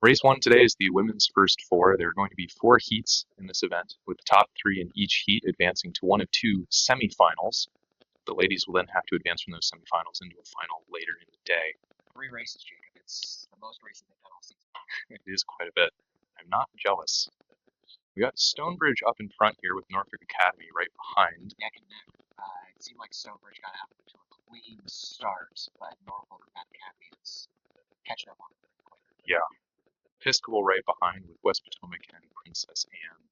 Race 1 today is the women's first four. There are going to be 4 heats in this event, with the top 3 in each heat advancing to one of 2 semifinals. The ladies will then have to advance from those semifinals into a final later in the day. 3 races, Jacob. It's the most races they've done all season. It is quite a bit. I'm not jealous. We got Stonebridge up in front here with Norfolk Academy right behind. Neck and neck. It seemed like Stonebridge got out to a clean start, but Norfolk Academy is catching up on it. Yeah. Episcopal right behind with West Potomac and Princess Anne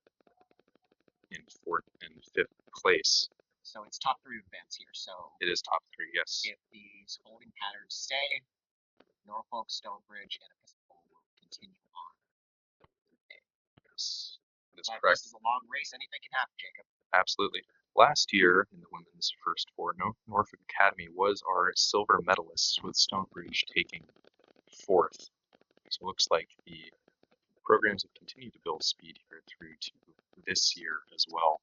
in 4th and 5th place. So it's top 3 events here. So it is top 3, yes. If these holding patterns stay, Norfolk, Stonebridge, and Episcopal will continue on. Yes, that's but correct. This is a long race. Anything can happen, Jacob. Absolutely. Last year in the women's first four, Norfolk Academy was our silver medalists, with Stonebridge taking 4th. So it looks like the programs have continued to build speed here through to this year as well.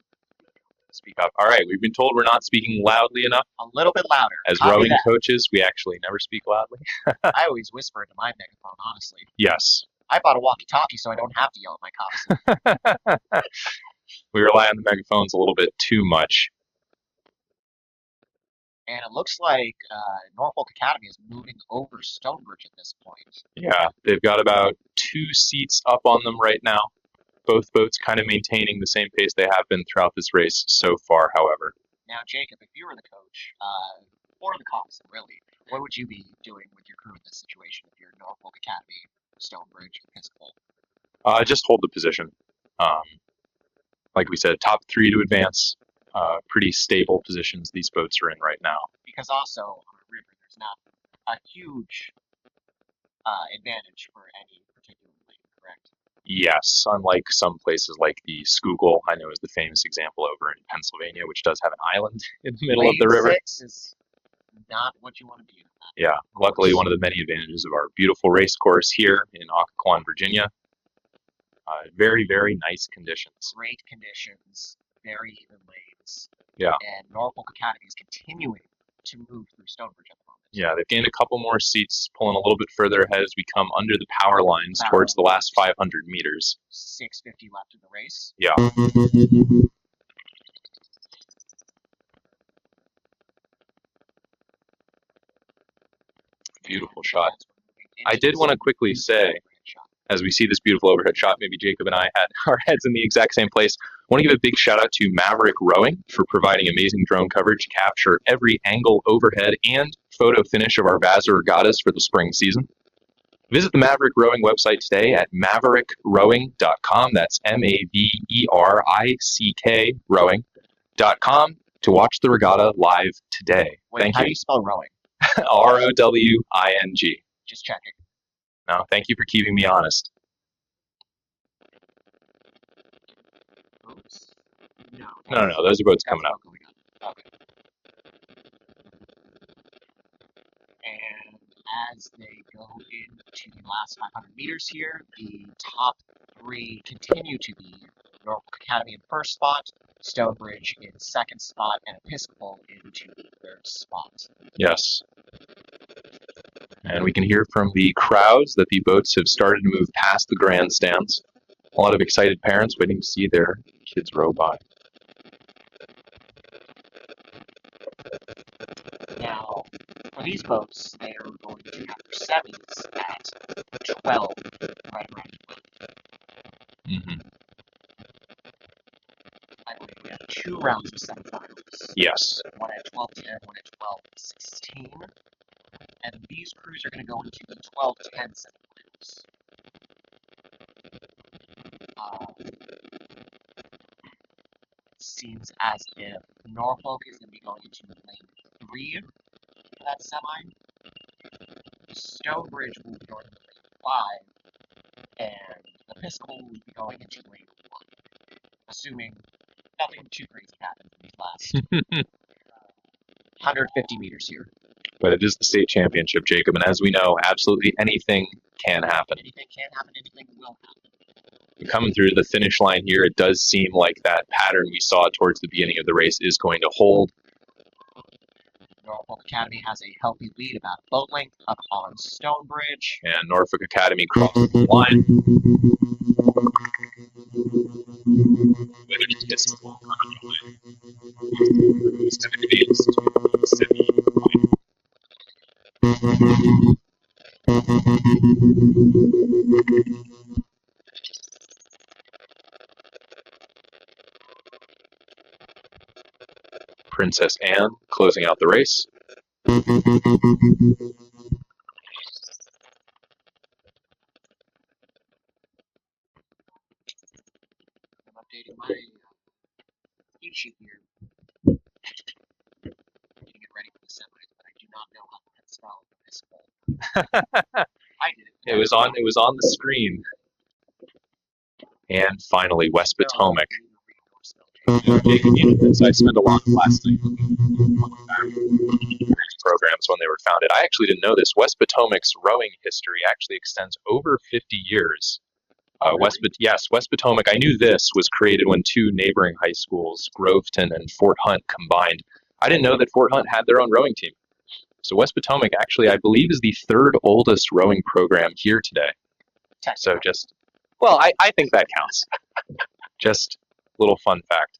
Speak up. All right, we've been told we're not speaking loudly enough. A little bit louder. As rowing coaches, we actually never speak loudly. I always whisper into my megaphone, honestly. Yes. I bought a walkie-talkie so I don't have to yell at my cops. We rely on the megaphones a little bit too much. And it looks like Norfolk Academy is moving over Stonebridge at this point. Yeah, they've got about 2 seats up on them right now. Both boats kind of maintaining the same pace they have been throughout this race so far, however. Now, Jacob, if you were the coach, or the cops, really, what would you be doing with your crew in this situation if you're Norfolk Academy, Stonebridge, Episcopal? Just hold the position. Like we said, top 3 to advance. Pretty stable positions these boats are in right now. Because also, on a river, there's not a huge advantage for any particular lane, correct? Yes, unlike some places like the Schuylkill, I know is the famous example over in Pennsylvania, which does have an island in the middle of the river. Lane 6 is not what you want to be in. Yeah, luckily one of the many advantages of our beautiful race course here in Occoquan, Virginia. Very, very nice conditions. Great conditions, very even lanes. Yeah. And Norfolk Academy is continuing to move through Stonebridge at the moment. Yeah, they've gained a couple more seats, pulling a little bit further ahead as we come under the power lines towards the last 500 meters. 6:50 left in the race. Yeah. Beautiful shot. I did want to quickly say, as we see this beautiful overhead shot, maybe Jacob and I had our heads in the exact same place. I want to give a big shout out to Maverick Rowing for providing amazing drone coverage to capture every angle, overhead, and photo finish of our VASRA regattas for the spring season. Visit the Maverick Rowing website today at maverick.rowing.com. That's MAVERICK rowing.com to watch the regatta live today. Wait, Thank how you. do you spell rowing? ROWING. Just checking. No, thank you for keeping me honest. Oops. No, those are boats coming up. Okay. And as they go into the last 500 meters here, the top 3 continue to be Norfolk Academy in first spot, Stonebridge in second spot, and Episcopal into the third spot. Yes. And we can hear from the crowds that the boats have started to move past the grandstands. A lot of excited parents waiting to see their kids row by. Now, for these boats, they are going to have their semis at 12, right around 12. Mm-hmm. I believe we have 2 rounds of semifinals. Yes. One at 12:10, one at 12:16. And these crews are going to go into the 12:10 semifinals. It seems as if Norfolk is going to be going into lane 3 for that semi. Stonebridge will be going into lane 5, and Episcopal will be going into lane 1, assuming nothing too crazy happens in these last 150 meters here. But it is the state championship, Jacob, and as we know, absolutely anything can happen. Anything can happen, anything will happen. Coming through the finish line here, it does seem like that pattern we saw towards the beginning of the race is going to hold. Norfolk Academy has a healthy lead about a boat length up on Stonebridge. And Norfolk Academy crosses the line. With an episcopal line. Cruise to advance to the semi-final. Princess Anne closing out the race. I'm updating my heat sheet here. Getting it ready for the semis, but I do not know how to spell episcopal. I did. It was on the screen. And finally, West Potomac. Jacob, you know this. I spent a lot of last night looking back at programs when they were founded. I actually didn't know this. West Potomac's rowing history actually extends over 50 years. West Potomac, I knew this was created when two neighboring high schools, Groveton and Fort Hunt, combined. I didn't know that Fort Hunt had their own rowing team. So West Potomac actually, I believe, is the third oldest rowing program here today. So I think that counts. Just a little fun fact.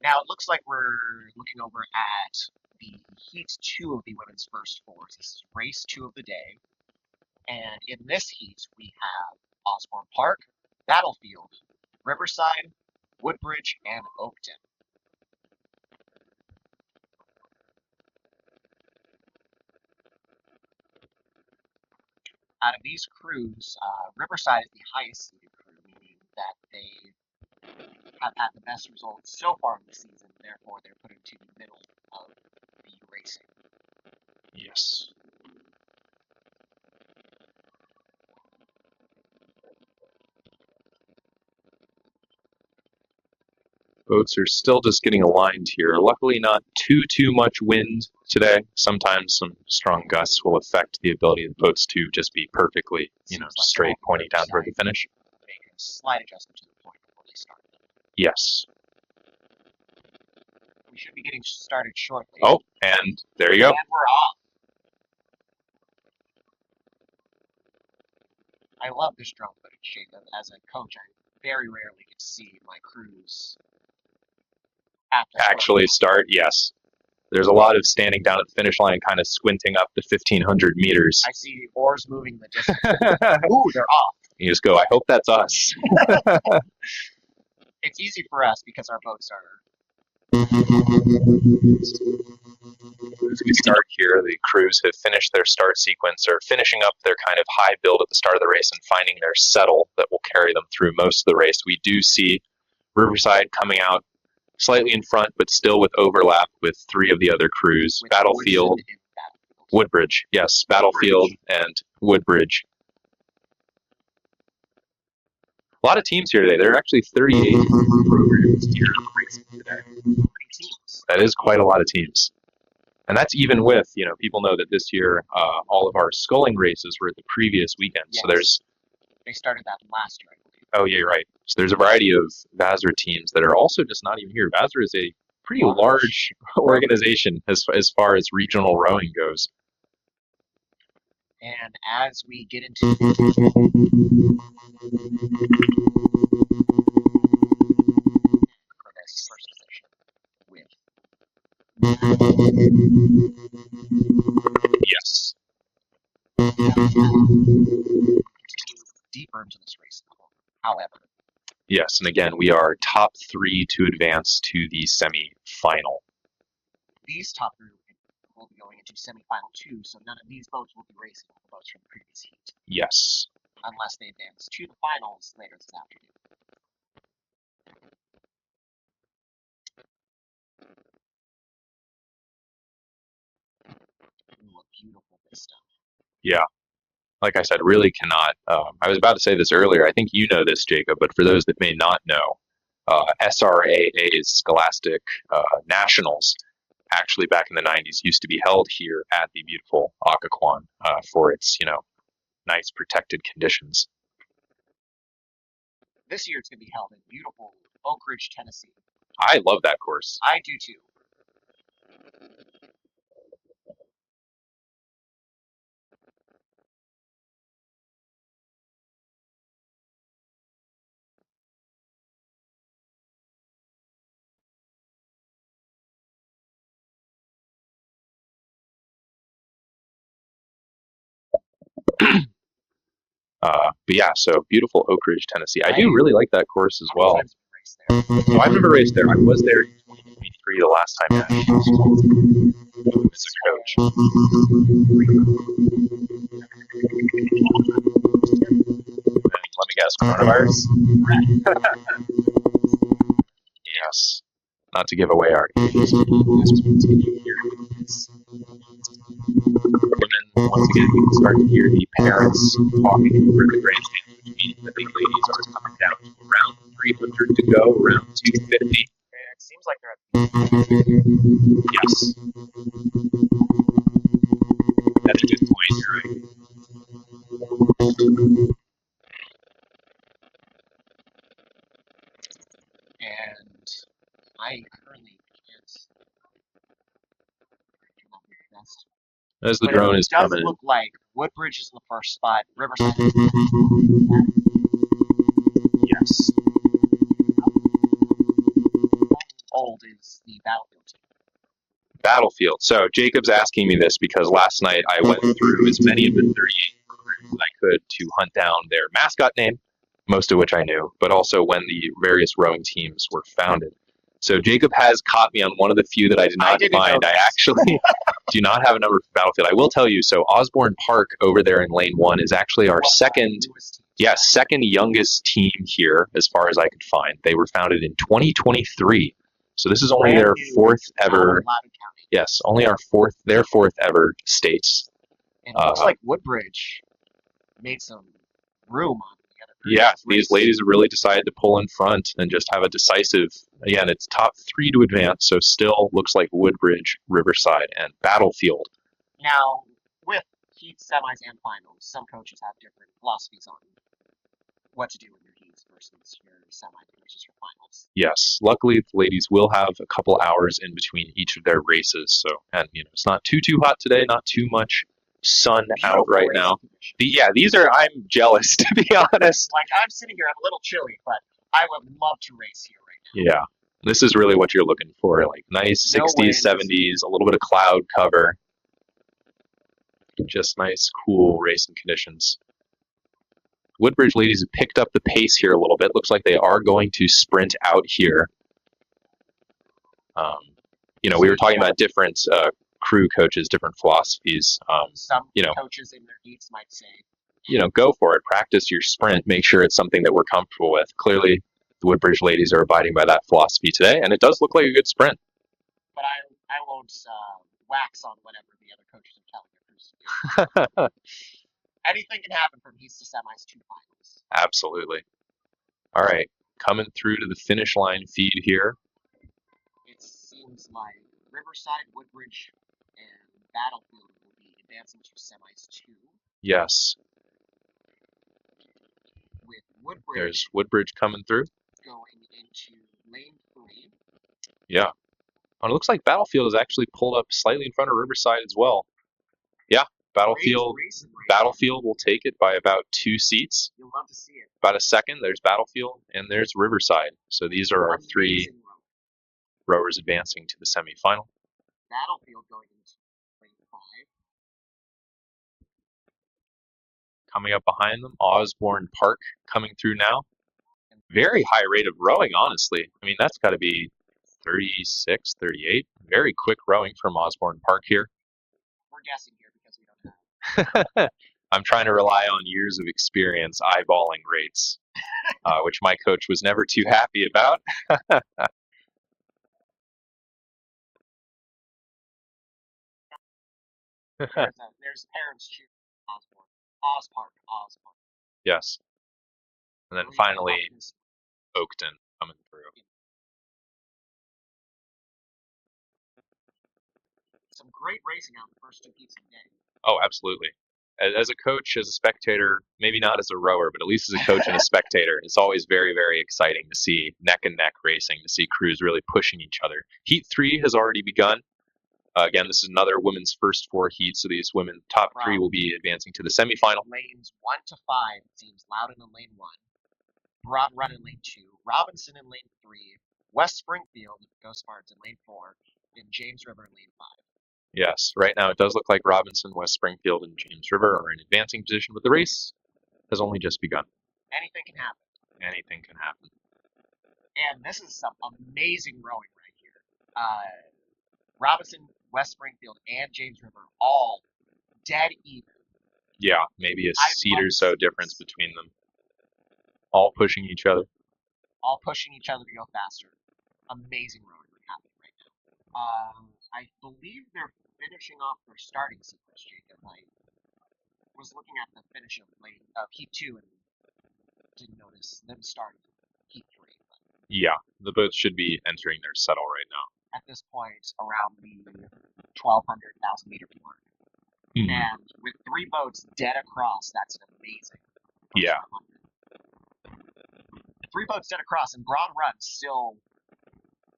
Now, it looks like we're looking over at the Heat 2 of the women's first fours. This is race 2 of the day. And in this heat, we have Osborne Park, Battlefield, Riverside, Woodbridge, and Oakton. Out of these crews, Riverside is the highest seeded crew, meaning that they have had the best results so far in the season, therefore they're put into the middle of the racing. Yes. Boats are still just getting aligned here. Luckily, not too much wind today. Sometimes some strong gusts will affect the ability of the boats to just be perfectly, straight, pointing down toward the finish. Make a slight adjustment to the point before they start. Yes. We should be getting started shortly. Oh, and there you go. And we're off. I love this drone footage, Jacob. As a coach, I very rarely get to see my crews actually start. Yes. There's a lot of standing down at the finish line, kind of squinting up the 1,500 meters. I see the oars moving the distance. Ooh, they're off. You just go, I hope that's us. It's easy for us because our boats are... As we start here, the crews have finished their start sequence, or finishing up their kind of high build at the start of the race and finding their settle that will carry them through most of the race. We do see Riverside coming out slightly in front, but still with overlap with three of the other crews. Battlefield, Woodbridge. Yes, Battlefield and Woodbridge. A lot of teams here today. There are actually 38 programs here racing today. That is quite a lot of teams. And that's even with, people know that this year all of our sculling races were at the previous weekend. Yes. So they started that last year, I believe. Oh, yeah, you're right. So there's a variety of VASRA teams that are also just not even here. VASRA is a pretty large organization as far as regional rowing goes. And as we get into for this first position with yes. Continue deeper into this race, however. Yes, and again, we are top 3 to advance to the semi-final. These top 3 will be going into semi-final 2, so none of these boats will be racing with the boats from the previous heat. Yes. Unless they advance to the finals later this afternoon. Ooh, a beautiful vista. Yeah. Like I said, really cannot. I was about to say this earlier. I think you know this, Jacob, but for those that may not know, SRAA's Scholastic Nationals, actually back in the 90s, used to be held here at the beautiful Occoquan for its, nice protected conditions. This year it's going to be held in beautiful Oak Ridge, Tennessee. I love that course. I do too. But yeah, so beautiful Oak Ridge, Tennessee. I do really like that course as well. There? So I've never raced there. I was there in 2023 the last time I was a coach. And let me guess, coronavirus? Yes. Not to give away our ages. Women, once again, you can start to hear the parents talking over the grandstand, which means that the ladies are coming down to around 300 to go, around 250. It seems like they're at Yes. That's a good point, you're right. And I currently can't come up with the best. As the drone is coming It does look like Woodbridge is in the first spot, Riverside. Yes. Old is the Battlefield team. Battlefield. So Jacob's asking me this because last night I went through as many of the 38 crews as I could to hunt down their mascot name, most of which I knew, but also when the various rowing teams were founded. So Jacob has caught me on one of the few that I did not find. I actually do not have a number for Battlefield. I will tell you, so Osborne Park over there in lane 1 is actually our second youngest team here as far as I could find. They were founded in 2023. So this is only their fourth ever. Yes, only their fourth ever states. And it looks like Woodbridge made some room on the other. Yeah, these ladies have really decided to pull in front and just have a decisive. Again, it's top 3 to advance, so still looks like Woodbridge, Riverside, and Battlefield. Now, with heats, semis, and finals, some coaches have different philosophies on what to do with your heats versus your semis versus your finals. Yes, luckily the ladies will have a couple hours in between each of their races. So, and it's not too hot today, not too much sun out right now. These are. I'm jealous, to be honest. Like, I'm sitting here, I'm a little chilly, but I would love to race here right now. Yeah, this is really what you're looking for. Like nice 60s, 70s, a little bit of cloud cover, just nice, cool racing conditions. Woodbridge ladies have picked up the pace here a little bit. Looks like they are going to sprint out here. We were talking about different crew coaches, different philosophies. Some coaches in their heats might say, go for it. Practice your sprint. Make sure it's something that we're comfortable with. Clearly, the Woodbridge ladies are abiding by that philosophy today, and it does look like a good sprint. But I won't wax on whatever the other coaches are telling their crews to do. Anything can happen from heats to semis to finals. Absolutely. All right, coming through to the finish line feed here. It seems like Riverside, Woodbridge, and Battlefield will be advancing to semis too. Yes. With Woodbridge. There's Woodbridge coming through. Going into lane 3. Yeah. Oh, it looks like Battlefield is actually pulled up slightly in front of Riverside as well. Yeah. Battlefield will take it by about 2 seats. You'll love to see it. About a second. There's Battlefield and there's Riverside. So these are our 3 rowers advancing to the semifinal. Battlefield going into lane 5. Coming up behind them, Osborne Park coming through now. Very high rate of rowing, honestly. I mean, that's got to be 36, 38. Very quick rowing from Osborne Park here. We're guessing here because we don't know. I'm trying to rely on years of experience eyeballing rates, which my coach was never too happy about. There's parents cheering Osborne. Yes. And then finally, Oakton coming through. Some great racing on the first 2 heats of the day. Oh, absolutely. As a coach, as a spectator, maybe not as a rower, but at least as a coach and a spectator, it's always very, very exciting to see neck-and-neck racing, to see crews really pushing each other. Heat 3 has already begun. Again, this is another women's first 4 heats, so these women top 3 will be advancing to the semifinal. Lanes 1 to 5, it seems Loudon in lane 1, Broad Run in lane 2, Robinson in lane 3, West Springfield, Ghost Spartans in lane 4, and James River in lane 5. Yes, right now it does look like Robinson, West Springfield, and James River are in advancing position, but the race has only just begun. Anything can happen. Anything can happen. And this is some amazing rowing right here. Robinson, West Springfield, and James River all dead even. Yeah, maybe a I seat love or so this. difference between them. All pushing each other. All pushing each other to go faster. Amazing rowing happening right now. I believe they're finishing off their starting sequence, Jacob. I was looking at the finish of Heat 2 and didn't notice them starting Heat 3. But Yeah, the boats should be entering their settle right now. at this point, around the 1,200,000 meter mark. Mhm. And with 3 boats dead across, that's an amazing. Yeah. 3 boats dead across, and Broad Run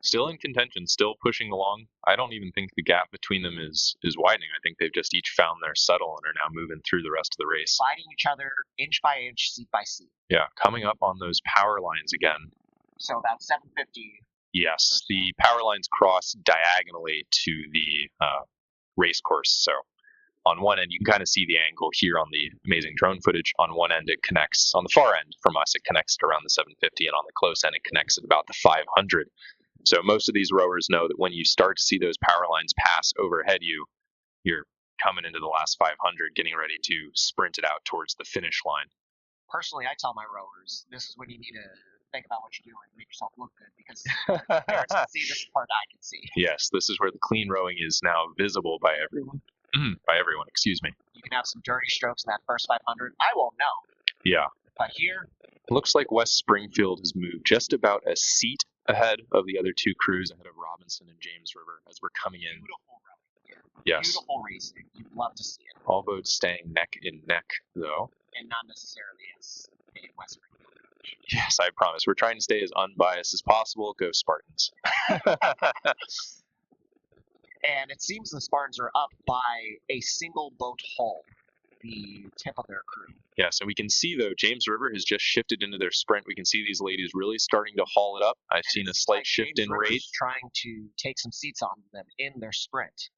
Still in contention, still pushing along. I don't even think the gap between them is widening. I think they've just each found their settle and are now moving through the rest of the race. fighting each other inch by inch, seat by seat. Yeah, coming up on those power lines again. So about 750. Yes, the power lines cross diagonally to the race course. So on one end, you can kind of see the angle here on the amazing drone footage. On one end, it connects, on the far end from us, it connects at around the 750, and on the close end, it connects at about the 500. So most of these rowers know that when you start to see those power lines pass overhead you're coming into the last 500, getting ready to sprint it out towards the finish line. Personally, I tell my rowers, this is when you need to think about what you're doing, make yourself look good, because parents can see this part I can see. Yes, this is where the clean rowing is now visible by everyone. By everyone, excuse me. You can have some dirty strokes in that first 500. I won't know. Yeah. But here, it looks like West Springfield has moved just about a seat ahead of the other two crews, ahead of Robinson and James River, as we're coming in. Beautiful rowing here. Yes. Beautiful racing. You'd love to see it. All boats staying neck in neck, though. And not necessarily as a West Springfield coach. Yes, I promise. We're trying to stay as unbiased as possible. Go Spartans. And it seems the Spartans are up by a single boat hull, the tip of their crew. Yeah, so we can see, though, James River has just shifted into their sprint. We can see these ladies really starting to haul it up. I've seen a slight shift in rate. Trying to take some seats on them in their sprint.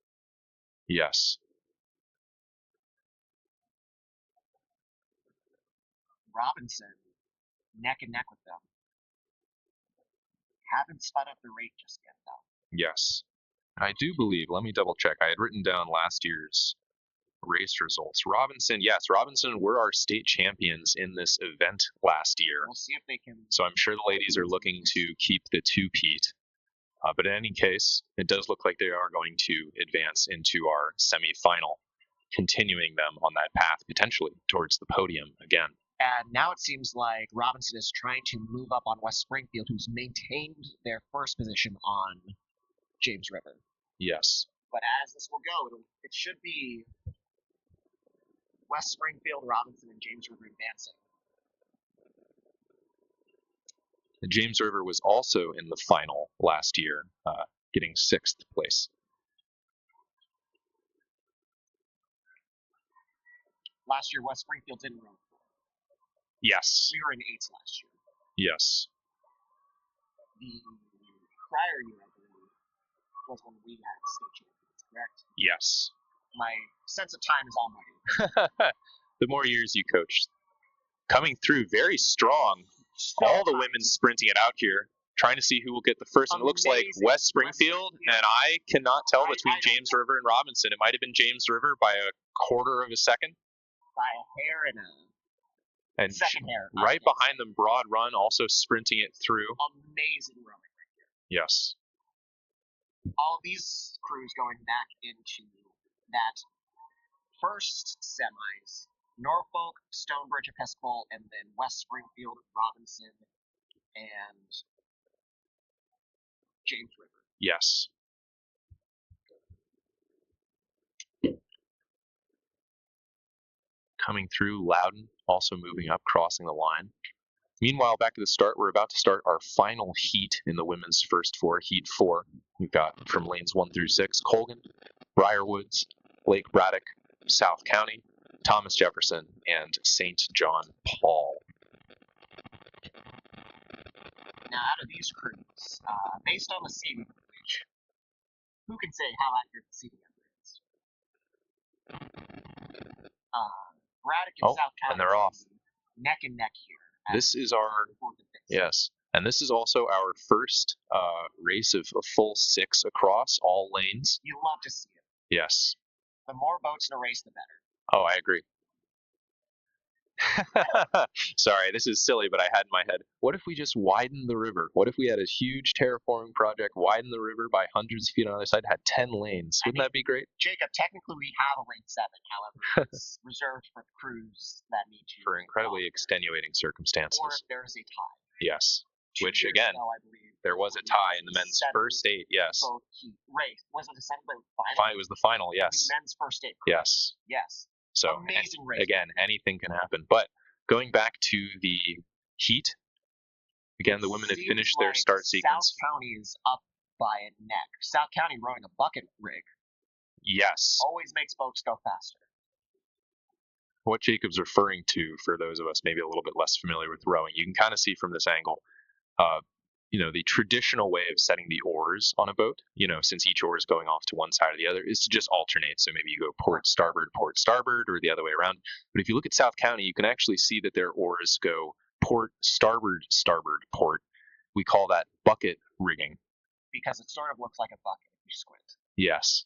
Yes. Robinson, neck and neck with them. Haven't sped up the rate just yet, though. Yes. I do believe, let me double check. I had written down last year's race results. Robinson were our state champions in this event last year. We'll see if they can. So I'm sure the ladies are looking to keep the two-peat. But in any case, it does look like they are going to advance into our semifinal, continuing them on that path potentially towards the podium again. And now it seems like Robinson is trying to move up on West Springfield, who's maintained their first position on James River. Yes. But as this will go, it should be West Springfield, Robinson, and James River advancing. James River was also in the final last year, getting 6th place. Last year, West Springfield didn't row. Yes. We were in 8th last year. Yes. The prior year, I believe, was when we had state champions, correct? Yes. My sense of time is all muddy. The more years you coached. Coming through very strong. All the women sprinting it out here, trying to see who will get the first. And it looks like West Springfield, and I cannot tell between James River and Robinson. It might have been James River by a quarter of a second. By a hair and second hair. Right behind them, Broad Run also sprinting it through. Amazing rowing right here. Yes. All of these crews going back into that first semis. Norfolk, Stonebridge, Episcopal, and then West Springfield, Robinson, and James River. Yes. Coming through, Loudon also moving up, crossing the line. Meanwhile, back at the start, we're about to start our final heat in the women's first four, Heat 4. We've got from lanes 1 through 6, Colgan, Briarwoods, Lake Braddock, South County, Thomas Jefferson, and St. John Paul. Now, out of these crews, based on the seating footage, who can say how accurate the seating is? Braddock and South County. And they're off. Neck and neck here. This is our, yes, and this is also our first race of a full 6 across all lanes. You love to see it. Yes. The more boats in a race, the better. Oh, I agree. Sorry, this is silly, but I had in my head, what if we just widened the river? What if we had a huge terraforming project, widened the river by hundreds of feet on the other side, had 10 lanes? Wouldn't that be great? Jacob, technically we have a lane 7, however, it's reserved for crews that need to. For incredibly extenuating circumstances. Or if there's a tie. Yes. 2 Which, years again, ago, I believe, there was a tie in the men's first 8, yes. Both heat race. Was it the second final? It was the final, yes. The men's first 8. Yes. Yes. So, amazing race. Again, anything can happen. But going back to the heat, again, the women had finished their start sequence. South County is up by a neck. South County rowing a bucket rig. Yes. Always makes boats go faster. What Jacob's referring to, for those of us maybe a little bit less familiar with rowing, you can kind of see from this angle, the traditional way of setting the oars on a boat, since each oar is going off to one side or the other, is to just alternate. So maybe you go port, starboard, or the other way around. But if you look at South County, you can actually see that their oars go port, starboard, port. We call that bucket rigging. Because it sort of looks like a bucket if you squint. Yes.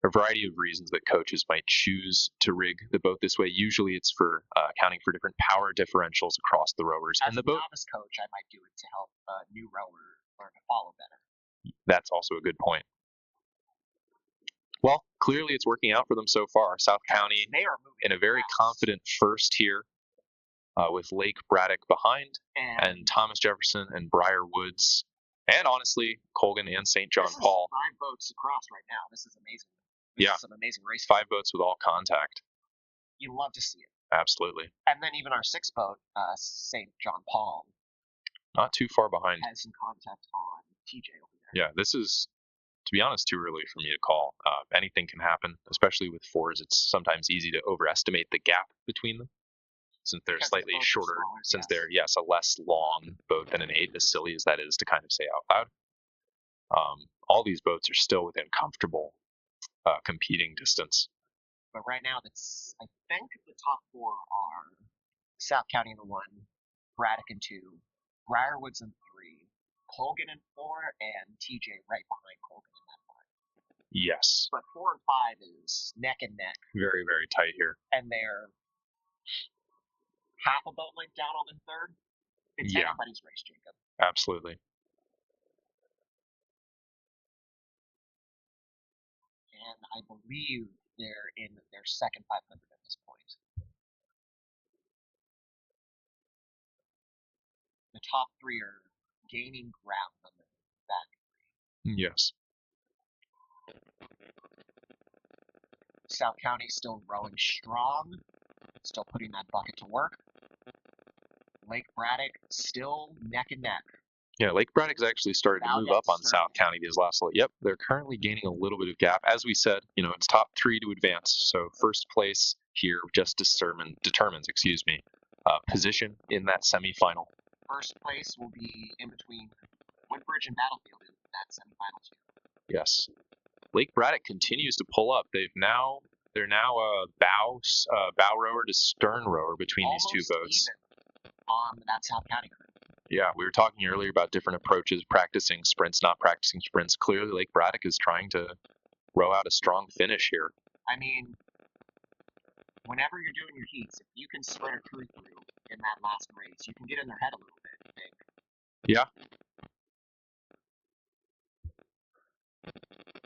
A variety of reasons that coaches might choose to rig the boat this way. Usually it's for accounting for different power differentials across the rowers As and the boat. As a novice coach, I might do it to help a new rower learn to follow better. That's also a good point. Well, clearly it's working out for them so far. South County they are moving in a very confident first here with Lake Braddock behind and Thomas Jefferson and Briar Woods and honestly Colgan and St. John Paul. 5 boats across right now. This is amazing. This is an amazing race. 5 boats with all contact. You love to see it. Absolutely. And then even our 6th boat, St. John Paul, not too far behind. Has some contact on TJ over there. Yeah, this is, to be honest, too early for me to call. Anything can happen, especially with 4s. It's sometimes easy to overestimate the gap between them, since they're slightly shorter, smaller, since they're, a less long boat than an 8, as silly as that is to kind of say out loud. All these boats are still within comfortable competing distance. But right now, I think the top 4 are South County in the 1, Braddock in 2, Briarwoods in 3, Colgan in 4, and TJ right behind Colgan in that 5. Yes. But 4 and 5 is neck and neck. Very, very tight here. And they're half a boat length down on the 3rd. It's anybody's race, Jacob. Absolutely. And I believe they're in their second 500 at this point. The top 3 are gaining ground on the back 3. Yes. South County still rowing strong, still putting that bucket to work. Lake Braddock still neck and neck. Yeah, Lake Braddock's actually started to move up on South County these last little. Yep, they're currently gaining a little bit of gap. As we said, it's top 3 to advance. So first place here just determines, position in that semifinal. First place will be in between Woodbridge and Battlefield in that semifinal too. Yes. Lake Braddock continues to pull up. They're now a bow rower to stern rower between Almost these 2 boats. Even on that South County crew. Yeah, we were talking earlier about different approaches, practicing sprints, not practicing sprints. Clearly, Lake Braddock is trying to row out a strong finish here. I mean, whenever you're doing your heats, if you can sprint a crew through in that last race, you can get in their head a little bit, I think. Yeah.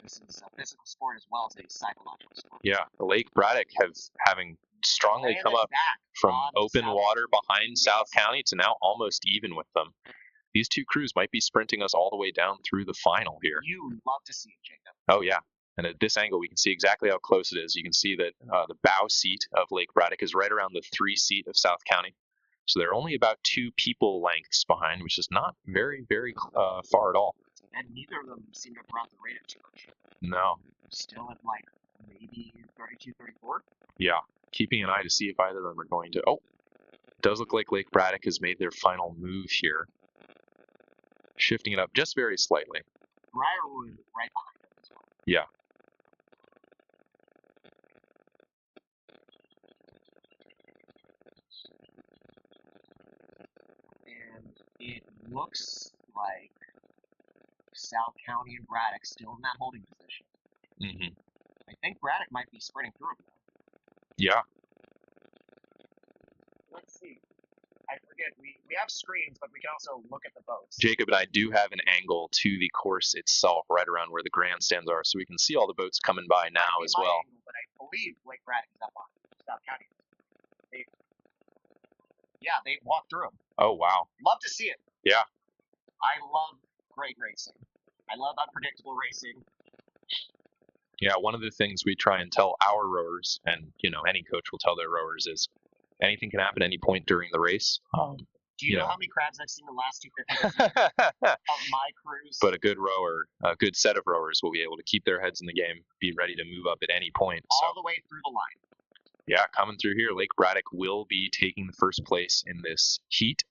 This is a physical sport as well as a psychological sport. Yeah, Lake Braddock having strongly come up from open water behind South County to now almost even with them. These 2 crews might be sprinting us all the way down through the final here. You love to see it, Jacob. Oh, yeah. And at this angle, we can see exactly how close it is. You can see that the bow seat of Lake Braddock is right around the 3 seat of South County. So they're only about 2 people lengths behind, which is not very, very far at all. And neither of them seem to have brought the rate up too much. No. Still at like maybe 32, 34? Yeah. Keeping an eye to see if either of them are going to... Oh, it does look like Lake Braddock has made their final move here. Shifting it up just very slightly. Briarwood right behind them as well. Yeah. And it looks like South County and Braddock still in that holding position. Mm-hmm. I think Braddock might be sprinting through them, though. Yeah. Let's see. I forget. We have screens, but we can also look at the boats. Jacob and I do have an angle to the course itself, right around where the grandstands are, so we can see all the boats coming by now as well. Angle, but I believe Lake Braddock is up on South County. They walked through them. Oh, wow. Love to see it. Yeah. I love great racing. I love unpredictable racing. Yeah, one of the things we try and tell our rowers, and any coach will tell their rowers, is anything can happen at any point during the race. Do you know how many crabs I've seen in the last 250 of my cruise? But a good rower, a good set of rowers will be able to keep their heads in the game, be ready to move up at any point. All the way through the line. Yeah, coming through here, Lake Braddock will be taking the first place in this heat.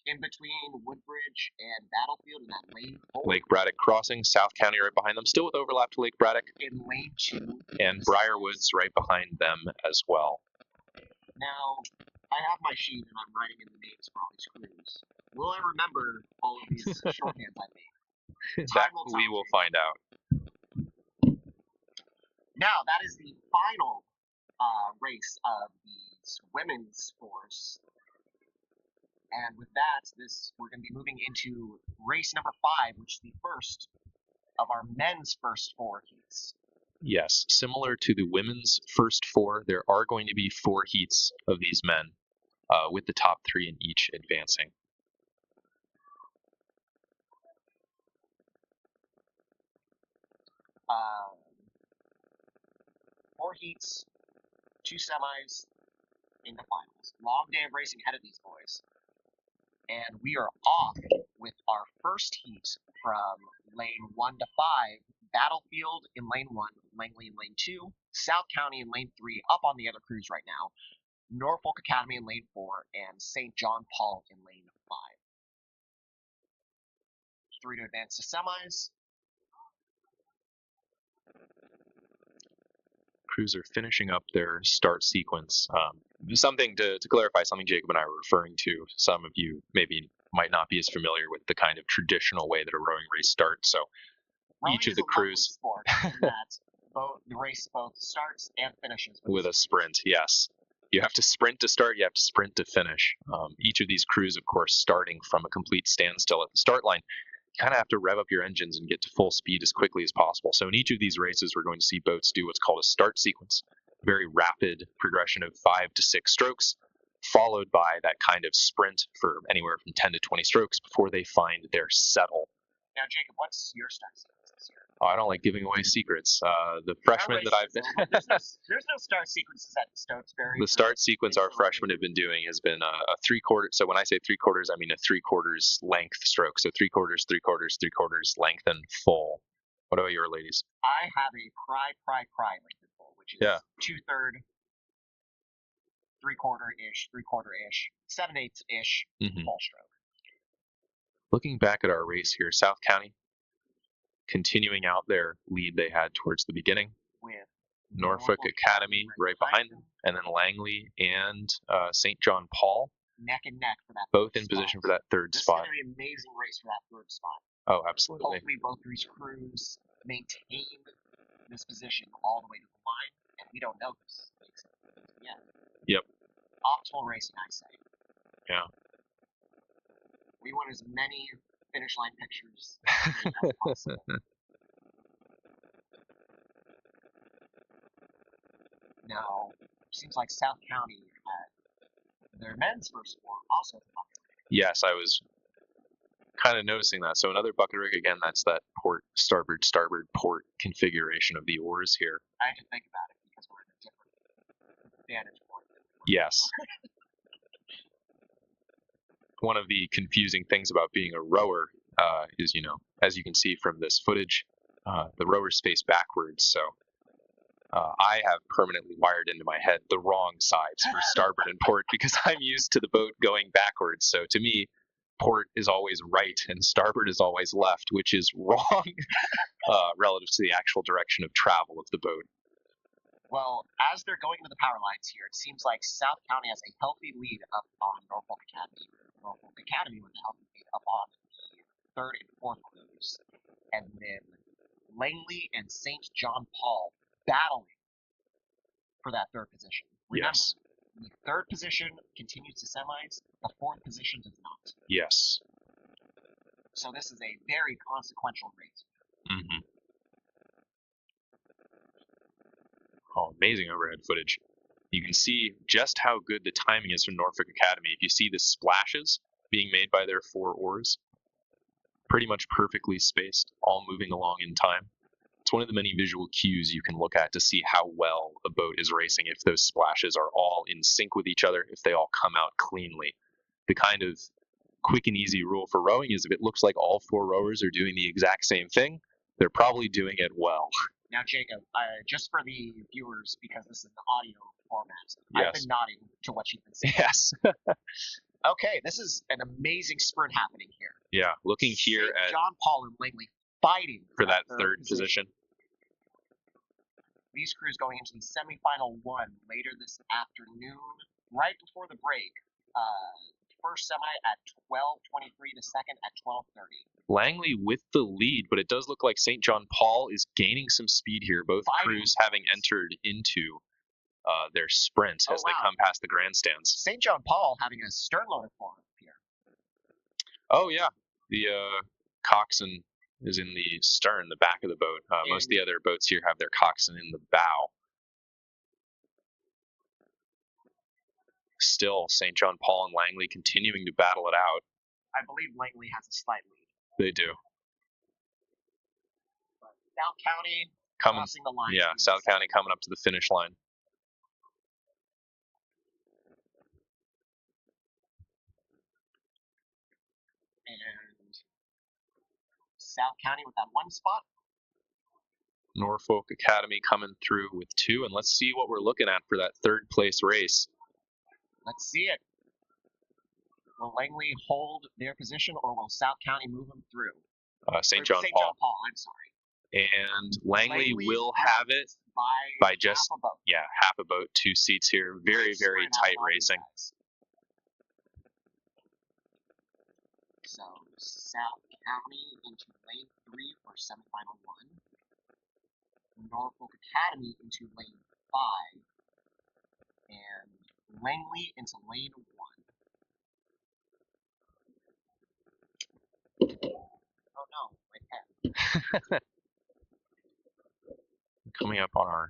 In between Woodbridge and Battlefield in that lane 4. Lake Braddock crossing, South County right behind them, still with overlap to Lake Braddock. In lane 2. And Briarwood's right behind them as well. Now, I have my sheet and I'm writing in the names for all these crews. Will I remember all of these shorthands I made? That we will find out. Now, that is the final race of the women's force. And with that, we're going to be moving into race number 5, which is the first of our men's first 4 heats. Yes, similar to the women's first 4, there are going to be 4 heats of these men, with the top 3 in each advancing. Uh, 4 heats, 2 semis in the finals. Long day of racing ahead of these boys. And we are off with our first heat from lane 1 to 5. Battlefield in lane 1, Langley in lane 2, South County in lane 3, up on the other crews right now, Norfolk Academy in lane 4, and St. John Paul in lane 5. 3 to advance to semis. Crews are finishing up their start sequence. Something to clarify, something Jacob and I were referring to. Some of you maybe might not be as familiar with the kind of traditional way that a rowing race starts. So rowing each of the crews, sport that the race both starts and finishes with a sprint. Yes, you have to sprint to start. You have to sprint to finish. Each of these crews, of course, starting from a complete standstill at the start line. You kind of have to rev up your engines and get to full speed as quickly as possible. So in each of these races, we're going to see boats do what's called a start sequence, very rapid progression of 5 to 6 strokes, followed by that kind of sprint for anywhere from 10 to 20 strokes before they find their settle. Now, Jacob, what's your start sequence this year? Oh, I don't like giving away secrets. The freshmen that I've been... there's no start sequences at Stokesbury. The start sequence our freshmen have been doing has been a 3/4. So when I say 3/4, I mean a 3/4 length stroke. So 3/4, 3/4, 3/4 length and full. What about your ladies? I have a pry length and full, which is 2/3, 3/4-ish, 3/4-ish, 7/8-ish full stroke. Looking back at our race here, South County continuing out their lead they had towards the beginning, with Norfolk Academy right behind them, and then Langley and St. John Paul neck and neck for that. Both in position for that third spot. This is going to be an amazing race for that third spot. Oh, absolutely. Hopefully both of these crews maintain this position all the way to the line, and we don't know this yet. Yep. Optimal racing, I say. Yeah. We want as many finish line pictures as possible. Now, seems like South County had their men's first four also at the bucket rig. Yes, I was kind of noticing that. So another bucket rig, again, that's that port, starboard, port configuration of the oars here. I had to think about it because we're in a different vantage point. Yes. One of the confusing things about being a rower is, as you can see from this footage, the rowers face backwards. So I have permanently wired into my head the wrong sides for starboard and port because I'm used to the boat going backwards. So to me, port is always right and starboard is always left, which is wrong relative to the actual direction of travel of the boat. Well, as they're going to the power lines here, it seems like South County has a healthy lead up on Norfolk Academy. Norfolk Academy with the help of up on the third and fourth crews. And then Langley and St. John Paul battling for that third position. Remember, Yes. the third position continues to semis, the fourth position does not. Yes. So this is a very consequential race. Mm-hmm. Oh, amazing overhead footage. You can see just how good the timing is from Norfolk Academy. If you see the splashes being made by their 4 oars, pretty much perfectly spaced, all moving along in time. It's one of the many visual cues you can look at to see how well a boat is racing, if those splashes are all in sync with each other, if they all come out cleanly. The kind of quick and easy rule for rowing is if it looks like all 4 rowers are doing the exact same thing, they're probably doing it well. Now, Jacob, just for the viewers, because this is an audio format, Yes. I've been nodding to what you've been saying. Yes. Okay, this is an amazing sprint happening here. Yeah, looking here St. at John Paul and Langley fighting for that third position. These crews going into the semifinal 1 later this afternoon, right before the break. First semi at 12:23, the second at 12:30. Langley with the lead, but it does look like St. John Paul is gaining some speed here. Both crews having entered into their sprint as they come past the grandstands. St. John Paul having a stern loader form here. Oh, yeah. The coxswain is in the stern, the back of the boat. Most of the other boats here have their coxswain in the bow. Still, St. John Paul and Langley continuing to battle it out. I believe Langley has a slight lead. They do. But South County crossing the line. Yeah, South County coming up to the finish line. And South County with that 1 spot. Norfolk Academy coming through with 2, and let's see what we're looking at for that third place race. Let's see it. Will Langley hold their position, or will South County move them through? St. John Paul. I'm sorry. And Langley will have it by just half a boat, 2 seats here. Very, very tight racing. So South County into lane 3 for semifinal 1. Norfolk Academy into lane 5. And Langley into lane 1. Oh no, my head. Coming up on our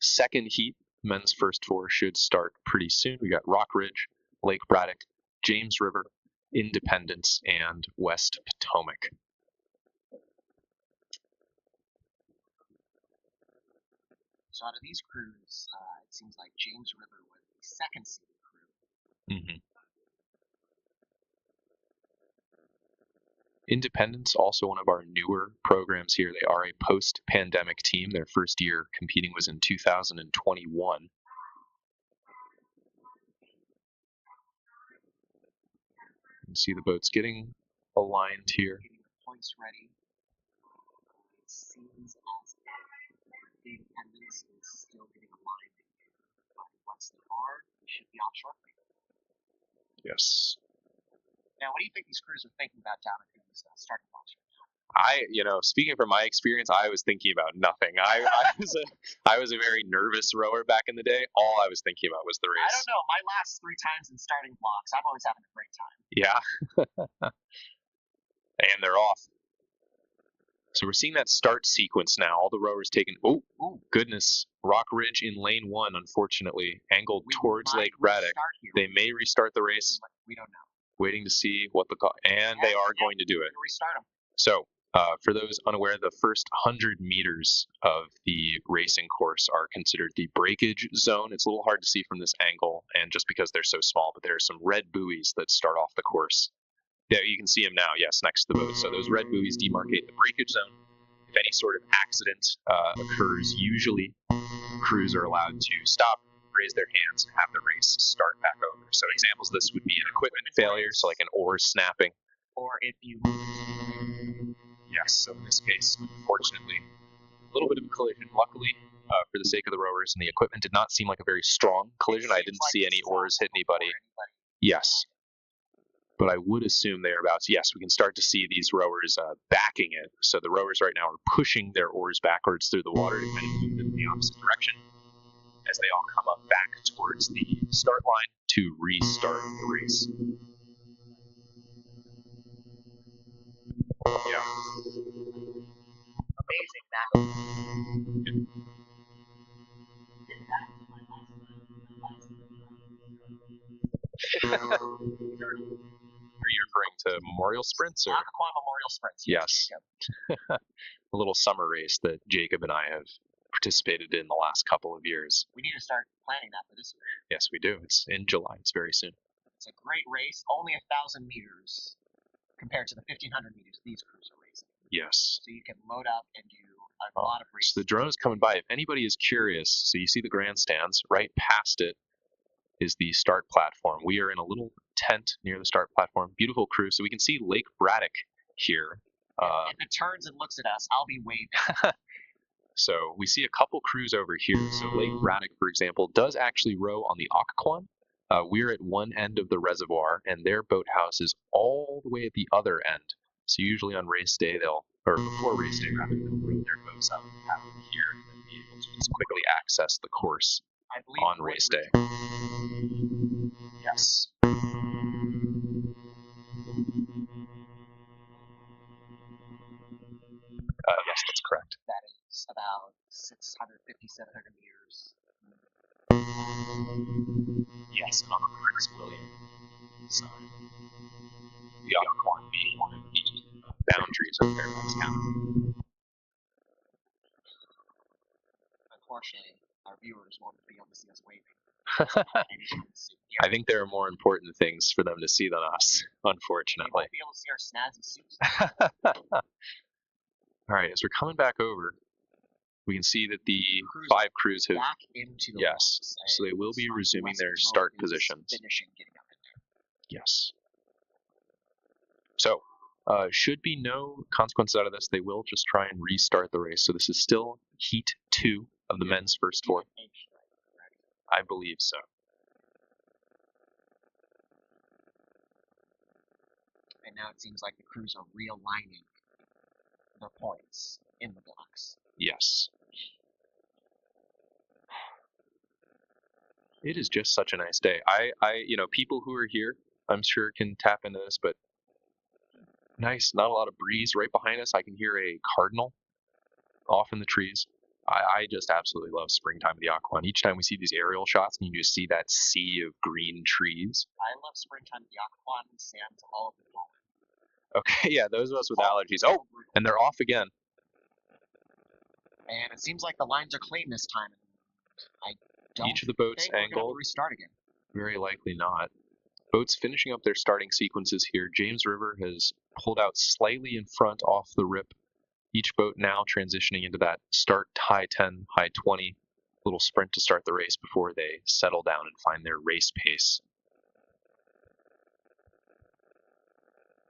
second heat, men's first 4 should start pretty soon. We got Rock Ridge, Lake Braddock, James River, Independence, and West Potomac. So out of these crews, it seems like James River was the second seeded crew. Mm-hmm. Independence, also one of our newer programs here. They are a post-pandemic team. Their first year competing was in 2021. You can see the boats getting aligned here. Getting the points ready. It seems as if Independence is still getting aligned. But once they are, we should be off shortly. Yes. Now, what do you think these crews are thinking about down at these starting blocks I right now? speaking from my experience, I was thinking about nothing. I was a very nervous rower back in the day. All I was thinking about was the race. I don't know. My last 3 times in starting blocks, I'm always having a great time. Yeah. And they're off. So we're seeing that start sequence now. All the rowers taking. Oh, goodness! Rock Ridge in lane 1, unfortunately, angled towards Lake Braddock. They may restart the race. We don't know. Waiting to see what and they are going to do it. Restart them. So, for those unaware, the first 100 meters of the racing course are considered the breakage zone. It's a little hard to see from this angle, and just because they're so small, but there are some red buoys that start off the course. Yeah, you can see them now, yes, next to the boat. So those red buoys demarcate the breakage zone. If any sort of accident occurs, usually crews are allowed to stop, raise their hands, and have the race start back over. So examples of this would be an equipment failure, so like an oar snapping. Or if you... Yes, so in this case, unfortunately, a little bit of a collision. Luckily, for the sake of the rowers and the equipment, did not seem like a very strong collision. I didn't see any oars hit anybody. Yes. but I would assume thereabouts. Yes, we can start to see these rowers backing it. So the rowers right now are pushing their oars backwards through the water to kind of move in the opposite direction as they all come up back towards the start line to restart the race. Yeah. Amazing that. Are you referring to memorial sprints? Or? Occoquan Memorial Sprints. Yes. A little summer race that Jacob and I have participated in the last couple of years. We need to start planning that for this year. Yes, we do. It's in July. It's very soon. It's a great race. Only 1,000 meters compared to the 1,500 meters these crews are racing. Yes. So you can load up and do a lot of races. So the drone is coming by. If anybody is curious, so you see the grandstands. Right past it is the start platform. We are in a little tent near the start platform. Beautiful crew. So we can see Lake Braddock here. If it turns and looks at us, I'll be waving. So we see a couple crews over here. So Lake Braddock, for example, does actually row on the Occoquan. We're at one end of the reservoir, and their boathouse is all the way at the other end. So usually on race day, or before race day, rather, they'll row their boats out here and then be able to just quickly access the course on race day. Yes. Yes, that's correct. That is about 650, 700 meters. Yes, and on the Prince William side, the Occoquan being one of the boundaries of Fairfax County. Unfortunately, our viewers won't be able to see us waving. I think there are more important things for them to see than us, unfortunately. They won't be able to see our snazzy suits. All right, as we're coming back over, we can see that the 5 crews have back into the yes, so they will be resuming their start positions. Finishing getting up in there. Yes. So, should be no consequences out of this. They will just try and restart the race. So this is still Heat 2 of the men's first 4. I believe so. And now it seems like the crews are realigning their points in the blocks. Yes. It is just such a nice day. People who are here, I'm sure can tap into this, but nice, not a lot of breeze. Right behind us, I can hear a cardinal off in the trees. I just absolutely love springtime at the Occoquan. Each time we see these aerial shots and you just see that sea of green trees. I love springtime at the Occoquan and sands all over the pollen. Okay, yeah, those of us with allergies. Oh, and they're off again. And it seems like the lines are clean this time. I don't Each of the boats think we're angled. gonna restart again. Very likely not. Boats finishing up their starting sequences here. James River has pulled out slightly in front off the rip. Each boat now transitioning into that start high 10, high 20 little sprint to start the race before they settle down and find their race pace.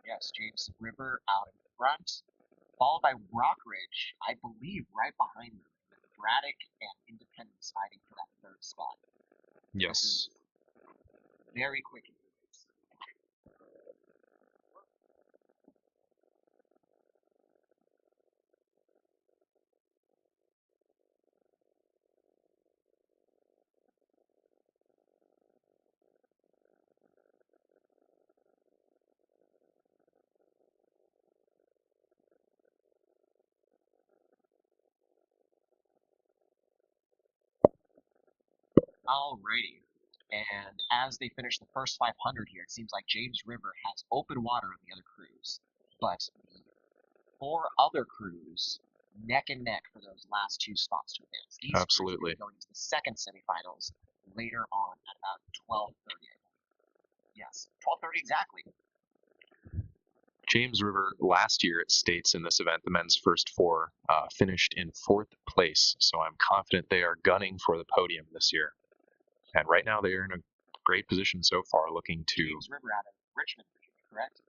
Yes, James River out in front, followed by Rockridge, I believe, right behind them. Braddock and Independence fighting for that third spot. Yes. Very quick. Alrighty. And as they finish the first 500 here, it seems like James River has open water on the other crews. But the 4 other crews neck and neck for those last 2 spots to advance. These Absolutely. crews are going to the second semifinals later on at about 12:30. Yes, 12:30 exactly. James River last year it states in this event, the men's first 4 finished in 4th place. So I'm confident they are gunning for the podium this year. And right now they are in a great position so far, looking to... James River out of Richmond, Virginia, correct?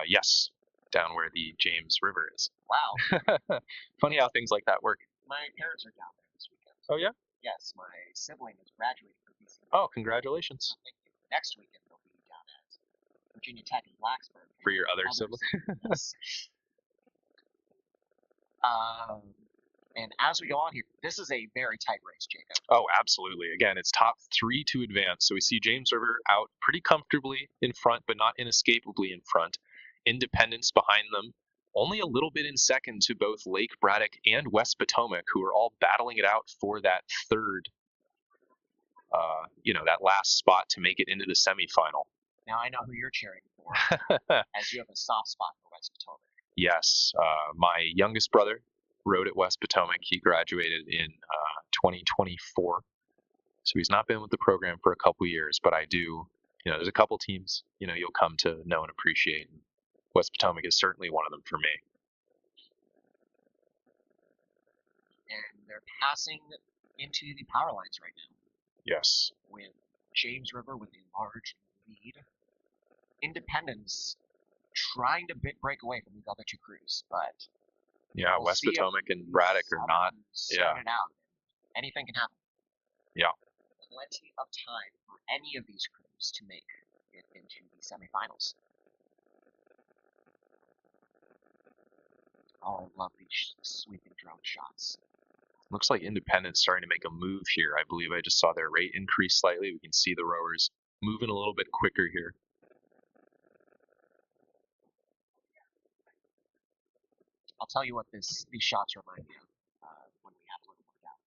Yes, down where the James River is. Wow. Funny how things like that work. My parents are down there this weekend. Oh, yeah? Yes, my sibling is graduating from BC. Oh, congratulations. Thank you. Next weekend they'll be down at Virginia Tech and Blacksburg. For your other siblings. Yes. And as we go on here, this is a very tight race, Jacob. Oh, absolutely. Again, it's top 3 to advance. So we see James River out pretty comfortably in front, but not inescapably in front. Independence behind them, only a little bit in second to both Lake Braddock and West Potomac, who are all battling it out for that third, that last spot to make it into the semifinal. Now I know who you're cheering for, as you have a soft spot for West Potomac. Yes, my youngest brother rode at West Potomac. He graduated in 2024, so he's not been with the program for a couple years, but I do, there's a couple teams, you'll come to know and appreciate. West Potomac is certainly one of them for me. And they're passing into the power lines right now. Yes. With James River with a large lead. Independence trying to break away from these other two crews, but yeah, West Potomac and Braddock are not. Yeah. It out. Anything can happen. Yeah. Plenty of time for any of these crews to make it into the semifinals. Oh, I love these sweeping drone shots. Looks like Independence starting to make a move here. I believe I just saw their rate increase slightly. We can see the rowers moving a little bit quicker here. I'll tell you what these shots remind me of when we have a little workout.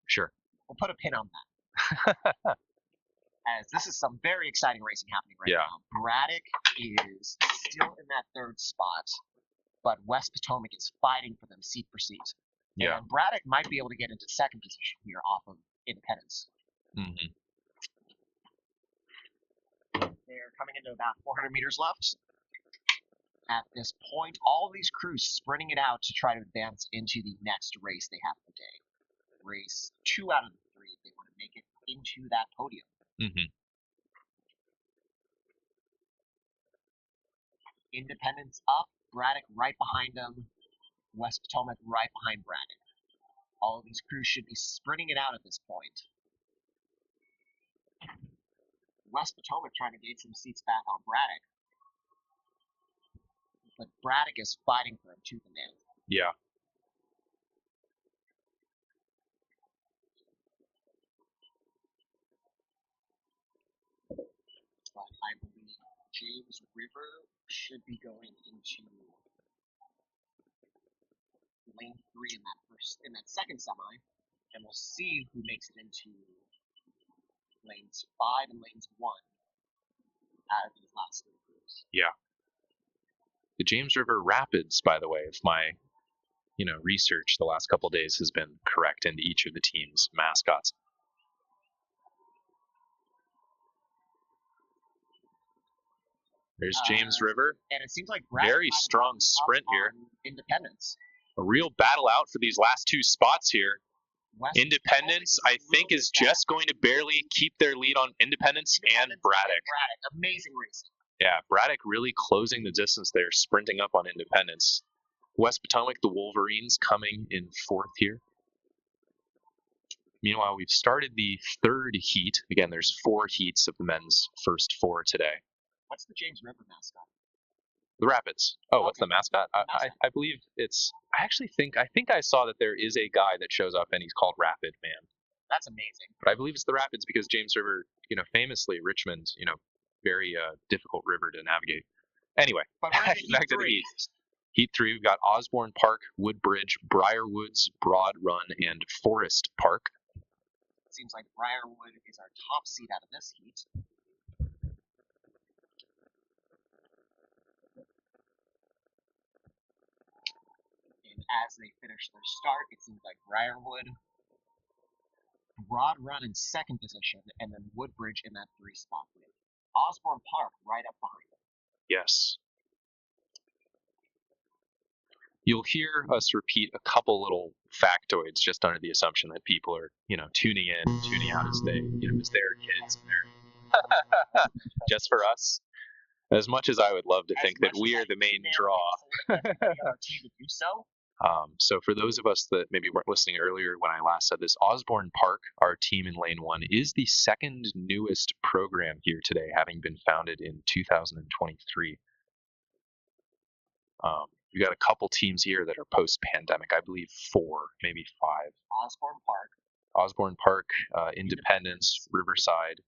Sure. We'll put a pin on that. As this is some very exciting racing happening right now. Braddock is still in that third spot, but West Potomac is fighting for them seat for seat. Yeah. And Braddock might be able to get into second position here off of Independence. Mm-hmm. They're coming into about 400 meters left. At this point, all of these crews sprinting it out to try to advance into the next race they have of the day. Race 2 out of the 3 if they want to make it into that podium. Mm-hmm. Independence up, Braddock right behind them, West Potomac right behind Braddock. All of these crews should be sprinting it out at this point. West Potomac trying to gain some seats back on Braddock. But Braddock is fighting for him tooth and nail. Yeah. But I believe James River should be going into lane 3 in that second semi, and we'll see who makes it into lanes 5 and lanes 1 out of these last 3 crews. Yeah. The James River Rapids, by the way, if my research the last couple of days has been correct into each of the team's mascots. There's James River. And it seems like very strong sprint here. Independence. A real battle out for these last 2 spots here. Independence, I think, is just going to barely keep their lead on Independence and Braddock. Amazing racing. Yeah, Braddock really closing the distance there, sprinting up on Independence. West Potomac, the Wolverines, coming in 4th here. Meanwhile, we've started the 3rd heat. Again, there's 4 heats of the men's first 4 today. What's the James River mascot? The Rapids. Oh, okay. What's the mascot? I believe it's. I think I saw that there is a guy that shows up and he's called Rapid Man. That's amazing. But I believe it's the Rapids because James River, famously Richmond, very difficult river to navigate. Anyway, back to the heat. Heat 3, we've got Osborne Park, Woodbridge, Briarwoods, Broad Run, and Forest Park. It seems like Briarwood is our top seed out of this heat. And as they finish their start, it seems like Briarwood, Broad Run in 2nd position, and then Woodbridge in that 3 spot with Osborne Park right up behind them. Yes. You'll hear us repeat a couple little factoids just under the assumption that people are, tuning in, tuning out as they, as their kids. Just for us. As much as I would love to think that we are the main draw. Our team to do so, So for those of us that maybe weren't listening earlier when I last said this, Osborne Park, our team in Lane 1, is the second newest program here today, having been founded in 2023. We got a couple teams here that are post-pandemic. I believe 4, maybe 5. Osborne Park, Independence, Riverside,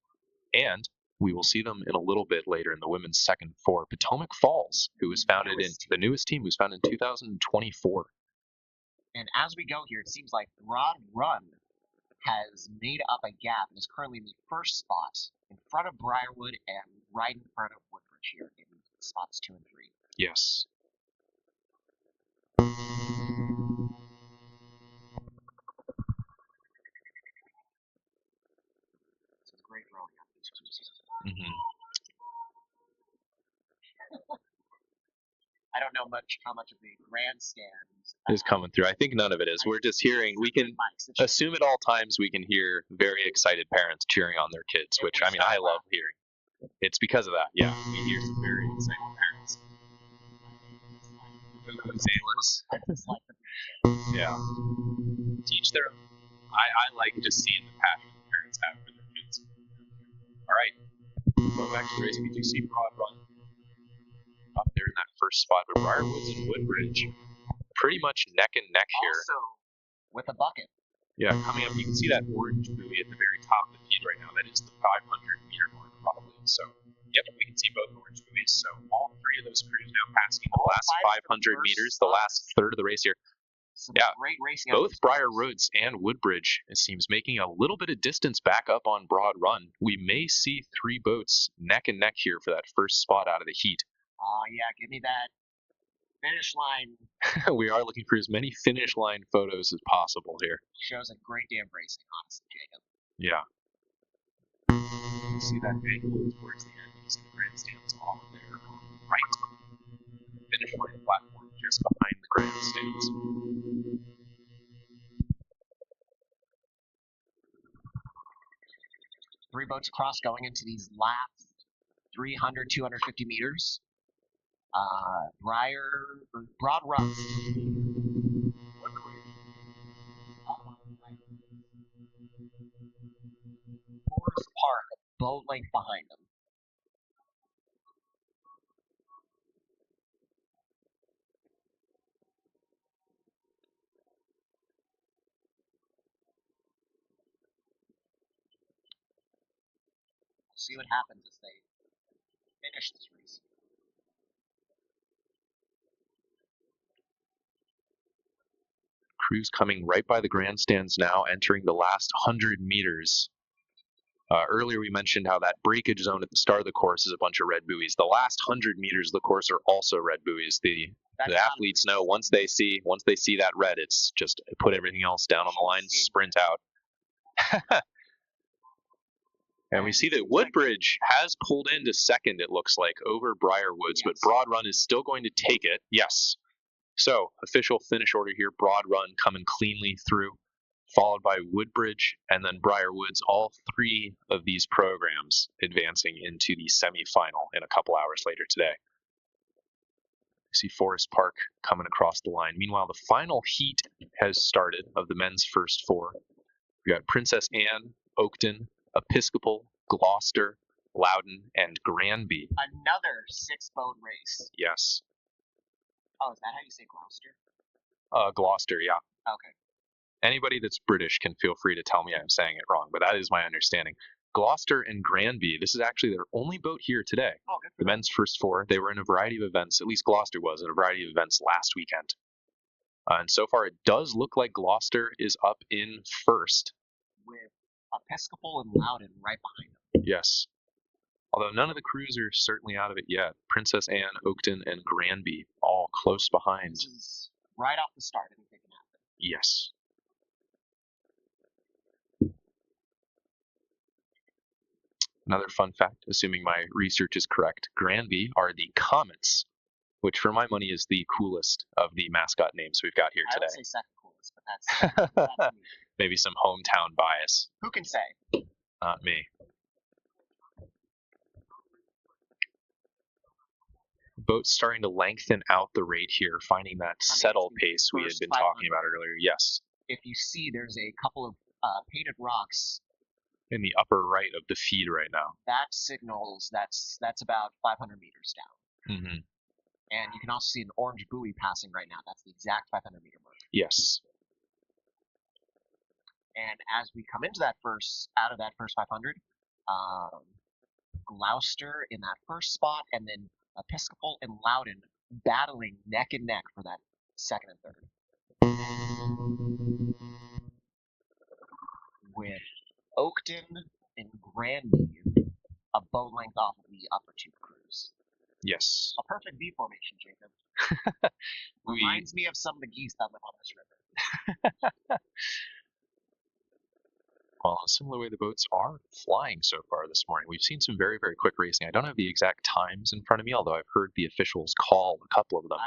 and we will see them in a little bit later in the women's second 4, Potomac Falls, who was founded in the newest team, was founded in 2024. And as we go here, it seems like Broad Run has made up a gap and is currently in the first spot in front of Briarwood and right in front of Woodbridge here in spots 2 and 3. Yes. This is great rowing out these two seasons. Mm-hmm. I don't know how much of the grandstands is coming through. I think none of it is. We're just hearing, we can assume at all times we can hear very excited parents cheering on their kids, which, I mean, I love hearing. It's because of that, yeah. We hear some very excited parents. Yeah. Teach their own. I like just seeing the passion the parents have for their kids. All right. Going back to the race, we do see Broad Run up there in that first spot, but Briarwoods and Woodbridge pretty much neck and neck here. Also with a bucket. Yeah, coming up, you can see that orange buoy at the very top of the feed right now. That is the 500-meter mark, probably. So, yep, we can see both orange buoys. So, all 3 of those crews now passing the last 500 meters, the last third of the race here. Yeah, great racing. Both Briarwoods and Woodbridge, it seems, making a little bit of distance back up on Broad Run. We may see 3 boats neck and neck here for that first spot out of the heat. Oh, yeah, give me that finish line. We are looking for as many finish line photos as possible here. Shows a great day of racing, honestly, Jacob. Yeah. You see that angle towards the end. You see the grandstands off there, right? Finish line platform just behind the grandstands. Three boats across going into these last 300, 250 meters. Broad Run. Forest Park, a boat length behind them. We'll see what happens as they finish this race. Crews coming right by the grandstands now, entering the last 100 meters. Earlier we mentioned how that breakage zone at the start of the course is a bunch of red buoys. The last 100 meters of the course are also red buoys. The athletes know once they see that red, it's just put everything else down on the line, sprint out. And we see that Woodbridge has pulled into second, it looks like, over Briarwoods, but Broad Run is still going to take it. Yes. So, official finish order here, Broad Run coming cleanly through, followed by Woodbridge and then Briarwoods, all 3 of these programs advancing into the semifinal in a couple hours later today. You see Forest Park coming across the line. Meanwhile, the final heat has started of the men's first 4. We got Princess Anne, Oakton, Episcopal, Gloucester, Loudon, and Granby. Another 6-boat race. Yes. Oh, is that how you say Gloucester? Gloucester, yeah. Okay. Anybody that's British can feel free to tell me I'm saying it wrong, but that is my understanding. Gloucester and Granby, this is actually their only boat here today. Oh, good for the men's first 4, they were in a variety of events, at least Gloucester was, in a variety of events last weekend. And so far, it does look like Gloucester is up in first. With Episcopal and Loudon right behind them. Yes. Although none of the crews are certainly out of it yet. Princess Anne, Oakton, and Granby all close behind. This is right off the start. Anything can happen. Yes. Another fun fact, assuming my research is correct, Granby are the Comets, which for my money is the coolest of the mascot names we've got here today. I would say second coolest, but that's me. Maybe some hometown bias. Who can say? Not me. boat's starting to lengthen out the rate here, finding that settle pace we had been talking about earlier. Yes. If you see, there's a couple of painted rocks in the upper right of the feed right now. That signals that's about 500 meters down. Mm-hmm. And you can also see an orange buoy passing right now. That's the exact 500 meter mark. Yes. And as we come into out of that first 500, Gloucester in that first spot, and then Episcopal and Loudon battling neck and neck for that second and third. With Oakton and Granby a boat length off of the upper two crews. Yes. A perfect V formation, Jacob. Reminds me of some of the geese that live on this river. Well, in a similar way, the boats are flying so far this morning. We've seen some very, very quick racing. I don't have the exact times in front of me, although I've heard the officials call a couple of them.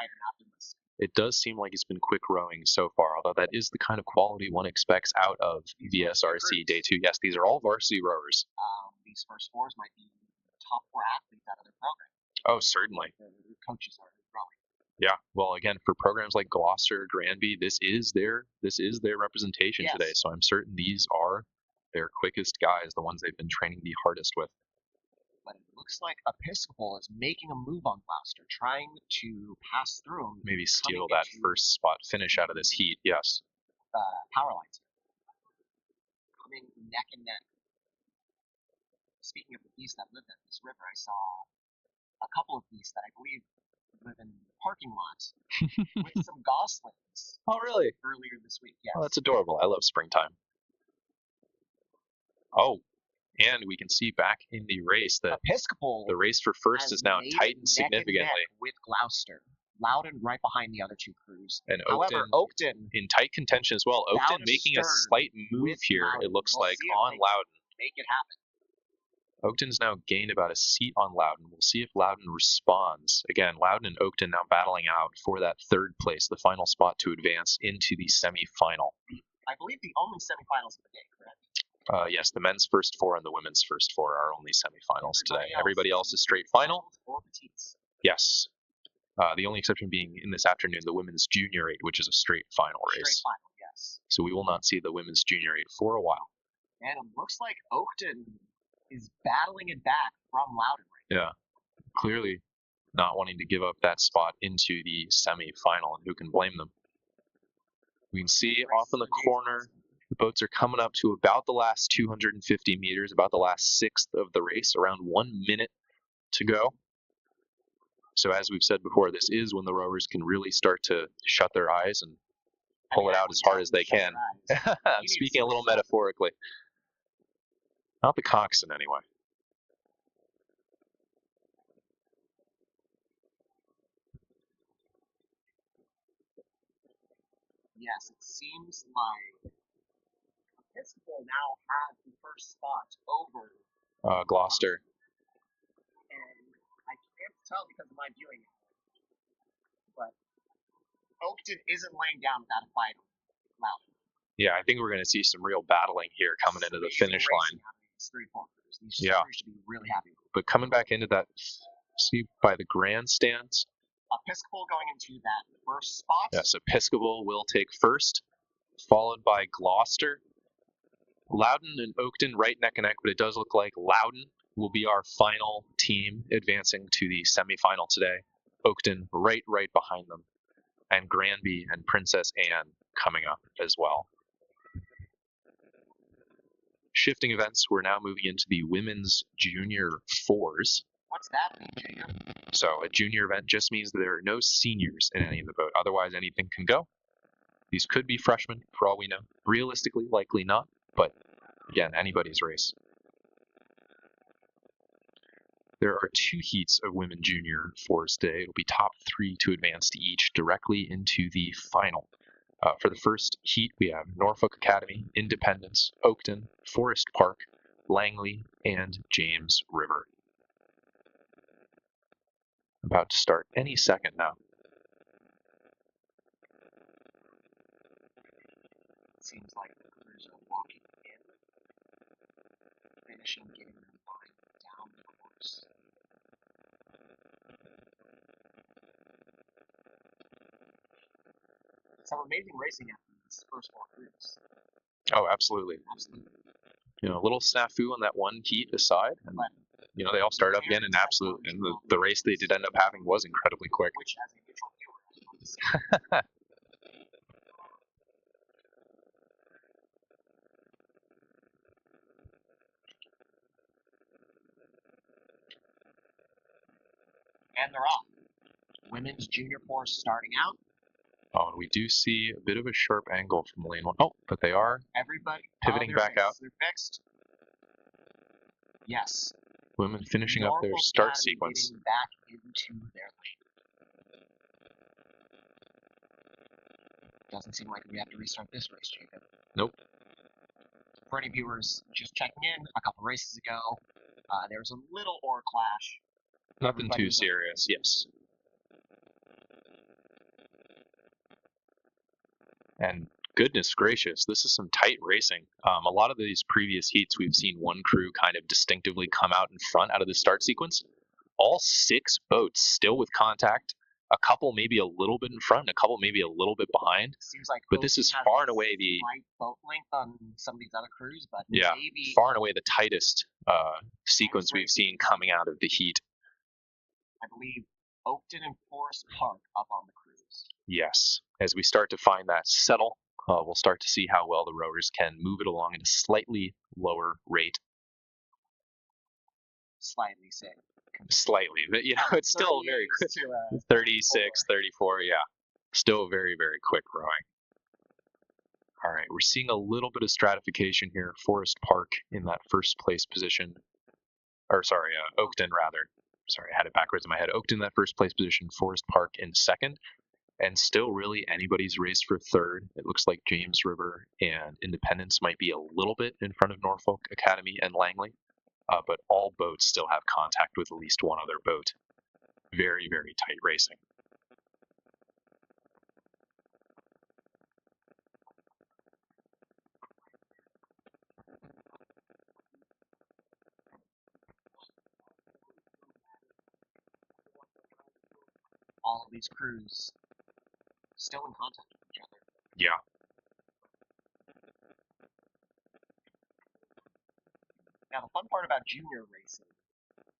It does seem like it's been quick rowing so far, although that is the kind of quality one expects out of VSRC Day 2. Yes, these are all varsity rowers. These first fours might be top four athletes out of their program. Oh, certainly. The coaches are rowing. Yeah, well, again, for programs like Gloucester, Granby, this is their representation today. So I'm certain these are their quickest guys, the ones they've been training the hardest with. But it looks like Episcopal is making a move on Gloucester, trying to pass through them. Maybe steal that first spot finish out of this heat, yes. Power lines. Coming neck and neck. Speaking of the geese that live at this river, I saw a couple of geese that I believe live in parking lots with some goslings. Oh, really? Earlier this week, yes. Oh, that's adorable. I love springtime. Oh, and we can see back in the race that Episcopal, the race for first is now tightened significantly. Neck with Gloucester. Loudon right behind the other two crews. And However, Oakton in tight contention as well. Oakton making a slight move here, Loudon. It looks like, on Loudon. Make it happen. Oakton's now gained about a seat on Loudon. We'll see if Loudon responds. Again, Loudon and Oakton now battling out for that third place, the final spot to advance into the semi-final. I believe the only semifinals of the day, correct? Yes, the men's first four and the women's first four are only semifinals today. Everybody else is straight final. Or petites. Yes. The only exception being in this afternoon, the women's junior 8, which is a straight final race. Straight final, yes. So we will not see the women's junior 8 for a while. And it looks like Oakton is battling it back from Loudon right now. Yeah. Clearly not wanting to give up that spot into the semi-final, and who can blame them? We can see off in the corner, the boats are coming up to about the last 250 meters, about the last sixth of the race, around 1 minute to go. So as we've said before, this is when the rowers can really start to shut their eyes and pull it out as hard as they can. I'm speaking a little metaphorically. Not the coxswain, anyway. Yes, it seems like Episcopal now has the first spot over Gloucester. And I can't tell because of my viewing, but Oakton isn't laying down without a fight on Loudon. Yeah, I think we're going to see some real battling here coming into the finish line. These should be really happy. But coming back into that, see by the grandstands. Episcopal going into that first spot. Yes, Episcopal will take first, followed by Gloucester. Loudon and Oakton right neck and neck, but it does look like Loudon will be our final team advancing to the semifinal today. Oakton right behind them, and Granby and Princess Anne coming up as well. Shifting events, we're now moving into the women's junior 4s. What's that mean, Jacob? So a junior event just means that there are no seniors in any of the boat. Otherwise, anything can go. These could be freshmen, for all we know. Realistically, likely not, but again, anybody's race. There are 2 heats of women junior 4s today. It'll be top 3 to advance to each directly into the final. For the first heat, we have Norfolk Academy, Independence, Oakton, Forest Park, Langley, and James River. About to start any second now. It seems like the crews are walking in, finishing getting their line down the course. some amazing racing at these first four crews. Oh, absolutely. Absolutely. You know, a little snafu on that one heat aside, and But you know they all started up again, and absolutely, and the race they did end up having was incredibly quick. which, as a neutral viewer, I love to see. And they're off. Women's junior four starting out. Oh, and we do see a bit of a sharp angle from lane one. Oh, but they are Everybody pivoting they're back fixed. out. They're fixed. Yes. Women finishing up their Norfolk start Academy sequence. getting back into their lane. Doesn't seem like we have to restart this race, Jacob. Nope. For any viewers just checking in, a couple races ago, there was a little ore clash. Nothing too serious, yes. And goodness gracious, this is some tight racing. A lot of these previous heats, we've seen one crew kind of distinctively come out in front out of the start sequence. All 6 boats still with contact. A couple maybe a little bit in front, and a couple maybe a little bit behind. Seems like but this is far and away the slight boat length on some of these other crews, but yeah, maybe far and away the tightest sequence we've seen coming out of the heat. I believe Oakton and Forest Park up on the cruise. Yes, as we start to find that settle, we'll start to see how well the rowers can move it along at a slightly lower rate. Slightly, say. Slightly, but you know, it's still very quick. 36, 34, yeah. Still very, very quick rowing. All right, we're seeing a little bit of stratification here. Forest Park in that first place position. Or sorry, Oakton rather. Sorry, I had it backwards in my head. Oakton in that first place position, Forest Park in second. And still really anybody's race for third. It looks like James River and Independence might be a little bit in front of Norfolk Academy and Langley. But all boats still have contact with at least one other boat. Very, very tight racing. All of these crews still in contact with each other. Yeah. Now, the fun part about junior racing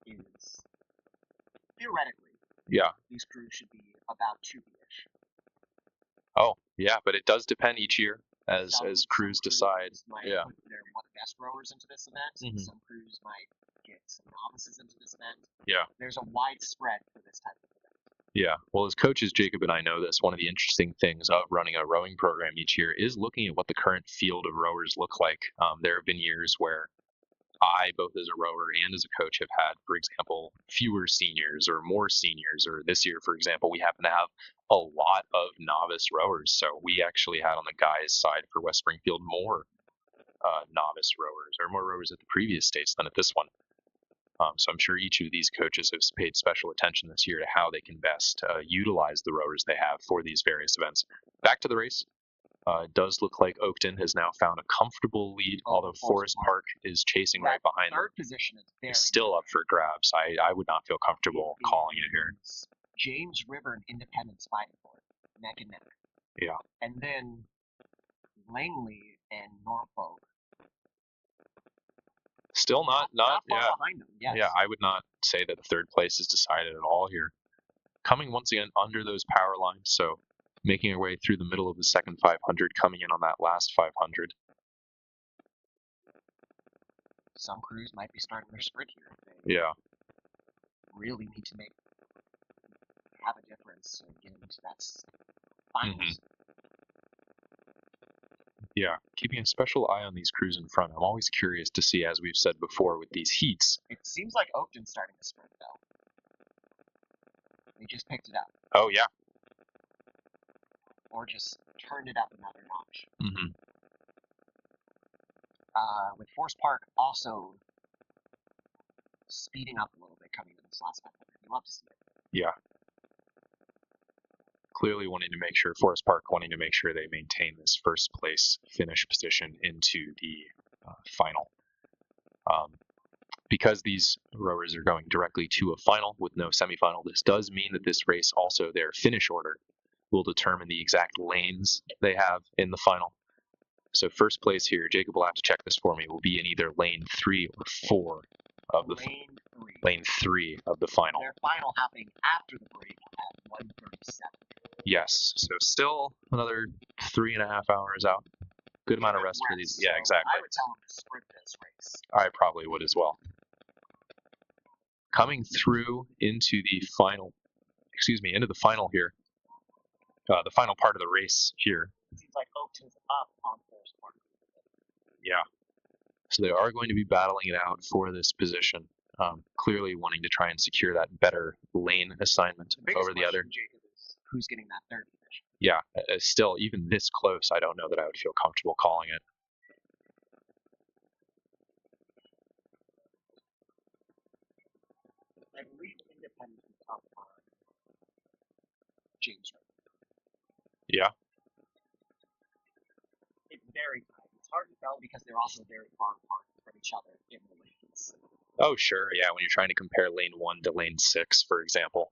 is, theoretically, these crews should be about 2-ish. Oh, yeah, but it does depend each year as crews decide. Might put their best rowers into this event. Some crews might get some novices into this event. Yeah. There's a wide spread for this type of event. Yeah, well, as coaches, Jacob and I know this. One of the interesting things of running a rowing program each year is looking at what the current field of rowers look like. There have been years where I, both as a rower and as a coach, have had, for example, fewer seniors or more seniors. Or this year, for example, we happen to have a lot of novice rowers. So we actually had on the guys' side for West Springfield more novice rowers, or more rowers at the previous states than at this one. So I'm sure each of these coaches have paid special attention this year to how they can best utilize the rowers they have for these various events. Back to the race. It does look like Oakton has now found a comfortable lead, although Forest Park is chasing right behind them. Third position is still up for grabs. I would not feel comfortable calling it here. James River and Independence fighting for it, neck and neck. Yeah. And then Langley and Norfolk. Still not far behind them. Yes. Yeah, I would not say that third place is decided at all here. Coming once again under those power lines, so making our way through the middle of the second 500, coming in on that last 500. Some crews might be starting their sprint here. They really need to have a difference and get into that finals. Yeah, keeping a special eye on these crews in front. I'm always curious to see, as we've said before, with these heats. It seems like Oakton's starting to sprint, though. They just picked it up. Oh, yeah. Or just turned it up another notch. With Forest Park also speeding up a little bit coming in this last 500. You love to see it. Yeah. Clearly Forest Park wanting to make sure they maintain this first place finish position into the final. Because these rowers are going directly to a final with no semifinal, this does mean that this race also, their finish order will determine the exact lanes they have in the final. So first place here, Jacob will have to check this for me, will be in either lane 3 or 4 of the lane 3 of the final. Their final happening after the break at 1:37. Yes, so still another 3.5 hours out. Good amount of rest for these. Yeah, exactly. I would tell them to sprint this race. I probably would as well. Coming through into the final, into the final here, the final part of the race here. It seems like Oakton's up on Forest Park. Yeah. So they are going to be battling it out for this position, clearly wanting to try and secure that better lane assignment over the other. Jacob, is who's getting that third position? Yeah, still, even this close, I don't know that I would feel comfortable calling it. I believe Independent is up on James River. Yeah. It's very tight. It's hard to tell because they're also very far apart from each other in the lanes. Oh, sure. Yeah, when you're trying to compare lane 1 to lane 6, for example.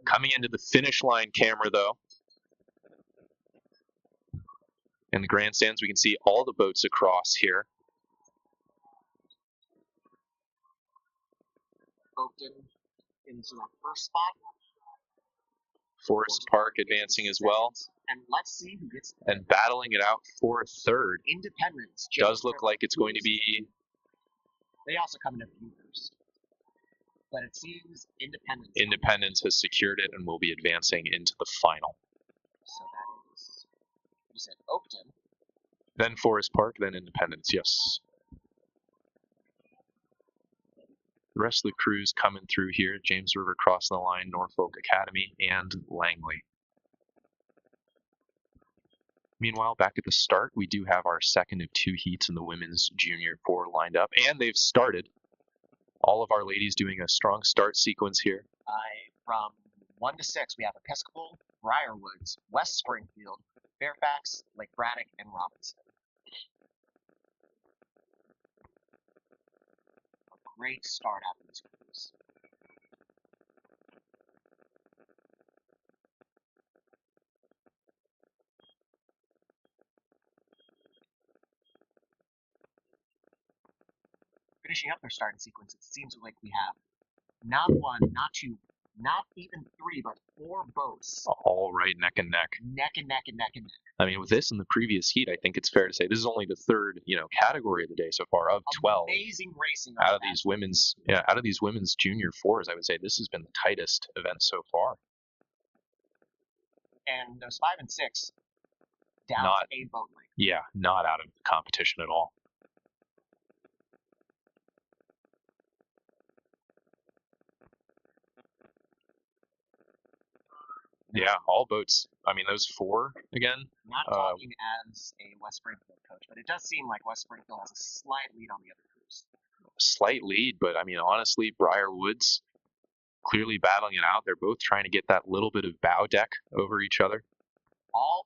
Coming into the finish line camera, though, in the grandstands, we can see all the boats across here. Oakton into that first spot. Forest Park advancing as well. And let's see who gets there. And battling it out for third. Independence does look like it's going to be. They also come in a few first. But it seems Independence has secured it and will be advancing into the final. So that is, you said Oakton. Then Forest Park, then Independence, yes. The rest of the crews coming through here, James River crossing the line, Norfolk Academy, and Langley. Meanwhile, back at the start, we do have our second of 2 heats in the women's junior 4 lined up, and they've started. All of our ladies doing a strong start sequence here. From 1 to 6, we have Episcopal, Briarwoods, West Springfield, Fairfax, Lake Braddock, and Robinson. A great start after these crews. Finishing up their starting sequence, it seems like we have not 1, not 2, not even 3, but 4 boats. All right, neck and neck. Neck and neck and neck and neck. I mean, with this and the previous heat, I think it's fair to say this is only the third, category of the day so far of 12. Amazing racing out of these women's junior 4s. I would say this has been the tightest event so far. And those 5 and 6 down to a boat length. Yeah, not out of the competition at all. Yeah, all boats. I mean, those 4 again. Not talking as a West Springfield coach, but it does seem like West Springfield has a slight lead on the other crews. Slight lead, but I mean, honestly, Briarwoods clearly battling it out. They're both trying to get that little bit of bow deck over each other. All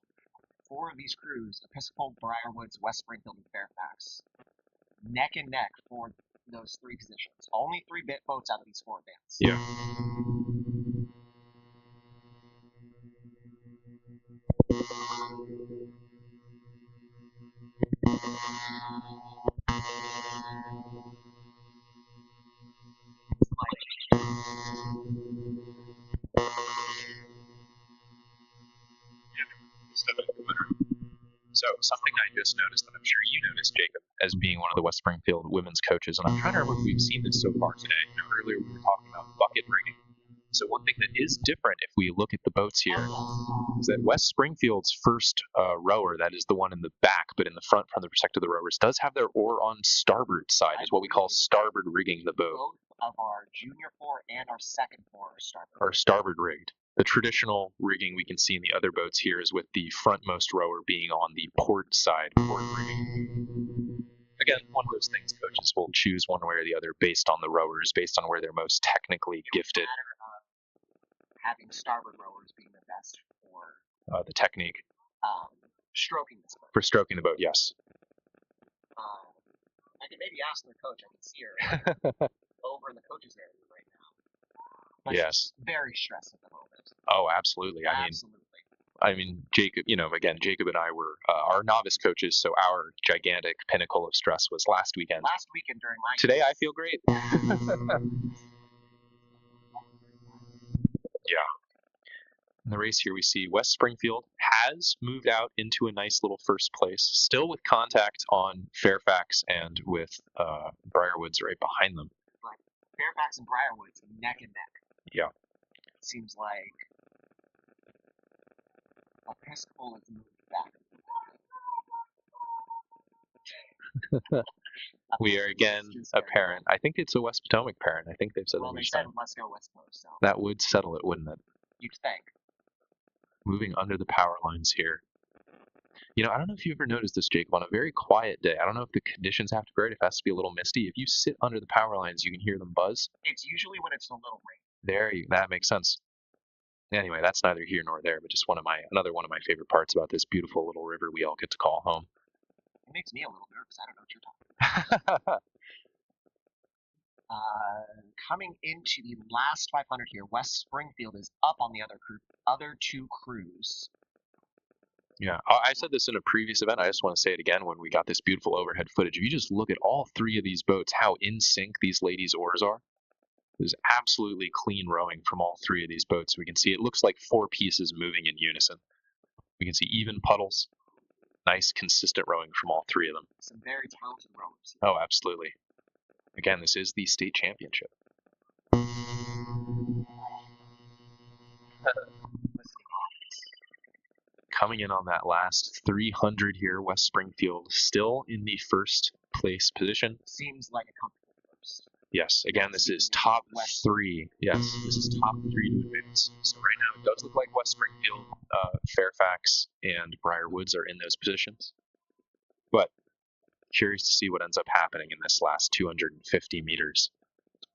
4 of these crews, Episcopal, Briarwoods, West Springfield, and Fairfax, neck and neck for those 3 positions. Only 3 boats out of these 4 advance. Yeah. So something I just noticed that I'm sure you noticed, Jacob, as being one of the West Springfield women's coaches, and I'm trying to remember if we've seen this so far today. Earlier we were talking about bucket rigging. So one thing that is different if we look at the boats here is that West Springfield's first rower, that is the one in the back, but in the front from the perspective of the rowers, does have their oar on starboard side, is what we call starboard rigging the boat. Both of our junior 4 and our second 4 are starboard. Are starboard rigged. The traditional rigging we can see in the other boats here is with the frontmost rower being on the port side, port rigging. Again, one of those things coaches will choose one way or the other based on the rowers, based on where they're most technically gifted. Matter of having starboard rowers being the best for the technique. Stroking this boat. For stroking the boat, yes. I can maybe ask the coach. I can see her over in the coach's area right now. But yes. Very stressed at the moment. Oh, absolutely. Absolutely. I mean, Jacob, again, Jacob and I were our novice coaches, so our gigantic pinnacle of stress was last weekend. Last weekend during my Today, I feel great. Yeah. In the race here, we see West Springfield has moved out into a nice little first place, still with contact on Fairfax and with Briarwoods right behind them. Right. Fairfax and Briarwoods neck and neck. Yeah. Seems like Episcopal has moved back. We are again a parent. I think it's a West Potomac parent. I think they've said well, that they each said time. let's go West Coast, so That would settle it, wouldn't it? you'd think. Moving under the power lines here. I don't know if you ever noticed this, Jacob, on a very quiet day. I don't know if the conditions have to be right, if it has to be a little misty. If you sit under the power lines, you can hear them buzz. It's usually when it's a little rain. That makes sense. Anyway, that's neither here nor there, but just another one of my favorite parts about this beautiful little river we all get to call home. It makes me a little nervous. I don't know what you're talking about. Coming into the last 500 here, West Springfield is up on the other two crews. Yeah, I said this in a previous event. I just want to say it again when we got this beautiful overhead footage. If you just look at all three of these boats, how in sync these ladies' oars are. There's absolutely clean rowing from all three of these boats. We can see it looks like four pieces moving in unison. We can see even puddles. Nice, consistent rowing from all three of them. Some very talented rowers. Oh, absolutely. Again, this is the state championship. Coming in on that last 300 here, West Springfield still in the first place position. Seems like a comfortable first. Yes, again, this is top three. Yes, this is top three to advance. So right now it does look like West Springfield, Fairfax, and Briarwoods are in those positions. But curious to see what ends up happening in this last 250 meters.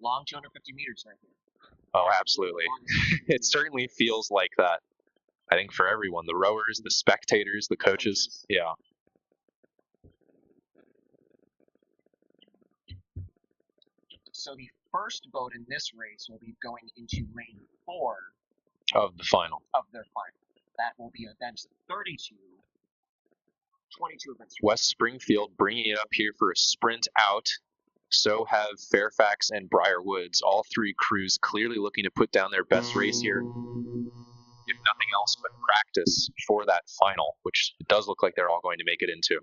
Long 250 meters right here. Oh, absolutely. It certainly feels like that. I think for everyone, the rowers, the spectators, the coaches. Yeah. So the first boat in this race will be going into lane 4 of the final. Of their final. That will be events 32. 22 events. West Springfield bringing it up here for a sprint out. So have Fairfax and Briarwoods. All three crews clearly looking to put down their best race here. If nothing else but practice for that final, which it does look like they're all going to make it into.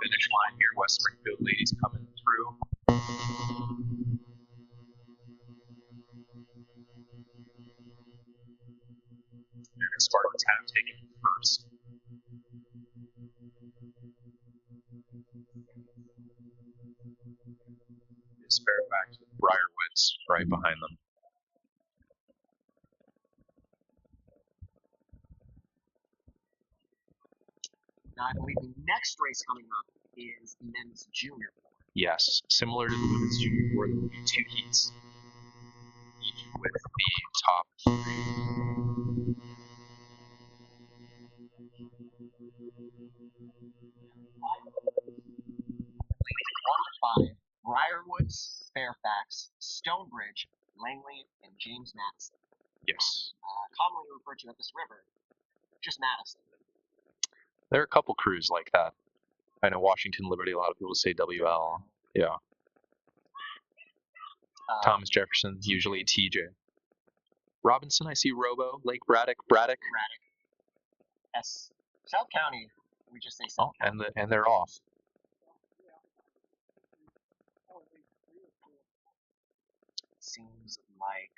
Finish line here, West Springfield ladies coming through. And Spartans have taken first. Is Fairfax with Briarwoods right behind them. Now, I believe the next race coming up is the men's junior board. Yes, similar to the women's junior board, there will be two heats, each with the top three. Lanes 1 to 5, Briarwoods, Fairfax, Stonebridge, Langley, and James Madison. Yes. Commonly referred to at this river, just Madison. There are a couple crews like that. I know Washington Liberty, a lot of people say WL. Yeah. Thomas Jefferson, usually TJ. Robinson, I see Robo, Lake Braddock. Yes. South County, we just say South County. And they're off. Seems like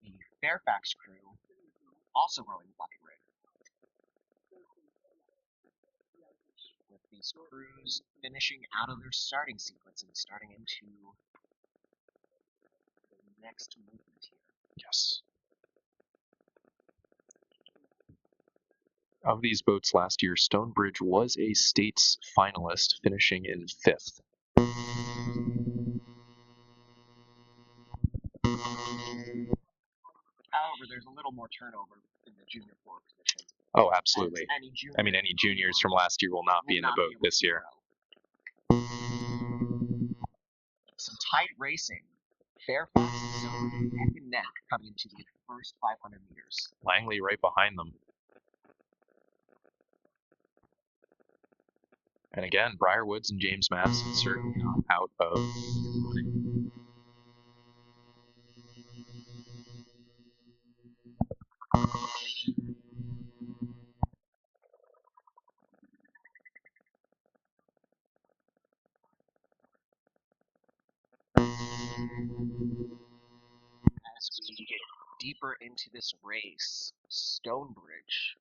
the Fairfax crew also rowing Bucket Rig. With these crews finishing out of their starting sequence and starting into the next movement here. Yes. Of these boats last year, Stonebridge was a state's finalist, finishing in 5th. However, there's a little more turnover in the junior floor position. Oh, absolutely. Any junior, I mean, any juniors from last year will not be in the boat this year. Some tight racing. Fairfax and neck and neck coming into the first 500 meters. Langley right behind them. And again, Briar Woods and James Madison certainly not out of running. As we get deeper into this race, Stonebridge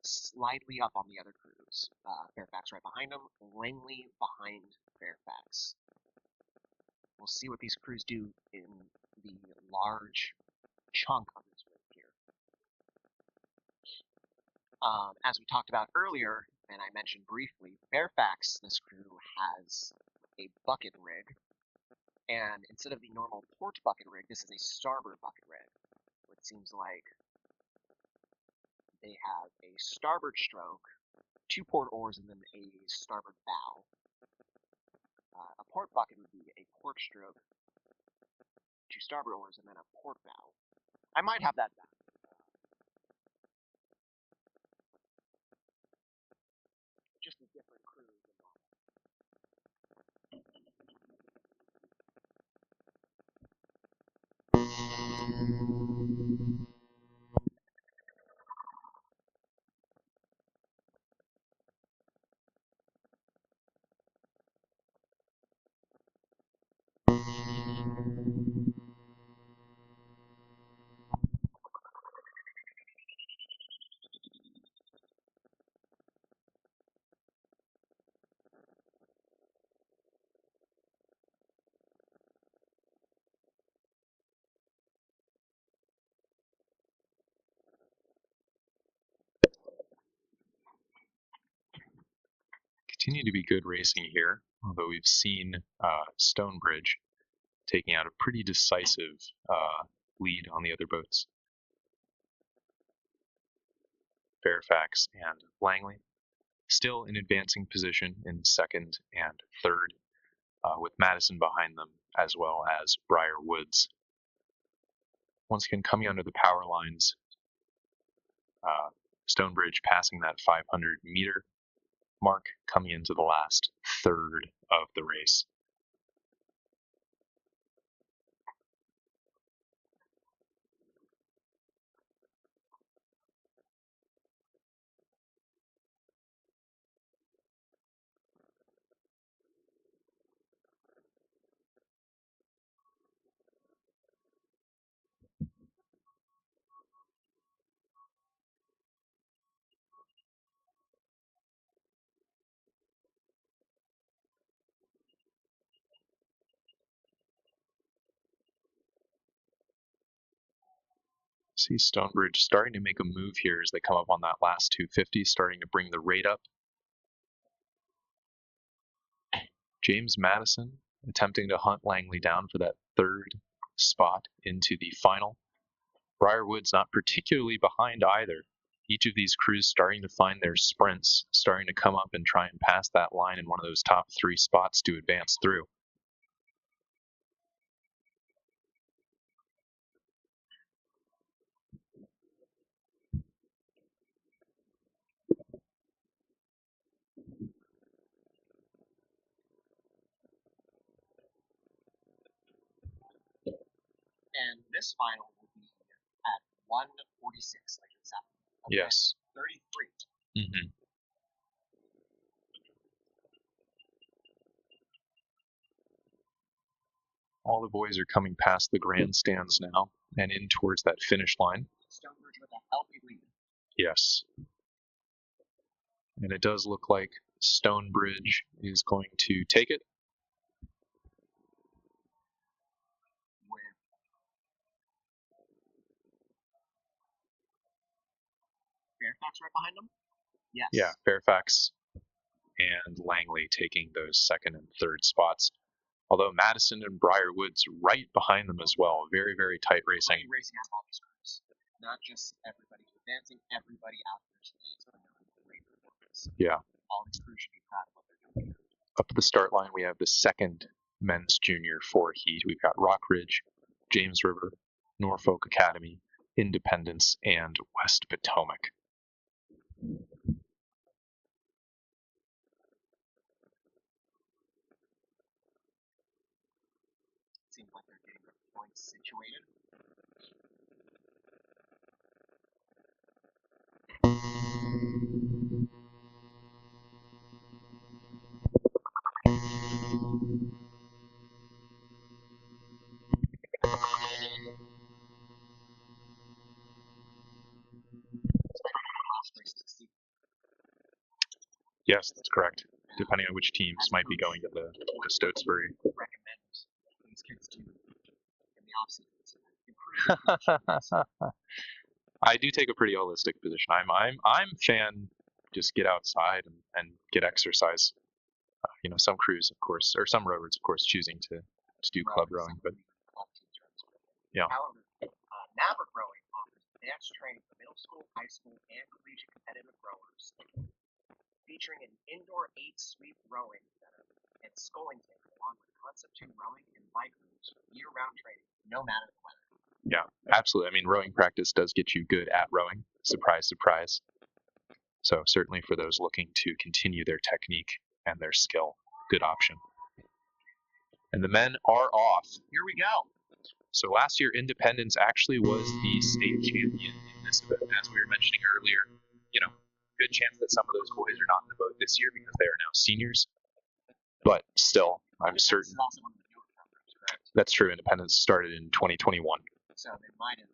slightly up on the other crews. Fairfax right behind him, Langley behind Fairfax. We'll see what these crews do in the large chunk of this race here. As we talked about earlier, and I mentioned briefly, Fairfax, this crew, has a bucket rig. And instead of the normal port bucket rig, this is a starboard bucket rig. It seems like they have a starboard stroke, 2 port oars, and then a starboard bow. A port bucket would be a port stroke, 2 starboard oars, and then a port bow. I might have that back. Just a different crew than normal. Continue to be good racing here, although we've seen Stonebridge taking out a pretty decisive lead on the other boats. Fairfax and Langley still in advancing position in second and third, with Madison behind them, as well as Briar Woods. Once again, coming under the power lines, Stonebridge passing that 500-meter mark, coming into the last third of the race. See Stonebridge starting to make a move here as they come up on that last 250, starting to bring the rate up. James Madison attempting to hunt Langley down for that third spot into the final. Briar Woods not particularly behind either. Each of these crews starting to find their sprints, starting to come up and try and pass that line in one of those top 3 spots to advance through. And this final will be at 1:46, like it's at Yes. 33. Mm-hmm. All the boys are coming past the grandstands now and in towards that finish line. Stonebridge with a healthy lead. Yes. And it does look like Stonebridge is going to take it. With Fairfax right behind them? Yes. Yeah, Fairfax and Langley taking those second and third spots. Although Madison and Briar Woods right behind them as well. Very, very tight racing. Racing on all these crews, not just everybody who advancing everybody out there today. It's been a great performance. Yeah. All these crews should be proud of what they're doing. Up at the start line, we have the second men's junior 4 heat. We've got Rockridge, James River, Norfolk Academy, Independence, and West Potomac. Seems like they're getting their points situated. Yes, that's correct. Depending on which teams might be going to the Stotesbury. Recommend these kids do in the off-season. I do take a pretty holistic position. I'm fan. Just get outside and get exercise. Some crews, of course, or some rowers, of course, choosing to do club rowing, but yeah. However, Maverick Rowing offers advanced training for middle school, high school, and collegiate competitive rowers, featuring an indoor 8-sweep rowing center and sculling tank, along with concept 2 rowing and bike routes, year-round training, no matter the weather. Yeah, absolutely. I mean, rowing practice does get you good at rowing. Surprise, surprise. So certainly for those looking to continue their technique and their skill, good option. And the men are off. Here we go. So last year, Independence actually was the state champion in this event. As we were mentioning earlier, good chance that some of those boys are not in the boat this year because they are now seniors. But still, I'm certain. This is also one of the newer programs, correct? That's true. Independence started in 2021. So they might have.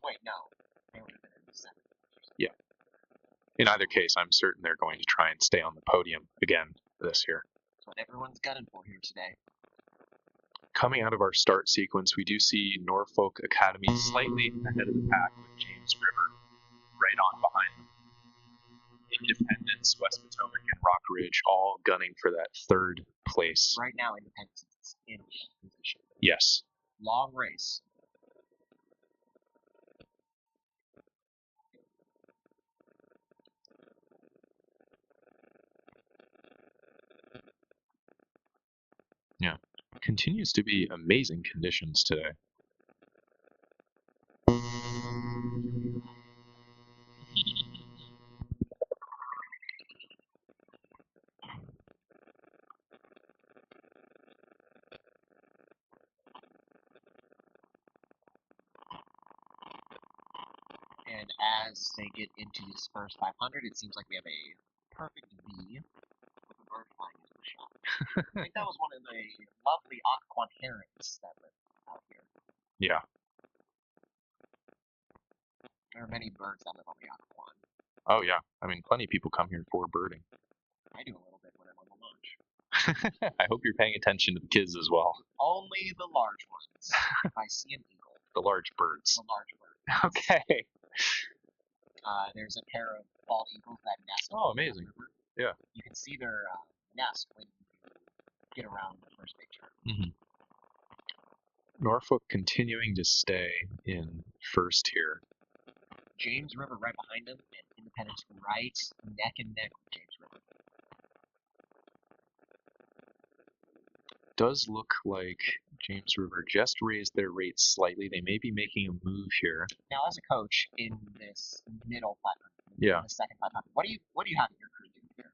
Wait, no. They would have been in the second. Yeah. In either case, I'm certain they're going to try and stay on the podium again this year. That's what everyone's gunning for here today. Coming out of our start sequence, we do see Norfolk Academy slightly ahead of the pack with James River right on behind them. Independence, West Potomac, and Rockridge all gunning for that third place. Right now, Independence is in position. Yes. Long race. Yeah. Continues to be amazing conditions today. And as they get into this first 500, it seems like we have a perfect V with a bird flying into the shot. I think that was one of the lovely Occoquan herons that live out here. Yeah. There are many birds that live on the Occoquan. Oh, yeah. I mean, plenty of people come here for birding. I do a little bit when I'm on the launch. I hope you're paying attention to the kids as well. Only the large ones. If I see an eagle. The large birds. The large bird. Okay. There's a pair of bald eagles that nest. Oh, amazing. The river. Yeah. You can see their nest when you get around the first big turn. Mm-hmm. Norfolk continuing to stay in first here. James River right behind him, and Independence right neck and neck with James River. Does look like James River just raised their rates slightly. They may be making a move here. Now, as a coach in this middle 500, yeah, in the second 500, what do you have in your crew do here?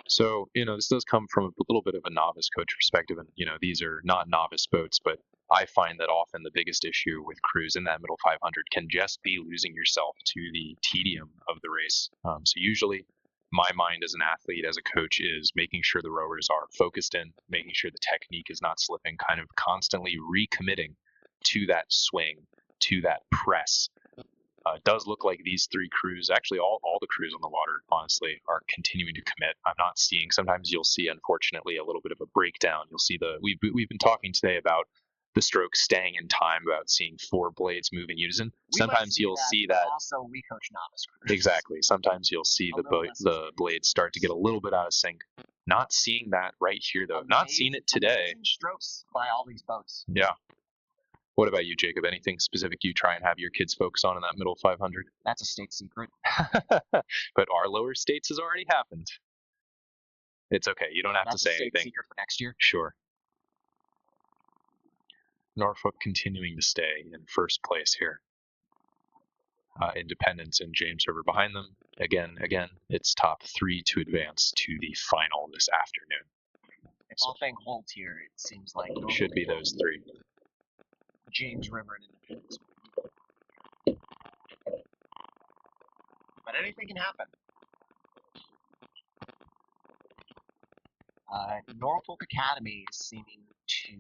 So, this does come from a little bit of a novice coach perspective, and these are not novice boats, but I find that often the biggest issue with crews in that middle 500 can just be losing yourself to the tedium of the race. So usually my mind as an athlete, as a coach, is making sure the rowers are focused in, making sure the technique is not slipping, kind of constantly recommitting to that swing, to that press. It does look like these three crews, actually all the crews on the water, honestly, are continuing to commit. I'm not seeing, sometimes you'll see, unfortunately, a little bit of a breakdown. You'll see we've been talking today about the stroke staying in time, about seeing four blades move in unison. Sometimes you'll see that. Also, we coach novice crews. Exactly. Sometimes you'll see the blades start to get a little bit out of sync. Not seeing that right here, though. Not seeing it today. Strokes by all these boats. Yeah. What about you, Jacob? Anything specific you try and have your kids focus on in that middle 500? That's a state secret. But our lower states has already happened. It's okay. You don't have to say That's a state anything. secret for next year. Sure. Norfolk continuing to stay in first place here. Independence and James River behind them. Again, it's top 3 to advance to the final this afternoon. If all thing holds here, it seems like Should be those 3. James River and Independence. But anything can happen. Norfolk Academy is seeming to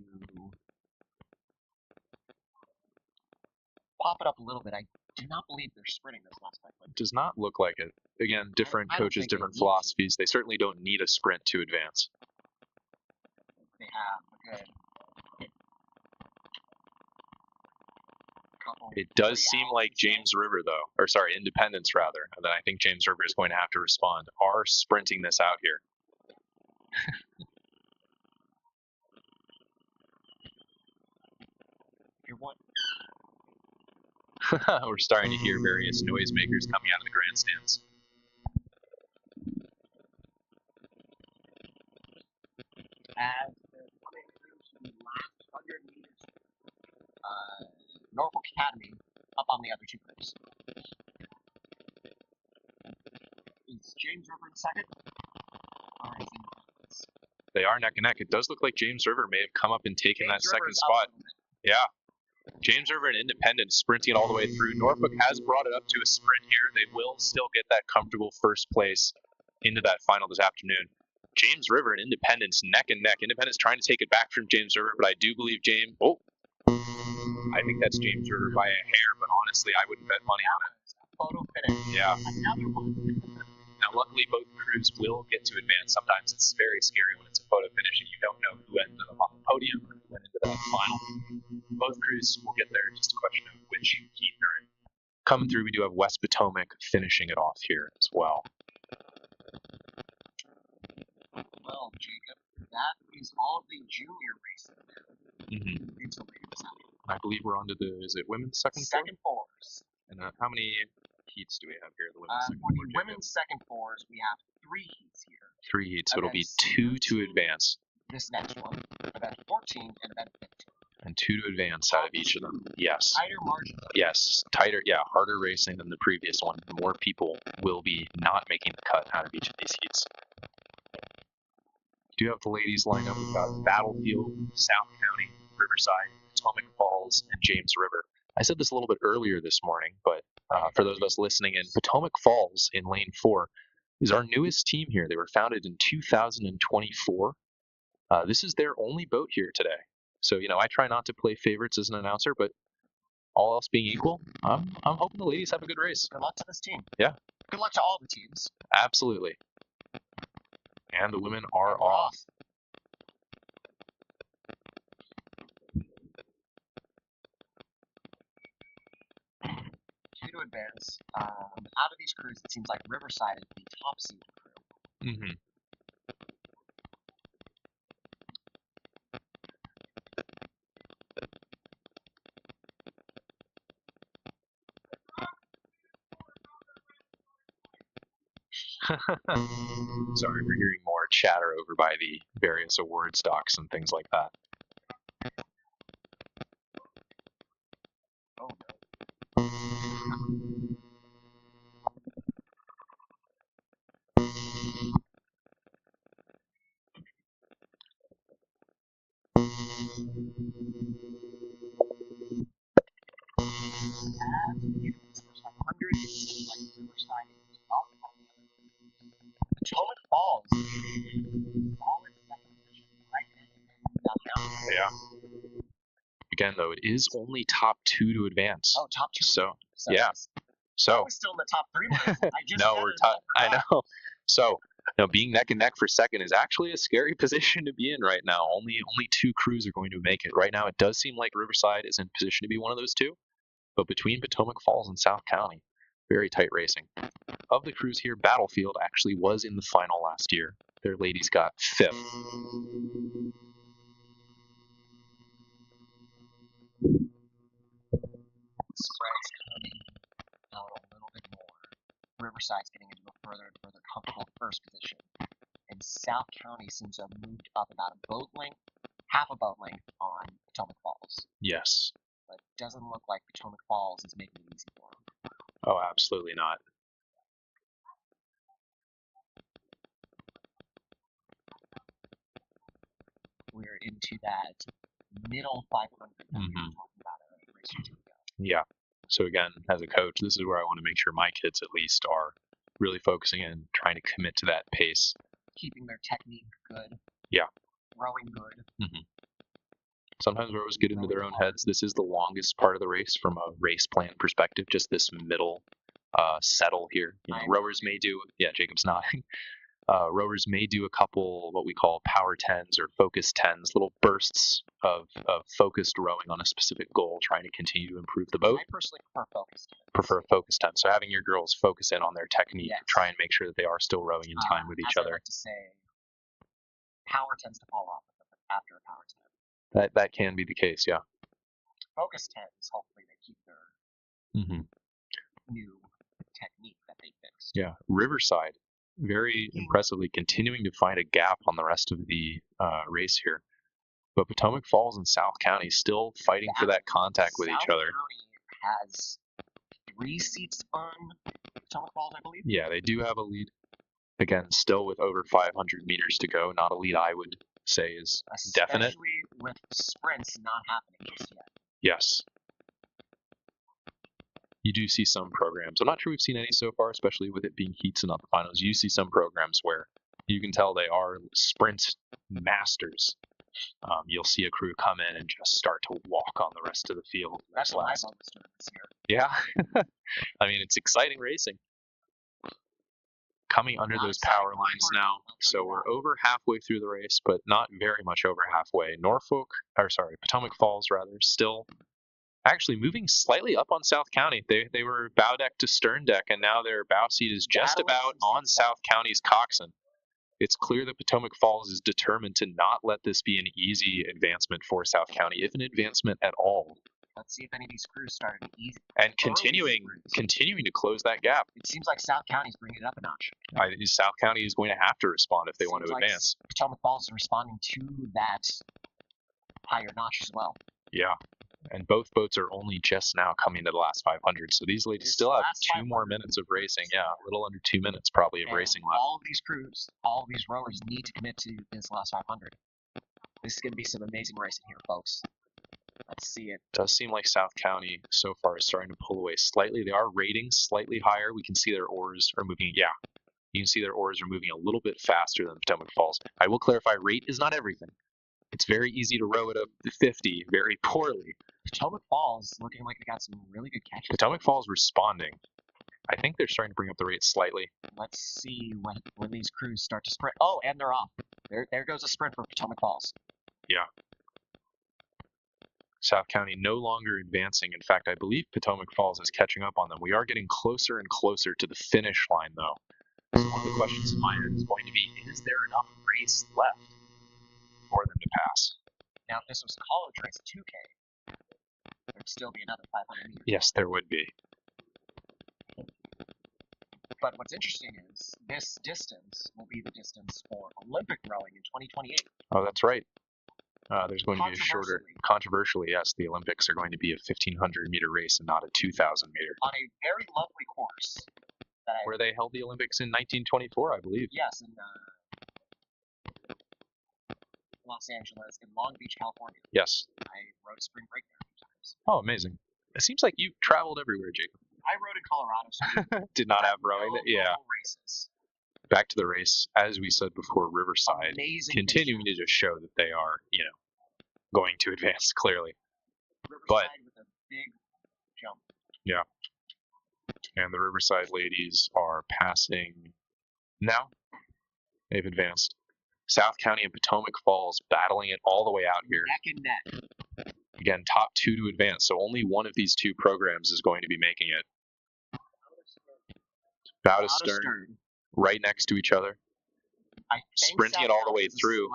pop it up a little bit. I do not believe they're sprinting this last 500. Does not look like it. Again, different I don't coaches, think they different need philosophies. They certainly don't need a sprint to advance. They have a good couple. It does seem like James River, though, or sorry, Independence rather, that I think James River is going to have to respond, are sprinting this out here. You're one. We're starting to hear various noisemakers coming out of the grandstands. As they're coming through the last 100 meters, Norfolk Academy up on the other 2 groups. Is James River in second? Or is Independence? They are neck and neck. It does look like James River may have come up and taken that James second River's spot. up a little bit. Yeah. James River and Independence sprinting it all the way through. Norfolk has brought it up to a sprint here. They will still get that comfortable first place into that final this afternoon. James River and Independence neck and neck. Independence trying to take it back from James River, but I do believe I think that's James River by a hair, but honestly, I wouldn't bet money on it. Photo finish. Yeah. Another one. Now, luckily, both crews will get to advance. Sometimes it's very scary when it's a photo finish and you don't know who ended up on the podium or who went into that final. Both crews will get there, just a question of which heat they're in. Coming through, we do have West Potomac finishing it off here as well. Well, Jacob, that is all of the junior racing now. Mm-hmm. Until later this afternoon. I believe we're on to the, is it women's second fours? And how many heats do we have here? The women's second For four, the Jacob? women's second fours, we have 3 heats here. 3 heats, so it'll be Event 2 to advance. This next one, event 14 and event 15. And 2 to advance out of each of them. Yes. Tighter margin. Yes. Tighter, yeah, harder racing than the previous one. More people will be not making the cut out of each of these heats. Do have the ladies lined up. We've got Battlefield, South County, Riverside, Potomac Falls, and James River. I said this a little bit earlier this morning, but for those of us listening in, Potomac Falls in lane 4 is our newest team here. They were founded in 2024. This is their only boat here today. So, I try not to play favorites as an announcer, but all else being equal, I'm hoping the ladies have a good race. Good luck to this team. Yeah. Good luck to all the teams. Absolutely. And the women are off. To advance. Out of these crews, it seems like Riverside is the top seed crew. Mm-hmm. Sorry, we're hearing more chatter over by the various award stocks and things like that. Oh no. Potomac Falls. Yeah. Again, though, it is only top 2 to advance. Oh, top 2. So yeah. So we're still in the top 3. I just no, we're top. I know. So being neck and neck for second is actually a scary position to be in right now. Only 2 crews are going to make it right now. It does seem like Riverside is in position to be one of those 2, but between Potomac Falls and South County, very tight racing. Of the crews here, Battlefield actually was in the final last year. Their ladies got 5th. Riverside's getting into a further and further comfortable first position. And South County seems to have moved up about a boat length, half a boat length on Potomac Falls. Yes. But it doesn't look like Potomac Falls is making it easy for them. Oh, absolutely not. We're into that middle 500 that we were talking about a race or two ago. Yeah. So again, as a coach, this is where I want to make sure my kids at least are really focusing and trying to commit to that pace. Keeping their technique good. Yeah. Rowing good. Sometimes rowers get into their own heads. This is the longest part of the race from a race plan perspective, just this middle settle here. Rowers may do, Jacob's nodding. Rowers may do a couple what we call power 10s or focus 10s, little bursts of focused rowing on a specific goal, trying to continue to improve the boat. I personally prefer focus 10s. Prefer focus 10. So having your girls focus in on their technique, try and make sure that they are still rowing in time with each other. I like to say, power tends to fall off after a power 10. That can be the case, yeah. Focus 10s, hopefully they keep their new technique that they fixed. Yeah, Riverside, very impressively continuing to find a gap on the rest of the race here. But Potomac Falls and South County still fighting for that contact with each other. South County has 3 seats on Potomac Falls, I believe. Yeah, they do have a lead. Again, still with over 500 meters to go. Not a lead I would say is definite. Especially with sprints not happening just yet. Yes. You do see some programs. I'm not sure we've seen any so far, especially with it being heats and not the finals. You see some programs where you can tell they are sprint masters. You'll see a crew come in and just start to walk on the rest of the field. That's what I've always done this year. Yeah. I mean, it's exciting racing. Coming under those power lines now. So we're over halfway through the race, but not very much over halfway. Potomac Falls, rather, still actually moving slightly up on South County. They were bow deck to stern deck, and now their bow seat is just about on South County's coxswain. It's clear that Potomac Falls is determined to not let this be an easy advancement for South County, if an advancement at all. Let's see if any of these crews started easy. And continuing to close that gap. It seems like South County's bringing it up a notch. South County is going to have to respond if they want to advance. Potomac Falls is responding to that higher notch as well. Yeah. And both boats are only just now coming to the last 500, so these ladies still have 2 more minutes of racing. Yeah, a little under 2 minutes probably of racing left. All of these crews, all of these rowers need to commit to this last 500. This is going to be some amazing racing here, folks. Let's see it. Does seem like South County so far is starting to pull away slightly. They are rating slightly higher. We can see their oars are moving. Yeah, you can see their oars are moving a little bit faster than Potomac Falls. I will clarify, rate is not everything. It's very easy to row at a 50 very poorly. Potomac Falls looking like they got some really good catches. Potomac Falls responding. I think they're starting to bring up the rate slightly. Let's see when these crews start to sprint. Oh, and they're off. There goes a sprint for Potomac Falls. Yeah. South County no longer advancing. In fact, I believe Potomac Falls is catching up on them. We are getting closer and closer to the finish line, though. So one of the questions in my head is going to be, is there enough race left for them to pass? Now, if this was a college race, 2K, there'd still be another 500 meters. Yes, there would be. But what's interesting is this distance will be the distance for Olympic rowing in 2028. Oh, that's right. There's going to be a shorter, controversially, yes, the Olympics are going to be a 1,500 meter race and not a 2,000 meter. On a very lovely course. Where they held the Olympics in 1924, I believe. Yes, in Los Angeles, in Long Beach, California. Yes. I rode spring break there a few times. Oh, amazing. It seems like you've traveled everywhere, Jacob. I rode in Colorado, so did not have rowing. Yeah. Races. Back to the race, as we said before, Riverside continuing to just show that they are, going to advance clearly. Riverside with a big jump. Yeah. And the Riverside ladies are passing now. They've advanced. South County and Potomac Falls battling it all the way out here. Neck and neck. Again, top 2 to advance, so only one of these 2 programs is going to be making it. Bow to stern. Right next to each other, sprinting it all the way through.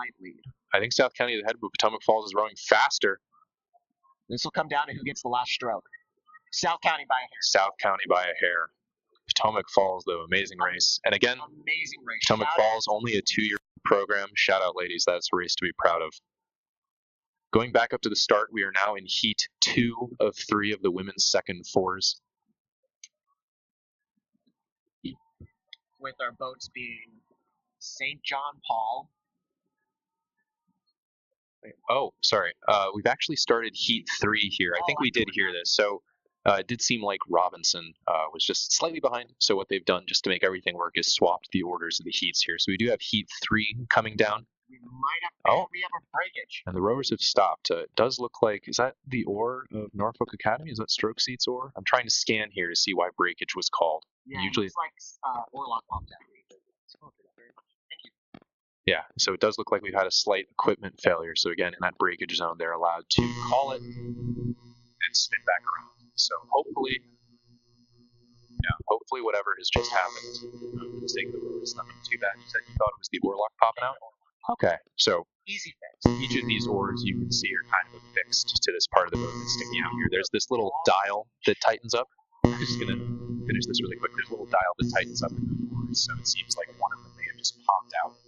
I think South County is ahead, but Potomac Falls is rowing faster. This will come down to who gets the last stroke. South County by a hair. South County by a hair. Potomac Falls, though, amazing race. And again, Amazing race. Potomac Shout Falls, out. only a 2-year program. Shout out, ladies. That's a race to be proud of. Going back up to the start, we are now in Heat 2 of 3 of the women's second fours. With our boats being St. John Paul. Oh, sorry. We've actually started Heat 3 here. I think we did hear this. So it did seem like Robinson was just slightly behind. So what they've done, just to make everything work, is swapped the orders of the heats here. So we do have Heat 3 coming down. We might have, we have a breakage. And the rowers have stopped. It does look like, is that the oar of Norfolk Academy? Is that Stroke Seats oar? I'm trying to scan here to see why breakage was called. Yeah, Usually, it's like Orlock popped out. Thank you. Yeah, so it does look like we've had a slight equipment failure. So again, in that breakage zone, they're allowed to call it and spin back around. So hopefully whatever has just happened for the sake of the road is nothing too bad. You said you thought it was the oar lock popping out? Okay, so easy fix. Each of these oars you can see are kind of affixed to this part of the boat that's sticking out here. There's this little dial that tightens up. I'm just going to finish this really quick. There's a little dial that tightens up in those oars, so it seems like one of them may have just popped out.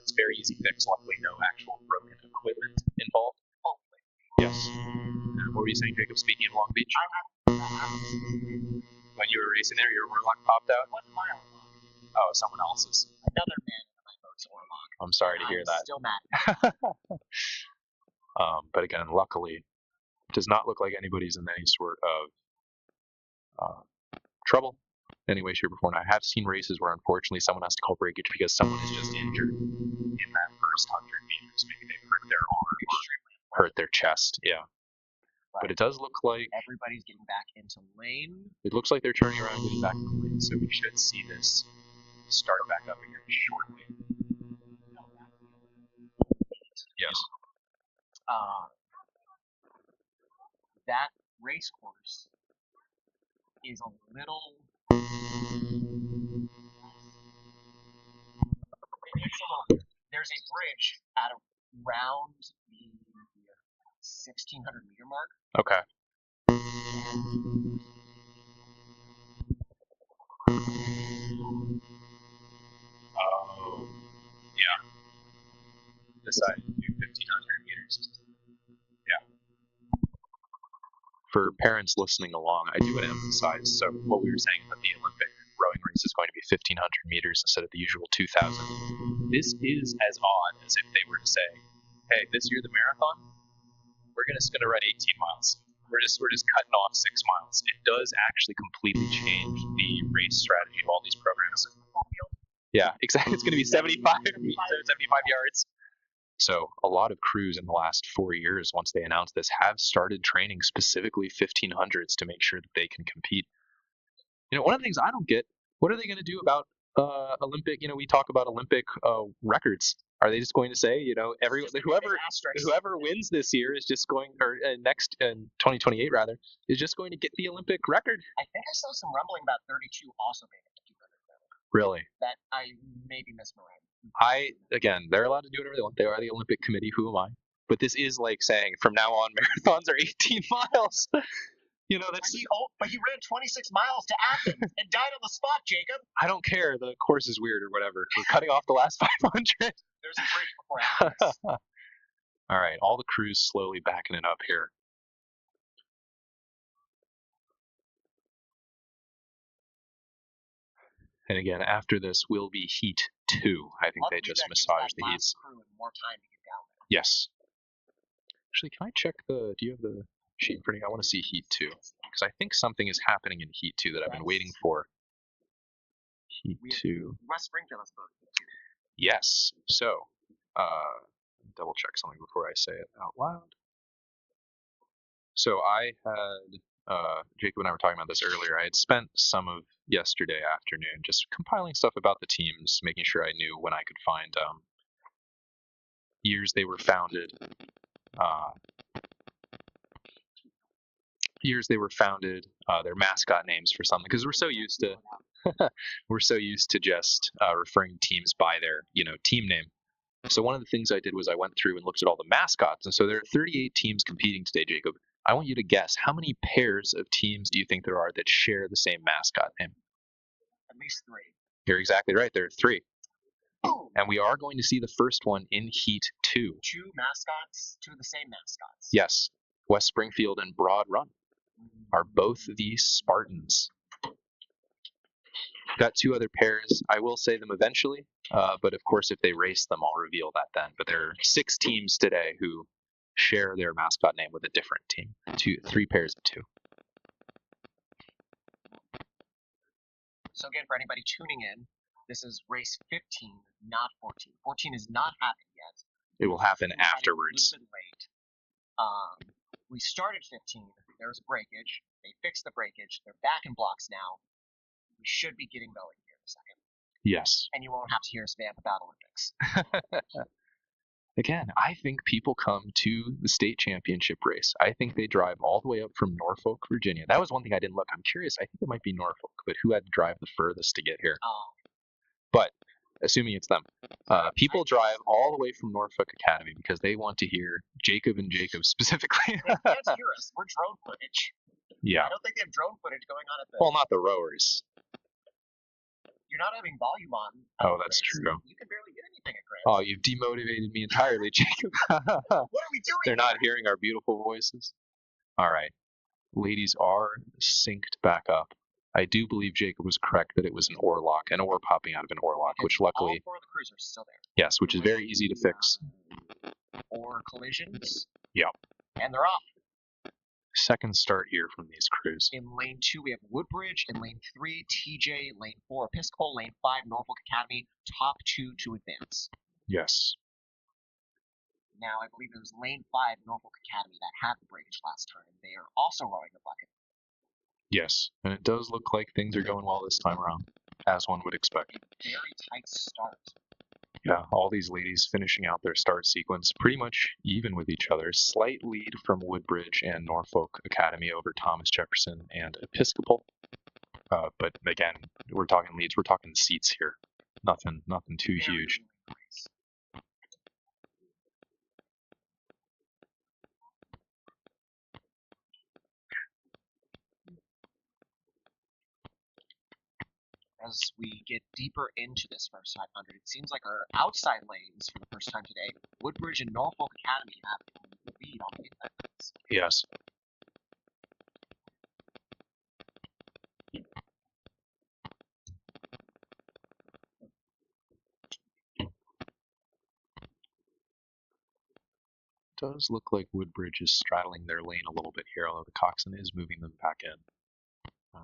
It's very easy fix. Luckily, no actual broken equipment involved. Hopefully. Yes. What were you saying, Jacob? Speaking of Long Beach? When you were racing there, your oar lock popped out? What's my oar lock? Oh, someone else's. Another man in my boat's oar lock. I'm sorry to hear that. Still mad. But again, luckily, it does not look like anybody's in any sort of trouble in any way, shape, or form. I have seen races where, unfortunately, someone has to call breakage because someone is just injured in that first 100 meters. Maybe they hurt their arm or hurt their chest. Yeah. But it does look like everybody's getting back into lane. It looks like they're turning around and getting back into lane, so we should see this start back up again shortly. Yes. That race course is a little. There's a bridge at around the 1600 meter mark. Okay. Oh, yeah. Decided to do 1500 meters. Yeah. For parents listening along, I do want to emphasize, so what we were saying about the Olympic rowing race is going to be 1500 meters instead of the usual 2000. This is as odd as if they were to say, hey, this year the marathon, we're just going to run 18 miles. We're just cutting off 6 miles. It does actually completely change the race strategy of all these programs. Yeah, exactly. It's going to be 75 yards. So a lot of crews in the last 4 years, once they announced this, have started training specifically 1500s to make sure that they can compete. You know, one of the things I don't get, what are they going to do about Olympic? You know, we talk about Olympic records. Are they just going to say, you know, whoever wins this year is just going, or next in 2028 rather, is just going to get the Olympic record? I think I saw some rumbling about 32 also being at 200. Really? That I maybe misread. Again, they're allowed to do whatever they want. They are the Olympic Committee. Who am I? But this is like saying from now on, marathons are 18 miles. You know, that's. But he ran 26 miles to Athens and died on the spot, Jacob. I don't care. The course is weird or whatever. We're cutting off the last 500. There's a break before Athens. All right, all the crews slowly backing it up here. And again, after this will be Heat 2. I think they just massaged the heats. More time to get down there. Yes. Actually, can I check do you have the sheet printing? I want to see Heat 2. Because I think something is happening in Heat 2 that I've been waiting for. Heat 2. West Springfield, I suppose. Yes. So, double check something before I say it out loud. So I had, Jacob and I were talking about this earlier. I had spent some of yesterday afternoon just compiling stuff about the teams, making sure I knew when I could find years they were founded, their mascot names for something, because we're so used to just referring teams by their team name. So one of the things I did was I went through and looked at all the mascots, and so there are 38 teams competing today, Jacob. I want you to guess, how many pairs of teams do you think there are that share the same mascot name? At least 3. You're exactly right. There are 3. Ooh. And we are going to see the first one in Heat 2. 2 mascots, 2 of the same mascots. Yes. West Springfield and Broad Run are both the Spartans. Got 2 other pairs. I will say them eventually, but of course, if they race them, I'll reveal that then. But there are 6 teams today who share their mascot name with a different team. 3 pairs of 2. So again, for anybody tuning in, this is race 15, not 14. 14 is not happened yet. It will happen We got afterwards. A little bit late. We started 15. There was a breakage. They fixed the breakage. They're back in blocks now. We should be getting going here in a second. Yes. And you won't have to hear us vamp about Olympics. Again, I think people come to the state championship race. I think they drive all the way up from Norfolk, Virginia. That was one thing I didn't look. I'm curious. I think it might be Norfolk, but who had to drive the furthest to get here? But assuming it's them, people drive all the way from Norfolk Academy because they want to hear Jacob and Jacob specifically. They can't hear us. We're drone footage. Yeah. I don't think they have drone footage going on at the... Well, not the rowers. You're not having volume on. Oh, that's true. You can barely get anything at Grants. Oh, you've demotivated me entirely, Jacob. What are we doing? They're not hearing our beautiful voices. All right. Ladies are synced back up. I do believe Jacob was correct that it was an oar lock, an oar popping out of an oar lock, which luckily... All 4 of the crews are still there. Yes, which is very easy to fix. Or collisions. Yeah. And they're off. Second start here from these crews. In lane 2, we have Woodbridge. In lane 3, TJ. Lane 4, Episcopal. Lane 5, Norfolk Academy. Top 2 to advance. Yes. Now, I believe it was lane 5, Norfolk Academy, that had the breakage last time. They are also rowing the bucket. Yes, and it does look like things are going well this time around, as one would expect. A very tight start. Yeah, all these ladies finishing out their start sequence pretty much even with each other. Slight lead from Woodbridge and Norfolk Academy over Thomas Jefferson and Episcopal. But again, we're talking leads, we're talking seats here. Nothing too huge. As we get deeper into this first 500, it seems like our outside lanes for the first time today, Woodbridge and Norfolk Academy have the lead on the inside lanes. Yes. Does look like Woodbridge is straddling their lane a little bit here, although the coxswain is moving them back in.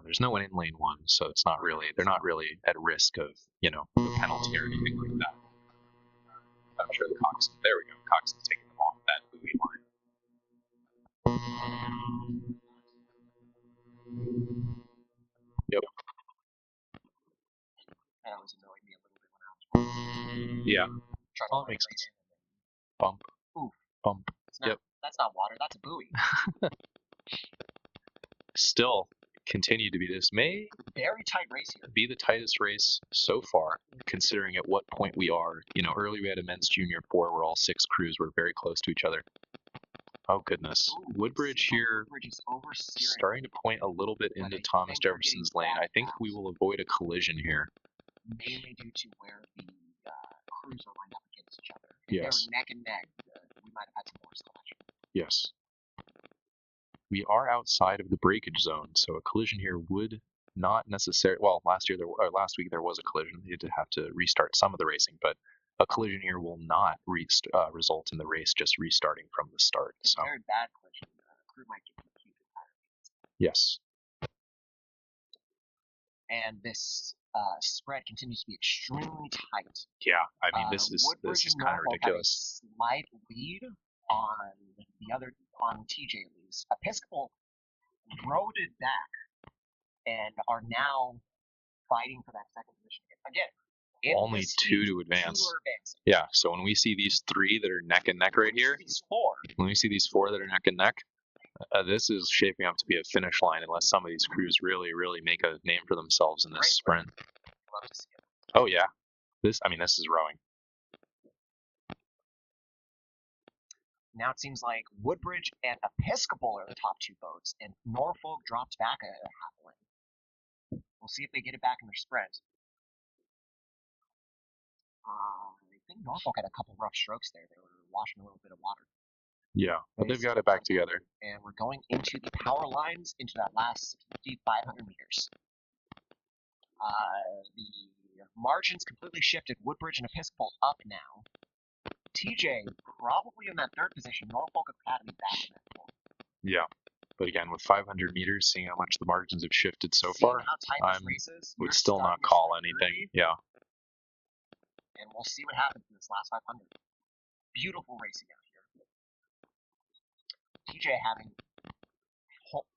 There's no one in lane 1, so it's not really, they're not really at risk of, a penalty or anything like that. I'm sure the coxswain, there we go, coxswain's taking them off that buoy line. Yep. That was annoying me a little bit when I was Yeah. trying to Makes lane sense. in. Bump. Oof. Bump. Yep. That's not water, that's a buoy. Still continue to be this. May Very tight race here. Be the tightest race so far, considering at what point we are. Earlier we had a men's junior 4 where all 6 crews were very close to each other. Oh, goodness. Ooh, Woodbridge here Woodbridge is oversteering. starting to point a little bit into Thomas Jefferson's lane. I think we will avoid a collision here. Mainly due to where the crews are lined up against each other. If Yes. they were neck and neck, we might have had some more collision. Yes. We are outside of the breakage zone, so a collision here would not necessarily. Well, last week there was a collision. They did have to restart some of the racing, but a collision here will not result in the race just restarting from the start. It's So a very bad collision. Crew might get confused. yes. And this spread continues to be extremely tight. Yeah, I mean this is kind of ridiculous. Slight lead on TJ leads. Episcopal rode it back and are now fighting for that second position again. Only 2 to advance. Yeah, so when we see these 3 that are neck and neck right here, when we see these 4 that are neck and neck, this is shaping up to be a finish line unless some of these crews really, really make a name for themselves in this sprint. Love to see it. Oh yeah, this is rowing. Now it seems like Woodbridge and Episcopal are the top 2 boats, and Norfolk dropped back a half lane. We'll see if they get it back in their sprint. I think Norfolk had a couple rough strokes there. They were washing a little bit of water. Yeah, but they've got it back together. And we're going into the power lines into that last 500 meters. The margins completely shifted. Woodbridge and Episcopal up now. TJ probably in that third position. Norfolk Academy back in that fourth. Yeah, but again, with 500 meters, seeing how much the margins have shifted so Seeing far, how tight I this race is, would you're still not starting call this anything. early, Yeah. and we'll see what happens in this last 500. Beautiful racing out here. TJ having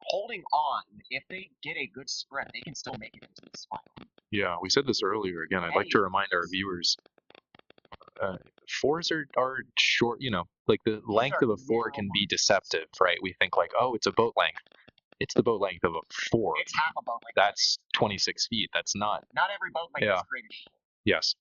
holding on. If they get a good sprint, they can still make it into this final. Yeah, we said this earlier. Again, I'd like to remind our viewers, fours are short, you know, like the length of a four can be deceptive, right? We think like, oh, it's a boat length. It's the boat length of a four. It's half a boat length. That's 26 feet. That's not. Not every boat length is created equal. Yes.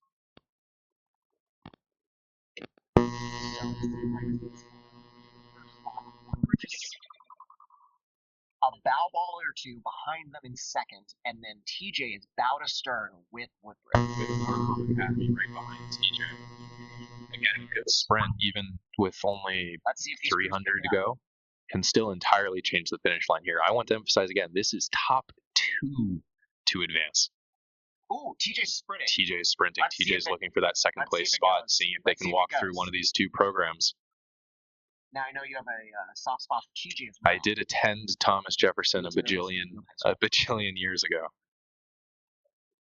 A bow ball or two behind them in second, and then TJ is bow to stern with Woodbridge. With Norfolk Academy right behind TJ. Again, good sprint, even with only 300 to go, can still entirely change the finish line here. I want to emphasize again, this is top two to advance. Ooh, TJ's sprinting. TJ's sprinting. TJ's looking for that second place spot, seeing if they can walk through one of these two programs. Now, I know you have a soft spot for TJ as well. I did attend Thomas Jefferson a bajillion years ago.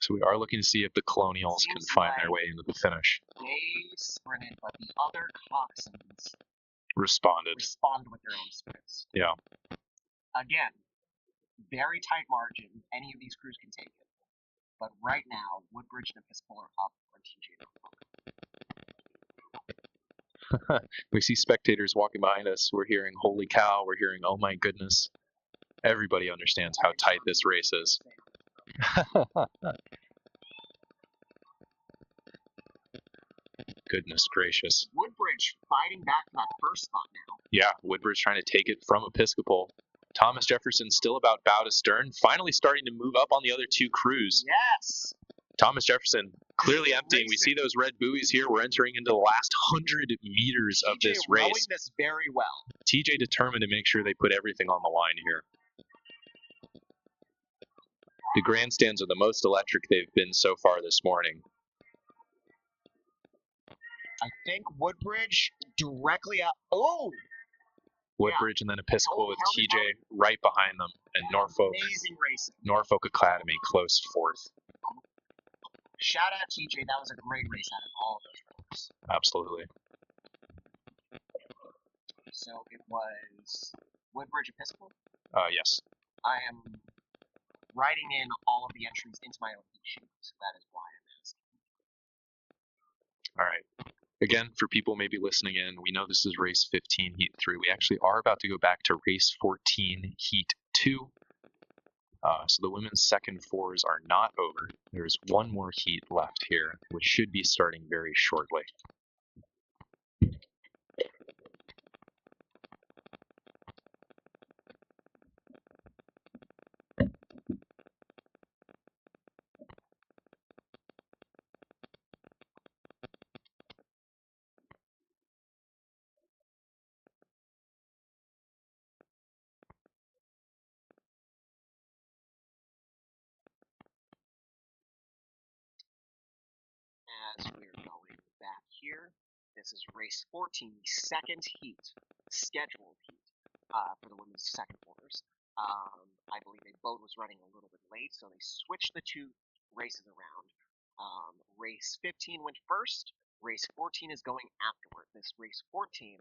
So we are looking to see if the Colonials can find their way into the finish. They sprinted, but the other coxswains respond with their own sprints. Yeah. Again, very tight margin. Any of these crews can take it. But right now, Woodbridge and Episcopal are up on TJ. We see spectators walking behind us. We're hearing, holy cow. We're hearing, oh my goodness. Everybody understands how tight this race is. Goodness gracious. Woodbridge fighting back for that first spot now. Yeah, Woodbridge trying to take it from Episcopal. Thomas Jefferson still about bow to stern, finally starting to move up on the other two crews. Yes. Thomas Jefferson clearly emptying. We see those red buoys here. We're entering into the last 100 meters of this race. Rowing this very well. TJ determined to make sure they put everything on the line here. The grandstands are the most electric they've been so far this morning. I think Woodbridge directly up. Oh! Woodbridge and then Episcopal with TJ right behind them. And Norfolk. Amazing racing. Norfolk Academy close fourth. Shout out TJ. That was a great race out of all of those ropes. Absolutely. So it was Woodbridge Episcopal? Yes. I am writing in all of the entries into my own heat sheet, so that is why I'm asking. All right. Again, for people maybe listening in, we know this is race 15, heat 3. We actually are about to go back to race 14, heat 2. So the women's second fours are not over. There's one more heat left here, which should be starting very shortly. As we're going back here, this is race 14, the second heat, scheduled heat for the women's second quarters. I believe a boat was running a little bit late, so they switched the two races around. Race 15 went first. Race 14 is going afterward. This race 14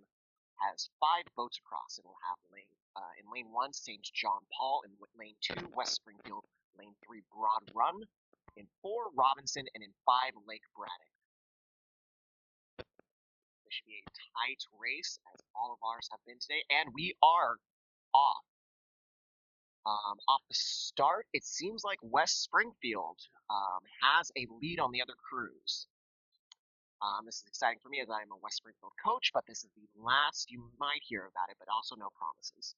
has 5 boats across. It'll have in lane 1, St. John Paul. In lane 2, West Springfield. Lane 3, Broad Run. In 4, Robinson, and in 5, Lake Braddock. This should be a tight race, as all of ours have been today, and we are off. Off the start, it seems like West Springfield has a lead on the other crews. This is exciting for me as I'm a West Springfield coach, but this is the last you might hear about it, but also no promises.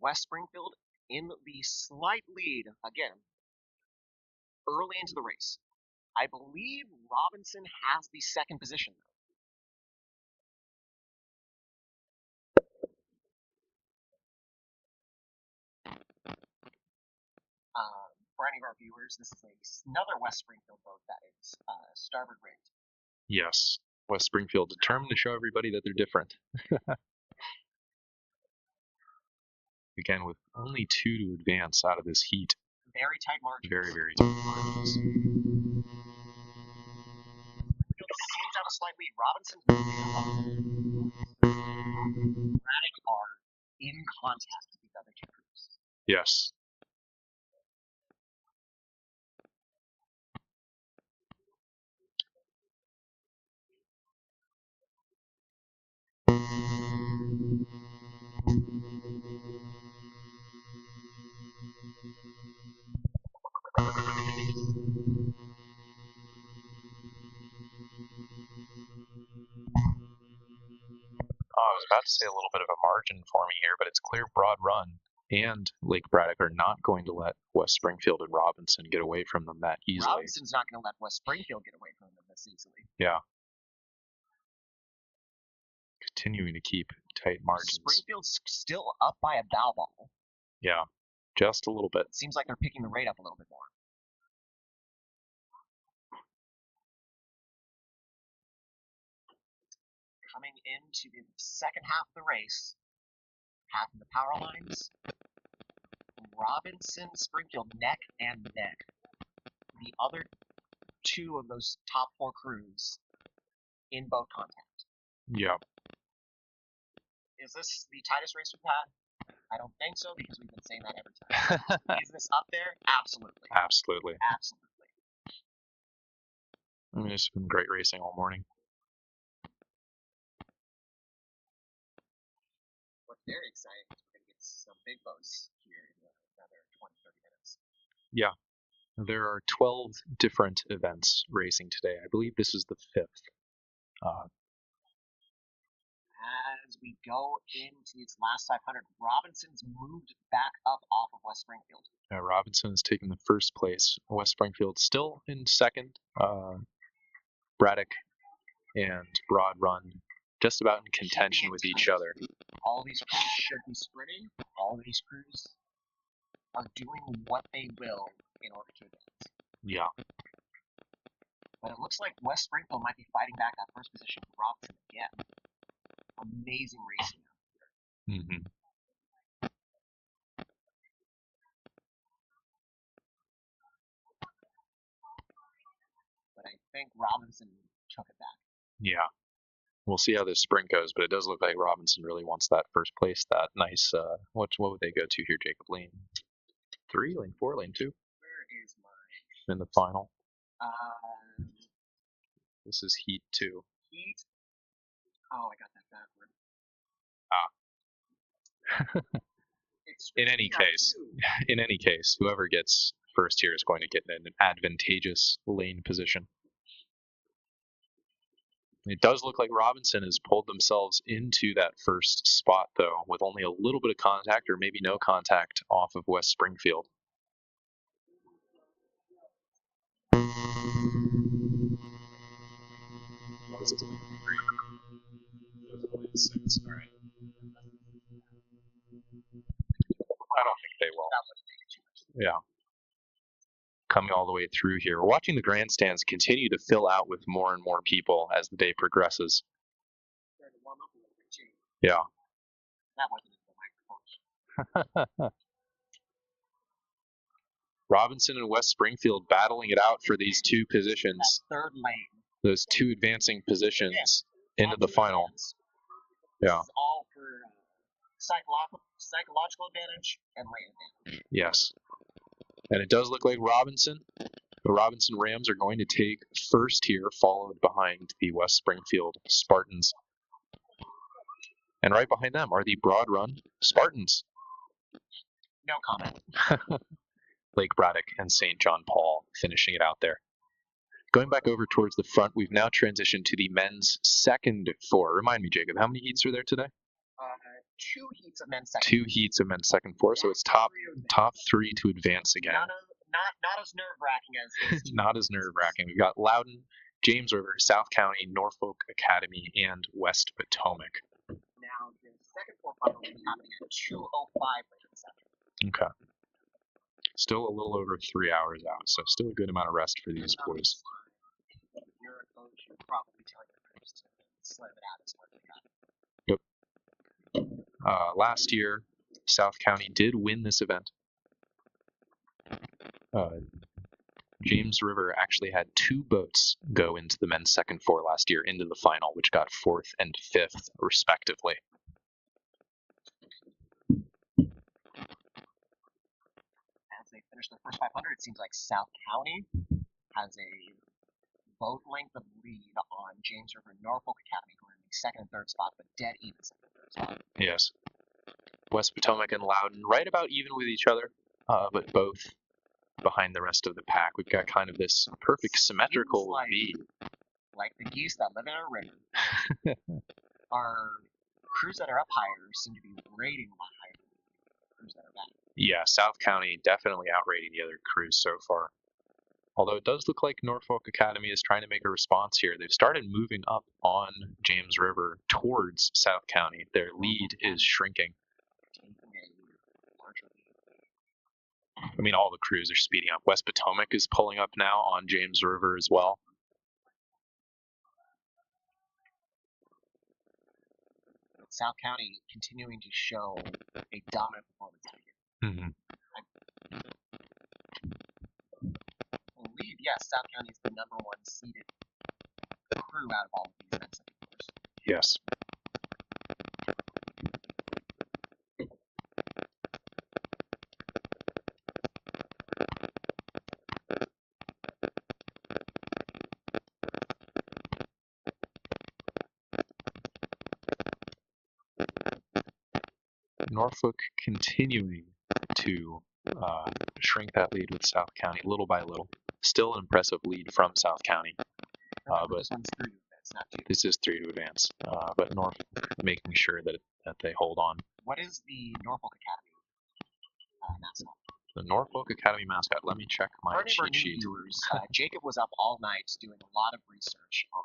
West Springfield in the slight lead, again, early into the race. I believe Robinson has the second position, though. For any of our viewers, this is another West Springfield boat that is starboard rigged. Yes, West Springfield determined to show everybody that they're different. Again, with only 2 to advance out of this heat. Very tight margins. Very, very tight margins. Springfield seems out a slight lead. Robinson's Braddock are in contact with these other two crews. Yes. I was about to say a little bit of a margin for me here, but it's clear Broad Run and Lake Braddock are not going to let West Springfield and Robinson get away from them that easily. Robinson's not going to let West Springfield get away from them this easily. Yeah. Continuing to keep tight margins. Springfield's still up by a bow ball. Yeah, just a little bit. It seems like they're picking the rate up a little bit more. Coming into the second half of the race, half of the power lines, Robinson, Springfield neck and neck. The other two of those top 4 crews in boat contact. Yeah. Is this the tightest race we've had? I don't think so, because we've been saying that every time. Is this up there? Absolutely. Absolutely. Absolutely. I mean, it's been great racing all morning. What's very exciting is we're going to get some big boats here in another 20, 30 minutes. Yeah. There are 12 different events racing today. I believe this is the 5th. As we go into its last 500, Robinson's moved back up off of West Springfield. Robinson is taking the first place. West Springfield still in second. Braddock and Broad Run just about in contention with each other. All these crews should be sprinting. All these crews are doing what they will in order to advance. Yeah. But it looks like West Springfield might be fighting back that first position for Robinson again. Amazing racing out here. Mm-hmm. But I think Robinson took it back. Yeah. We'll see how this sprint goes, but it does look like Robinson really wants that first place. That nice, what would they go to here, Jacob? Lane 3, lane 4, lane 2? Where is my... In the final. This is heat 2. Heat? Oh, I got that backward. In any case, whoever gets first here is going to get in an advantageous lane position. It does look like Robinson has pulled themselves into that first spot, though, with only a little bit of contact or maybe no contact off of West Springfield. All right. I don't think they will. Yeah. Coming all the way through here. We're watching the grandstands continue to fill out with more and more people as the day progresses. Yeah. That wasn't the microphone. Robinson and West Springfield battling it out for these 2 positions. That third lane. Those 2 advancing positions into the final. Yeah. This is all for psychological advantage and lane advantage. Yes. And it does look like the Robinson Rams are going to take first here, followed behind the West Springfield Spartans. And right behind them are the Broad Run Spartans. No comment. Lake Braddock and St. John Paul finishing it out there. Going back over towards the front, we've now transitioned to the men's second 4. Remind me, Jacob, how many heats are there today? 2 heats of men's second. 2 heats of men's second four, so it's top 3 to advance again. Not as nerve-wracking as his Not as nerve-wracking. We've got Loudon, James River, South County, Norfolk Academy, and West Potomac. Now, the second four final will be happening at 2:05 later this afternoon. Okay. Still a little over 3 hours out, so still a good amount of rest for these boys. You're a coach, you're probably telling your crews to slim it out as much as they got. Last year, South County did win this event. James River actually had 2 boats go into the men's second four last year into the final, which got 4th and 5th, respectively. As they finish their first 500, it seems like South County has a boat length of lead on James River Norfolk Academy, going in the second and third spot, but dead even second and third spot. Yes. West Potomac and Loudon right about even with each other, but both behind the rest of the pack. We've got kind of this perfect symmetrical V. Like the geese that live in a river. Our crews that are up higher seem to be rating a lot higher than the crews that are back. Yeah, South County definitely outrating the other crews so far. Although it does look like Norfolk Academy is trying to make a response here. They've started moving up on James River towards South County. Their lead is shrinking. I mean, all the crews are speeding up. West Potomac is pulling up now on James River as well. South County continuing to show a dominant performance out here. Mm-hmm. I believe, yes, South County is the #1 seeded crew out of all of these men's second fours. Yes. Norfolk continuing to shrink that lead with South County little by little. Still an impressive lead from South County. But this one's 3 to advance, not 2. This is 3 to advance. But Norfolk making sure that they hold on. What is the Norfolk Academy mascot? The Norfolk Academy mascot. Let me check my cheat sheet. Viewers, Jacob was up all night doing a lot of research on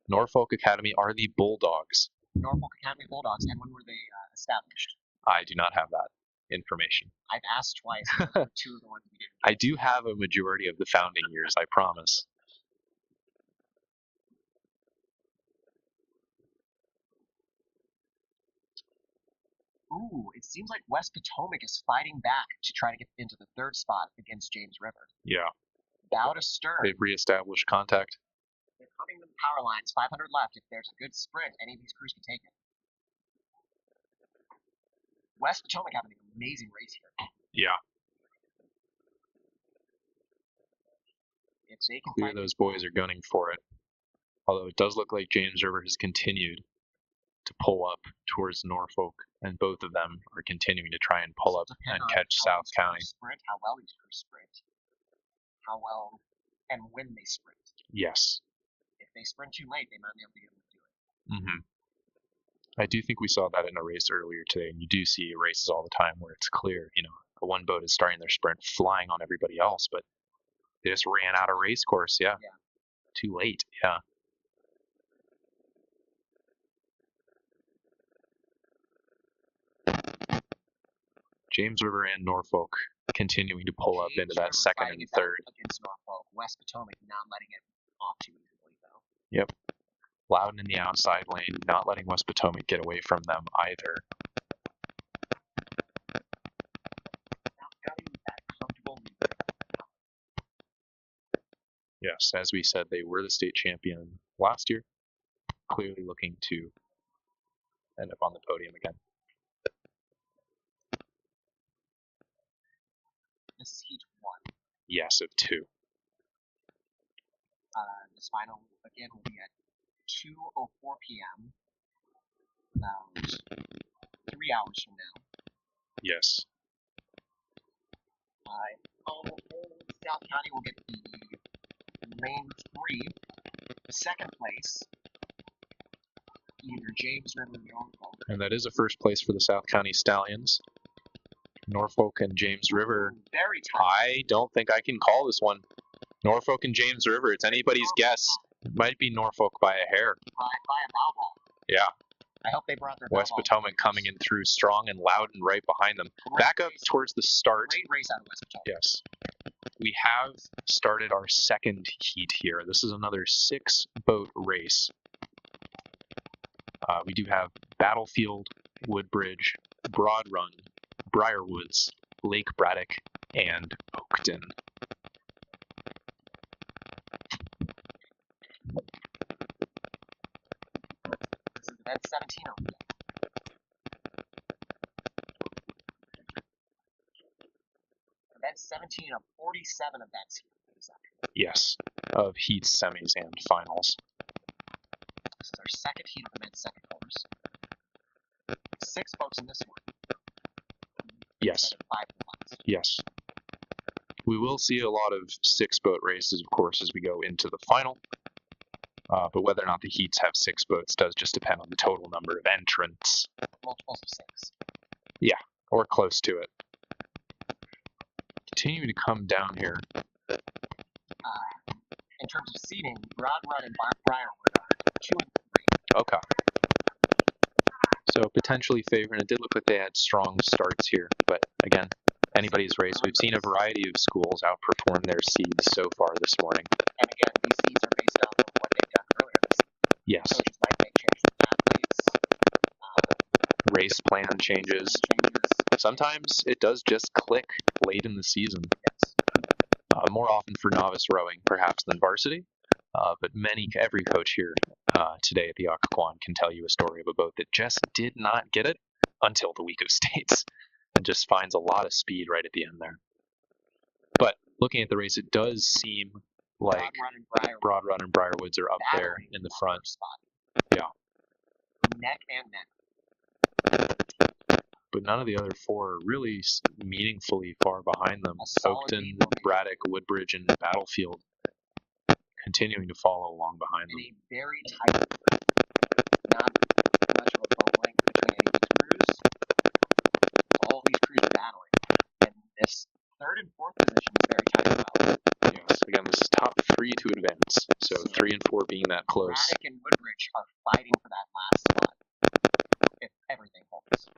Norfolk Academy are the Bulldogs. Norfolk Academy Bulldogs, and when were they established? I do not have that information. I've asked twice. 2 of the ones we didn't. I do have a majority of the founding years, I promise. Ooh, it seems like West Potomac is fighting back to try to get into the 3rd spot against James River. Yeah. Bow to stern. They've reestablished contact. They're coming to the power lines. 500 left. If there's a good sprint, any of these crews can take it. West Potomac having an amazing race here. Yeah. If they can Clear those boys are gunning for it. Although it does look like James River has continued to pull up towards Norfolk, and both of them are continuing to try and pull up and catch South County. Sprint, how well these crews sprint, how well and when they sprint. Yes. If they sprint too late, they might not be able to do it. Mm-hmm. I do think we saw that in a race earlier today, and you do see races all the time where it's clear, the one boat is starting their sprint flying on everybody else, but they just ran out of race course. Yeah. Too late. Yeah. James River and Norfolk continuing to pull up into that second and third. Against Norfolk. West Potomac not letting it off too easily, though. Yep. Loudon in the outside lane, not letting West Potomac get away from them either. Yes, as we said, they were the state champion last year. Clearly looking to end up on the podium again. This is heat 1. Yes, of 2. This final, again, will be at 2:04 p.m. About 3 hours from now. Yes. South County will get the main 3. The second place either James River or Norfolk. And that is a first place for the South County Stallions. Norfolk and James River. Very tight. I don't think I can call this one. Norfolk and James River. It's anybody's guess. It might be Norfolk by a hair. By a bow ball. Yeah. I hope they brought their West Potomac coming in through strong and Loudon right behind them. Back up towards the start. Great race out of West Potomac. Yes. We have started our second heat here. This is another 6-boat race. We do have Battlefield, Woodbridge, Broad Run, Briarwoods, Lake Braddock, and Oakton. This is event 17 over there. Event 17 of 47 events here. Yes, of heats, semis, and finals. This is our second heat of the men's second course. 6 boats in this one. Yes. 5 ones. Yes. We will see a lot of 6-boat races, of course, as we go into the final. But whether or not the heats have 6 boats does just depend on the total number of entrants. Multiples of 6. Yeah, or close to it. Continuing to come down here. In terms of seating, Broad Run and Briarwood are 2 and 3. Okay. So potentially favoring. It did look like they had strong starts here, but again, anybody's race. We've seen a variety of schools outperform their seeds so far this morning. And again, these seeds are based off of what they've done earlier this season. Yes. Coaches might make changes to athletes. Race plan changes. Sometimes it does just click late in the season. Yes. More often for novice rowing, perhaps, than varsity. But every coach here today at the Occoquan can tell you a story of a boat that just did not get it until the week of states and just finds a lot of speed right at the end there. But looking at the race, it does seem like Broad Run and Briarwoods are up there in the front. Spot. Yeah. Neck and neck. But none of the other 4 are really meaningfully far behind them. Oakton, Braddock, Woodbridge, and Battlefield continuing to follow along behind them. In a very tight, not much of a boat length between any of these crews. All these crews are battling. And this 3rd and 4th position is very tight as well. Yes, again, this is top 3 to advance. So 3 and 4 being that close. Braddock and Woodbridge are fighting for that last spot. If everything holds.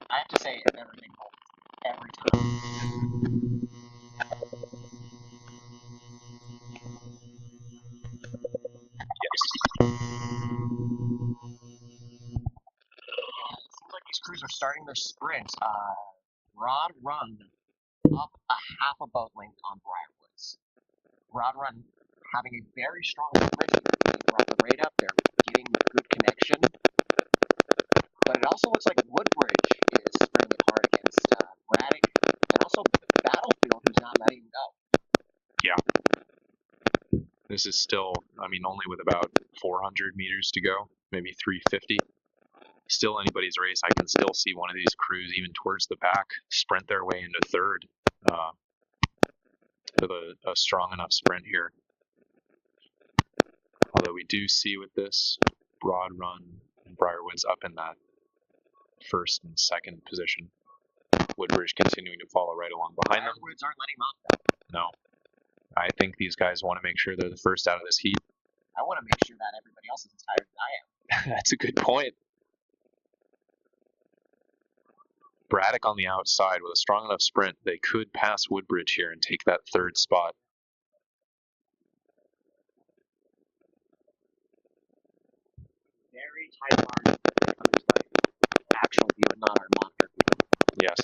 I have to say, if everything holds, every time. Yes. It seems like these crews are starting their sprint. Broad Run up a half a boat length on Briarwoods. Broad Run having a very strong sprint here. They brought the rate up, they're getting good connection. But it also looks like Woodbridge is sprinting it hard against Braddock, and also Battlefield, who's not letting him go. Yeah. This is still, only with about 400 meters to go, maybe 350. Still anybody's race. I can still see one of these crews, even towards the back, sprint their way into 3rd with a strong enough sprint here. Although we do see with this Broad Run and Briarwoods up in that 1st and 2nd position. Woodbridge continuing to follow right along behind them. Briarwoods aren't letting him off, though. No. I think these guys want to make sure they're the first out of this heat. I want to make sure that everybody else is as tired as I am. That's a good point. Braddock on the outside with a strong enough sprint, they could pass Woodbridge here and take that 3rd spot. Very tight margin coming to my actual view and not our monitor view. Yes.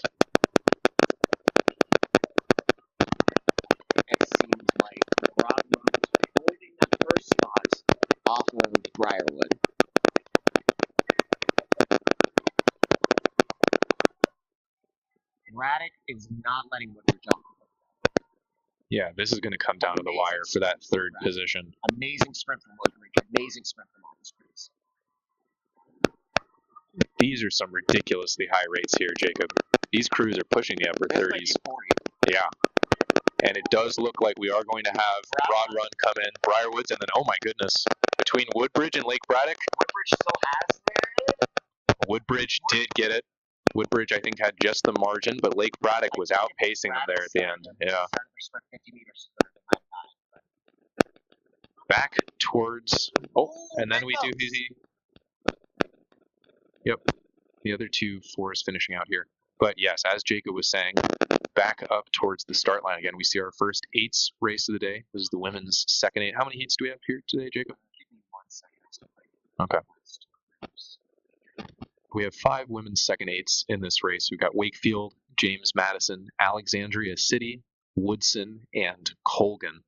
It seems like Broad Run is holding that 1st spot off of Briarwood. Braddock is not letting Woodbridge off. Yeah, this is going to come down to the wire for that 3rd position. Amazing sprint from Woodbridge. Amazing sprint from all these crews. These are some ridiculously high rates here, Jacob. These crews are pushing the upper 30s. Like 40. Yeah. And it does look like we are going to have Broad Run come in, Briarwoods, and then, oh my goodness, between Woodbridge and Lake Braddock. Woodbridge still has their. Woodbridge did get it. Woodbridge, I think, had just the margin, but Lake Braddock was outpacing them there at the end. Yeah. 50 meters. Back towards. Oh, and then we do the. Yep. The other two fours finishing out here. But yes, as Jacob was saying, back up towards the start line again. We see our first eights race of the day. This is the women's second eight. How many heats do we have here today, Jacob? Give me 1 second. Okay. We have 5 women's second eights in this race. We've got Wakefield, James Madison, Alexandria City, Woodson, and Colgan.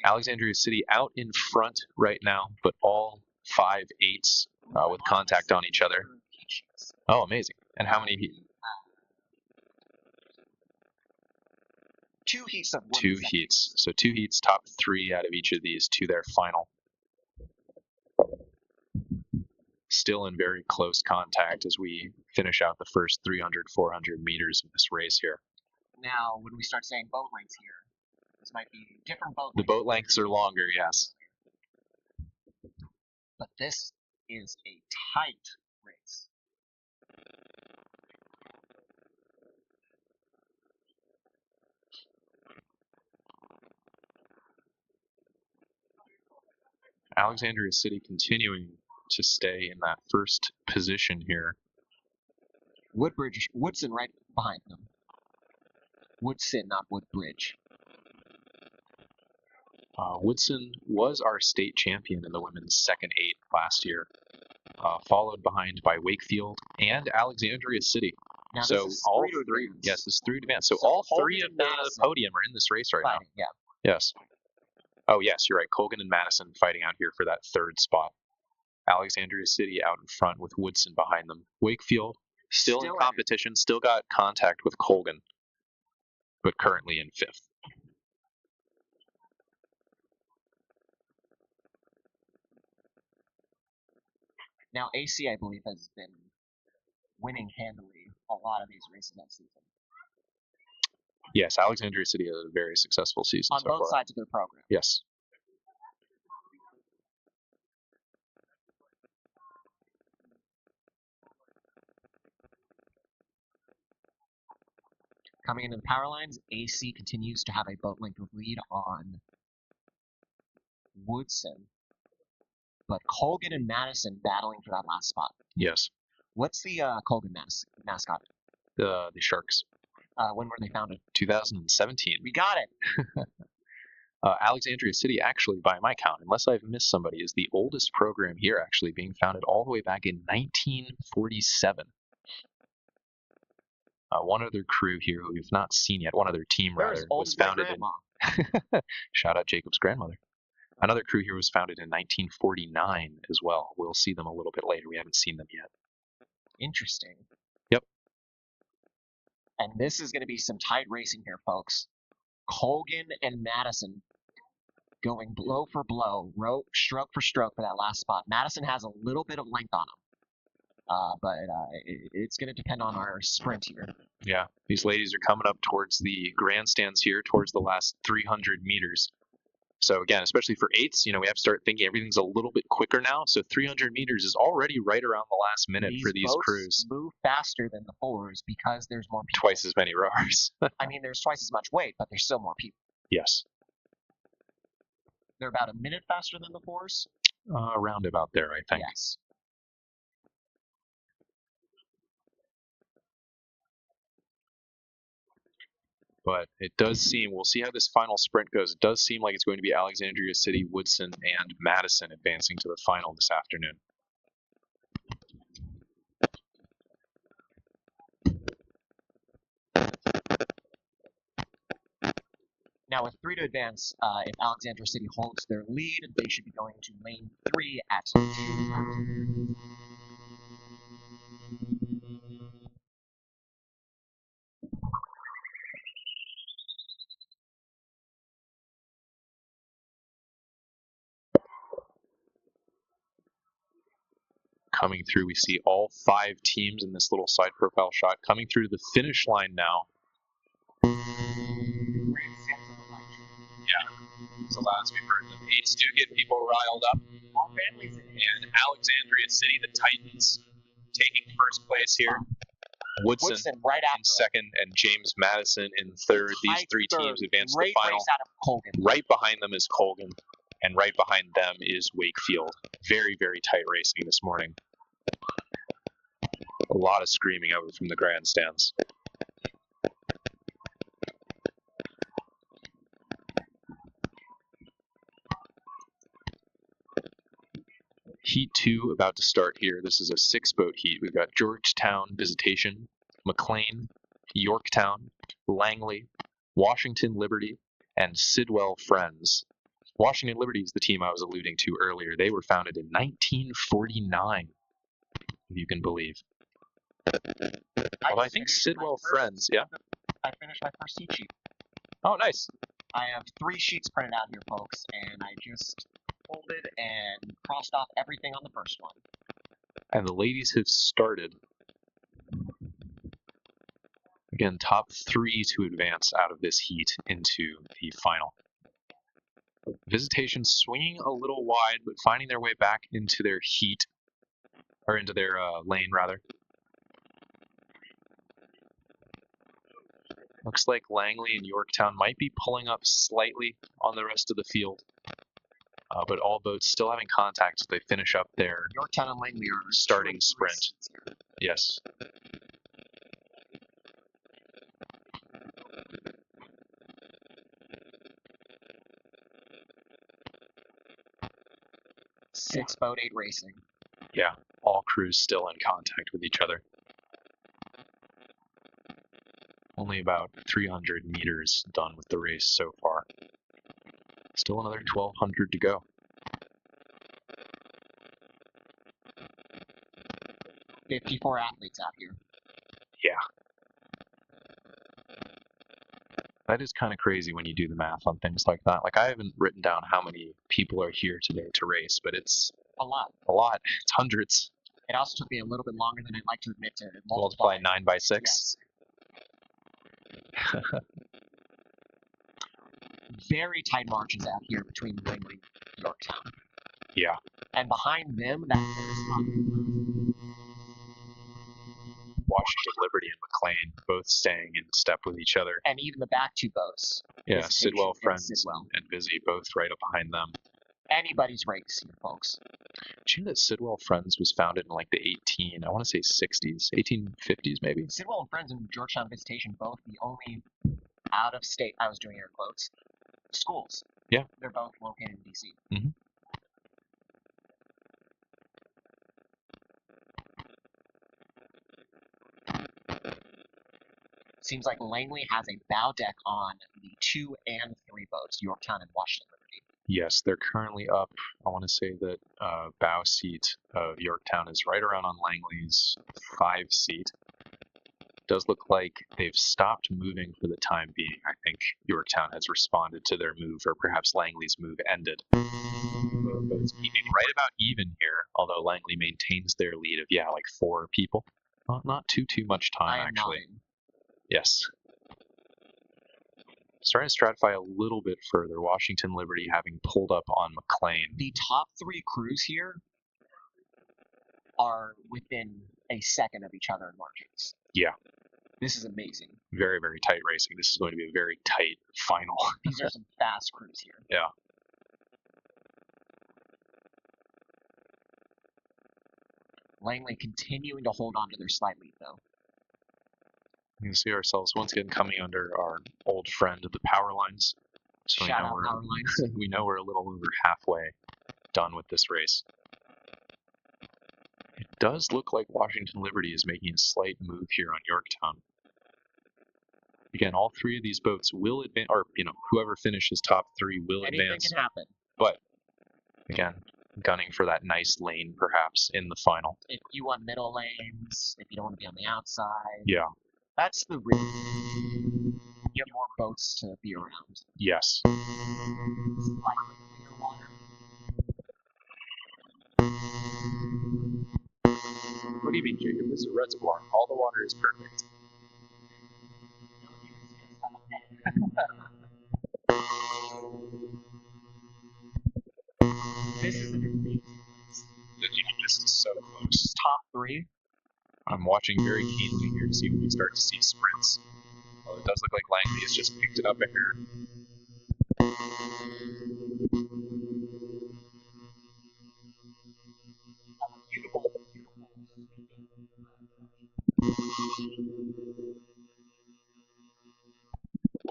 Alexandria City out in front right now, but all 5 eights with contact on each other. Oh, amazing. And how many heats? 2 heats of 2 heats. So 2 heats, top 3 out of each of these to their final. Still in very close contact as we finish out the first 300, 400 meters of this race here. Now, when we start saying boat lengths here, this might be different boat lengths. The boat lengths are longer, yes. But this is a tight race. Alexandria City continuing to stay in that first position here. Woodson right behind them. Woodson, not Woodbridge. Woodson was our state champion in the women's second eight last year, followed behind by Wakefield and Alexandria City. Now, so this is all 3 to three, advance. yes, this is 3 to advance. So all 3 of the podium are in this race right now. Yeah. Yes. Oh, yes, you're right. Colgan and Madison fighting out here for that 3rd spot. Alexandria City out in front with Woodson behind them. Wakefield still in competition, still got contact with Colgan, but currently in 5th. Now, AC, I believe, has been winning handily a lot of these races that season. Yes, Alexandria City had a very successful season on both sides of their program. Yes. Coming into the power lines, AC continues to have a boat length of lead on Woodson, but Colgan and Madison battling for that last spot. Yes. What's the Colgan mascot? The Sharks. When were they founded? 2017. We got it. Alexandria City, actually, by my count, unless I've missed somebody, is the oldest program here, actually being founded all the way back in 1947. One other crew here who we've not seen yet, one other team rather, was founded in. Shout out Jacob's grandmother. Another crew here was founded in 1949 as well. We'll see them a little bit later. We haven't seen them yet. Interesting. Yep. And this is going to be some tight racing here, folks. Colgan and Madison going blow for blow, stroke for stroke for that last spot. Madison has a little bit of length on him, but it's going to depend on our sprint here. Yeah, these ladies are coming up towards the grandstands here, towards the last 300 meters. So again, especially for eights, we have to start thinking everything's a little bit quicker now. So 300 meters is already right around the last minute for these crews. Move faster than the fours because there's more people. Twice as many rowers. I mean, there's twice as much weight, but there's still more people. Yes. They're about a minute faster than the fours? Around about there, I think. Yes. But it does seem, we'll see how this final sprint goes. It does seem like it's going to be Alexandria City, Woodson, and Madison advancing to the final this afternoon. Now with 3 to advance, if Alexandria City holds their lead, they should be going to lane 3 at 2. Coming through, we see all 5 teams in this little side profile shot coming through to the finish line now. So last we've heard the Pates do get people riled up. All families in here. And Alexandria City, the Titans, taking first place here. Woodson right in after second, and James Madison in third. These three teams advance to the Great final. race out of Colgan. Right behind them is Colgan, and right behind them is Wakefield. Very, very tight racing this morning. A lot of screaming out from the grandstands. Heat 2 about to start here. This is a 6-boat heat. We've got Georgetown Visitation, McLean, Yorktown, Langley, Washington Liberty, and Sidwell Friends. Washington Liberty is the team I was alluding to earlier. They were founded in 1949, if you can believe. Although I think Sidwell Friends, yeah? I finished my first heat sheet. Oh, nice. I have 3 sheets printed out here, folks, and I just folded and crossed off everything on the first one. And the ladies have started. Again, top 3 to advance out of this heat into the final. Visitation swinging a little wide, but finding their way back into their heat, or into their lane, rather. Looks like Langley and Yorktown might be pulling up slightly on the rest of the field. But all boats still having contact as they finish up their Yorktown and Langley are starting sprint. Yes. Six boat, 8 racing. Yeah, all crews still in contact with each other. Only about 300 meters done with the race so far. Still another 1,200 to go. "54 athletes out here." Yeah. That is kind of crazy when you do the math on things like that. Like, I haven't written down how many people are here today to race, but it's a lot. A lot. It's hundreds. It also took me a little bit longer than I'd like to admit to Multiply 9 by 6. Yes. Very tight margins out here between Langley and Yorktown. Yeah. And behind them, that Washington Liberty and McLean both staying in step with each other. And even the back 2 boats. Yeah, Sidwell Friends Sidwell. and Busy both right up behind them. Anybody's race here, folks. Did you know that Sidwell Friends was founded in like the 1850s maybe? Sidwell and Friends and Georgetown Visitation, both the only out-of-state, I was doing air quotes, schools. Yeah. They're both located in D.C. Mm-hmm. Seems like Langley has a bow deck on the 2 and 3 boats, Yorktown and Washington Liberty. Yes, they're currently up. I want to say that bow seat of Yorktown is right around on Langley's 5 seat. Does look like they've stopped moving for the time being. I think Yorktown has responded to their move, or perhaps Langley's move ended. But it's keeping right about even here, although Langley maintains their lead of, like 4 people. Not too much time, actually. 9. Yes. Starting to stratify a little bit further. Washington Liberty having pulled up on McLean. The top 3 crews here are within a second of each other in margins. Yeah. This is amazing. Very, very tight racing. This is going to be a very tight final. These are some fast crews here. Yeah. Langley continuing to hold on to their slight lead, though. You can see ourselves once again coming under our old friend, the power lines. So Shout out power lines. We know we're a little over halfway done with this race. It does look like Washington Liberty is making a slight move here on Yorktown. Again, all 3 of these boats will advance, or whoever finishes top 3 will advance. Anything can happen. But again, gunning for that nice lane, perhaps in the final. If you want middle lanes, if you don't want to be on the outside. Yeah. That's the real. You have more boats to be around. Yes. What do you mean, Jacob? This is a reservoir. All the water is perfect. Liberty. I'm watching very keenly here to see when we start to see sprints. Well, it does look like Langley has just picked it up here. Beautiful.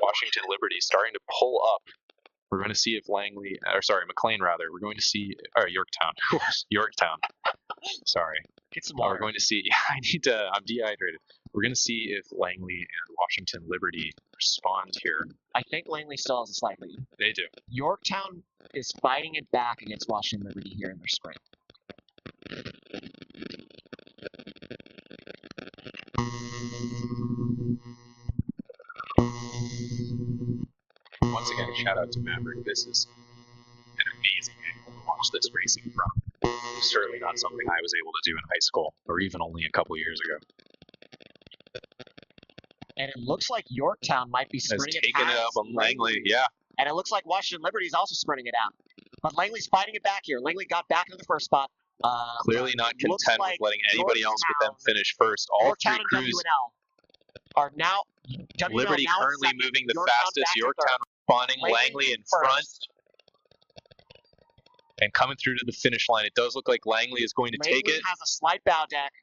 Washington Liberty starting to pull up. We're going to see if McLean rather. We're going to see, Yorktown. Yorktown. Sorry. Get some water. We're going to see, I'm dehydrated. We're going to see if Langley and Washington Liberty respond here. I think Langley still has a slight lead. They do. Yorktown is fighting it back against Washington Liberty here in their sprint. Once again, shout out to Maverick. This is an amazing angle to watch this racing from. It's certainly not something I was able to do in high school, or even only a couple years ago. And it looks like Yorktown might be sprinting it taking it up on Langley, yeah. And it looks like Washington Liberty is also sprinting it out. But Langley's fighting it back here. Langley got back into the first spot. Clearly not content with letting anybody else but them finish first. All Yorktown three and crews. WNL are now. WNL Liberty now currently second, moving the Yorktown fastest. back in Yorktown third. responding. Langley in front. And coming through to the finish line. It does look like Langley is going to take it. Has a slight bow deck.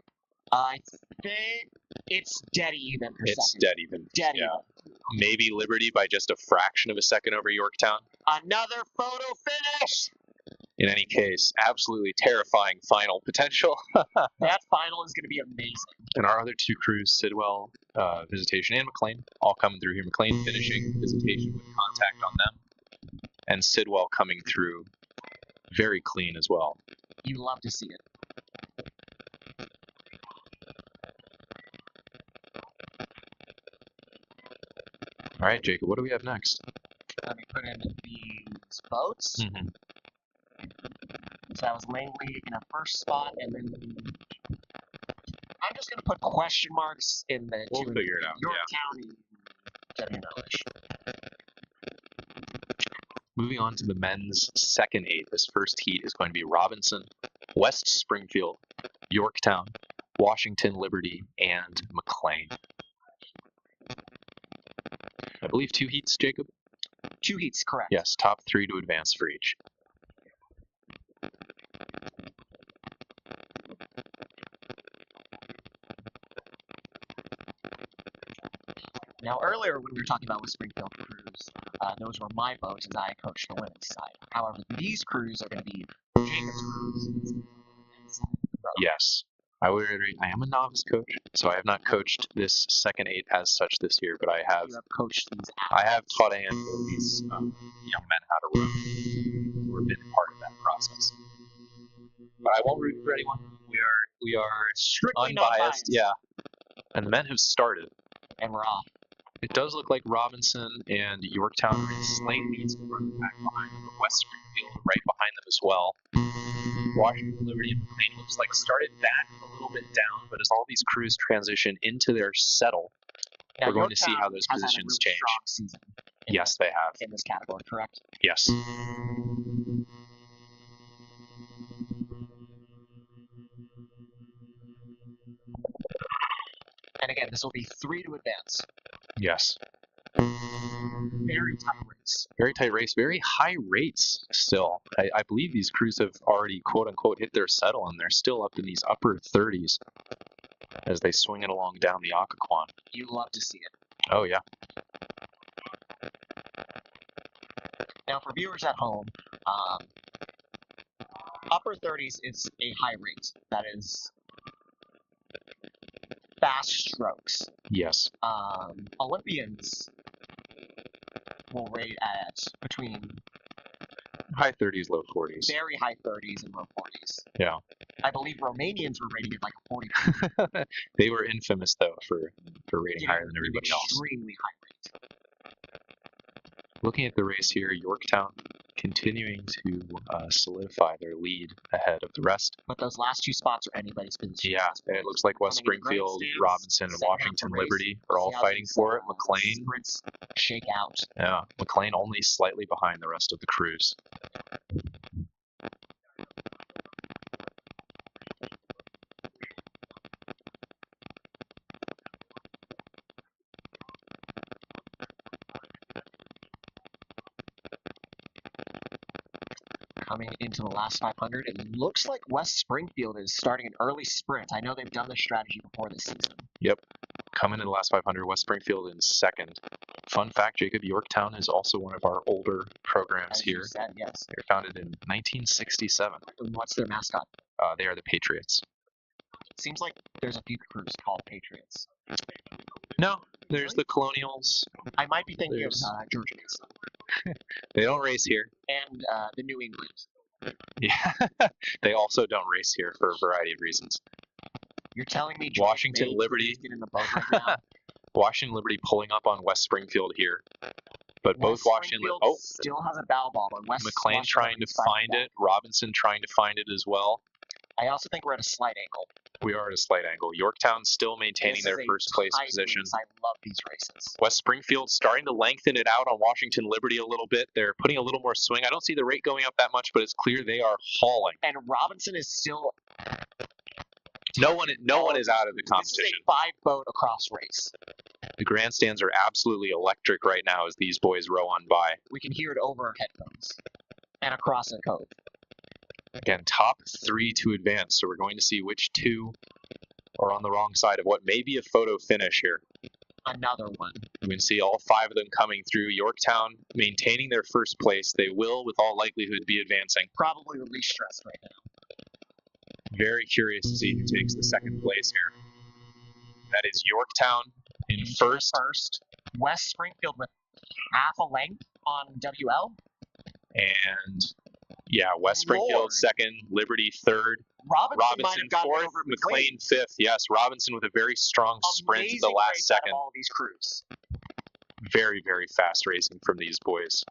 I think it's dead even for It's second. dead even. Dead yeah. even. Maybe Liberty by just a fraction of a second over Yorktown. Another photo finish. In any case, absolutely terrifying final potential. That final is going to be amazing. And our other two crews, Sidwell, Visitation, and McLean, all coming through here. McLean finishing Visitation with contact on them, and Sidwell coming through very clean as well. You love to see it. All right, Jacob, what do we have next? Let me put in these boats. Mm-hmm. So that was Langley in a first spot, and then I'm just going to put question marks in the We'll figure it out. Yorktown and WNL-ish. Moving on to the men's second eight. This first heat is going to be Robinson, West Springfield, Yorktown, Washington Liberty, and McLean. I believe 2 heats, Jacob? 2 heats, correct. Yes, top 3 to advance for each. Now, earlier when we were talking about with Springfield crews, those were my boats as I coached the women's side. However, these crews are going to be Jacob's crews. Yes. I would reiterate, I am a novice coach, so I have not coached this second eight as such this year, but I have coached these I have taught a handful of these young men how to row, who have been part of that process. But I won't root for anyone. We are strictly unbiased, yeah. And the men have started. And we're off. It does look like Robinson and Yorktown are in slight leads in front of the pack behind them, but West Springfield right behind them as well. Washington Liberty and McLean looks like started back a little bit down, but as all these crews transition into their settle, now, we're going to see how those positions change. Strong season yes, they have. In this category, correct? Yes. And again, this will be 3 to advance. Yes. Very tight race. Very tight race. Very high rates still. I believe these crews have already, quote unquote, hit their settle, and they're still up in these upper 30s as they swing it along down the Occoquan. You love to see it. Oh, yeah. Now, for viewers at home, upper 30s is a high rate. That is fast strokes. Yes. Olympians will rate at between high 30s, low 40s. Very high 30s and low 40s. Yeah. I believe Romanians were rating it like 40. They were infamous, though, for rating higher than everybody else. Extremely high rate. Looking at the race here, Yorktown continuing to solidify their lead ahead of the rest. But those last 2 spots are anybody's position. Yeah, and it looks like West Springfield, Robinson, and Washington Liberty are all fighting for it. McLean sprints shake out. Yeah, McLean only slightly behind the rest of the crews. Coming into the last 500, it looks like West Springfield is starting an early sprint. I know they've done this strategy before this season. Yep. Coming in the last 500, West Springfield in second. Fun fact, Jacob, Yorktown is also one of our older programs As here. you said, yes. They were founded in 1967. And what's their mascot? They are the Patriots. Seems like there's a few crews called Patriots. No, there's the Colonials. I might be thinking There's- of Georgia Mason. They don't race here. And the New England. Yeah, they also don't race here for a variety of reasons. You're telling me Washington May Liberty. get in the boat right now? Washington Liberty pulling up on West Springfield here. But both Washington Springfield still has a bow ball, and McLean trying to find it, Robinson trying to find it as well. I also think we're at a slight angle. We are at a slight angle. Yorktown still maintaining their first place position. I love these races. West Springfield starting to lengthen it out on Washington Liberty a little bit. They're putting a little more swing. I don't see the rate going up that much, but it's clear they are hauling. And Robinson is still. No one is out of the competition. This is a 5-boat across race. The grandstands are absolutely electric right now as these boys row on by. We can hear it over our headphones and across the cove. Again, top 3 to advance, so we're going to see which 2 are on the wrong side of what may be a photo finish here. Another one. We can see all 5 of them coming through. Yorktown maintaining their first place. They will, with all likelihood, be advancing. Probably release stress right now. Very curious to see who takes the second place here. That is Yorktown in first. West Springfield with half a length on WL. And yeah, West Springfield second, Liberty third, Robinson fourth, McLean fifth. Yes, Robinson with a very strong sprint at the last second. All these crews. Very, very fast racing from these boys.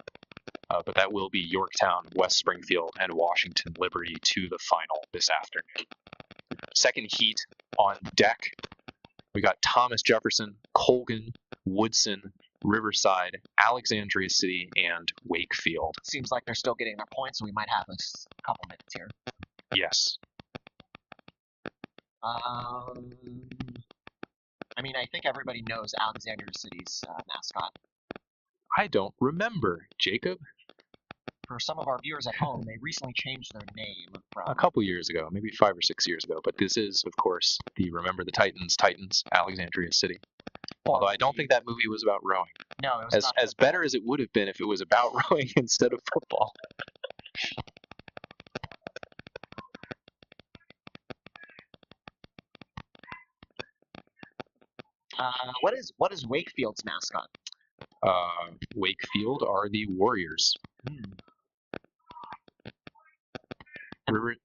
But that will be Yorktown, West Springfield, and Washington Liberty to the final this afternoon. Second heat on deck. We got Thomas Jefferson, Colgan, Woodson, Riverside, Alexandria City, and Wakefield. Seems like they're still getting their points, so we might have a couple minutes here. Yes. I mean, I think everybody knows Alexandria City's mascot. I don't remember, Jacob. For some of our viewers at home, they recently changed their name from... A couple years ago, maybe 5 or 6 years ago. But this is, of course, the Remember the Titans, Alexandria City. Although I don't think that movie was about rowing. No, it was as better as it would have been if it was about rowing instead of football. What is Wakefield's mascot? Wakefield are the Warriors.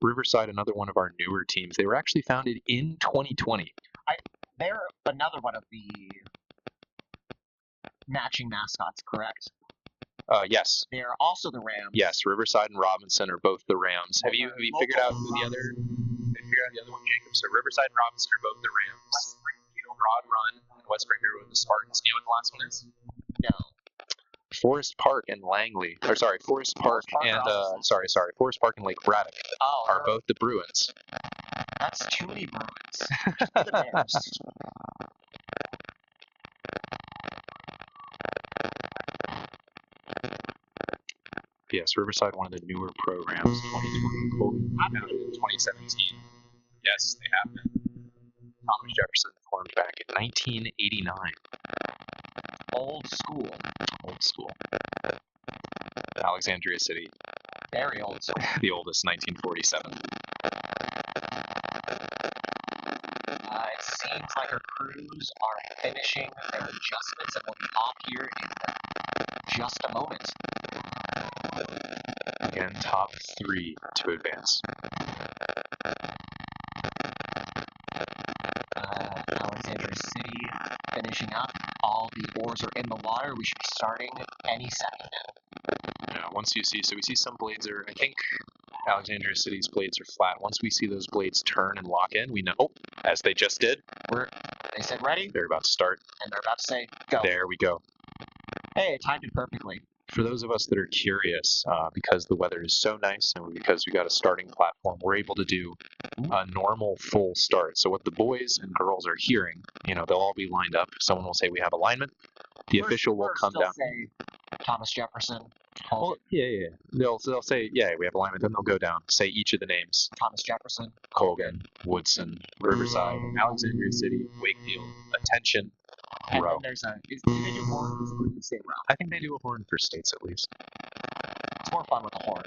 Riverside, another one of our newer teams. They were actually founded in 2020. They're another one of the matching mascots, correct? Yes. They're also the Rams. Yes, Riverside and Robinson are both the Rams. Have you figured out who the other? The other one, Jacob. So Riverside and Robinson are both the Rams. West Springfield, Broad Run, and West Springfield with the Spartans. Do you know what the last one is? No. Forest Park and Langley. Or sorry, Forest Park and Forest Park and Lake Braddock are both the Bruins. That's too many Bruins. The Bears. Yes, Riverside, one of the newer programs. 2020, Colgan founded in 2017. Yes, they have been. Thomas Jefferson formed back in 1989. Old school. Old school. Alexandria City. Very old school. The oldest, 1947. It seems like our crews are finishing their adjustments and will be off here in just a moment. Again, top 3 to advance. Alexandria City finishing up. All the oars are in the water. We should be starting any second now. Yeah, once you see, so we see some blades are, I think Alexandria City's blades are flat. Once we see those blades turn and lock in, we know, as they just did. They said ready. They're about to start. And they're about to say go. There we go. Hey, it timed it perfectly. For those of us that are curious, because the weather is so nice and because we got a starting platform, we're able to do a normal full start. So what the boys and girls are hearing, they'll all be lined up. Someone will say we have alignment. The official will come down. Say, Thomas Jefferson, Well, yeah. They'll say, yeah, we have alignment. Then they'll go down, say each of the names: Thomas Jefferson, Colgan, Woodson, Riverside, Alexandria City, Wakefield. Attention, and row. then there's a. Do they do horns or do they say row? I think they do a horn for states at least. It's more fun with a horn.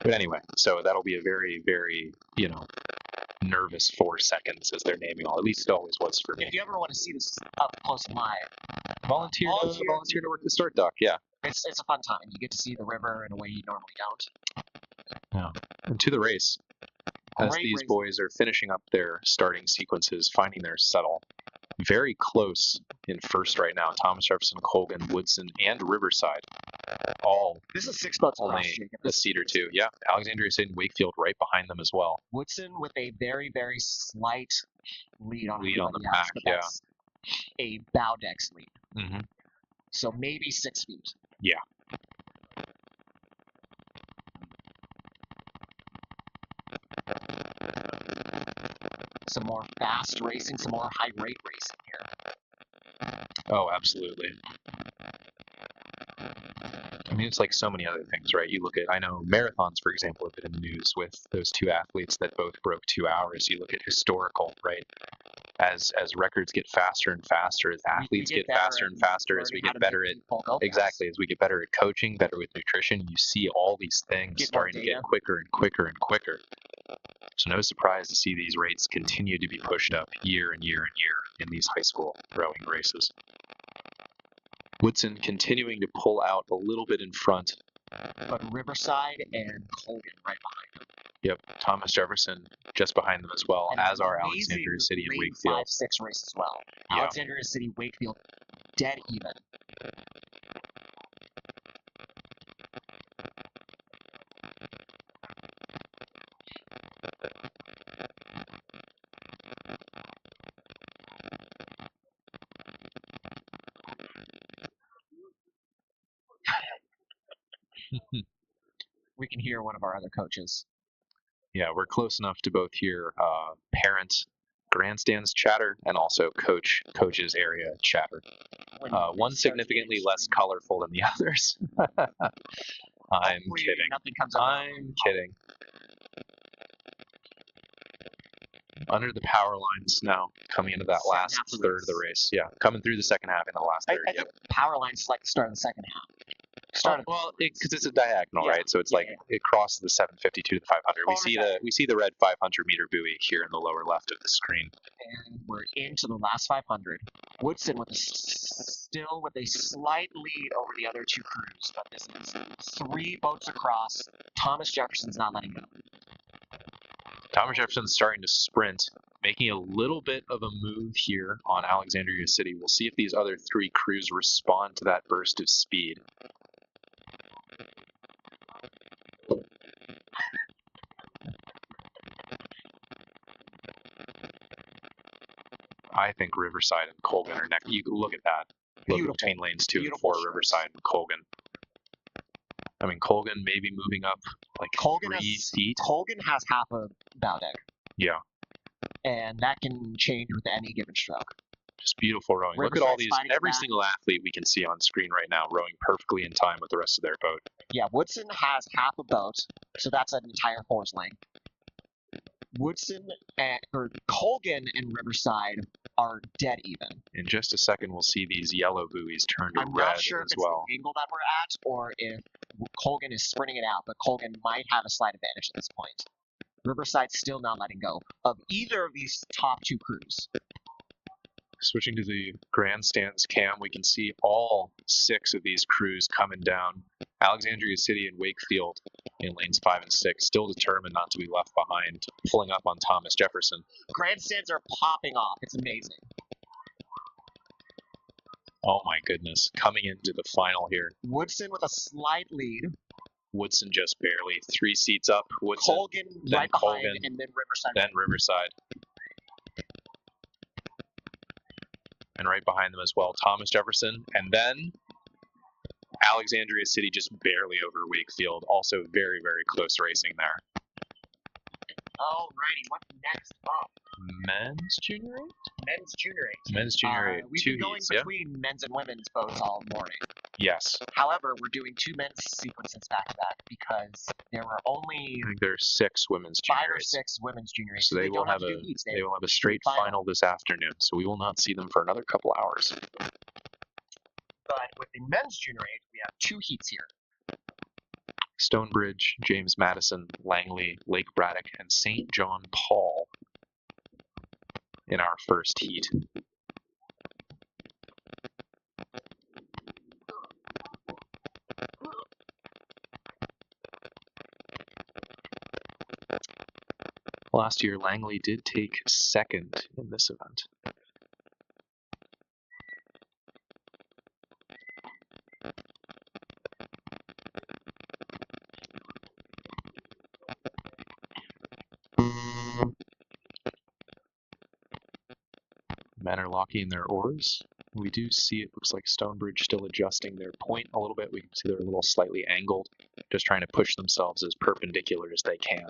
But anyway, so that'll be a very, very, nervous 4 seconds as they're naming all. At least it always was for me. If you ever want to see this up close and live, Volunteer to work the start dock. Yeah. it's a fun time. You get to see the river in a way you normally don't. Yeah. And to the race. As Great these race. boys are finishing up their starting sequences, finding their settle. Very close in first right now. Thomas Jefferson, Colgan, Woodson, and Riverside. All This is 6 boats across, only Jacob. a seat or two. Yeah. Alexandria City and Wakefield right behind them as well. Woodson with a very, very slight lead on Lead on everybody the else, pack, but yeah. that's a bow decks lead. Mm-hmm. So maybe 6 feet. Yeah. Some more fast racing, some more high rate racing here. Oh, absolutely. I mean, it's like so many other things, right? You look at, I know marathons, for example, have been in the news with those 2 athletes that both broke 2 hours. You look at historical, right? As records get faster and faster, as athletes get faster and faster, as we get better at as we get better at coaching, better with nutrition, you see all these things starting to get quicker and quicker and quicker. So no surprise to see these rates continue to be pushed up year and year and year in these high school rowing races. Woodson continuing to pull out a little bit in front. But Riverside and Colgan right behind them. Yep, Thomas Jefferson just behind them as well, And as are amazing Alexandria City and lane Wakefield. 5-6 race as well. Yeah. Alexandria City, Wakefield, dead even. We can hear one of our other coaches. Yeah, we're close enough to both hear parent grandstands chatter and also coach's area chatter. One significantly less colorful than the others. I'm kidding. Nothing comes up. I'm kidding. Under the power lines now, coming into that last third of the race. Yeah, coming through the second half into the last third. I think power lines like the start of the second half. Because it's a diagonal, right? So it's it crosses the 752 to the 500. We see the red 500 meter buoy here in the lower left of the screen. And we're into the last 500. Woodson still with a slight lead over the other 2 crews, but this is 3 boats across. Thomas Jefferson's not letting go. Thomas Jefferson's starting to sprint, making a little bit of a move here on Alexandria City. We'll see if these other 3 crews respond to that burst of speed. I think Riverside and Colgan are next. You look at that. Look between lanes 2 and 4, Riverside and Colgan. I mean, Colgan maybe moving up like 3 feet. Colgan has half a bow deck. Yeah. And that can change with any given stroke. Just beautiful rowing. Look at all these. Every single athlete we can see on screen right now rowing perfectly in time with the rest of their boat. Yeah, Woodson has half a boat, so that's an entire horse length. Colgan and Riverside are dead even. In just a second, we'll see these yellow buoys turn to I'm red not sure if as it's well. the angle that we're at or if Colgan is sprinting it out, but Colgan might have a slight advantage at this point. Riverside's still not letting go of either of these top 2 crews. Switching to the grandstands cam, we can see all 6 of these crews coming down. Alexandria City and Wakefield in lanes 5 and 6, still determined not to be left behind, pulling up on Thomas Jefferson. Grandstands are popping off. It's amazing. Oh my goodness. Coming into the final here. Woodson with a slight lead. Woodson just barely 3 seats up. Woodson, Colgan then right Colgan, behind, and then Riverside. Then Riverside. And right behind them as well, Thomas Jefferson. And then Alexandria City just barely over Wakefield. Also very, very close racing there. Alrighty, what's next up? Men's junior 8? Men's junior 8. Men's junior 8. We've Two been going heats, yeah? between men's and women's boats all morning. Yes. However, we're doing 2 men's sequences back to back because there were only I think there are 6 women's 5 junior or 8s. 6 women's junior 8s. So they will don't have to a do heats. they will have a straight final this afternoon. So we will not see them for another couple hours. But with the men's junior 8, we have 2 heats here. Stonebridge, James Madison, Langley, Lake Braddock, and St. John Paul in our first heat. Last year, Langley did take second in this event. Men are locking their oars. We do see it looks like Stonebridge still adjusting their point a little bit. We can see they're a little slightly angled, just trying to push themselves as perpendicular as they can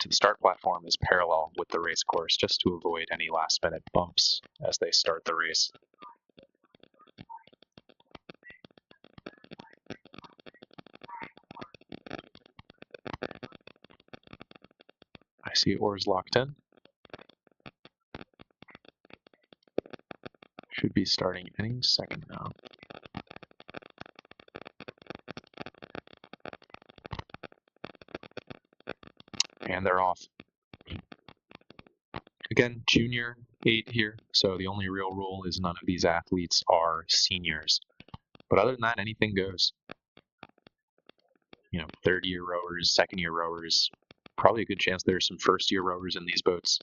to the start platform is parallel with the race course, just to avoid any last minute bumps as they start the race. I see oars locked in. Should be starting any second now. And they're off. Again, junior 8 here, so the only real rule is none of these athletes are seniors. But other than that, anything goes. You know, third-year rowers, second-year rowers, probably a good chance there's some first-year rowers in these boats.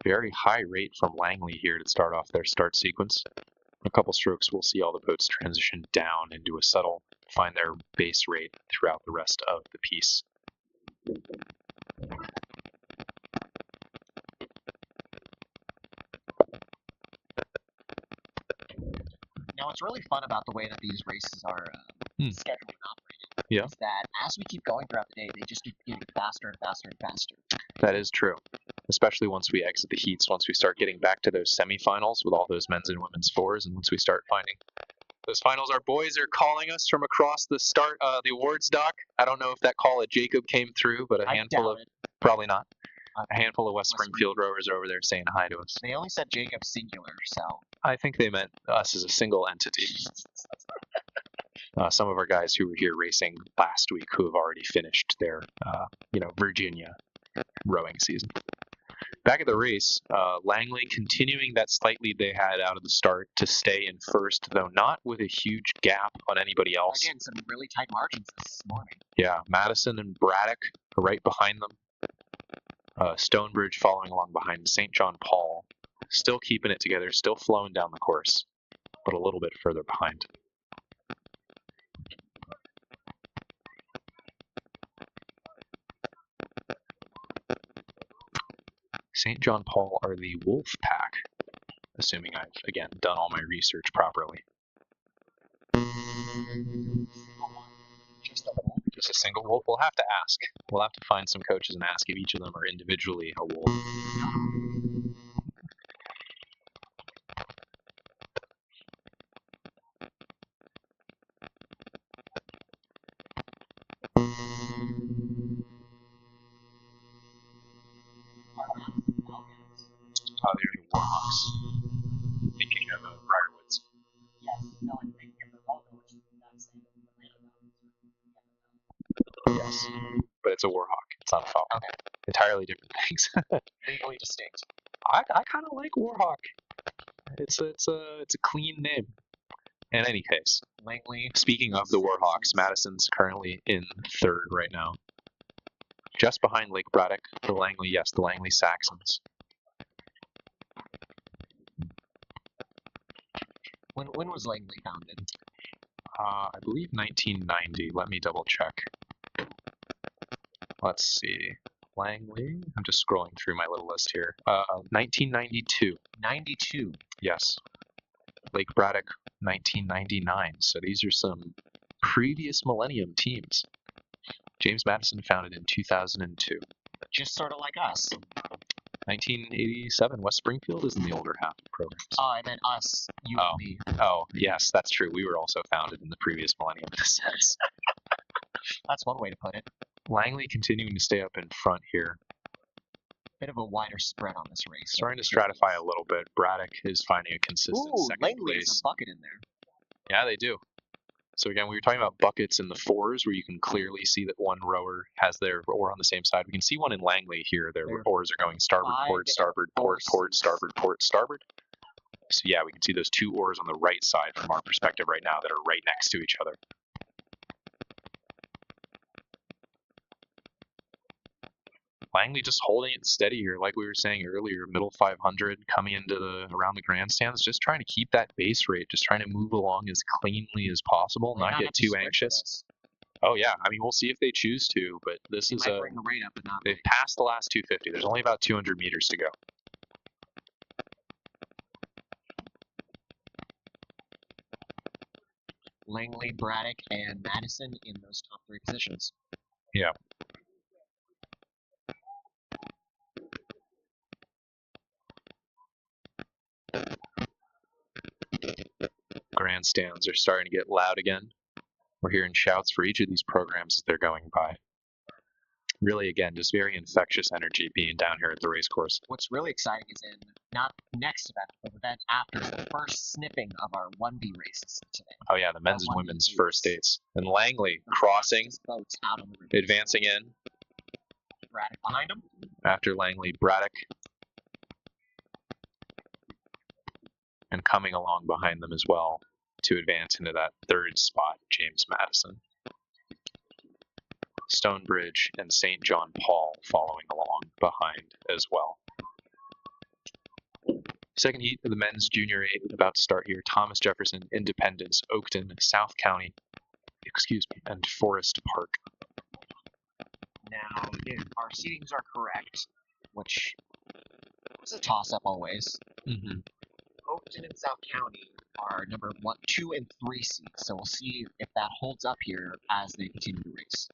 Very high rate from Langley here to start off their start sequence. In a couple strokes, we'll see all the boats transition down into a subtle, find their base rate throughout the rest of the piece. Now, what's really fun about the way that these races are scheduled and operated is that as we keep going throughout the day, they just keep getting faster and faster and faster. That is true, especially once we exit the heats, once we start getting back to those semifinals with all those men's and women's fours, and once we start finding those finals. Our boys are calling us from across the the awards dock. I don't know if that call at Jacob came through, but probably not. A handful of West Springfield rowers are over there saying hi to us. They only said Jacob singular, so I think they meant us as a single entity. Some of our guys who were here racing last week who have already finished their, Virginia rowing season. Back at the race, Langley continuing that slight lead they had out of the start to stay in first, though not with a huge gap on anybody else. Again, some really tight margins this morning. Yeah, Madison and Braddock are right behind them. Stonebridge following along behind St. John Paul, still keeping it together, still flowing down the course, but a little bit further behind. St. John Paul are the Wolf Pack, assuming I've, again, done all my research properly. Just a single wolf? We'll have to ask. We'll have to find some coaches and ask if each of them are individually a wolf. They're the Warhawks. Thinking of Briarwoods. Yes, no, I'm thinking of the logo, which is the exact same as the Yes, but it's a Warhawk. It's not a Falcon. Okay. Entirely different things. Legally distinct. I kind of like Warhawk. It's a clean name. In any case, Langley. Speaking of the Warhawks, Madison's currently in third right now, just behind Lake Braddock. The Langley Saxons. When was Langley founded? I believe 1990. Let me double check. Let's see. Langley. I'm just scrolling through my little list here. 1992. 92. Yes. Lake Braddock 1999. So these are some previous millennium teams. James Madison founded in 2002. Just sort of like us. 1987. West Springfield is in the older half of programs. Oh, I meant us. You and me. Oh, yes, that's true. We were also founded in the previous millennium. That's one way to put it. Langley continuing to stay up in front here. Bit of a wider spread on this race. Starting to stratify a little bit. Braddock is finding a consistent second Langley place. has a bucket in there. Yeah, they do. So again, we were talking about buckets in the fours where you can clearly see that one rower has their oar on the same side. We can see one in Langley here. Their oars are going starboard, port, starboard, port, port, starboard, port, starboard. So yeah, we can see those two oars on the right side from our perspective right now that are right next to each other. Langley just holding it steady here, like we were saying earlier, middle 500 coming into around the grandstands, just trying to keep that base rate, just trying to move along as cleanly as possible, not get too anxious. Oh yeah, I mean we'll see if they choose to, but this is bring the rate up, but not they've passed the last 250. There's only about 200 meters to go. Langley, Braddock, and Madison in those top three positions. Yeah. Grandstands are starting to get loud again. We're hearing shouts for each of these programs as they're going by. Really, again, just very infectious energy being down here at the race course. What's really exciting is in not next event, but the event after, the first snipping of our 1B races today. Oh yeah, the men's and women's first dates. And Langley crossing, advancing in. Braddock behind him. After Langley, Braddock. And coming along behind them as well to advance into that third spot, James Madison. Stonebridge and St. John Paul following along behind as well. Second heat of the men's junior 8 about to start here. Thomas Jefferson, Independence, Oakton, South County, and Forest Park. Now, if our seedings are correct, which is a toss-up always, Oakton and South County are number 1, 2, and 3 seeds, so we'll see if that holds up here as they continue to race.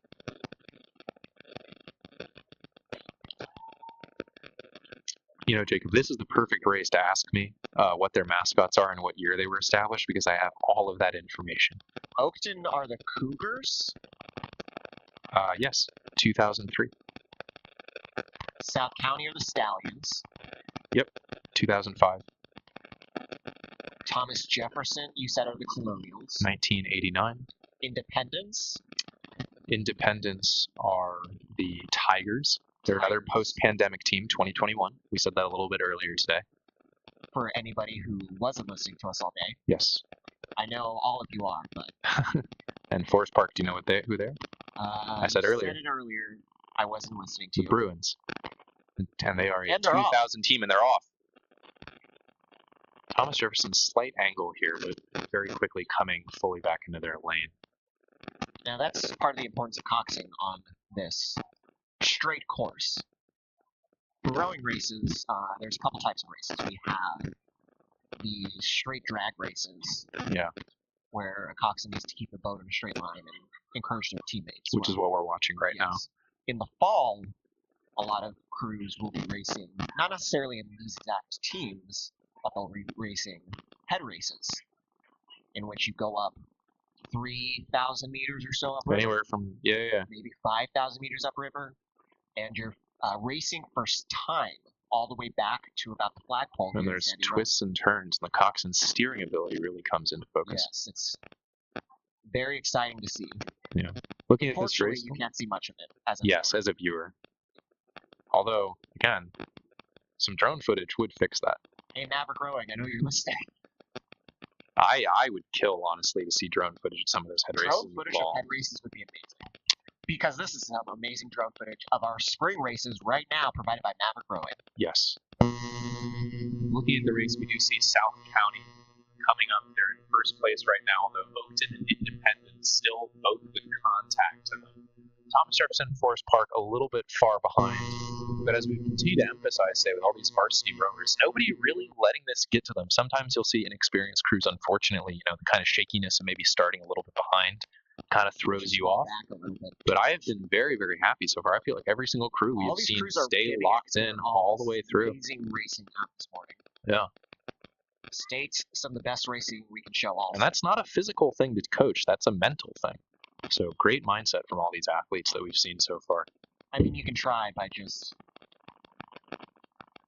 You know, Jacob, this is the perfect race to ask me what their mascots are and what year they were established, because I have all of that information. Oakton are the Cougars? Yes, 2003. South County are the Stallions. Yep, 2005. Thomas Jefferson, you said, are the Colonials. 1989. Independence are the Tigers. They're another post-pandemic team, 2021. We said that a little bit earlier today. For anybody who wasn't listening to us all day. Yes. I know all of you are, but... And Forest Park, do you know what who they're? I said earlier. I said it earlier. I wasn't listening to you. The Bruins. And they are a 2000 team, and they're off. Thomas Jefferson's slight angle here, but very quickly coming fully back into their lane. Now that's part of the importance of coxing on this straight course. For rowing races, there's a couple types of races. We have the straight drag races. Yeah. Where a coxswain needs to keep the boat in a straight line and encourage their teammates. Which is what we're watching right now. In the fall, a lot of crews will be racing, not necessarily in these exact teams, but they'll be racing head races, in which you go up 3,000 meters or so upriver. Anywhere from, maybe 5,000 meters upriver, and you're racing first time all the way back to about the flagpole. And there's twists and turns, and the coxswain's steering ability really comes into focus. Yes, it's very exciting to see. Yeah. Looking at this race, you can't see much of it as a viewer. As a viewer. Although, again, some drone footage would fix that. Hey, Maverick Rowing, I know you're listening. I would kill, honestly, to see drone footage of some of those head races. Drone footage of head races would be amazing. Because this is some amazing drone footage of our spring races right now provided by Maverick Rowing. Yes. Looking at the race, we do see South County coming up. They're in first place right now, although Oakton and Independence still both with contact to them. Thomas Jefferson and Forest Park a little bit far behind. But as we continue to emphasize, say, with all these varsity rowers, nobody really letting this get to them. Sometimes you'll see inexperienced crews, unfortunately, you know, the kind of shakiness and maybe starting a little bit behind kind of throws you off. But I have been very, very happy so far. I feel like every single crew we've seen stay locked in all the way through. Amazing racing out this morning. Yeah. States some of the best racing we can show also. And that's not a physical thing to coach. That's a mental thing. So great mindset from all these athletes that we've seen so far. I mean, you can try by just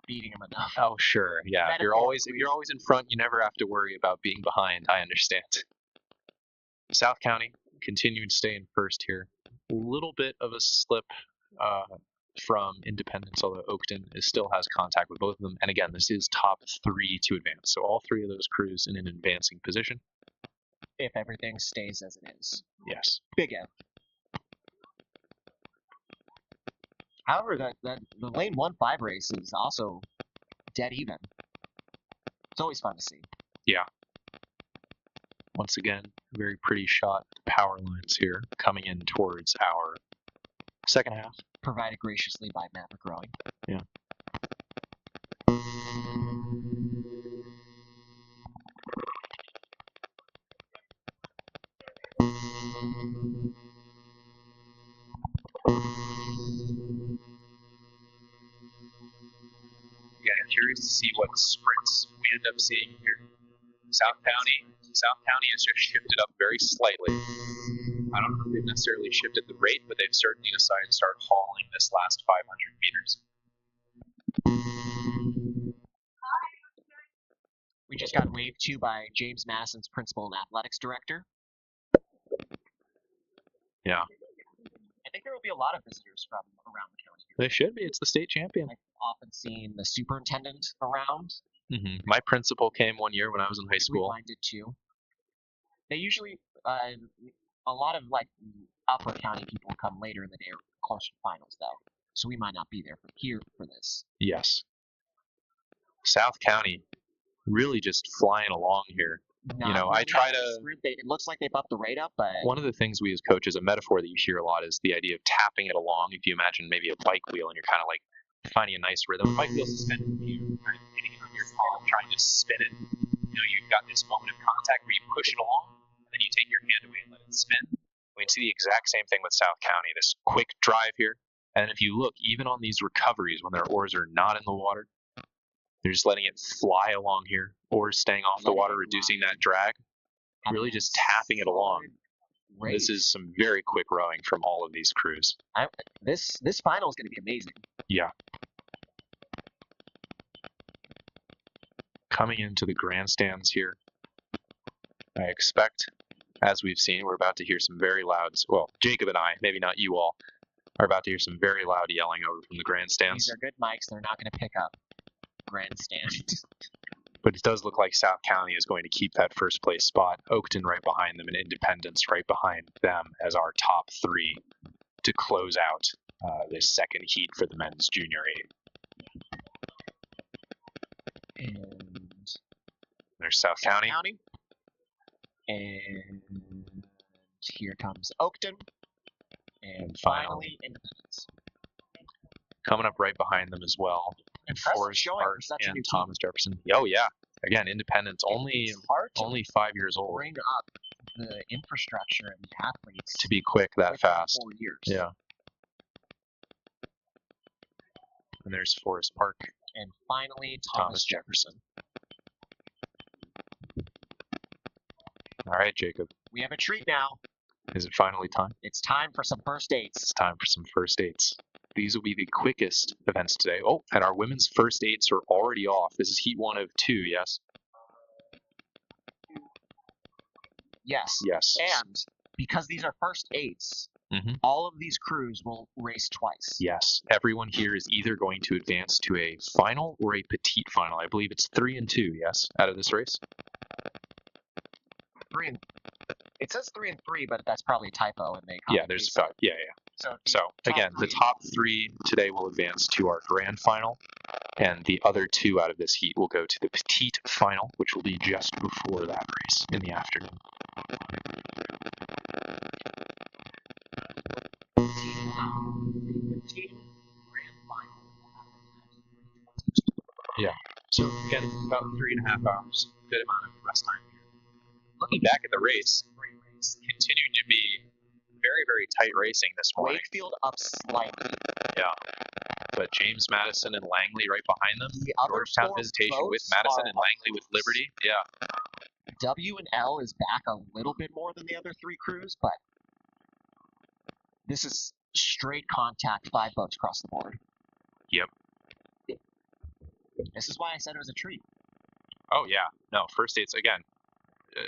beating them enough. Oh, sure. Yeah. If you're always in front, you never have to worry about being behind. I understand. South County continuing to stay in first here. A little bit of a slip from Independence, although Oakton still has contact with both of them. And again, this is top 3 to advance. So all 3 of those crews in an advancing position. If everything stays as it is. Yes. Big F. However, the lane 1-5 race is also dead even. It's always fun to see. Yeah. Once again, very pretty shot power lines here coming in towards our second half. Provided graciously by Maverick Rowing. Yeah. Again, curious to see what sprints we end up seeing here. South County has just shifted up very slightly. I don't know if they've necessarily shifted the rate, but they've certainly decided to start hauling this last 500 meters. We just got waved to by James Masson's principal and athletics director. Yeah. I think there will be a lot of visitors from around the county. They should be. It's the state champion. I've often seen the superintendent around. Mm-hmm. My principal came one year when I was in high school. Mine did too. They usually, a lot of like upper county people come later in the day or closer to finals though. So we might not be there here for this. Yes. South County really just flying along here. You know, I try to. It looks like they bumped the rate up, but one of the things we as coaches, a metaphor that you hear a lot is the idea of tapping it along. If you imagine maybe a bike wheel and you're kind of like finding a nice rhythm. Bike wheel suspended, you kind of hitting it on your palm, trying to spin it. You know, you've got this moment of contact where you push it along, and then you take your hand away and let it spin. We can see the exact same thing with South County. This quick drive here, and if you look, even on these recoveries when their oars are not in the water. They're just letting it fly along here, or staying off the water, reducing that drag, really just tapping it along. This is some very quick rowing from all of these crews. This final is going to be amazing. Yeah. Coming into the grandstands here, I expect, as we've seen, we're about to hear some very loud, well, Jacob and I, maybe not you all, are about to hear some very loud yelling over from the grandstands. These are good mics. They're not going to pick up grandstand. But it does look like South County is going to keep that first place spot. Oakton right behind them and Independence right behind them as our top 3 to close out this second heat for the men's junior 8. And there's South County. And here comes Oakton. And finally Independence. Coming up right behind them as well. Forrest Hart and Thomas Jefferson. Oh yeah, again, Independence only 5 years old. Bring up the infrastructure and the athletes to be quick that fast. 4 years. Yeah. And there's Forest Park. And finally Thomas Jefferson. All right, Jacob. We have a treat now. Is it finally time? It's time for some first dates. It's time for some first dates. These will be the quickest events today. Oh, and our women's first eights are already off. This is heat 1 of 2, yes? Yes. Yes. And because these are first eights, all of these crews will race twice. Yes. Everyone here is either going to advance to a final or a petite final. I believe it's 3 and 2, yes, out of this race? It says 3 and 3, but that's probably a typo. And there's 5. Yeah. So again, the top 3 today will advance to our grand final, and the other 2 out of this heat will go to the petite final, which will be just before that race in the afternoon. The petite grand final will So again, about 3.5 hours, good amount of rest time here. Looking back at the race, continued to be very, very tight racing this morning. Wakefield up slightly. Yeah. But James Madison and Langley right behind them. The other Georgetown four Visitation with boats Madison are and Langley with Liberty. Yeah. W and L is back a little bit more than the other three crews, but this is straight contact, 5 boats across the board. Yep. This is why I said it was a treat. Oh, yeah. No, first dates, again,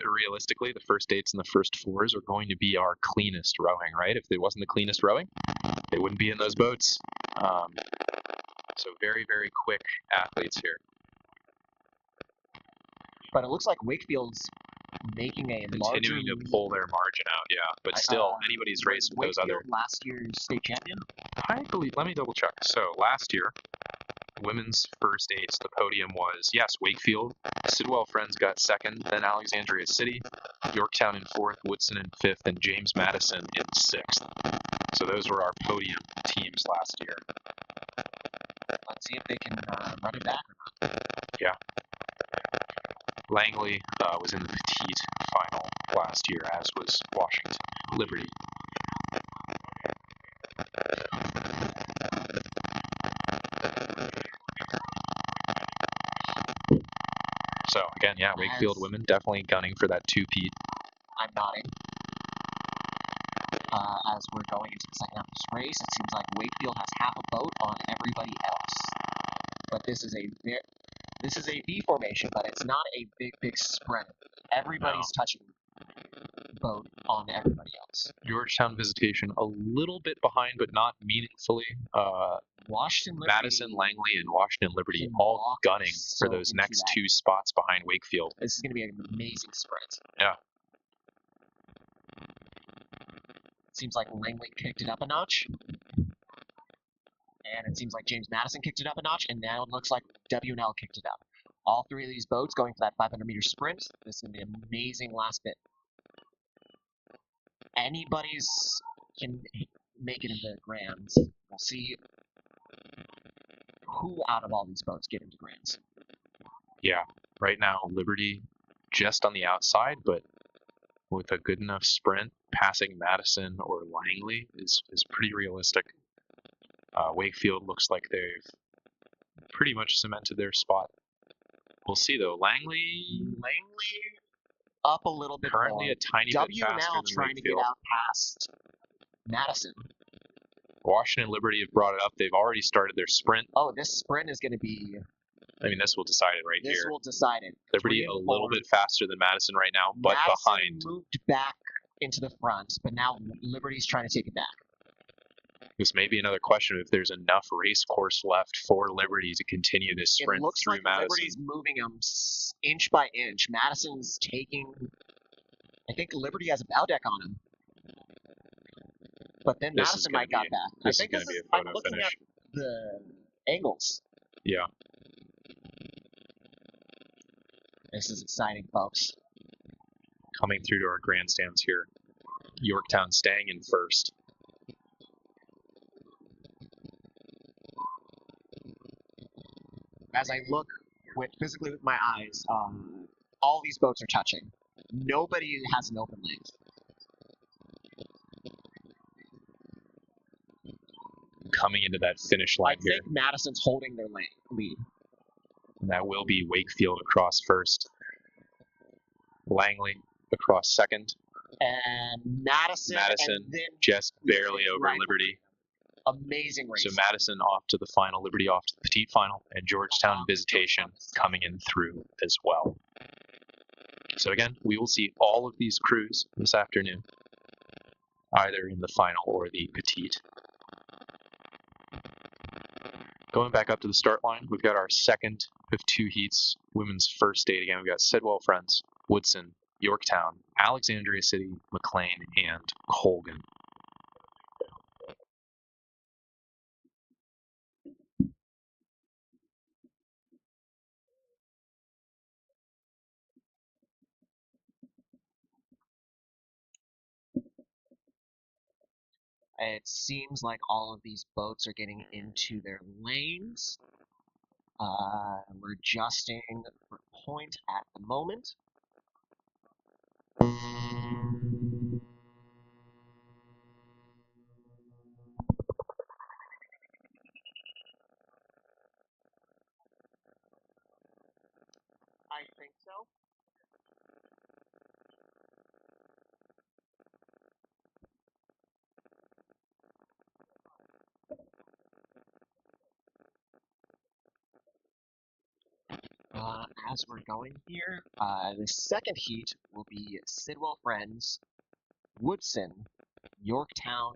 realistically, the first dates and the first fours are going to be our cleanest rowing, right? If it wasn't the cleanest rowing, they wouldn't be in those boats. So very, very quick athletes here. But it looks like Wakefield's making a larger Continuing to pull their margin out, yeah. But still, anybody's race with those other. Last year's state champion? I believe, let me double check. So last year, women's first eights, the podium was, yes, Wakefield. Sidwell Friends got second, then Alexandria City, Yorktown in fourth, Woodson in fifth, and James Madison in sixth. So those were our podium teams last year. Let's see if they can run it back or not. Yeah. Langley was in the Petite final last year, as was Washington Liberty. So again, yeah, Wakefield women definitely gunning for that two-peat. I'm nodding. As we're going into the second half of this race, it seems like Wakefield has half a boat on everybody else. But this is a V formation, but it's not a big sprint. Everybody's touching boat on everybody else. Georgetown Visitation a little bit behind, but not meaningfully. Washington Liberty, Madison, Langley, and Washington Liberty all gunning for those next 2 spots behind Wakefield. This is going to be an amazing sprint. Yeah. Seems like Langley kicked it up a notch. And it seems like James Madison kicked it up a notch, and now it looks like W&L kicked it up. All 3 of these boats going for that 500-meter sprint. This is going to be an amazing last bit. Anybody's can make it into grands. We'll see who out of all these boats get into grands. Yeah, right now Liberty just on the outside, but with a good enough sprint, passing Madison or Langley is pretty realistic. Wakefield looks like they've pretty much cemented their spot. We'll see though. Langley up a little bit currently more. a tiny bit faster than trying Wakefield. To get out past Madison. Washington and Liberty have brought it up. They've already started their sprint. Oh, this sprint is going to be... I mean, this will decide it right here. This will decide it. Liberty a little bit faster than Madison right now, but Madison behind. Moved back into the front, but now Liberty's trying to take it back. This may be another question if there's enough race course left for Liberty to continue this sprint it looks through like Madison. Liberty's moving them inch by inch. Madison's taking... I think Liberty has a bow deck on him. But then Madison might got back. This is going to be a photo finish. At the angles. Yeah. This is exciting, folks. Coming through to our grandstands here. Yorktown staying in first. As I look physically with my eyes, all these boats are touching. Nobody has an open length. Coming into that finish line here. I think Madison's holding their lead. And that will be Wakefield across first. Langley across second. And Madison and then just barely over Liberty. Amazing race. So Madison off to the final, Liberty off to the Petite final, and Georgetown Visitation coming in through as well. So again, we will see all of these crews this afternoon, either in the final or the Petite. Going back up to the start line, we've got our second of 2 heats, women's first date again. We've got Sidwell Friends, Woodson, Yorktown, Alexandria City, McLean, and Colgan. It seems like all of these boats are getting into their lanes. We're adjusting for point at the moment. I think so. As we're going here, the second heat will be Sidwell Friends, Woodson, Yorktown,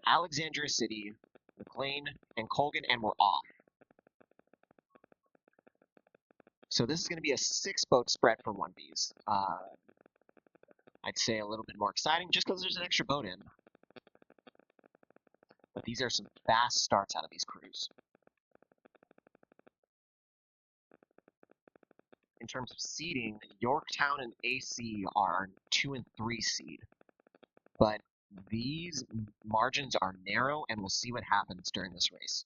Alexandria City, McLean, and Colgan, and we're off. So this is going to be a 6-boat spread for 1Bs. I'd say a little bit more exciting just because there's an extra boat in. But these are some fast starts out of these crews. In terms of seeding, Yorktown and AC are 2 and 3 seed. But these margins are narrow, and we'll see what happens during this race.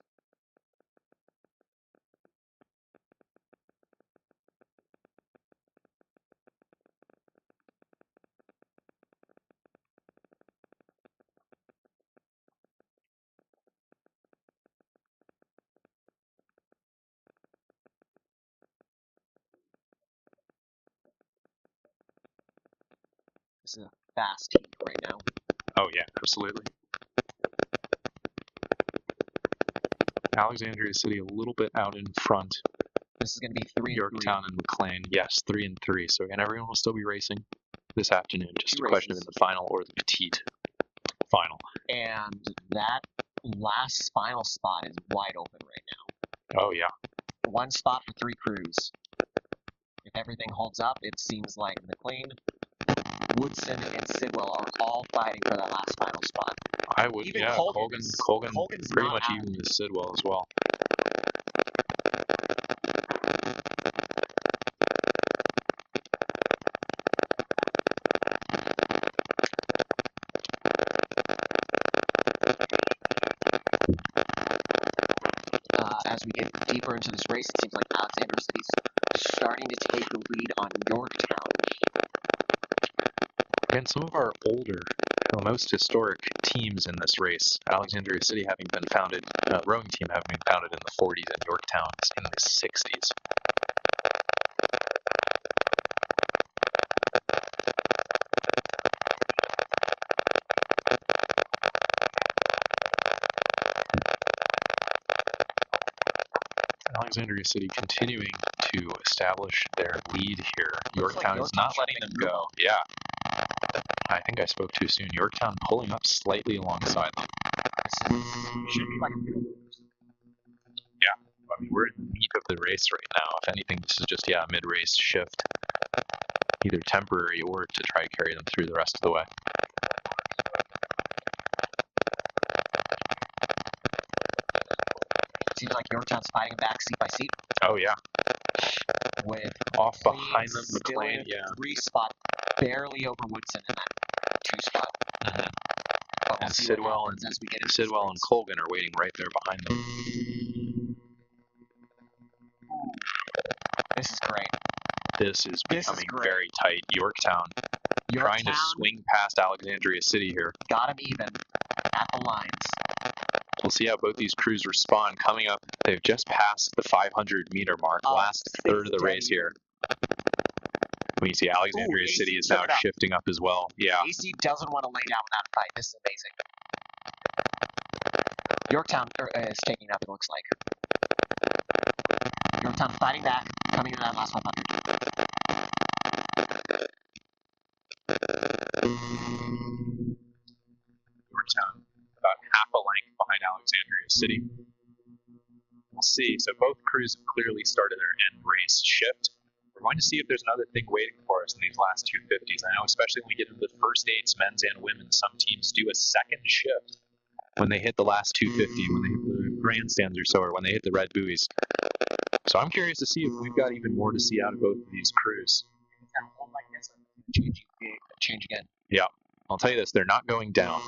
This is a fast heat right now. Oh, yeah, absolutely. Alexandria City a little bit out in front. This is going to be 3 and 3. Yorktown and McLean, yes, 3 and 3. So again, everyone will still be racing this afternoon. Just a question of in the final or the Petite final. And that last final spot is wide open right now. Oh, yeah. 1 spot for 3 crews. If everything holds up, it seems like McLean, Woodson, and Sidwell are all fighting for that last final spot. I would, Even yeah. Colgan's pretty not much out. even with Sidwell as well. As we get deeper into this race, it seems like Alexandria City's starting to take the lead on Yorktown. Again, some of our older, most historic teams in this race, Alexandria City having been founded, rowing team having been founded in the 40s and Yorktown in the 60s. Alexandria City continuing to establish their lead here. Yorktown is not letting them go. Yeah. I think I spoke too soon. Yorktown pulling up slightly alongside them. Should be like a field. Yeah. I mean, we're in the meat of the race right now. If anything, this is just, yeah, a mid-race shift. Either temporary or to try to carry them through the rest of the way. Seems like Yorktown's fighting back seat by seat. Oh, yeah. With off behind them, McLean, yeah. 3 spot, barely over Woodson in that 2 spot. Mm-hmm. But we'll and see Sidwell what happens as we get into Sidwell and Colgan are waiting right there behind them. This is great. This is becoming very tight. Yorktown trying to swing past Alexandria City here. Got him even at the lines. We'll see how both these crews respond. Coming up, they've just passed the 500-meter mark, last third of the race here. When you see Alexandria City is now shifting up as well. Yeah. AC doesn't want to lay down without a fight. This is amazing. Yorktown is taking up, it looks like. Yorktown fighting back, coming in that last 100. Yorktown about half a length behind Alexandria City. We'll see. So both crews have clearly started their end race shift. We're going to see if there's another thing waiting for us in these last 250s. I know, especially when we get into the first eights, men's and women's, some teams do a second shift when they hit the last 250, when they hit the grandstands or so, or when they hit the red buoys. So I'm curious to see if we've got even more to see out of both of these crews. Change again. Yeah. I'll tell you this, they're not going down.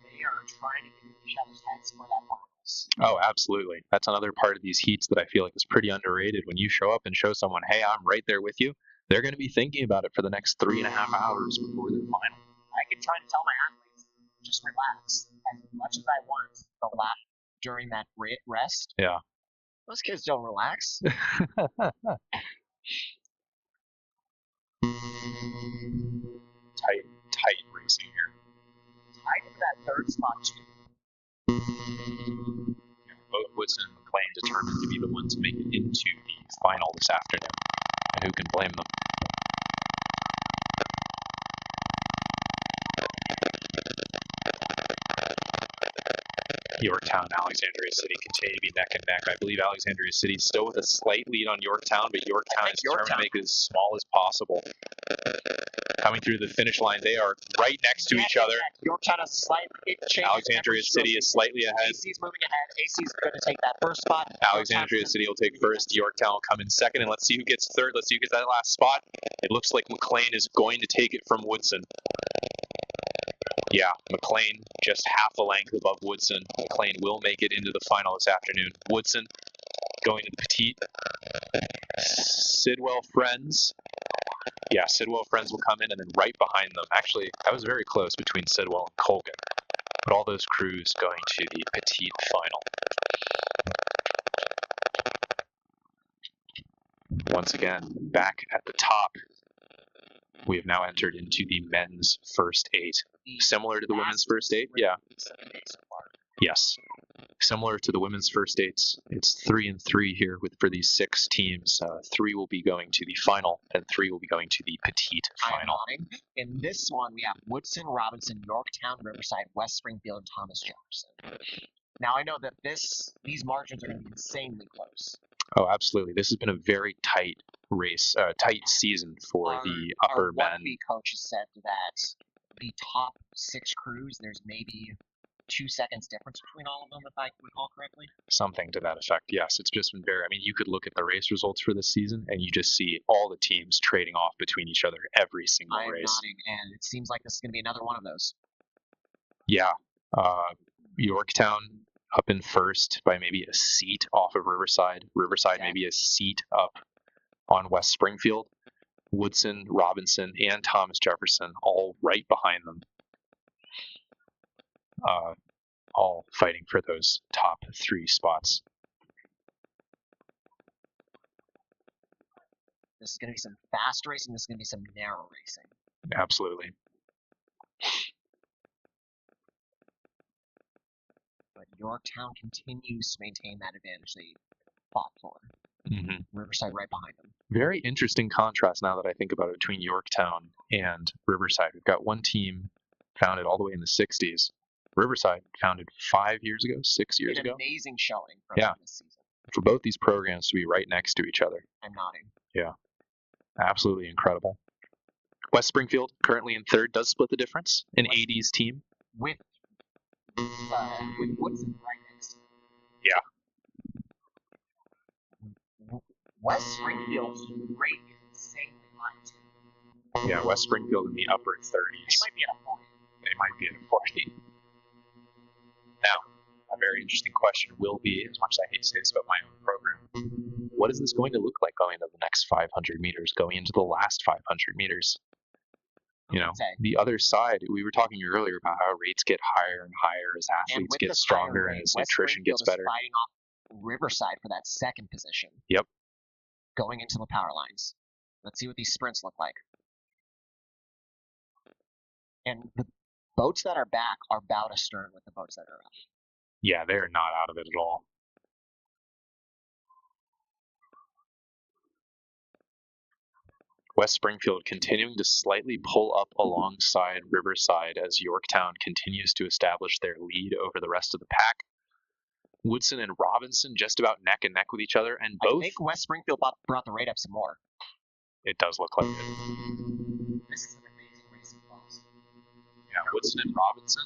They are trying to get each other's heads for that final race. Oh, absolutely. That's another part of these heats that I feel like is pretty underrated. When you show up and show someone, hey, I'm right there with you, they're going to be thinking about it for the next 3.5 hours before their final. I can try to tell my athletes, just relax. As much as I want the lap during that rest, Yeah. those kids don't relax. Tight racing here. Tight into that third spot, too. Both Woodson and McLean determined to be the ones to make it into the final this afternoon. And who can blame them? Yorktown, Alexandria City continue to be neck and neck. I believe Alexandria City is still with a slight lead on Yorktown, but Yorktown is determined to make it as small as possible. Coming through the finish line, they are right next to each other. Yorktown has a slight change. Alexandria City is slightly ahead. AC's moving ahead. AC's going to take that first spot. Alexandria City will take first. Yorktown will come in second, and let's see who gets third. Let's see who gets that last spot. It looks like McLean is going to take it from Woodson. Yeah, McLean just half a length above Woodson. McLean will make it into the final this afternoon. Woodson going to the Petite. Sidwell Friends. Yeah, Sidwell Friends will come in, and then right behind them. Actually, that was very close between Sidwell and Colgan. But all those crews going to the Petite final. Once again, back at the top, we have now entered into the men's first eight. Similar to the women's first eight? Yeah. Yes. Similar to the women's first eights. It's 3-3 here for these 6 teams. 3 will be going to the final, and 3 will be going to the Petite final. In this one, we have Woodson, Robinson, Yorktown, Riverside, West Springfield, and Thomas Jefferson. Now, I know that these margins are going to be insanely close. Oh, absolutely. This has been a very tight race, tight season for the upper men. Our 1B coach has said that the top 6 crews, there's maybe 2 seconds difference between all of them, if I recall correctly. Something to that effect, yes. It's just been very, I mean, you could look at the race results for this season, and you just see all the teams trading off between each other every single race. I'm nodding, and it seems like this is going to be another one of those. Yeah. Yorktown up in first by maybe a seat off of Riverside. Riverside maybe a seat up on West Springfield. Woodson, Robinson, and Thomas Jefferson all right behind them. All fighting for those top 3 spots. This is going to be some fast racing. This is going to be some narrow racing. Absolutely. But Yorktown continues to maintain that advantage they fought for. Mm-hmm. Riverside right behind them. Very interesting contrast now that I think about it between Yorktown and Riverside. We've got one team founded all the way in the 60s. Riverside founded 5 years ago, 6 years ago. Amazing showing from this season. For both these programs to be right next to each other. I'm nodding. Yeah. Absolutely incredible. West Springfield, currently in third, does split the difference. An 80s team. With Woodson right next to him. Yeah. West Springfield's rate is insanely high, too. Yeah, West Springfield in the upper 30s. They might be at a 40. They might be at a 40. Now, a very interesting question will be, as much as I hate to say this about my own program, what is this going to look like going into the next 500 meters, going into the last 500 meters? You know, the other side, we were talking earlier about how rates get higher and higher as athletes get stronger and as nutrition gets better. Fighting off Riverside for that second position. Yep. Going into the power lines. Let's see what these sprints look like. And the boats that are back are bow astern with the boats that are up. Yeah, they're not out of it at all. West Springfield continuing to slightly pull up alongside Riverside as Yorktown continues to establish their lead over the rest of the pack. Woodson and Robinson just about neck and neck with each other, and both. I think West Springfield brought the rate up some more. It does look like it. This is an amazing racing class. Yeah, Woodson and Robinson,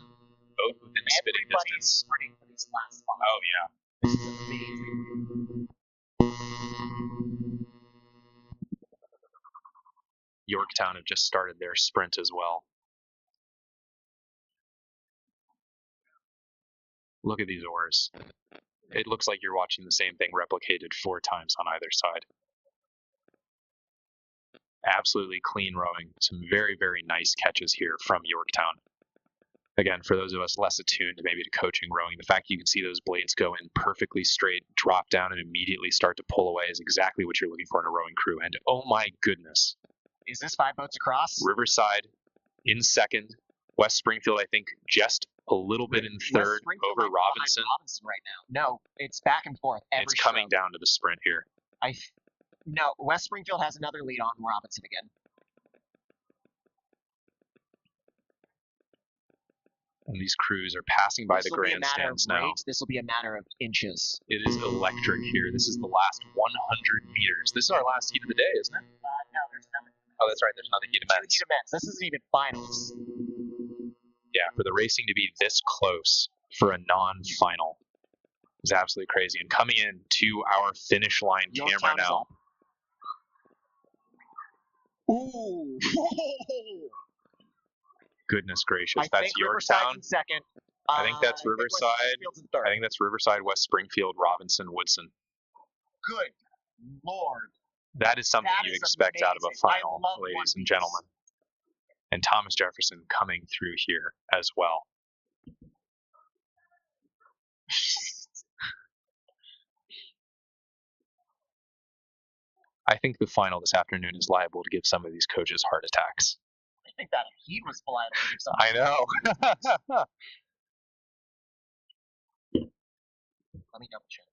both within spitting distance. Sprinting for these last spots. Oh yeah. This is amazing. Yorktown have just started their sprint as well. Look at these oars. It looks like you're watching the same thing replicated 4 times on either side. Absolutely clean rowing. Some very, very nice catches here from Yorktown. Again, for those of us less attuned maybe to coaching rowing, the fact you can see those blades go in perfectly straight, drop down, and immediately start to pull away is exactly what you're looking for in a rowing crew. And oh my goodness. Is this 5 boats across? Riverside in second. West Springfield, I think, just a little bit in third over Robinson. Robinson right now. No, it's back and forth. It's coming down to the sprint here. No, West Springfield has another lead on Robinson again. And these crews are passing by the grandstands now. This will be a matter of inches. It is electric here. This is the last 100 meters. This is our last heat of the day, isn't it? No, there's another. Oh, that's right. There's another heat of men's. This isn't even finals. Yeah, for the racing to be this close for a non-final is absolutely crazy. And coming in to our finish line camera now. Ooh. Goodness gracious, that's Yorktown. Second. I think that's Riverside. I think that's Riverside, West Springfield, Robinson, Woodson. Good Lord. That is something you expect out of a final, ladies and gentlemen. And Thomas Jefferson coming through here as well. I think the final this afternoon is liable to give some of these coaches heart attacks. I think that heat was liable to give some. I know. Let me double check.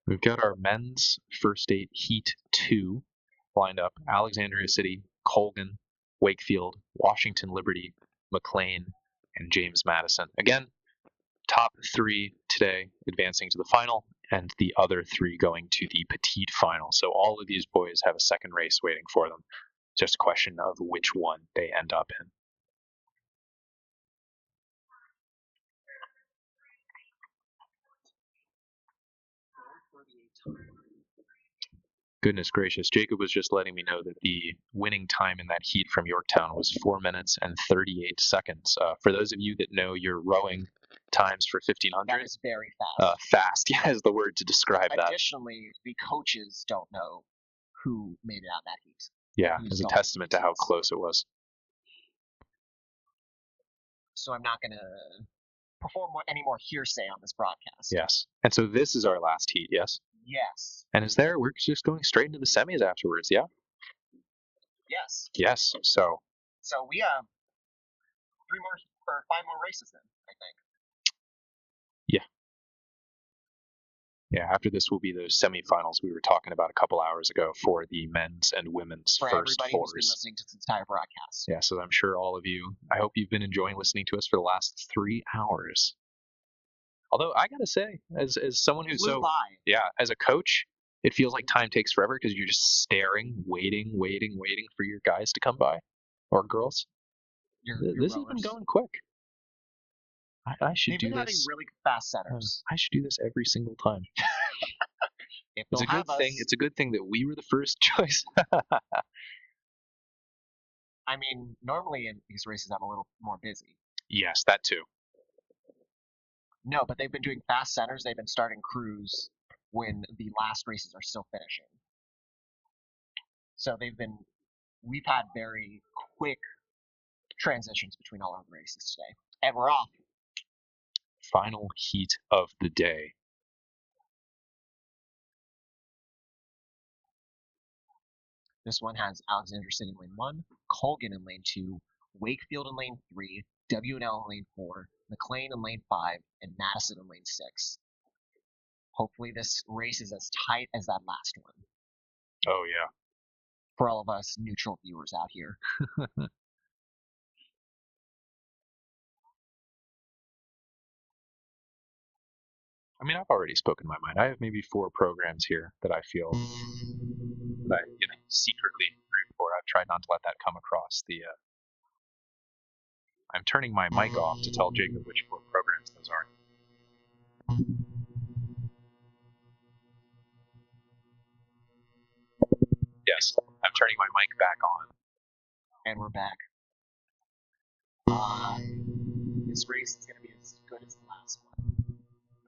We've got our men's first 8 heat 2 lined up. Alexandria City, Colgan, Wakefield, Washington Liberty, McLean, and James Madison. Again, top 3 today advancing to the final, and the other 3 going to the Petite final. So all of these boys have a second race waiting for them. Just a question of which one they end up in. Goodness gracious, Jacob was just letting me know that the winning time in that heat from Yorktown was 4 minutes and 38 seconds. For those of you that know your rowing times for 1500, that is very fast. Fast, yeah, is the word to describe that. Additionally, the coaches don't know who made it out of that heat. Yeah, it's a testament to how close it was. So I'm not going to perform any more hearsay on this broadcast. Yes. And so this is our last heat, yes? Yes. And we're just going straight into the semis afterwards, yeah? Yes. Yes. So we have 5 more races then, I think. Yeah, after this will be those semifinals we were talking about a couple hours ago for the men's and women's for first everybody fours. Who's been listening to the entire broadcast. Yeah, so I'm sure all of you, I hope you've been enjoying listening to us for the last 3 hours. Although I gotta say, as someone who's as a coach, it feels like time takes forever because you're just staring, waiting for your guys to come by, or girls. This has been going quick. I should do this. They've been having really fast setters. I should do this every single time. It's a good thing. It's a good thing that we were the first choice. I mean, normally in these races, I'm a little more busy. Yes, that too. No, but they've been doing fast centers. They've been starting crews when the last races are still finishing. So we've had very quick transitions between all our races today. And we're off. Final heat of the day. This one has Alexandria City in lane 1, Colgan in lane 2, Wakefield in lane 3, W&L in lane 4, McLean in lane 5, and Madison in lane 6. Hopefully this race is as tight as that last one. Oh, yeah. For all of us neutral viewers out here. I mean, I've already spoken my mind. I have maybe 4 programs here that I feel that I, secretly root for. I've tried not to let that come across the I'm turning my mic off to tell Jacob which 4 programs those are. Yes, I'm turning my mic back on. And we're back. This race is going to be as good as the last one. I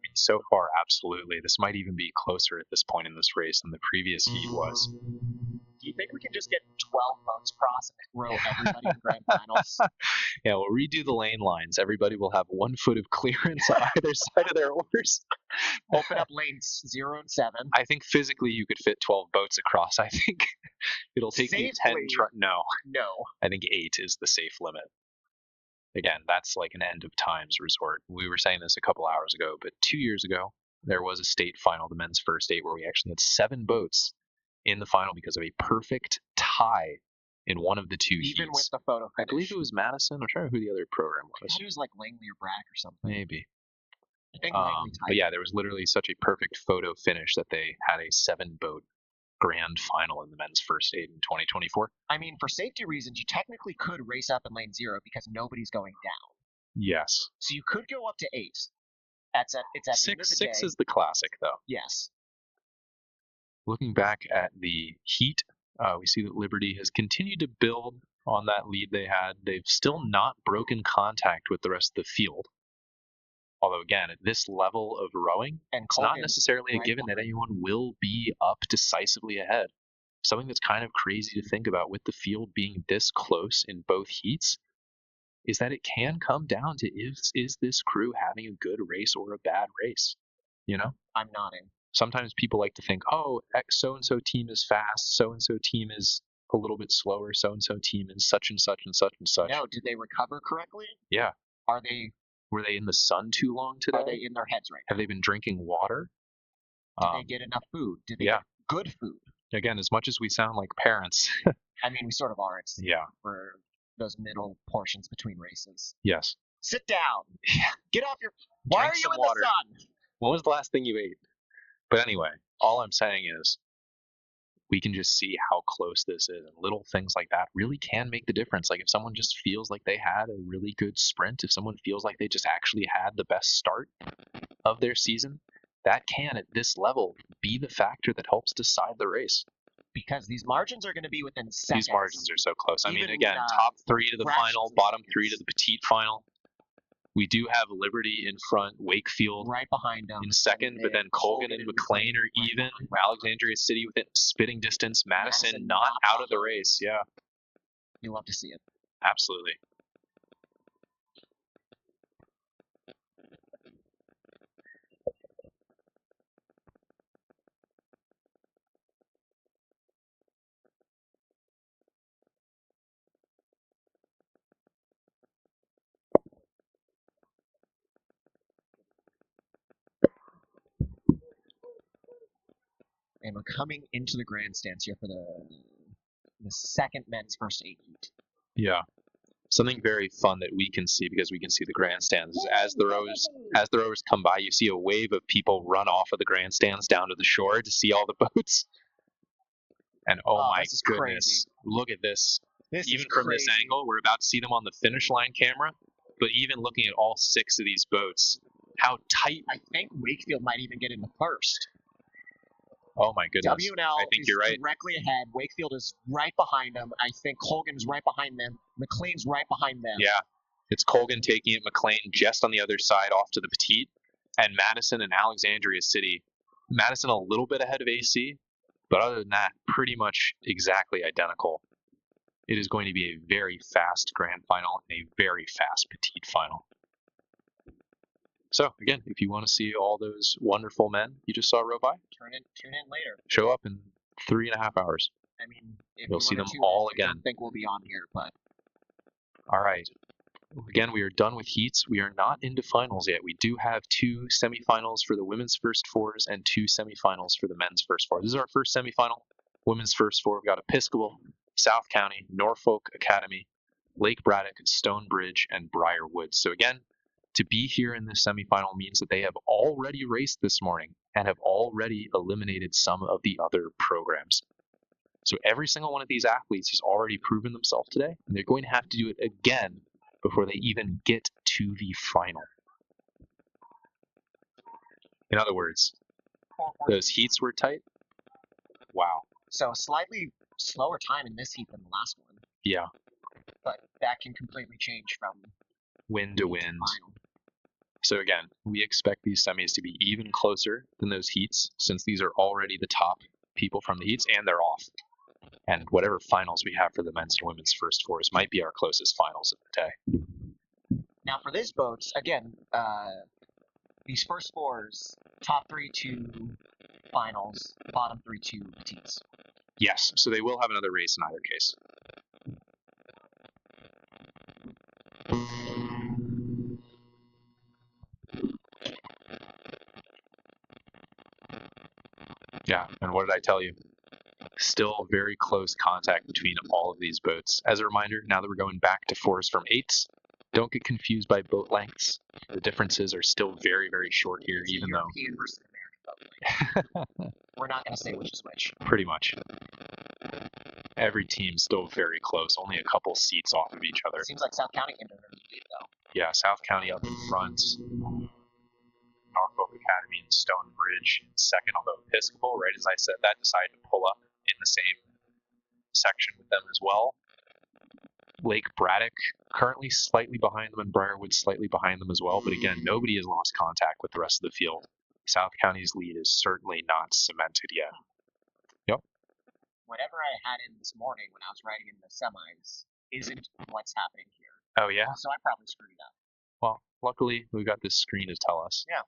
mean, so far, absolutely. This might even be closer at this point in this race than the previous heat was. Do you think we can just get 12 boats cross and throw everybody in grand finals? Yeah, we'll redo the lane lines. Everybody will have 1 foot of clearance on either side of their oars. Open up lanes 0 and 7. I think physically you could fit 12 boats across. I think it'll take you 10 No. I think 8 is the safe limit. Again, that's like an end of times resort. We were saying this a couple hours ago, but 2 years ago, there was a state final, the men's first 8, where we actually had 7 boats in the final because of a perfect tie in one of the 2 heats. Even with the photo finish. I believe it was Madison. I'm trying to remember who the other program was. I thought it was like Langley or Brack or something. Maybe. I think Langley tied. But yeah, there was literally such a perfect photo finish that they had a 7-boat grand final in the men's first 8 in 2024. I mean, for safety reasons, you technically could race up in lane 0 because nobody's going down. Yes. So you could go up to 8. It's at the end of the day. 6 is the classic, though. Yes. Looking back at the heat, we see that Liberty has continued to build on that lead they had. They've still not broken contact with the rest of the field. Although, again, at this level of rowing, it's not necessarily a given that anyone will be up decisively ahead. Something that's kind of crazy to think about with the field being this close in both heats is that it can come down to is this crew having a good race or a bad race? You know? I'm nodding. Sometimes people like to think, oh, so-and-so team is fast, so-and-so team is a little bit slower, so-and-so team is such and such and such and such. No, did they recover correctly? Yeah. Were they in the sun too long today? Are they in their heads right now? Have they been drinking water? Did they get enough food? Did they get good food? Again, as much as we sound like parents. I mean, we sort of are. It's for those middle portions between races. Yes. Sit down. Get off your... Why are you in the sun? When was the last thing you ate? But anyway, all I'm saying is we can just see how close this is. And little things like that really can make the difference. Like if someone just feels like they had a really good sprint, if someone feels like they just actually had the best start of their season, that can, at this level, be the factor that helps decide the race. Because these margins are going to be within seconds. These margins are so close. I mean, again, top 3 to the final, bottom 3 to the Petite final. We do have Liberty in front, Wakefield right behind them in second, but then Colgan and McLean are even. Alexandria City within spitting distance. Madison not out of the race. Yeah. You love to see it. Absolutely. And we're coming into the grandstands here for the second men's first 8 heat. Yeah. Something very fun that we can see because we can see the grandstands is as the rowers come by, you see a wave of people run off of the grandstands down to the shore to see all the boats. And oh my goodness, crazy. Look at this. Even from this angle, we're about to see them on the finish line camera. But even looking at all 6 of these boats, how tight. I think Wakefield might even get in the first. Oh my goodness. W&L I think is you're right. Directly ahead. Wakefield is right behind them. I think Colgan's right behind them. McLean's right behind them. Yeah. It's Colgan taking it, McLean just on the other side off to the Petite, and Madison and Alexandria City. Madison a little bit ahead of AC, but other than that, pretty much exactly identical. It is going to be a very fast grand final and a very fast Petite final. So, again, if you want to see all those wonderful men you just saw row by, tune in later. Show up in 3.5 hours. I mean, if you'll see them all again. I don't think we'll be on here, but... All right. Again, we are done with heats. We are not into finals yet. We do have 2 semifinals for the women's first 4s and 2 semifinals for the men's first 4s. This is our first semifinal. Women's first 4. We've got Episcopal, South County, Norfolk Academy, Lake Braddock, Stonebridge, and Briarwood. So again, to be here in this semifinal means that they have already raced this morning and have already eliminated some of the other programs. So every single one of these athletes has already proven themselves today, and they're going to have to do it again before they even get to the final. In other words, those heats were tight. Wow. So a slightly slower time in this heat than the last one. Yeah. But that can completely change from wind to wind. So again, we expect these semis to be even closer than those heats, since these are already the top people from the heats and they're off. And whatever finals we have for the men's and women's first fours might be our closest finals of the day. Now for these boats, again, these first fours, top 3 to finals, bottom 3 to petites. Yes, so they will have another race in either case. Yeah, and what did I tell you? Still very close contact between all of these boats. As a reminder, now that we're going back to 4s from 8s, don't get confused by boat lengths. The differences are still very, very short here, it's even European versus American boat length. We're not going to say which is which. Pretty much. Every team's still very close, only a couple seats off of each other. It seems like South County can do it, though. Yeah, South County up in front. Norfolk Academy and Stonebridge in second, although Episcopal, right as I said that, decided to pull up in the same section with them as well. Lake Braddock currently slightly behind them, and Briarwood slightly behind them as well, but again, nobody has lost contact with the rest of the field. South County's lead is certainly not cemented yet. Yep. Whatever I had in this morning when I was riding in the semis isn't what's happening here. Oh, yeah? So I probably screwed it up. Well, luckily, we've got this screen to tell us. Yeah.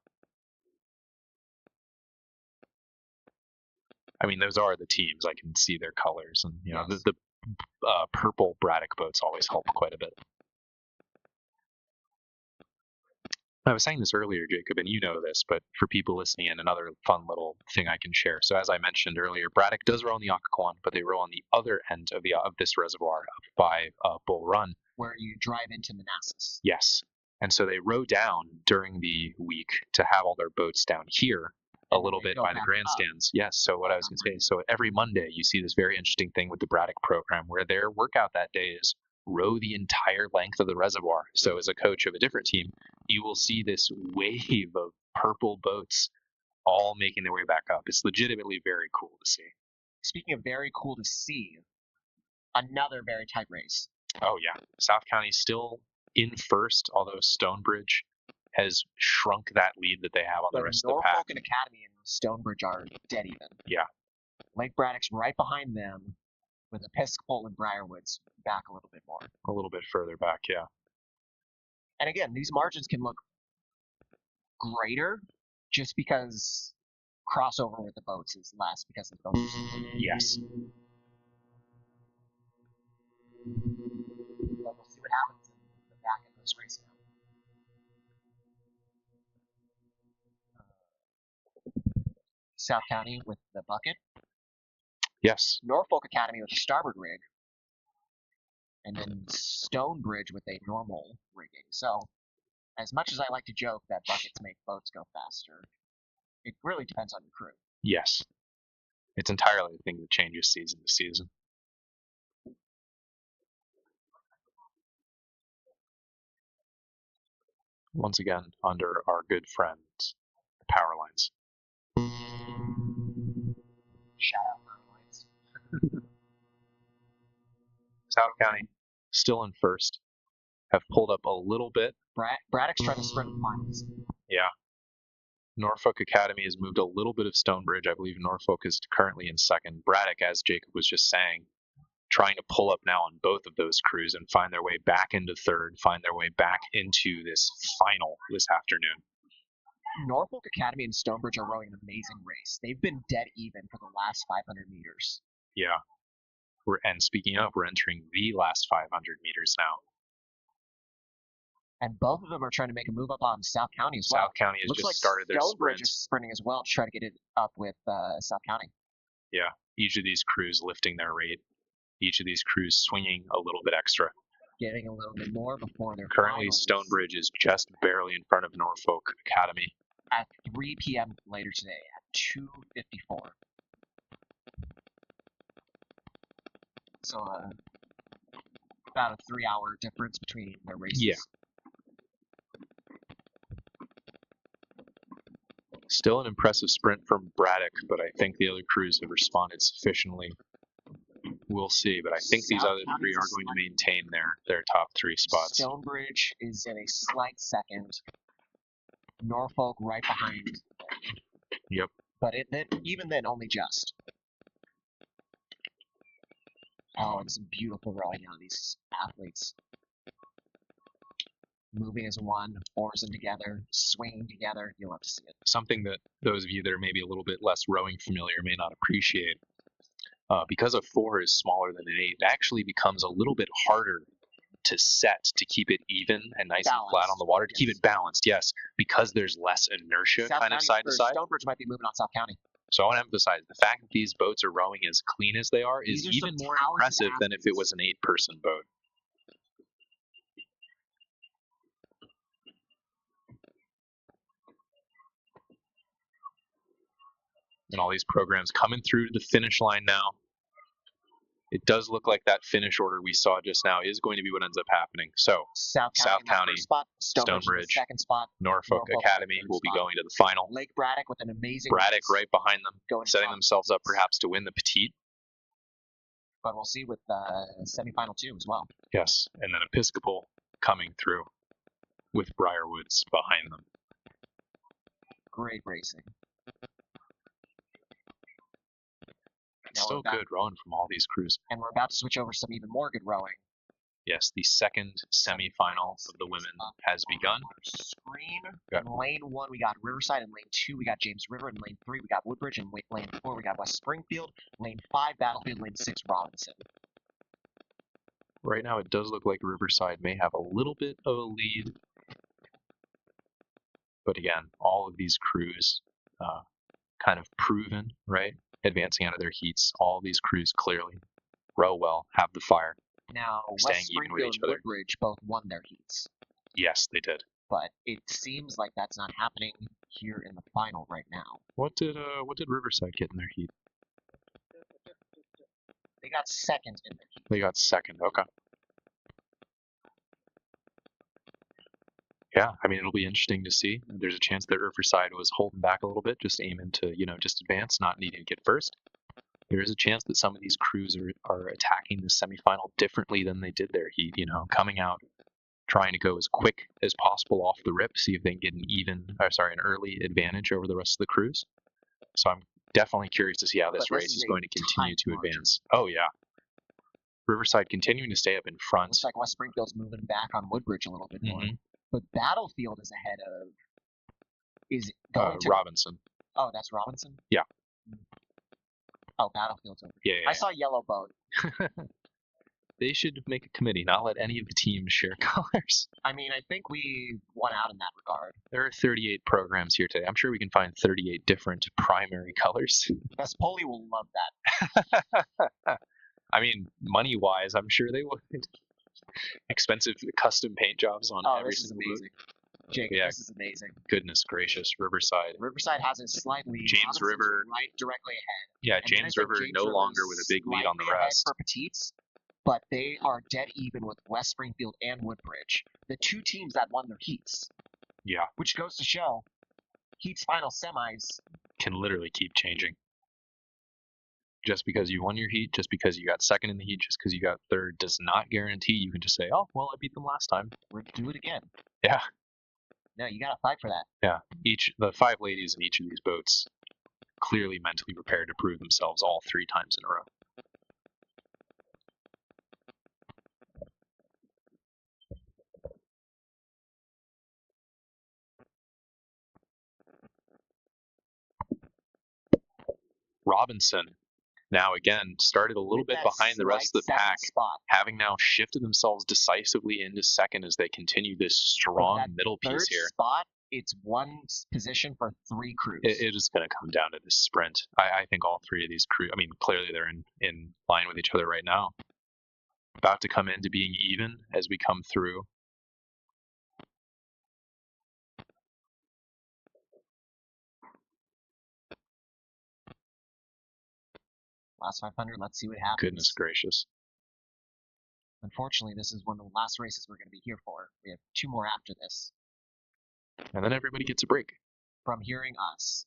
I mean, those are the teams. I can see their colors, and you know, yes. the purple Braddock boats always help quite a bit. I was saying this earlier, Jacob, and you know this, but for people listening in, another fun little thing I can share. So as I mentioned earlier, Braddock does row on the Occoquan, but they row on the other end of this reservoir up by Bull Run, where you drive into Manassas. Yes, and so they row down during the week to have all their boats down here a little bit by the grandstands. Yes, so what I was going to say, so every Monday you see this very interesting thing with the Braddock program where their workout that day is row the entire length of the reservoir. So as a coach of a different team, you will see this wave of purple boats all making their way back up. It's legitimately very cool to see. Speaking of very cool to see, another very tight race. Oh yeah, South County still in first, although Stonebridge has shrunk that lead that they have on the rest of the pack. Norfolk and Academy and Stonebridge are dead even. Yeah. Lake Braddock's right behind them, with Episcopal and Briarwood's back a little bit more. A little bit further back, yeah. And again, these margins can look greater just because crossover with the boats is less because of the boats. Yes. But we'll see what happens in the back end of this race now. South County with the bucket. Yes. Norfolk Academy with a starboard rig. And then Stonebridge with a normal rigging. So, as much as I like to joke that buckets make boats go faster, it really depends on your crew. Yes. It's entirely a thing that changes season to season. Once again, under our good friends, the power lines. Shout out power lines. South County, still in first, have pulled up a little bit. Braddock's trying to sprint the finals. Yeah. Norfolk Academy has moved a little bit of Stonebridge. I believe Norfolk is currently in second. Braddock, as Jacob was just saying, trying to pull up now on both of those crews and find their way back into third, find their way back into this final this afternoon. Norfolk Academy and Stonebridge are rowing an amazing race. They've been dead even for the last 500 meters. Yeah. And speaking of, we're entering the last 500 meters now. And both of them are trying to make a move up on South County as well. South County has just started their Stonebridge sprint. is sprinting as well to try to get it up with South County. Yeah, each of these crews lifting their rate. Each of these crews swinging a little bit extra. Getting a little bit more before their Currently, finals. Stonebridge is just barely in front of Norfolk Academy. At 3 p.m. later today at 2:54. So About a 3-hour difference between their races. Yeah. Still an impressive sprint from Braddock, but I think the other crews have responded sufficiently. We'll see, but I think these other three are going to maintain their top 3 spots. Stonebridge is in a slight second. Norfolk right behind. Yep. But even then, only just. Oh, and some beautiful rowing out of these athletes. Moving as one, oarsing together, swinging together. You'll have to see it. Something that those of you that are maybe a little bit less rowing familiar may not appreciate. Because a 4 is smaller than an 8, it actually becomes a little bit harder to set to keep it even and nice and flat on the water, to keep it balanced, yes, because there's less inertia kind of side to side. Stonebridge might be moving on South County. So I want to emphasize the fact that these boats are rowing as clean as they are is even more impressive than if it was an 8-person boat. And all these programs coming through the finish line now. It does look like that finish order we saw just now is going to be what ends up happening. So, South County, spot, Stonebridge second spot, Norfolk Academy will be going to the final. Lake Braddock with an amazing Braddock right behind them, setting themselves up perhaps to win the Petite. But we'll see with semifinal 2 as well. Yes, and then Episcopal coming through with Briarwoods behind them. Great racing. Still good rowing from all these crews. And we're about to switch over to some even more good rowing. Yes, the second semifinal of the women has begun. Screen. In lane 1, we got Riverside. In lane 2, we got James River. In lane 3, we got Woodbridge. In lane 4, we got West Springfield. Lane 5, Battlefield. Lane 6, Robinson. Right now, it does look like Riverside may have a little bit of a lead. But again, all of these crews kind of proven, right? Advancing out of their heats. All these crews clearly row well, have the fire. Now, West Springfield and Woodbridge both won their heats. Yes, they did. But it seems like that's not happening here in the final right now. What did Riverside get in their heat? They got second in their heat. They got second, okay. Yeah, I mean, it'll be interesting to see. There's a chance that Riverside was holding back a little bit, just aiming to, just advance, not needing to get first. There is a chance that some of these crews are attacking the semifinal differently than they did their heat, coming out, trying to go as quick as possible off the rip, see if they can get an early advantage over the rest of the crews. So I'm definitely curious to see how this race is going to continue to advance. Oh, yeah. Riverside continuing to stay up in front. Looks like West Springfield's moving back on Woodbridge a little bit more. But Battlefield is ahead of... Is going to... Robinson. Oh, that's Robinson? Yeah. Oh, Battlefield's over. Yeah. I saw yellow boat. They should make a committee, not let any of the teams share colors. I mean, I think we won out in that regard. There are 38 programs here today. I'm sure we can find 38 different primary colors. Vespoli will love that. I mean, money-wise, I'm sure they would. Expensive custom paint jobs on every single amazing. Jacob, this is amazing. Goodness gracious, Riverside. Riverside has a slight lead. James River right directly ahead. Yeah, James River no longer with a big lead on the rest. For Petites, but they are dead even with West Springfield and Woodbridge, the two teams that won their heats. Yeah. Which goes to show, heats, final, semis can literally keep changing. Just because you won your heat, just because you got second in the heat, just because you got third, does not guarantee you can just say, oh, well, I beat them last time. We're going to do it again. Yeah. No, you got to fight for that. Yeah. The 5 ladies in each of these boats clearly mentally prepared to prove themselves all 3 times in a row. Robinson, now again, started a little bit behind the rest of the pack, having now shifted themselves decisively into second as they continue this strong middle piece here. Spot, it's one position for 3 crews. It is going to come down to this sprint. I think all 3 of these crews, I mean, clearly they're in line with each other right now. About to come into being even as we come through. Last 500, let's see what happens. Goodness gracious. Unfortunately, this is one of the last races we're going to be here for. We have 2 more after this. And then everybody gets a break. From hearing us.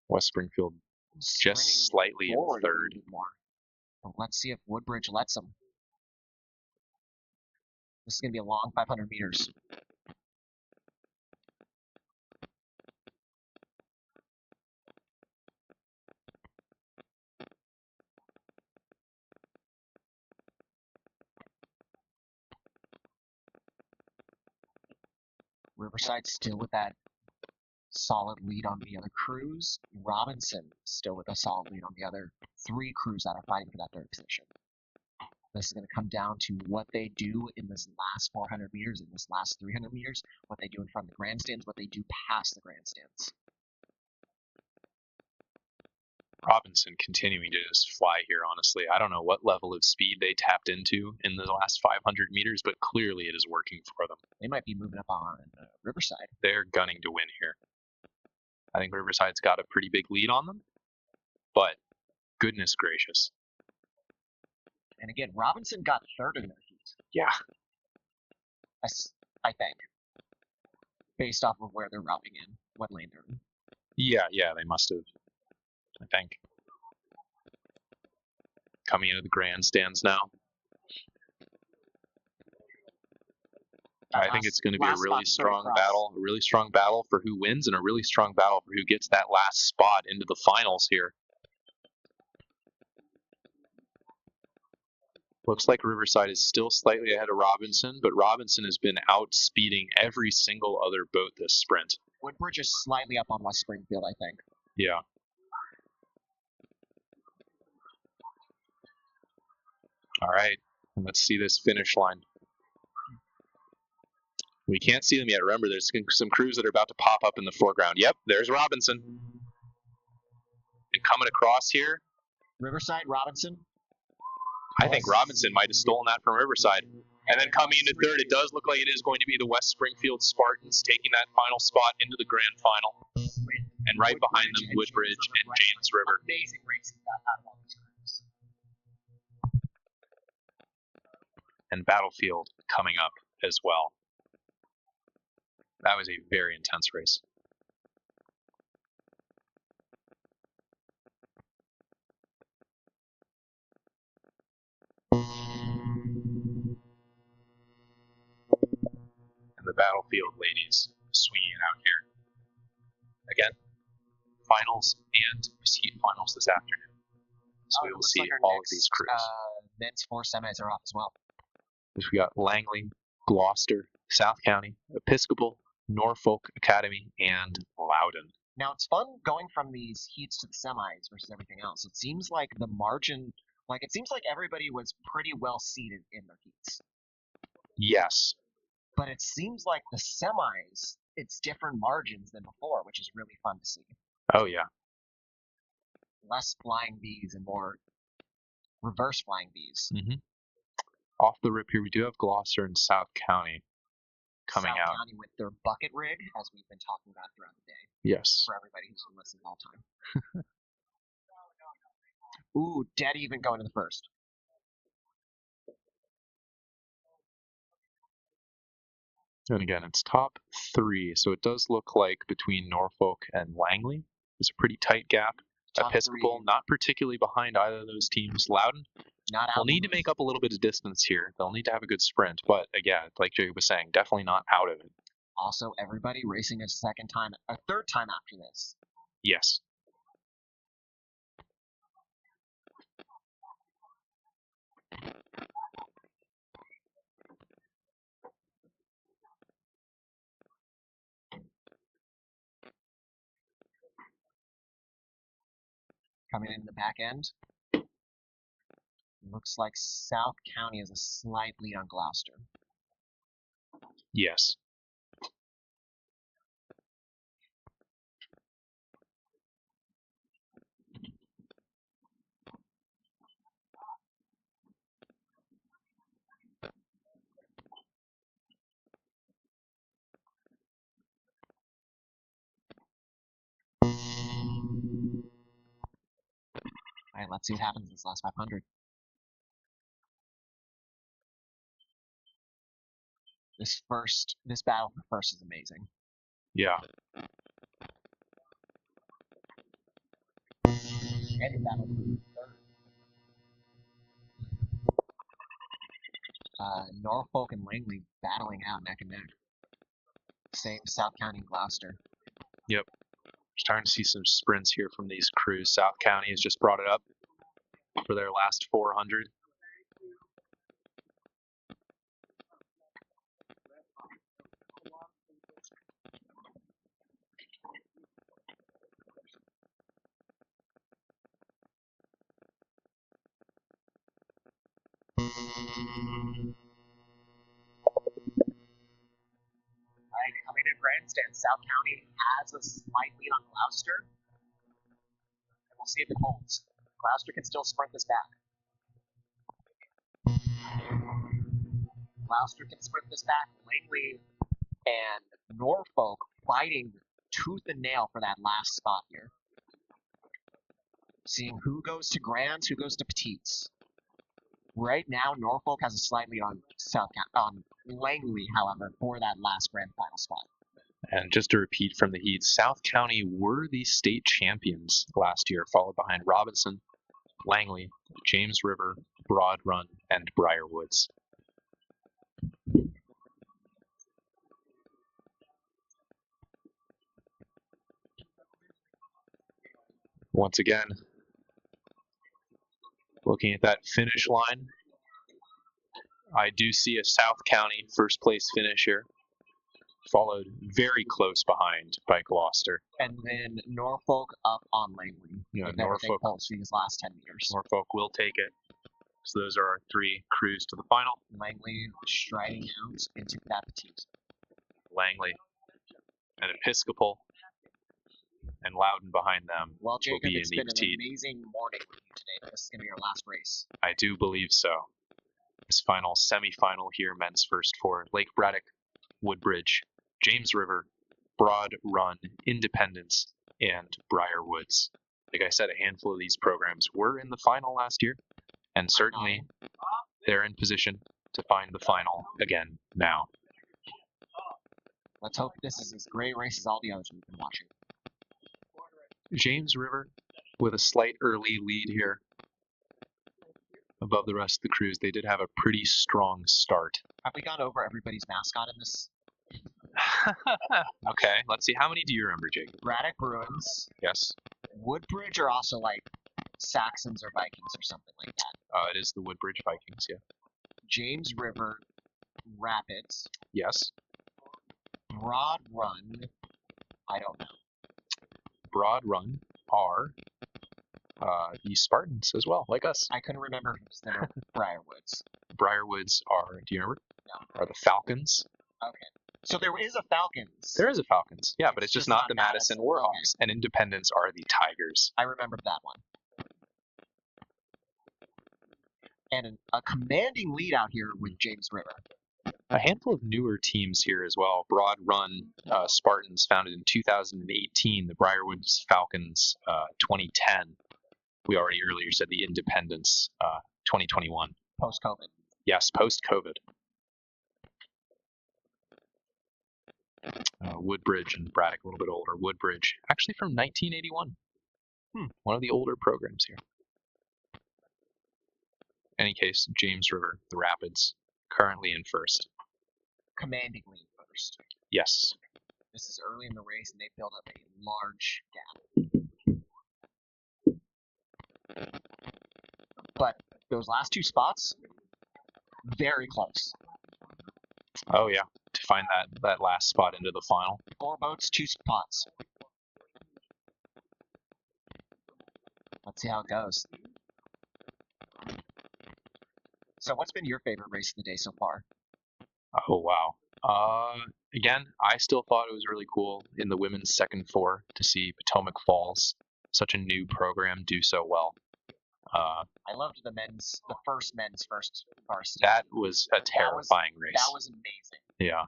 West Springfield just slightly in third. More. But let's see if Woodbridge lets them. This is going to be a long 500 meters. Riverside still with that solid lead on the other crews. Robinson still with a solid lead on the other 3 crews that are fighting for that 3rd position. This is going to come down to what they do in this last 400 meters, in this last 300 meters, what they do in front of the grandstands, what they do past the grandstands. Robinson continuing to just fly here, honestly. I don't know what level of speed they tapped into in the last 500 meters, but clearly it is working for them. They might be moving up on Riverside. They're gunning to win here. I think Riverside's got a pretty big lead on them, but goodness gracious. And again, Robinson got 3rd in their heat. Yeah. I think. Based off of where they're routing in, what lane they're in. Yeah, they must have. I think. Coming into the grandstands now. I think it's going to be a really strong battle for who wins and a really strong battle for who gets that last spot into the finals here. Looks like Riverside is still slightly ahead of Robinson, but Robinson has been outspeeding every single other boat this sprint. Woodbridge is slightly up on West Springfield, I think. Yeah. All right, let's see this finish line. We can't see them yet. Remember, there's some crews that are about to pop up in the foreground. Yep, there's Robinson. And coming across here. Riverside, Robinson. I think Robinson might have stolen that from Riverside. And then coming into 3rd, it does look like it is going to be the West Springfield Spartans taking that final spot into the grand final. And right behind them, Woodbridge and James River. Amazing racing out of all these crews. And Battlefield coming up as well. That was a very intense race. And the Battlefield ladies swinging it out here. Again, finals and Petite finals this afternoon. So we will see like all of these crews. Men's 4 semis are off as well. We got Langley, Gloucester, South County, Episcopal, Norfolk Academy, and Loudon. Now, it's fun going from these heats to the semis versus everything else. It seems like the margin, it seems like everybody was pretty well seated in their heats. Yes. But it seems like the semis, it's different margins than before, which is really fun to see. Oh, yeah. Less flying bees and more reverse flying bees. Mm-hmm. Off the rip here, we do have Gloucester and South County coming out. South County with their bucket rig, as we've been talking about throughout the day. Yes. For everybody who's been listening all the time. Ooh, dead even going to the 1st. And again, it's top 3, so it does look like between Norfolk and Langley, there's a pretty tight gap. Top Episcopal, 3. Not particularly behind either of those teams. Loudon, they'll need to make up a little bit of distance here. They'll need to have a good sprint, but again, like Jacob was saying, definitely not out of it. Also, everybody racing a 3rd time after this. Yes. Coming in the back end. Looks like South County is a slight lead on Gloucester. Yes. let's see what happens in this last 500. This battle for first is amazing. Yeah. And the battle for third. Norfolk and Langley battling out neck and neck. Same South County and Gloucester. Yep. Starting to see some sprints here from these crews. South County has just brought it up for their last 400. Coming in grandstand, South County has a slight lead on Gloucester. And we'll see if it holds. Gloucester can still sprint this back. Gloucester can sprint this back. Langley and Norfolk fighting tooth and nail for that last spot here. Seeing who goes to Grands, who goes to Petites. Right now, Norfolk has a slight lead on Langley, however, for that last grand final spot. And just to repeat from the heats, South County were the state champions last year, followed behind Robinson, Langley, James River, Broad Run, and Briar Woods. Once again, looking at that finish line, I do see a South County first place finish here, followed very close behind by Gloucester. And then Norfolk up on Langley. Yeah, Norfolk pulls for these last 10 meters. Norfolk will take it. So those are our three crews to the final. Langley striding out into that Petite. Langley and Episcopal and Loudon behind them Well, Jacob, will be it's in been the an Petite. amazing morning with you today. This is going to be our last race. I do believe so. This final semi-final here, men's first for Lake Braddock, Woodbridge, James River, Broad Run, Independence, and Briar Woods. Like I said, a handful of these programs were in the final last year, and certainly they're in position to find the final again now. Let's hope this is as great a race as all the others we've been watching. James River with a slight early lead here above the rest of the crews. They did have a pretty strong start. Have we gone over everybody's mascot in this? Okay, let's see. How many do you remember, Jake? Braddock Bruins. Yes. Woodbridge are also like Saxons or Vikings or something like that. It is the Woodbridge Vikings, yeah. James River Rapids. Yes. Broad Run. I don't know. Broad Run are the Spartans as well, like us. I couldn't remember who's there. Briarwoods. Briarwoods are, do you remember? No. Are the Falcons. Okay. So there is a Falcons. There is a Falcons, yeah, but it's just not the Madison Warhawks. Okay. And Independence are the Tigers. I remember that one. And a commanding lead out here with James River. A handful of newer teams here as well. Broad Run Spartans, founded in 2018. The Briarwoods Falcons, 2010. We already earlier said the Independence, 2021. Post-COVID. Yes, post-COVID. Woodbridge and Braddock, a little bit older. Woodbridge, actually from 1981. One of the older programs here. In any case, James River, the Rapids, currently in first. Commandingly in first. Yes. This is early in the race, and they built up a large gap. But those last two spots, very close. Oh, yeah. To find that last spot into the final. 4 boats, 2 spots. Let's see how it goes. So what's been your favorite race of the day so far? Oh, wow. Again, I still thought it was really cool in the women's second four to see Potomac Falls, such a new program, do so well. I loved the first men's first varsity. That was a terrifying race. That was amazing. Yeah.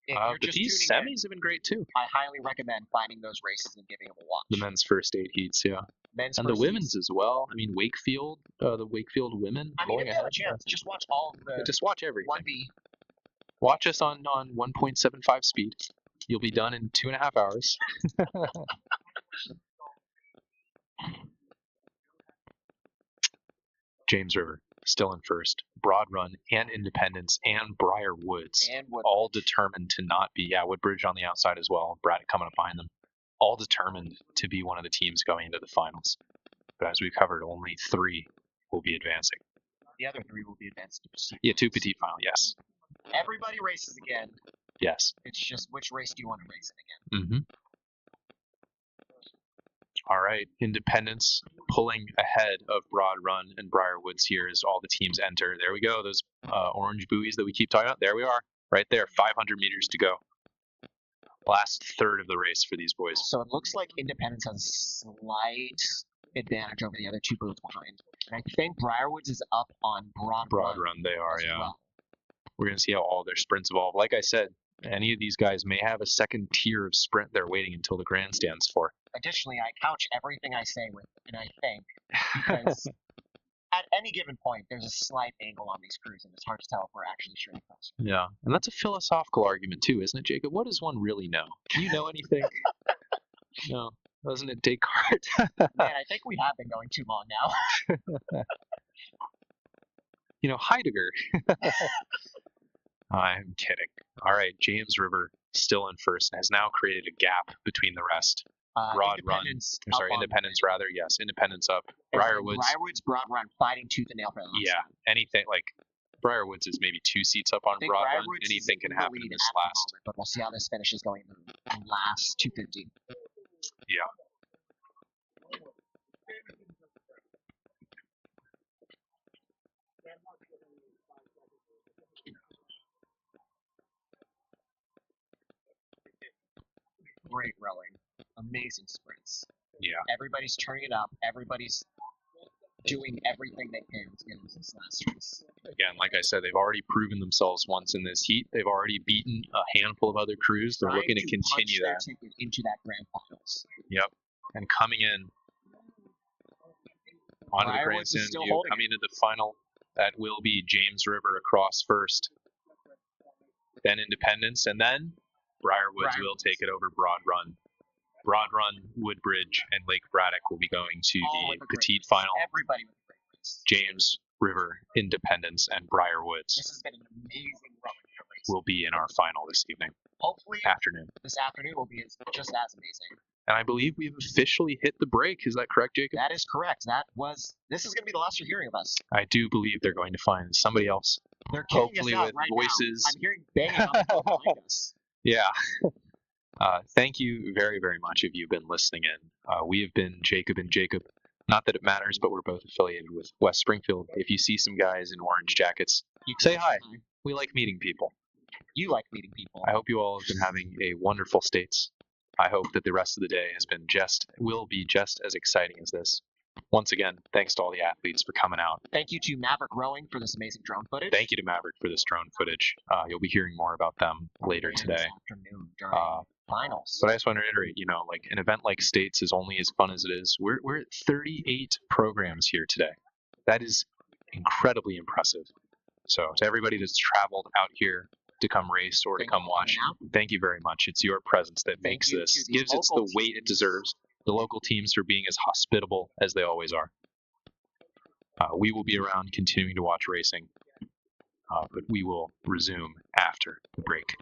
If But you're just these tuning in, semis have been great too. I highly recommend finding those races and giving them a watch. The men's first aid heats, yeah. Men's And the first women's heats. as well. I mean, Wakefield, the Wakefield women. I mean, going if you have a ahead. chance, just watch all of the Just watch everything. 1B. Watch us on 1.75 speed. You'll be done in 2.5 hours. James River still in first. Broad Run and Independence and Briar Woods And Woodbridge. all determined to not be. Yeah, Woodbridge on the outside as well. Brad coming up behind them. All determined to be one of the teams going into the finals. But as we covered, only 3 will be advancing. The other 3 will be advanced to Petite. Yeah, 2 Petite final, yes. Everybody races again. Yes. It's just which race do you want to race in again? Mm-hmm. All right, Independence pulling ahead of Broad Run and Briar Woods here as all the teams enter. There we go, those orange buoys that we keep talking about. There we are, right there, 500 meters to go. Last third of the race for these boys. So it looks like Independence has a slight advantage over the other 2 booths behind. And I think Briarwoods is up on Broad Run, they are, as yeah. well. We're going to see how all their sprints evolve. Like I said, any of these guys may have a second tier of sprint they're waiting until the grandstands for. Additionally, I couch everything I say with "and I think," because at any given point, there's a slight angle on these crews, and it's hard to tell if we're actually shooting closer. Yeah, and that's a philosophical argument too, isn't it, Jacob? What does one really know? Do you know anything? No, doesn't it, Descartes? Man, I think we have been going too long now. You know, Heidegger. I'm kidding. All right, James River still in first and has now created a gap between the rest. Broad Run, sorry, Independence rather, yes, Independence up. Briarwoods, Broad Run, fighting tooth and nail for the last. Yeah, anything like Briarwoods is maybe 2 seats up on Broad Run. Anything can happen in this last. Moment, but we'll see how this finishes going in the last 250. Yeah. Great rowing. Amazing sprints. Yeah. Everybody's turning it up. Everybody's doing everything they can to get into this last race. Again, like I said, they've already proven themselves once in this heat. They've already beaten a handful of other crews. They're looking to continue that. Ticket into that grand finals. Yep. And coming in onto the grandstand view, coming into the final, that will be James River across first. Then Independence, and then Briarwoods will take it over Broad Run. Broad Run, Woodbridge, and Lake Braddock will be going to the Petite final. Everybody with a great race. James River, Independence, and Briarwoods. This has been an amazing run for racing. Will be in our final this evening. Hopefully, this afternoon will be just as amazing. And I believe we've officially hit the break. Is that correct, Jacob? That is correct. This is going to be the last you're hearing of us. I do believe they're going to find somebody else. They're hopefully us out with right voices. Now. I'm hearing banging on the phone behind us. Yeah. Thank you very, very much if you've been listening in. We have been Jacob and Jacob. Not that it matters, but we're both affiliated with West Springfield. If you see some guys in orange jackets, you say hi. We like meeting people. You like meeting people. I hope you all have been having a wonderful States. I hope that the rest of the day will be just as exciting as this. Once again, thanks to all the athletes for coming out. Thank you to Maverick Rowing for this amazing drone footage. Thank you to Maverick for this drone footage. You'll be hearing more about them later today. This afternoon during finals. But I just want to reiterate, like an event like States is only as fun as it is. We're at 38 programs here today. That is incredibly impressive. So to everybody that's traveled out here to come race or to come watch, thank you very much. It's your presence that makes this, gives it the weight it deserves. The local teams for being as hospitable as they always are. We will be around continuing to watch racing, but we will resume after the break.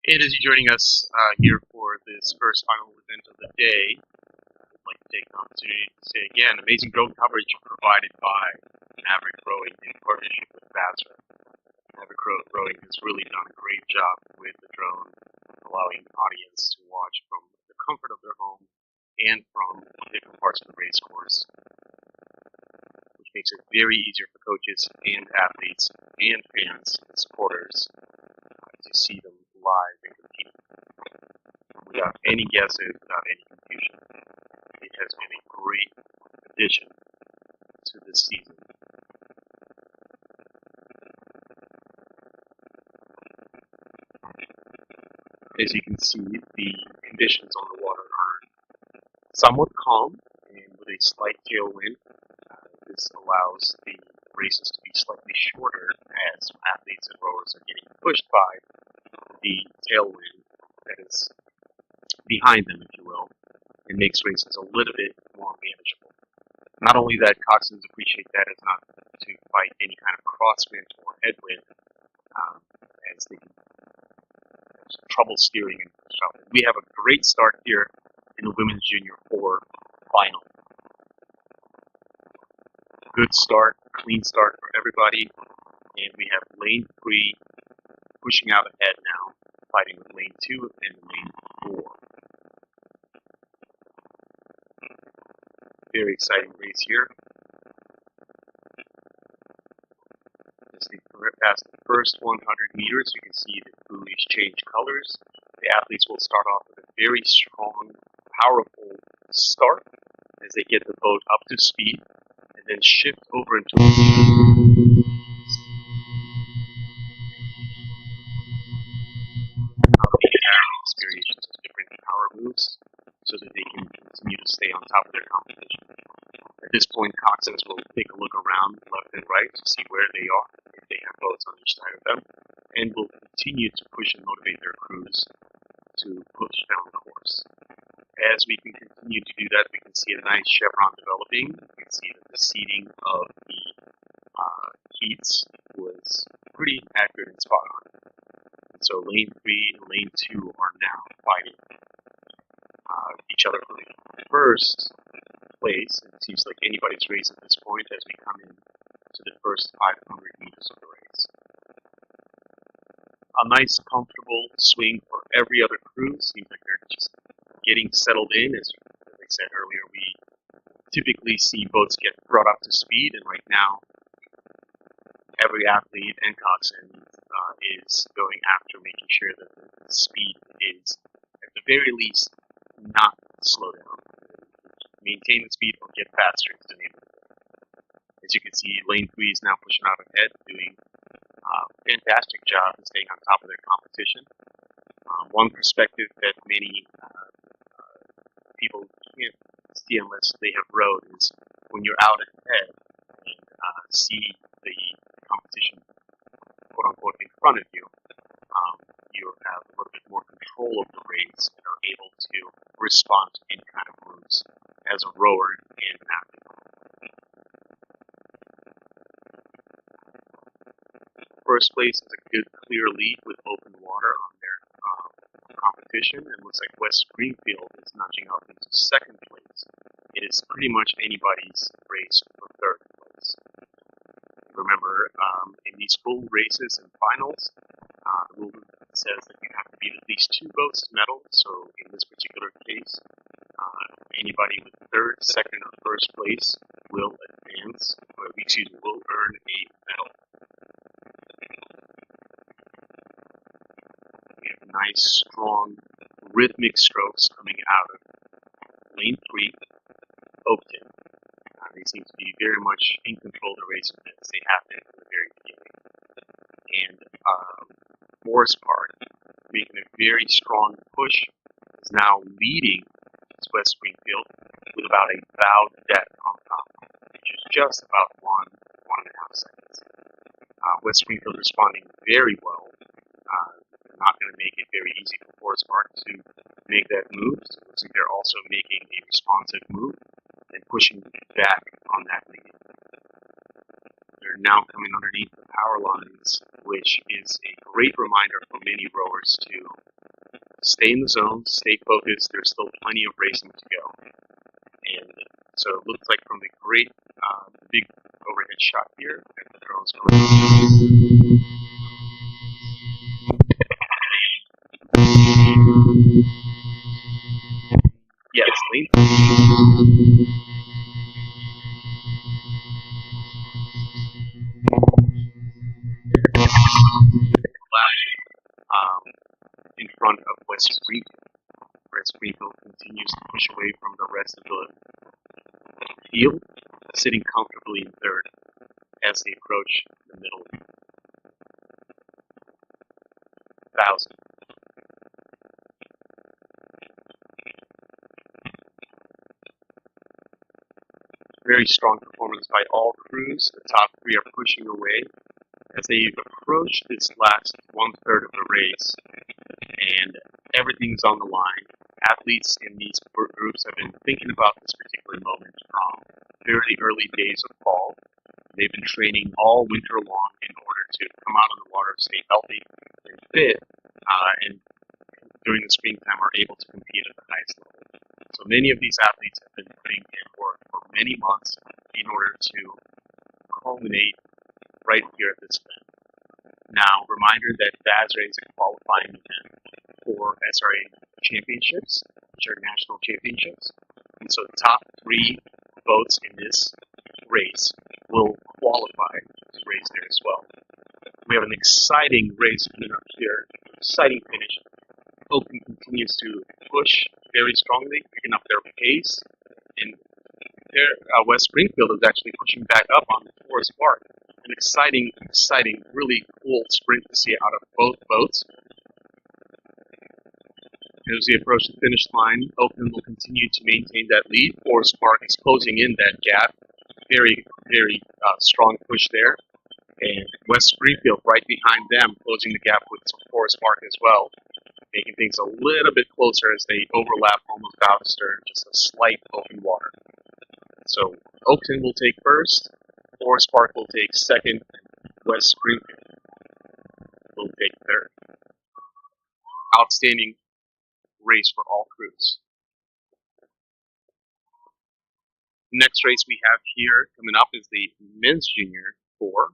And as you're joining us here for this first final event of the day, I'd like to take the opportunity to say again, amazing drone coverage provided by Maverick Rowing in partnership with VASRA. Maverick Rowing has really done a great job with the drone, allowing the audience to watch from the comfort of their home and from different parts of the race course, which makes it very easier for coaches and athletes and fans and supporters to see them live and compete without any guesses, without any confusion. It has been a great addition to this season. As you can see, the conditions on the water are somewhat calm and with a slight tailwind. This allows the races to be slightly shorter as athletes and rowers are getting pushed by the tailwind that is behind them, if you will, and makes races a little bit more manageable. Not only that, coxswains appreciate that as not to fight any kind of crosswind or headwind, as they can have trouble steering and stuff. We have a great start here in the Women's Junior 4 final. Good start, clean start for everybody, and we have lane 3 pushing out ahead now, fighting with lane 2 and lane 4. Very exciting race here. As they pass the first 100 meters, you can see the buoys change colors. The athletes will start off with a very strong, powerful start as they get the boat up to speed, and then shift over into variations of different power moves so that they can continue to stay on top of their competition. At this point, coxswains will take a look around left and right to see where they are, if they have boats on each side of them, and will continue to push and motivate their crews to push down the course. As we can continue to do that, we can see a nice chevron developing. We can see that the seating of the heats was pretty accurate and spot on. And so lane 3 and lane 2 are now fighting each other for the first place. It seems like anybody's race at this point as we come in to the first 500 meters of the race. A nice, comfortable swing for every other crew. Seems like they're just getting settled in. As I said earlier, we typically see boats get brought up to speed, and right now, every athlete and coxswain is going after making sure that the speed is, at the very least, not slow down. Maintain the speed or get faster is the name of it. As you can see, lane 3 is now pushing out ahead, doing a fantastic job in staying on top of their competition. One perspective that many people can't see unless they have rowed is when you're out ahead and see the competition, quote unquote, in front of you, you have a little bit more control of the race and are able to respond to any kind of moves as a rower and an athlete. First place is a good clear lead with open water on their competition, and looks like West Greenfield is nudging up into second place. It is pretty much anybody's race for third place. Remember, in these full races and finals, the rule says that you have to beat at least 2 boats to medal. So in this particular case, anybody with third, second, or first place will advance, or will earn a medal. We have nice, strong, rhythmic strokes coming out of lane 3, Oakton. They seem to be very much in control of the race as they have been from the very beginning. And Morris Park, making a very strong push, is now leading West Springfield with about a bow depth on top, which is just about 1.5 seconds. West Springfield responding very well. They're not going to make it very easy for Morris Park to make that move. So it looks like they're also making a responsive move and pushing back on that lead. They're now coming underneath the power lines which is a great reminder for many rowers to stay in the zone, stay focused. There's still plenty of racing to go. And so it looks like from the great, big overhead shot here, that the drone's going. Yeah, it's lean. In front of West Springfield. West Springfield continues to push away from the rest of the field, sitting comfortably in third as they approach the middle 1,000. Very strong performance by all crews. The top three are pushing away as they approach this last 1/3 of the race, and everything's on the line. Athletes in these groups have been thinking about this particular moment from very early days of fall. They've been training all winter long in order to come out on the water, stay healthy and fit, and during the springtime are able to compete at the highest level. So many of these athletes have been putting in work for many months in order to culminate right here at this event. Now, reminder that VASRA is a qualifying event for SRA championships, which are national championships. And so the top three boats in this race will qualify to race there as well. We have an exciting race coming up here, exciting finish. Oakland continues to push very strongly, picking up their pace, and West Springfield is actually pushing back up on Forest Park. An exciting, really cool sprint to see out of both boats. As we approach the finish line, Oakland will continue to maintain that lead. Forest Park is closing in that gap. Very strong push there. And West Springfield right behind them, closing the gap with Forest Park as well, making things a little bit closer as they overlap almost bow to stern, just a slight open water. So Oakland will take first, Forest Park will take second, and West Springfield will take third. Outstanding race for all crews. Next race we have here coming up is the Men's Junior 4.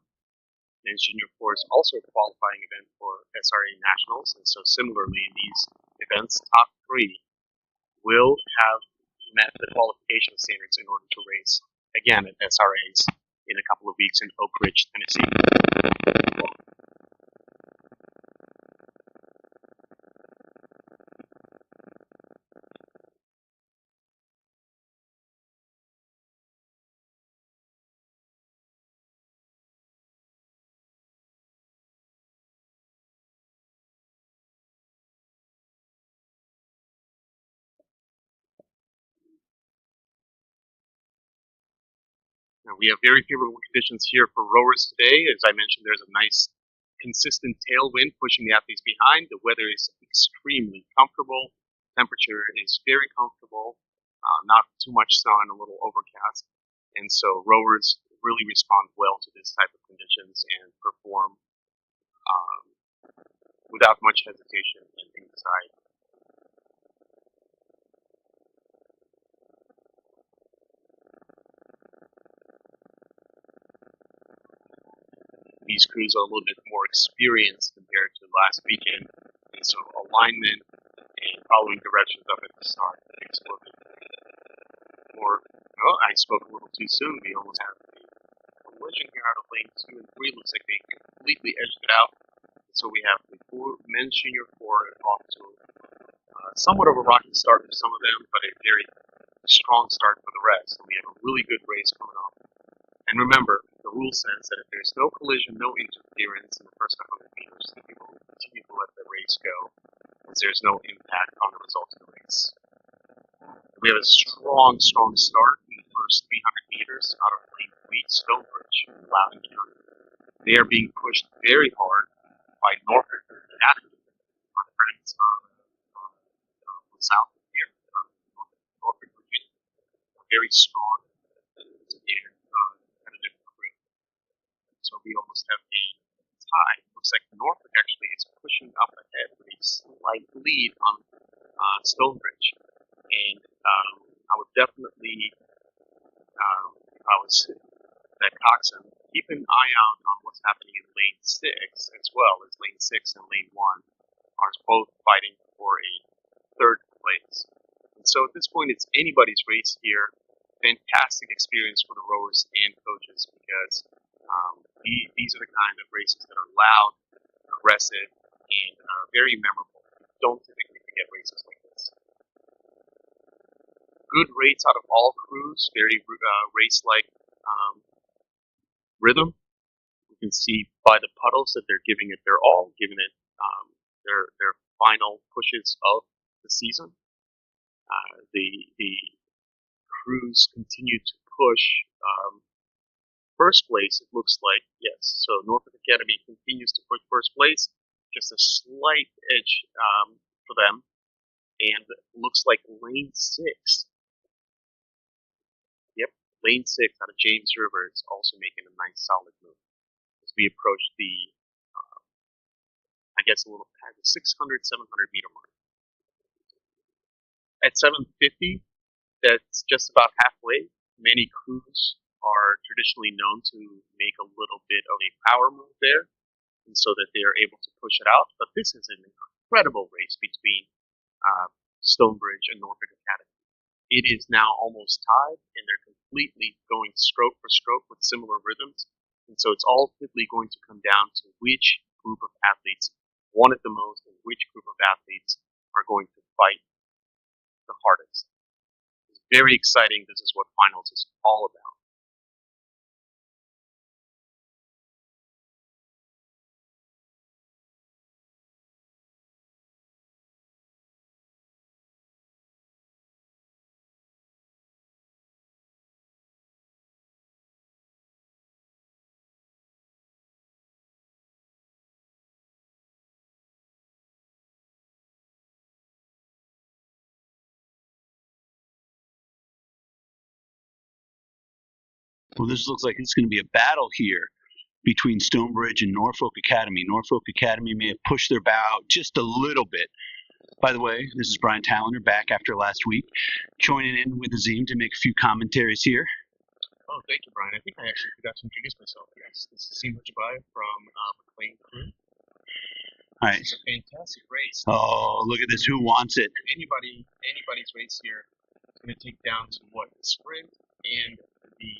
Men's Junior 4 is also a qualifying event for SRA Nationals, and so similarly in these events, top three will have met the qualification standards in order to race again at SRAs in a couple of weeks in Oak Ridge, Tennessee. Now, we have very favorable conditions here for rowers today. As I mentioned, there's a nice consistent tailwind pushing the athletes behind. The weather is extremely comfortable. Temperature is very comfortable. Not too much sun, a little overcast. And so rowers really respond well to this type of conditions and perform without much hesitation and anxiety. These crews are a little bit more experienced compared to last weekend, and so alignment and following directions up at the start makes a little bit more. Oh, I spoke a little too soon. We almost have a collision here out of lane 2 and 3. Looks like they completely edged it out. So we have the Men's Junior 4 off to somewhat of a rocky start for some of them, but a very strong start for the rest. So we have a really good race coming up. And remember, the rule says that if there's no collision, no interference in the first 100 meters, the people will continue to let the race go, as there's no impact on the results of the race. We have a strong start in the first 300 meters out of lane 3, Stonebridge, Loudoun County. They are being pushed very hard by Norfolk Athletes on the friends south of here, Norfolk, Virginia. A very strong and competitive crew. So we almost have a tie. looks like Norfolk actually is pushing up ahead with a slight lead on Stonebridge. And I would definitely, if I was that coxswain, keep an eye out on what's happening in lane 6 as well, as lane 6 and lane 1 are both fighting for a third place. And so at this point, it's anybody's race here. Fantastic experience for the rowers and coaches, because these are the kind of races that are loud, aggressive, and very memorable. You don't typically forget races like this. Good rates out of all crews, very race-like rhythm. You can see by the puddles that they're giving it their all, giving it their final pushes of the season. The crews continue to push. First place, it looks like, yes. So Norfolk Academy continues to push first place, just a slight edge for them. And looks like lane 6. Yep, lane 6 out of James River is also making a nice solid move as we approach the, I guess, a little past the 600, 700 meter mark. At 750, that's just about halfway. Many crews are traditionally known to make a little bit of a power move there, and so that they are able to push it out. But this is an incredible race between Stonebridge and Norfolk Academy. It is now almost tied, and they're completely going stroke for stroke with similar rhythms. And so it's ultimately going to come down to which group of athletes won it the most and which group of athletes are going to fight the hardest. It's very exciting. This is what finals is all about. Well, this looks like it's going to be a battle here between Stonebridge and Norfolk Academy. Norfolk Academy may have pushed their bow out just a little bit. By the way, this is Brian Tallender back after last week, joining in with Azim to make a few commentaries here. Oh, thank you, Brian. I think I actually forgot to introduce myself. Yes, this is Azim Mujabai from McLean Crew. All right. It's a fantastic race. Oh, look at this. Who wants it? Anybody's race here is going to take down to what? The sprint and the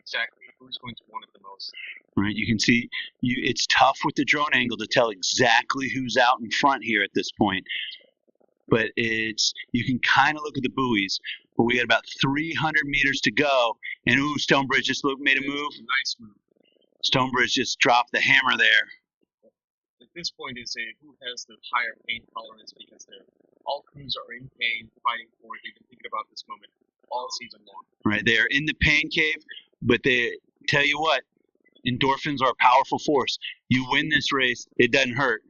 exactly who's going to want it the most. Right, you can see it's tough with the drone angle to tell exactly who's out in front here at this point. But you can kind of look at the buoys. But we got about 300 meters to go, and Stonebridge just made a move. Nice move. Stonebridge just dropped the hammer there. At this point is who has the higher pain tolerance, because all crews are in pain, fighting for it. They've been thinking about this moment all season long. Right, they are in the pain cave, but they tell you what, endorphins are a powerful force. You win this race, it doesn't hurt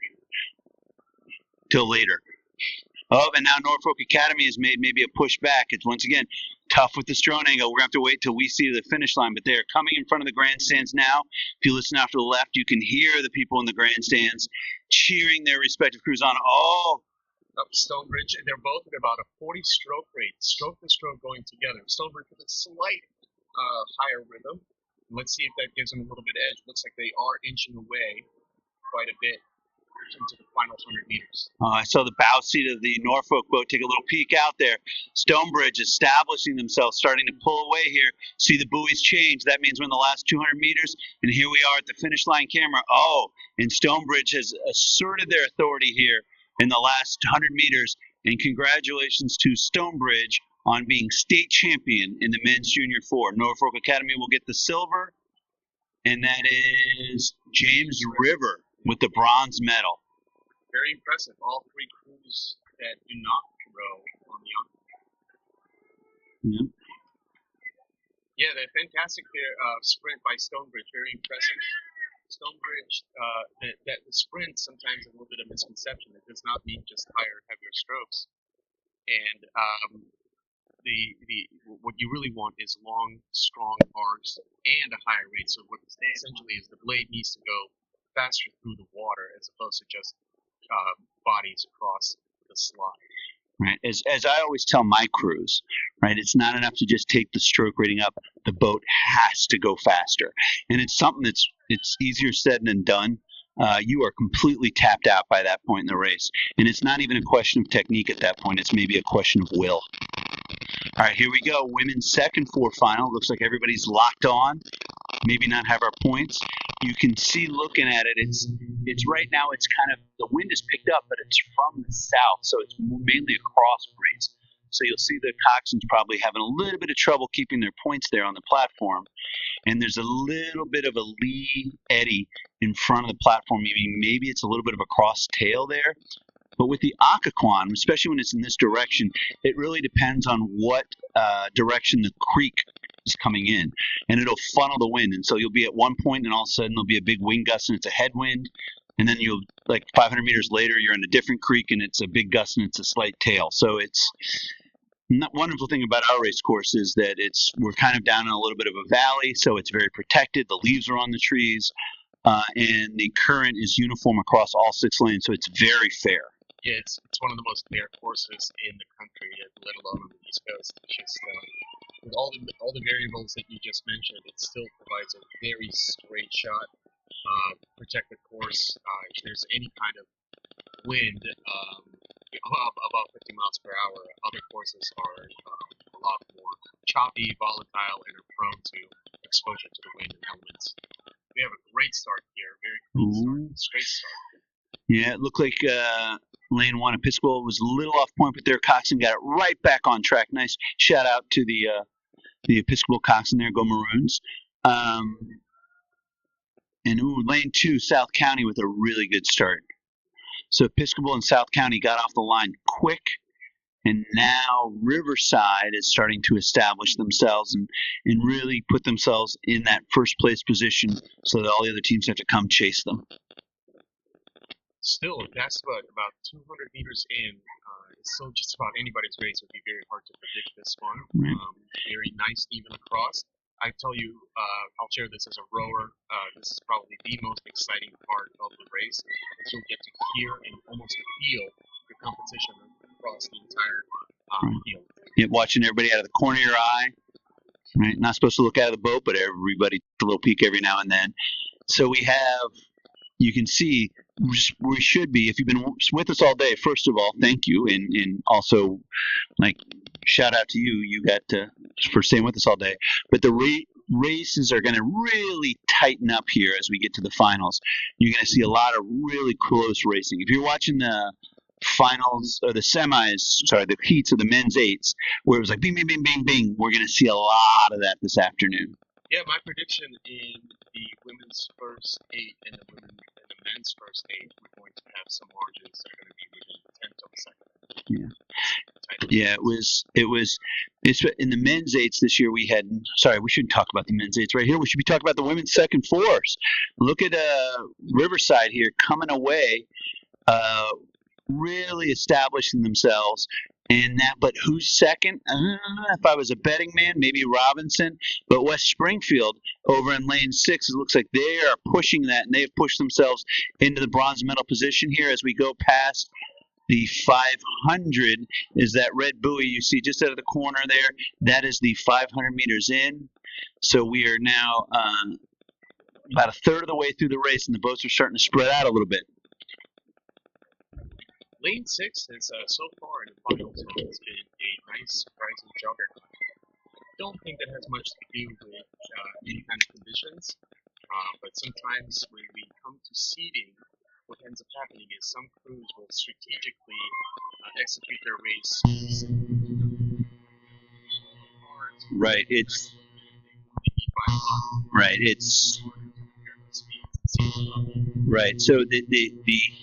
till later. Oh, and now Norfolk Academy has made maybe a push back. It's once again tough with the drone angle. We're going to have to wait till we see the finish line, but they're coming in front of the grandstands now. If you listen off to the left, you can hear the people in the grandstands cheering their respective crews on. Oh, up Stonebridge, and they're both at about a 40 stroke rate, stroke to stroke going together. Stonebridge with a slight higher rhythm. Let's see if that gives them a little bit of edge. Looks like they are inching away quite a bit into the final 100 meters. I saw the bow seat of the Norfolk boat take a little peek out there. Stonebridge establishing themselves, starting to pull away here. See the buoys change. That means we're in the last 200 meters, and here we are at the finish line camera. Oh, and Stonebridge has asserted their authority here in the last 100 meters, and congratulations to Stonebridge on being state champion in the men's junior 4. Norfolk Academy will get the silver, and that is James River with the bronze medal. Very impressive. All three crews that do not row on the honor. Mm-hmm. Yeah, the fantastic sprint by Stonebridge. Very impressive. Stonebridge, the sprint sometimes is a little bit of misconception. It does not mean just higher, heavier strokes. And what you really want is long, strong arcs and a higher rate. So what essentially is the blade needs to go faster through the water as opposed to just bodies across the slide. Right. As I always tell my crews, right, it's not enough to just take the stroke rating up. The boat has to go faster, and it's something it's easier said than done. You are completely tapped out by that point in the race, and it's not even a question of technique at that point. It's maybe a question of will. All right, here we go. Women's second four final. Looks like everybody's locked on. Maybe not have our points. You can see looking at it, it's right now, it's kind of, the wind is picked up, but it's from the south, so it's mainly a cross breeze. So you'll see the coxswains probably having a little bit of trouble keeping their points there on the platform. And there's a little bit of a lee eddy in front of the platform, meaning maybe it's a little bit of a cross tail there. But with the Occoquan, especially when it's in this direction, it really depends on what direction the creek is coming in, and it'll funnel the wind. And so you'll be at one point, and all of a sudden there'll be a big wind gust, and it's a headwind. And then you'll, like 500 meters later, you're in a different creek, and it's a big gust, and it's a slight tail. So it's the wonderful thing about our race course is that we're kind of down in a little bit of a valley, so it's very protected. The leaves are on the trees, and the current is uniform across all 6 lanes, so it's very fair. Yeah, it's one of the most fair courses in the country, let alone on the East Coast. It's just with all the variables that you just mentioned, it still provides a very straight shot, protected course. If there's any kind of wind above 50 miles per hour, other courses are a lot more choppy, volatile, and are prone to exposure to the wind and elements. We have a great start here, very clean start, straight start. Yeah, it looked like Lane 1 Episcopal was a little off point, but their coxswain got it right back on track. Nice shout out to the Episcopal coxswain there, go Maroons. Lane 2 South County with a really good start. So Episcopal and South County got off the line quick, and now Riverside is starting to establish themselves and really put themselves in that first place position so that all the other teams have to come chase them. Still, that's about 200 meters in. So just about anybody's race would be very hard to predict this one. Very nice, even across. I tell you, I'll share this as a rower. This is probably the most exciting part of the race. You'll get to hear and almost feel the competition across the entire field. You're watching everybody out of the corner of your eye. Right? Not supposed to look out of the boat, but everybody a little peek every now and then. So we have. You can see we should be, if you've been with us all day, first of all, thank you. And also, like, shout out to you for staying with us all day. But the races are going to really tighten up here as we get to the finals. You're going to see a lot of really close racing. If you're watching the finals, or the the heats of the men's 8s, where it was like bing, bing, bing, bing, bing, we're going to see a lot of that this afternoon. Yeah, my prediction in the women's first 8 and the men's first 8, we're going to have some margins that are going to be within 10th of a second. Yeah, it's in the men's 8s this year. We shouldn't talk about the men's 8s right here. We should be talking about the women's second 4s. Look at Riverside here coming away, really establishing themselves. But who's second? If I was a betting man, maybe Robinson. But West Springfield over in lane 6, it looks like they are pushing that, and they've pushed themselves into the bronze medal position here as we go past the 500. Is that red buoy you see just out of the corner there? That is the 500 meters in. So we are now about a third of the way through the race, and the boats are starting to spread out a little bit. Lane 6 has so far in the finals has been a nice surprising juggernaut. I don't think that has much to do with any kind of conditions, but sometimes when we come to seeding, what ends up happening is some crews will strategically execute their race. Right. Right. So the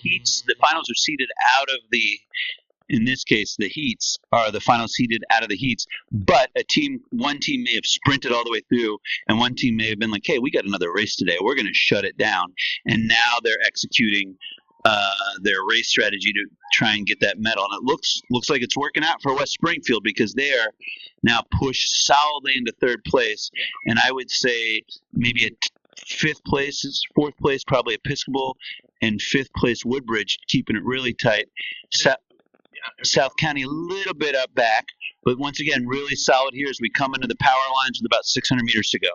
heats, the finals are seeded out of in this case, the heats are the finals seeded out of the heats. But one team may have sprinted all the way through, and one team may have been like, "Hey, we got another race today. We're going to shut it down." And now they're executing their race strategy to try and get that medal. And it looks like it's working out for West Springfield, because they are now pushed solidly into third place. And I would say maybe a fourth place probably Episcopal, and fifth place Woodbridge, keeping it really tight. South County a little bit up back, but once again really solid here as we come into the power lines with about 600 meters to go.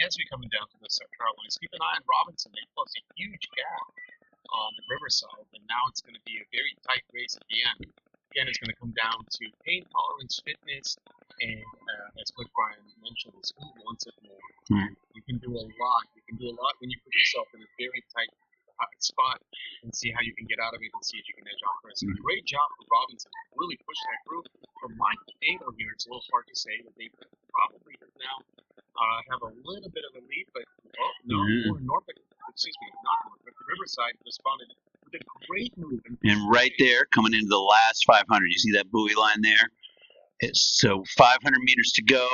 As we coming down to the power lines, keep an eye on Robinson. They closed a huge gap on the Riverside, and now it's going to be a very tight race at the end. Again, it's going to come down to pain tolerance, fitness, and as Coach Brian mentioned, is who wants it more. Mm-hmm. You can do a lot. You can do a lot when you put yourself in a very tight spot and see how you can get out of it and see if you can edge off the rest. Mm-hmm. Great job for Robinson. Really pushed that group. From my angle here, it's a little hard to say that they probably now have a little bit of a lead, but Norfolk, excuse me, not Norfolk, but the Riverside responded with a great move. And right there, coming into the last 500, you see that buoy line there? So 500 meters to go,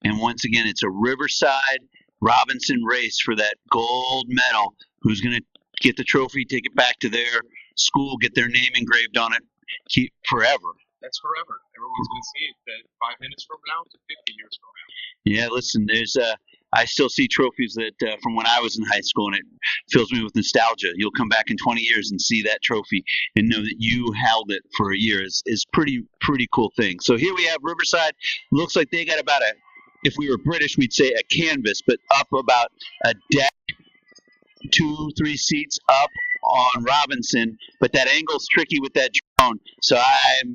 and once again, it's a Riverside Robinson race for that gold medal. Who's going to get the trophy, take it back to their school, get their name engraved on it, keep forever. That's forever. Everyone's going to see it 5 minutes from now to 50 years from now. Yeah, listen, there's I still see trophies that from when I was in high school, and it fills me with nostalgia. You'll come back in 20 years and see that trophy and know that you held it for a year. Is pretty cool thing. So here we have Riverside. Looks like they got about if we were British, we'd say a canvas, but up about a deck, 2-3 seats up on Robinson. But that angle's tricky with that drone. So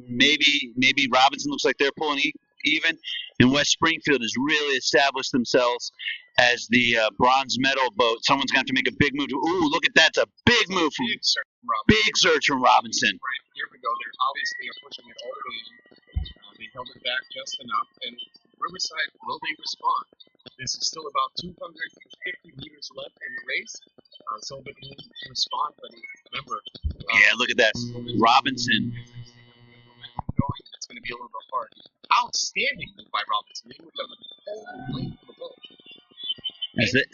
maybe Robinson looks like they're pulling even. And West Springfield has really established themselves as the bronze medal boat. Someone's going to have to make a big move. Ooh, look at that. It's a big move from big search from Robinson. Right, here we go. They obviously are pushing it all the way in. They held it back just enough. And Riverside, will they respond? This is still about 250 meters left in the race. So they can respond, but remember. Yeah, look at that. Robinson. It's going to be a little bit hard. Outstanding move by Robinson. They moved up the whole length of the boat. That's it.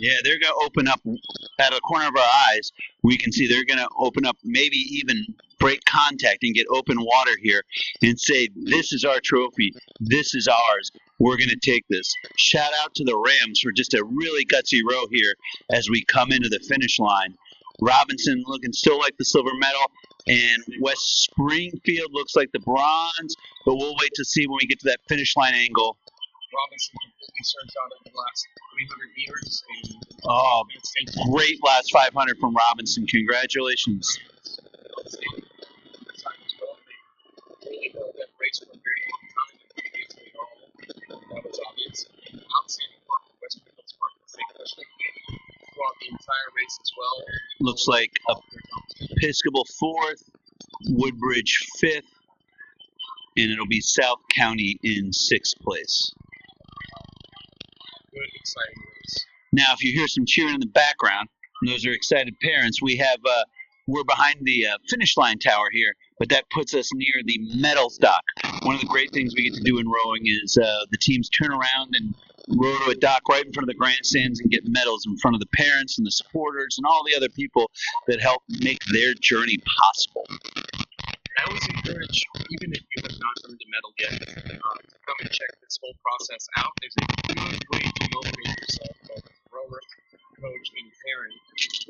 Yeah, they're going to open up out of the corner of our eyes. We can see they're going to open up, maybe even break contact and get open water here and say, this is our trophy. This is ours. We're going to take this. Shout out to the Rams for just a really gutsy row here as we come into the finish line. Robinson looking still like the silver medal, and West Springfield looks like the bronze, but we'll wait to see when we get to that finish line angle. Robinson completely surged out in the last 300 meters. Oh, great last 500 from Robinson. Congratulations. Really held that race for a very long time. That was obvious. Outstanding work from West Springfield's part. They pushed throughout the entire race as well. Looks like Episcopal 4th, Woodbridge 5th, and it'll be South County in 6th place. Good, exciting race. Now, if you hear some cheering in the background, and those are excited parents, we're behind the finish line tower here, but that puts us near the medals dock. One of the great things we get to do in rowing is the teams turn around and row to a dock right in front of the grandstands and get medals in front of the parents and the supporters and all the other people that help make their journey possible. I always encourage, even if you have not earned a medal yet, to come and check this whole process out. There's a good way to motivate yourself, both as a rower, coach, and parent,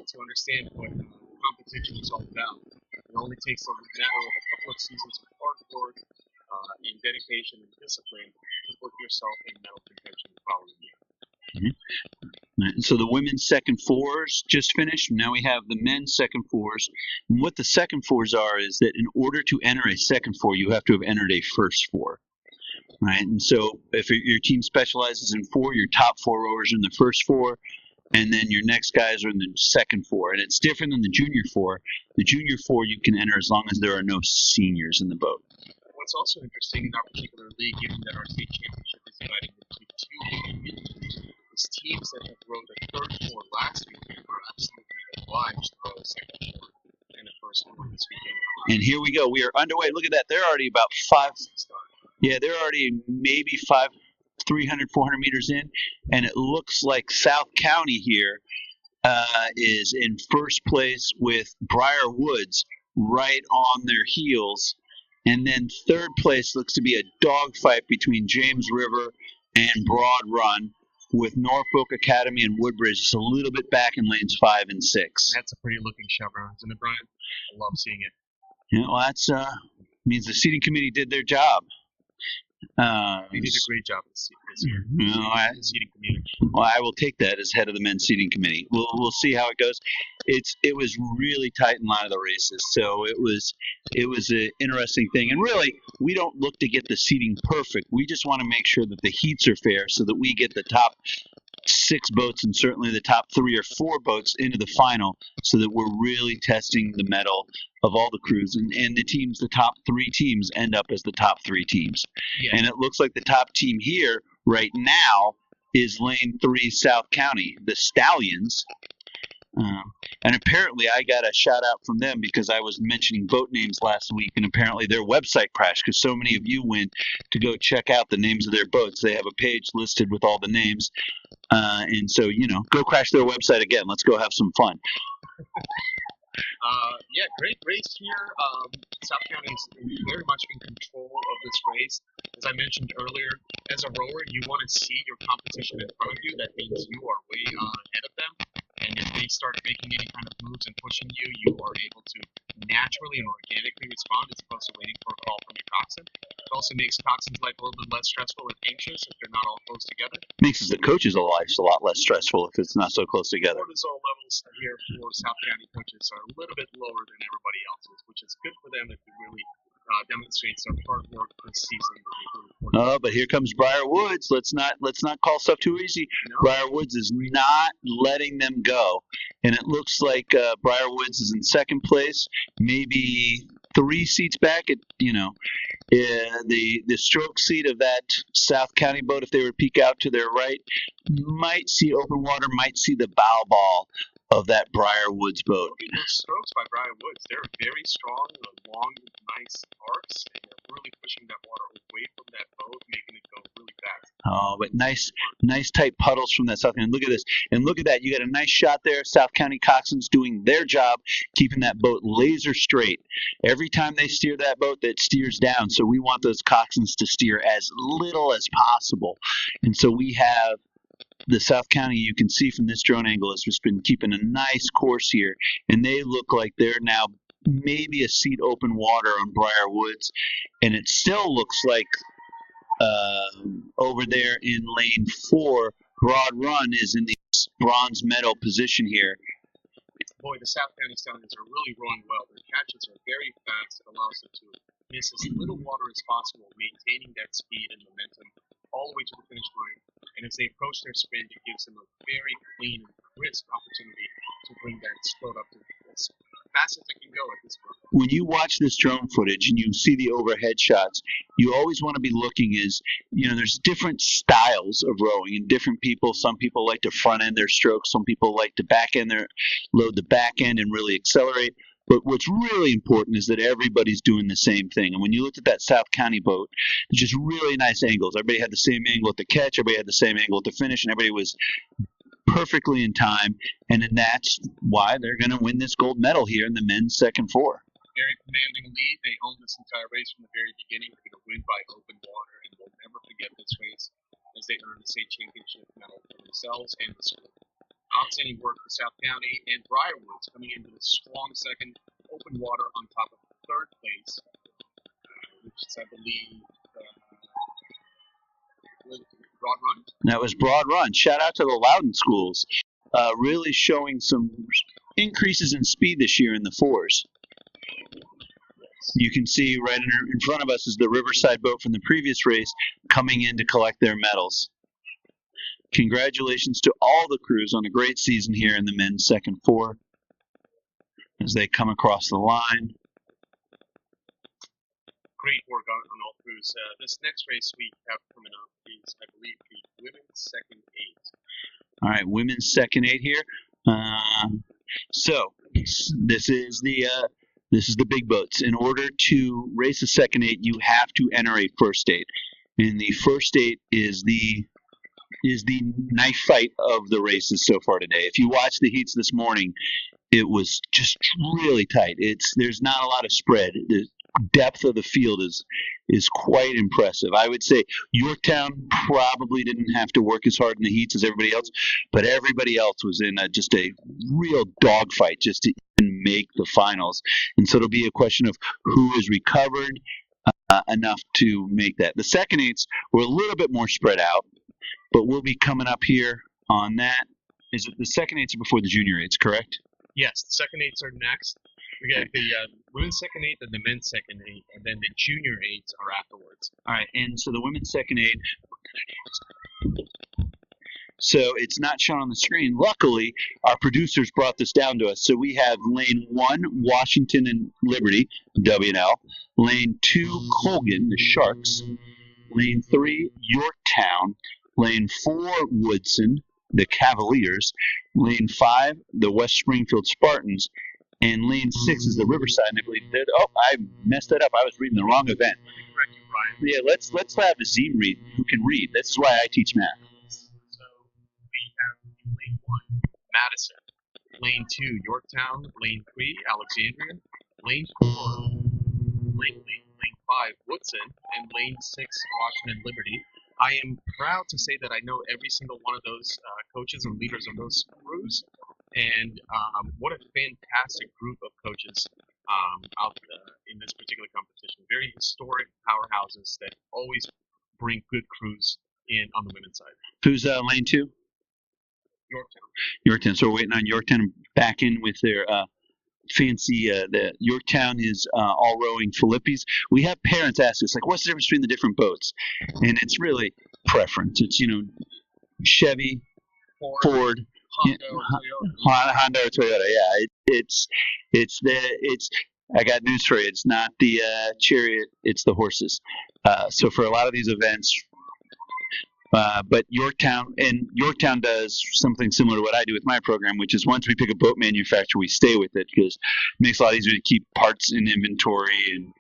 to understand what competition is all about. It only takes a matter of a couple of seasons of hard work and dedication and discipline to put yourself in medal contention the following year. Mm-hmm. So the women's second fours just finished. Now we have the men's second fours. And what the second fours are is that in order to enter a second four, you have to have entered a first four. Right? And so if your team specializes in four, your top four rowers are in the first four, and then your next guys are in the second four. And it's different than the junior four. The junior four you can enter as long as there are no seniors in the boat. What's also interesting in our particular league, given that our state championship is divided into two divisions, is teams that have rowed the third four last weekend are absolutely obliged to row the second four and the first four this weekend. And here we go. We are underway. Look at that. They're already about they're already maybe 300, 400 meters in. And it looks like South County here is in first place with Briar Woods right on their heels. And then third place looks to be a dogfight between James River and Broad Run, with Norfolk Academy and Woodbridge just a little bit back in lanes 5 and 6. That's a pretty looking chevron, isn't it, Brian? I love seeing it. Well, that's means the seating committee did their job. They did a great job this year. The seating committee. Well, I will take that as head of the men's seating committee. We'll see how it goes. It was really tight in a lot of the races, so it was an interesting thing. And really, we don't look to get the seating perfect. We just want to make sure that the heats are fair, so that we get the top 6 boats and certainly the top 3 or 4 boats into the final, so that we're really testing the mettle of all the crews, and the top 3 teams end up as the top 3 teams. Yeah. And it looks like the top team here right now is lane 3 South County, the Stallions. And apparently I got a shout out from them because I was mentioning boat names last week, and apparently their website crashed because so many of you went to go check out the names of their boats. They have a page listed with all the names. And so, go crash their website again. Let's go have some fun. Yeah, great race here. South County is very much in control of this race. As I mentioned earlier, as a rower, you want to see your competition in front of you. That means you are way ahead of them. And if they start making any kind of moves and pushing you, you are able to naturally and organically respond as opposed to waiting for a call from your coxswain. It also makes coxswain's life a little bit less stressful and anxious if they're not all close together. Makes the coaches' lives a lot less stressful if it's not so close together. Cortisol levels here for South County coaches are a little bit lower than everybody else's, which is good for them if it really demonstrates their hard work this season. Oh, but here comes Briar Woods. Let's not call stuff too easy. No. Briar Woods is not letting them go, and it looks like Briar Woods is in second place, maybe 3 seats back. The stroke seat of that South County boat, if they were to peek out to their right, might see open water, might see the bow ball of that Briar Woods boat. Look at those strokes by Briar Woods. They're very strong, long, nice arcs, and they're really pushing that water away from that boat, making it go really fast. Oh, but nice tight puddles from that South County. Look at this. And look at that. You got a nice shot there. South County coxswains doing their job, keeping that boat laser straight. Every time they steer that boat, that steers down. So we want those coxswains to steer as little as possible. And so we have the South County, you can see from this drone angle, has just been keeping a nice course here. And they look like they're now maybe a seat open water on Briar Woods. And it still looks like over there in lane 4, Broad Run is in the bronze medal position here. Boy, the South County Stallions are really rowing well. Their catches are very fast. It allows them to miss as little water as possible, maintaining that speed and momentum all the way to the finish line. And as they approach their sprint, it gives them a very clean and crisp opportunity to bring that boat up to as fast as it can go at this point. When you watch this drone footage and you see the overhead shots, you always want to be looking there's different styles of rowing and different people. Some people like to front end their strokes. Some people like to load the back end and really accelerate. But what's really important is that everybody's doing the same thing. And when you looked at that South County boat, it's just really nice angles. Everybody had the same angle at the catch. Everybody had the same angle at the finish. And everybody was perfectly in time. And that's why they're going to win this gold medal here in the men's second 4. Very commanding lead. They owned this entire race from the very beginning. They're going to win by open water. And they'll never forget this race as they earn the state championship medal for themselves and the school. Outstanding work for South County, and Briar Woods coming into the strong second, open water on top of third place, which is, I believe, Broad Run. That was Broad Run. Shout out to the Loudon schools, really showing some increases in speed this year in the 4s. You can see right in front of us is the Riverside boat from the previous race coming in to collect their medals. Congratulations to all the crews on a great season here in the men's second 4 as they come across the line. Great work on all crews. This next race we have coming up is, I believe, the women's second 8. All right, women's second 8 here. So this is the big boats. In order to race a second 8, you have to enter a first 8, and the first 8 is the knife fight of the races so far today. If you watch the heats this morning, it was just really tight. There's not a lot of spread. The depth of the field is quite impressive. I would say Yorktown probably didn't have to work as hard in the heats as everybody else, but everybody else was in just a real dogfight just to even make the finals. And so it'll be a question of who is recovered enough to make that. The second eights were a little bit more spread out, but we'll be coming up here on that. Is it the second eights are before the junior eights, correct? Yes, the second eights are next. We got the women's second eight and the men's second eight, and then the junior eights are afterwards. All right, and so the women's second eight. So it's not shown on the screen. Luckily, our producers brought this down to us. So we have lane 1, Washington and Liberty, W&L. Lane 2, Colgan, the Sharks. Lane 3, Yorktown. Lane 4, Woodson, the Cavaliers. Lane 5, the West Springfield Spartans. And lane 6 is the Riverside. And I believe that. Oh, I messed that up. I was reading the wrong event. Correct you, Brian. Yeah, let's have Azim read, who can read. This is why I teach math. So we have lane 1, Madison. Lane 2, Yorktown. Lane 3, Alexandria. Lane 4, Langley. Lane 5, Woodson. And lane 6, Washington Liberty. I am proud to say that I know every single one of those coaches and leaders of those crews. And what a fantastic group of coaches out in this particular competition. Very historic powerhouses that always bring good crews in on the women's side. Who's lane 2? Yorktown. Yorktown. So we're waiting on Yorktown back in with their fancy. The Yorktown is all rowing Philippines. We have parents ask us, like, what's the difference between the different boats? And it's really preference. It's, Chevy, Ford, Honda or Toyota. Yeah, it's. I got news for you. It's not the chariot. It's the horses. So for a lot of these events, but Yorktown does something similar to what I do with my program, which is once we pick a boat manufacturer, we stay with it because it makes it a lot easier to keep parts in inventory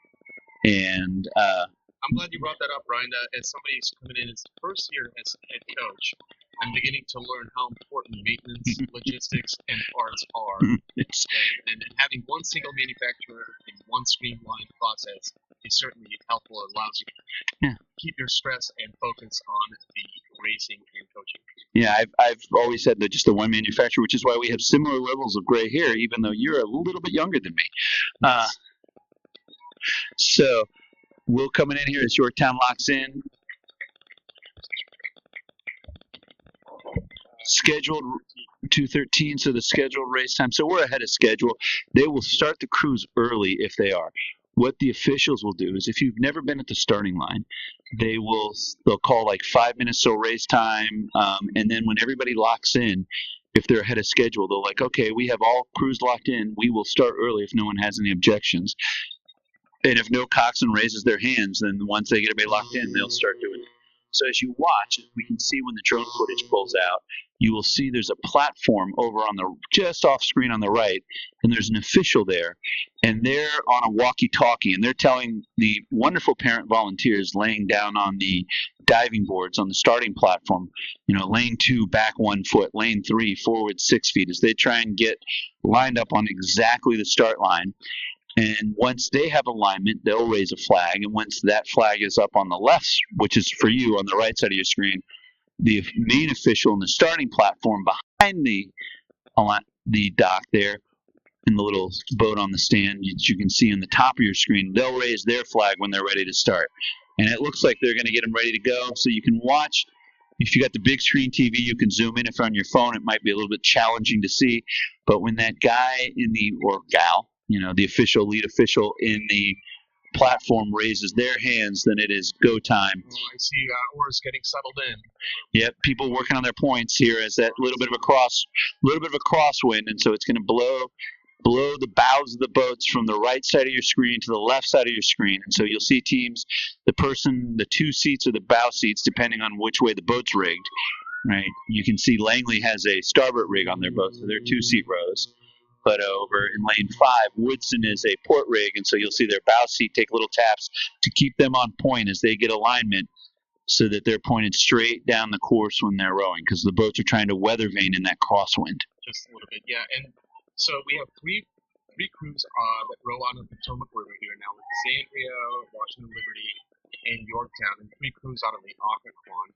and. I'm glad you brought that up, Brian. As somebody who's coming in as first year as head coach, I'm beginning to learn how important maintenance, logistics, and parts are. And having one single manufacturer and one streamlined process is certainly helpful. It allows you to keep your stress and focus on the racing and coaching. Yeah, I've always said that just the one manufacturer, which is why we have similar levels of gray hair, even though you're a little bit younger than me. So we'll coming in here as Yorktown locks in. Scheduled 2:13, so the scheduled race time. So we're ahead of schedule. They will start the crews early if they are. What the officials will do is if you've never been at the starting line, they'll call like 5 minutes till race time, and then when everybody locks in, if they're ahead of schedule, they'll like, okay, we have all crews locked in. We will start early if no one has any objections. And if no coxswain raises their hands, then once they get everybody locked in, they'll start doing it. So as you watch, we can see when the drone footage pulls out, you will see there's a platform over on the just off screen on the right, and there's an official there, and they're on a walkie-talkie, and they're telling the wonderful parent volunteers laying down on the diving boards on the starting platform, lane 2 back 1 foot, lane 3 forward 6 feet, as they try and get lined up on exactly the start line. And once they have alignment, they'll raise a flag. And once that flag is up on the left, which is for you on the right side of your screen, the main official in the starting platform behind the dock there, in the little boat on the stand that you can see on the top of your screen, they'll raise their flag when they're ready to start. And it looks like they're going to get them ready to go. So you can watch. If you got the big screen TV, you can zoom in. If on your phone, it might be a little bit challenging to see. But when that guy or gal, the lead official in the platform raises their hands, then it is go time. Oh, I see oars getting settled in. Yep, people working on their points here as that little bit of a crosswind, and so it's going to blow the bows of the boats from the right side of your screen to the left side of your screen. And so you'll see teams, the 2 seats or the bow seats, depending on which way the boat's rigged. Right? You can see Langley has a starboard rig on their boat, so they're 2-seat rows. But over in lane 5, Woodson is a port rig, and so you'll see their bow seat take little taps to keep them on point as they get alignment so that they're pointed straight down the course when they're rowing, because the boats are trying to weather vane in that crosswind. Just a little bit, yeah. And so we have 3 three crews that row on the Potomac River here now: Alexandria, Washington Liberty, and Yorktown, and three crews out of the Occoquan.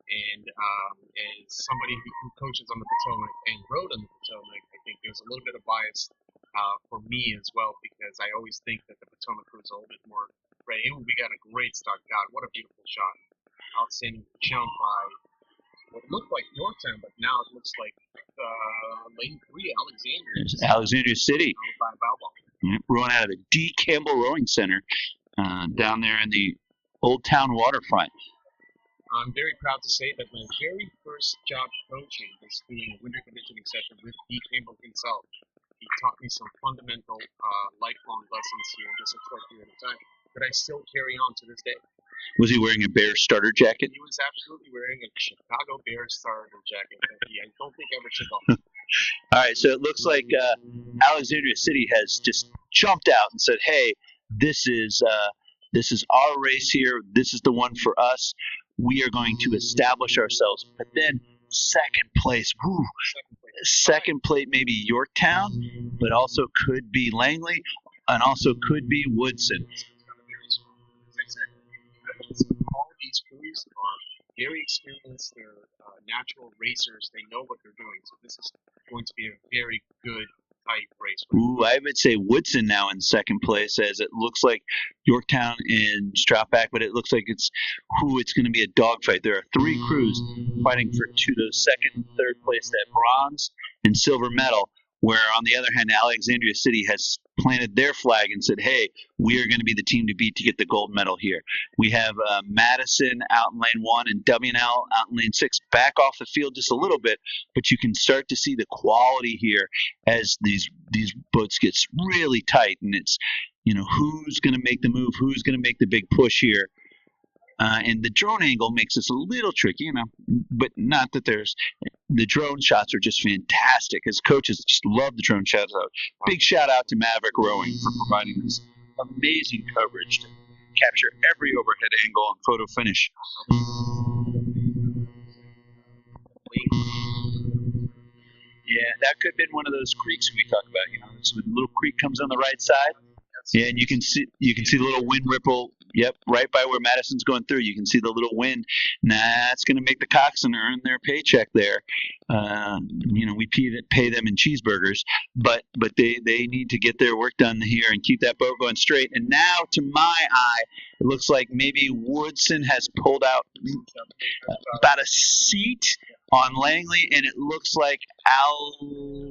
And as somebody who coaches on the Potomac and rode on the Potomac, I think there's a little bit of bias for me as well, because I always think that the Potomac crew is a little bit more ready. And we got a great start. God, what a beautiful shot. Outstanding jump by what looked like Yorktown, but now it looks like lane 3, Alexandria. Alexandria City. By Balboa. Rowing out of the D. Campbell Rowing Center down there in the Old Town waterfront. I'm very proud to say that my very first job coaching was doing a winter conditioning session with D. Campbell himself. He taught me some fundamental lifelong lessons here in just a short period of time that I still carry on to this day. Was he wearing a Bears starter jacket? He was absolutely wearing a Chicago Bears starter jacket that I don't think ever took off. All right, so it looks like Alexandria City has just jumped out and said, "Hey, this is our race here. This is the one for us. We are going to establish ourselves." But then second place, second place maybe Yorktown, but also could be Langley, and also could be Woodson. All of these crews are very experienced. They're natural racers. They know what they're doing. So this is going to be a very good, tight race. Ooh, I would say Woodson now in second place, as it looks like Yorktown and Strouback, but it looks like it's going to be a dogfight. There are three crews fighting for those second and third place, that bronze and silver medal, where on the other hand, Alexandria City has planted their flag and said, "Hey, we are going to be the team to beat to get the gold medal here." We have Madison out in lane 1 and WNL out in lane 6, back off the field just a little bit, but you can start to see the quality here as these boats get really tight, and it's, who's going to make the move, who's going to make the big push here. And the drone angle makes this a little tricky, but not that the drone shots are just fantastic. As coaches just love the drone shots out. Big shout out to Maverick Rowing for providing this amazing coverage to capture every overhead angle and photo finish. Yeah, that could have been one of those creeks we talk about. So the little creek comes on the right side. Yeah, and you can see the little wind ripple. Yep, right by where Madison's going through. You can see the little wind. That's going to make the coxswain earn their paycheck there. We pay them in cheeseburgers, but they need to get their work done here and keep that boat going straight. And now, to my eye, it looks like maybe Woodson has pulled out about a seat on Langley, and it looks like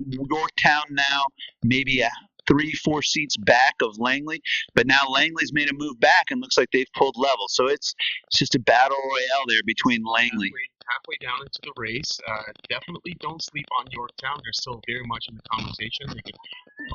Yorktown now maybe a 3-4 seats back of Langley, but now Langley's made a move back and looks like they've pulled level. So it's just a battle royale there between Langley. Halfway down into the race, definitely don't sleep on Yorktown. They're still very much in the conversation.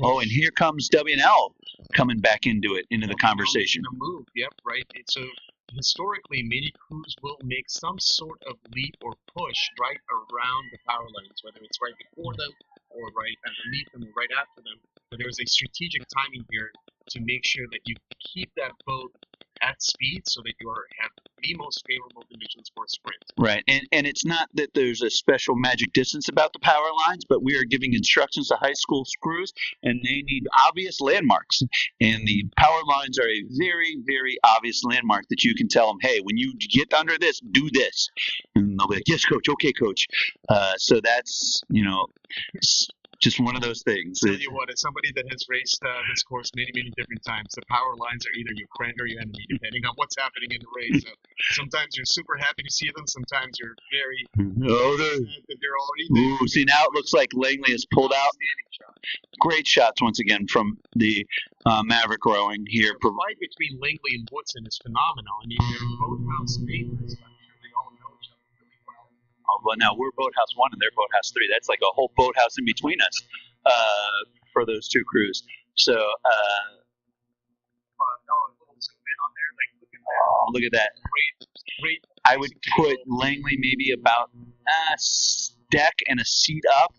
Oh, and here comes WNL coming back into the conversation. The move, yep, right. So historically, many crews will make some sort of leap or push right around the power lines, whether it's right before them or right underneath them or right after them. But there's a strategic timing here to make sure that you keep that boat at speed so that you have the most favorable conditions for a sprint. Right, and it's not that there's a special magic distance about the power lines, but we are giving instructions to high school crews, and they need obvious landmarks. And the power lines are a very, very obvious landmark that you can tell them, "Hey, when you get under this, do this." And they'll be like, "Yes, coach. Okay, coach." So that's, just one of those things. I'll tell you what, as somebody that has raced this course many, many different times, the power lines are either your friend or your enemy, depending on what's happening in the race. So sometimes you're super happy to see them. Sometimes you're very sad that they're already there. Ooh, see, now it looks like Langley has pulled out. Great shots once again from the Maverick Rowing here. The fight between Langley and Woodson is phenomenal. I mean, they're boathouse favorites. I'm sure they all know each other really well. Well, now we're Boathouse 1 and they're Boathouse 3. That's like a whole boathouse in between us for those two crews. So, look at that. Great. I would put Langley maybe about a deck and a seat up,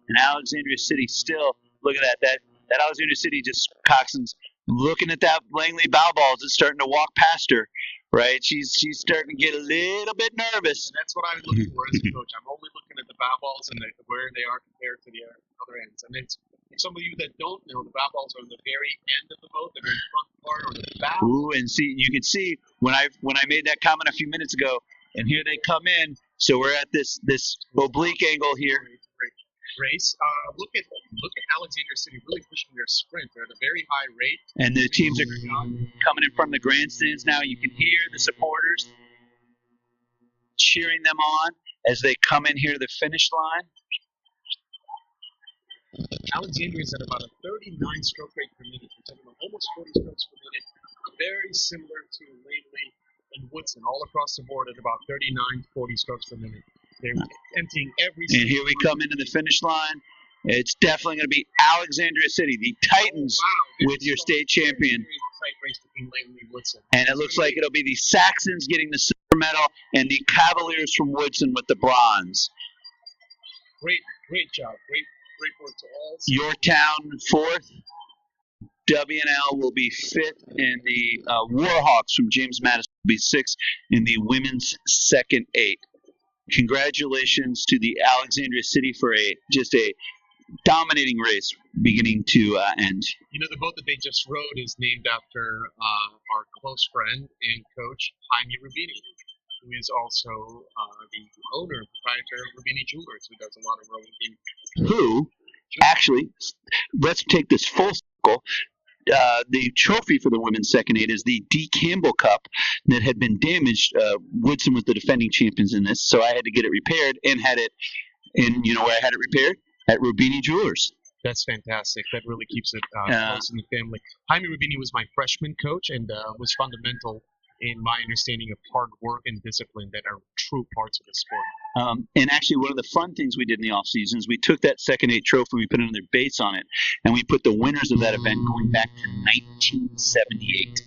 and Alexandria City still. Look at that. That Alexandria City just coxswain's looking at that Langley bow balls. It's starting to walk past her. Right, she's starting to get a little bit nervous. And that's what I'm looking for as a coach. I'm only looking at the bow balls and where they are compared to the other ends. And it's Some of you that don't know, the bow balls are on the very end of the boat, the very front part, or the bow. Ooh, and see, you can see when I made that comment a few minutes ago, and here they come in. So we're at this oblique angle here. Great race. Look at Alexandria City really pushing their sprint. They're at a very high rate. And the teams are coming in from the grandstands now. You can hear the supporters cheering them on as they come in here to the finish line. Alexandria is at about a 39 stroke rate per minute. We're talking about almost 40 strokes per minute. Very similar to Langley and Woodson, all across the board at about 39, 40 strokes per minute. They're emptying every. And here we come into the finish line. It's definitely going to be Alexandria City, the Titans, with your state champion. Tight race between Langley and Woodson. And it looks like it'll be the Saxons getting the silver medal and the Cavaliers from Woodson with the bronze. Great job. Great work to all. Yorktown fourth. WNL will be fifth, and the Warhawks from James Madison will be sixth in the women's second eight. Congratulations to the Alexandria City for just a dominating race beginning to end. You know, the boat that they just rode is named after our close friend and coach, Jaime Rubini, who is also the owner and proprietor of Rubini Jewelers, who does a lot of rowing. Who, actually, let's take this full circle. The trophy for the women's second eight is the D. Campbell Cup that had been damaged. Woodson was the defending champions in this, so I had to get it repaired and had it. And you know where I had it repaired? At Rubini Jewelers. That's fantastic. That really keeps it close in the family. Jaime Rubini was my freshman coach and was fundamental in my understanding of hard work and discipline that are true parts of the sport. And actually, one of the fun things we did in the off season is we took that second eight trophy, we put another base on it, and we put the winners of that event going back to 1978.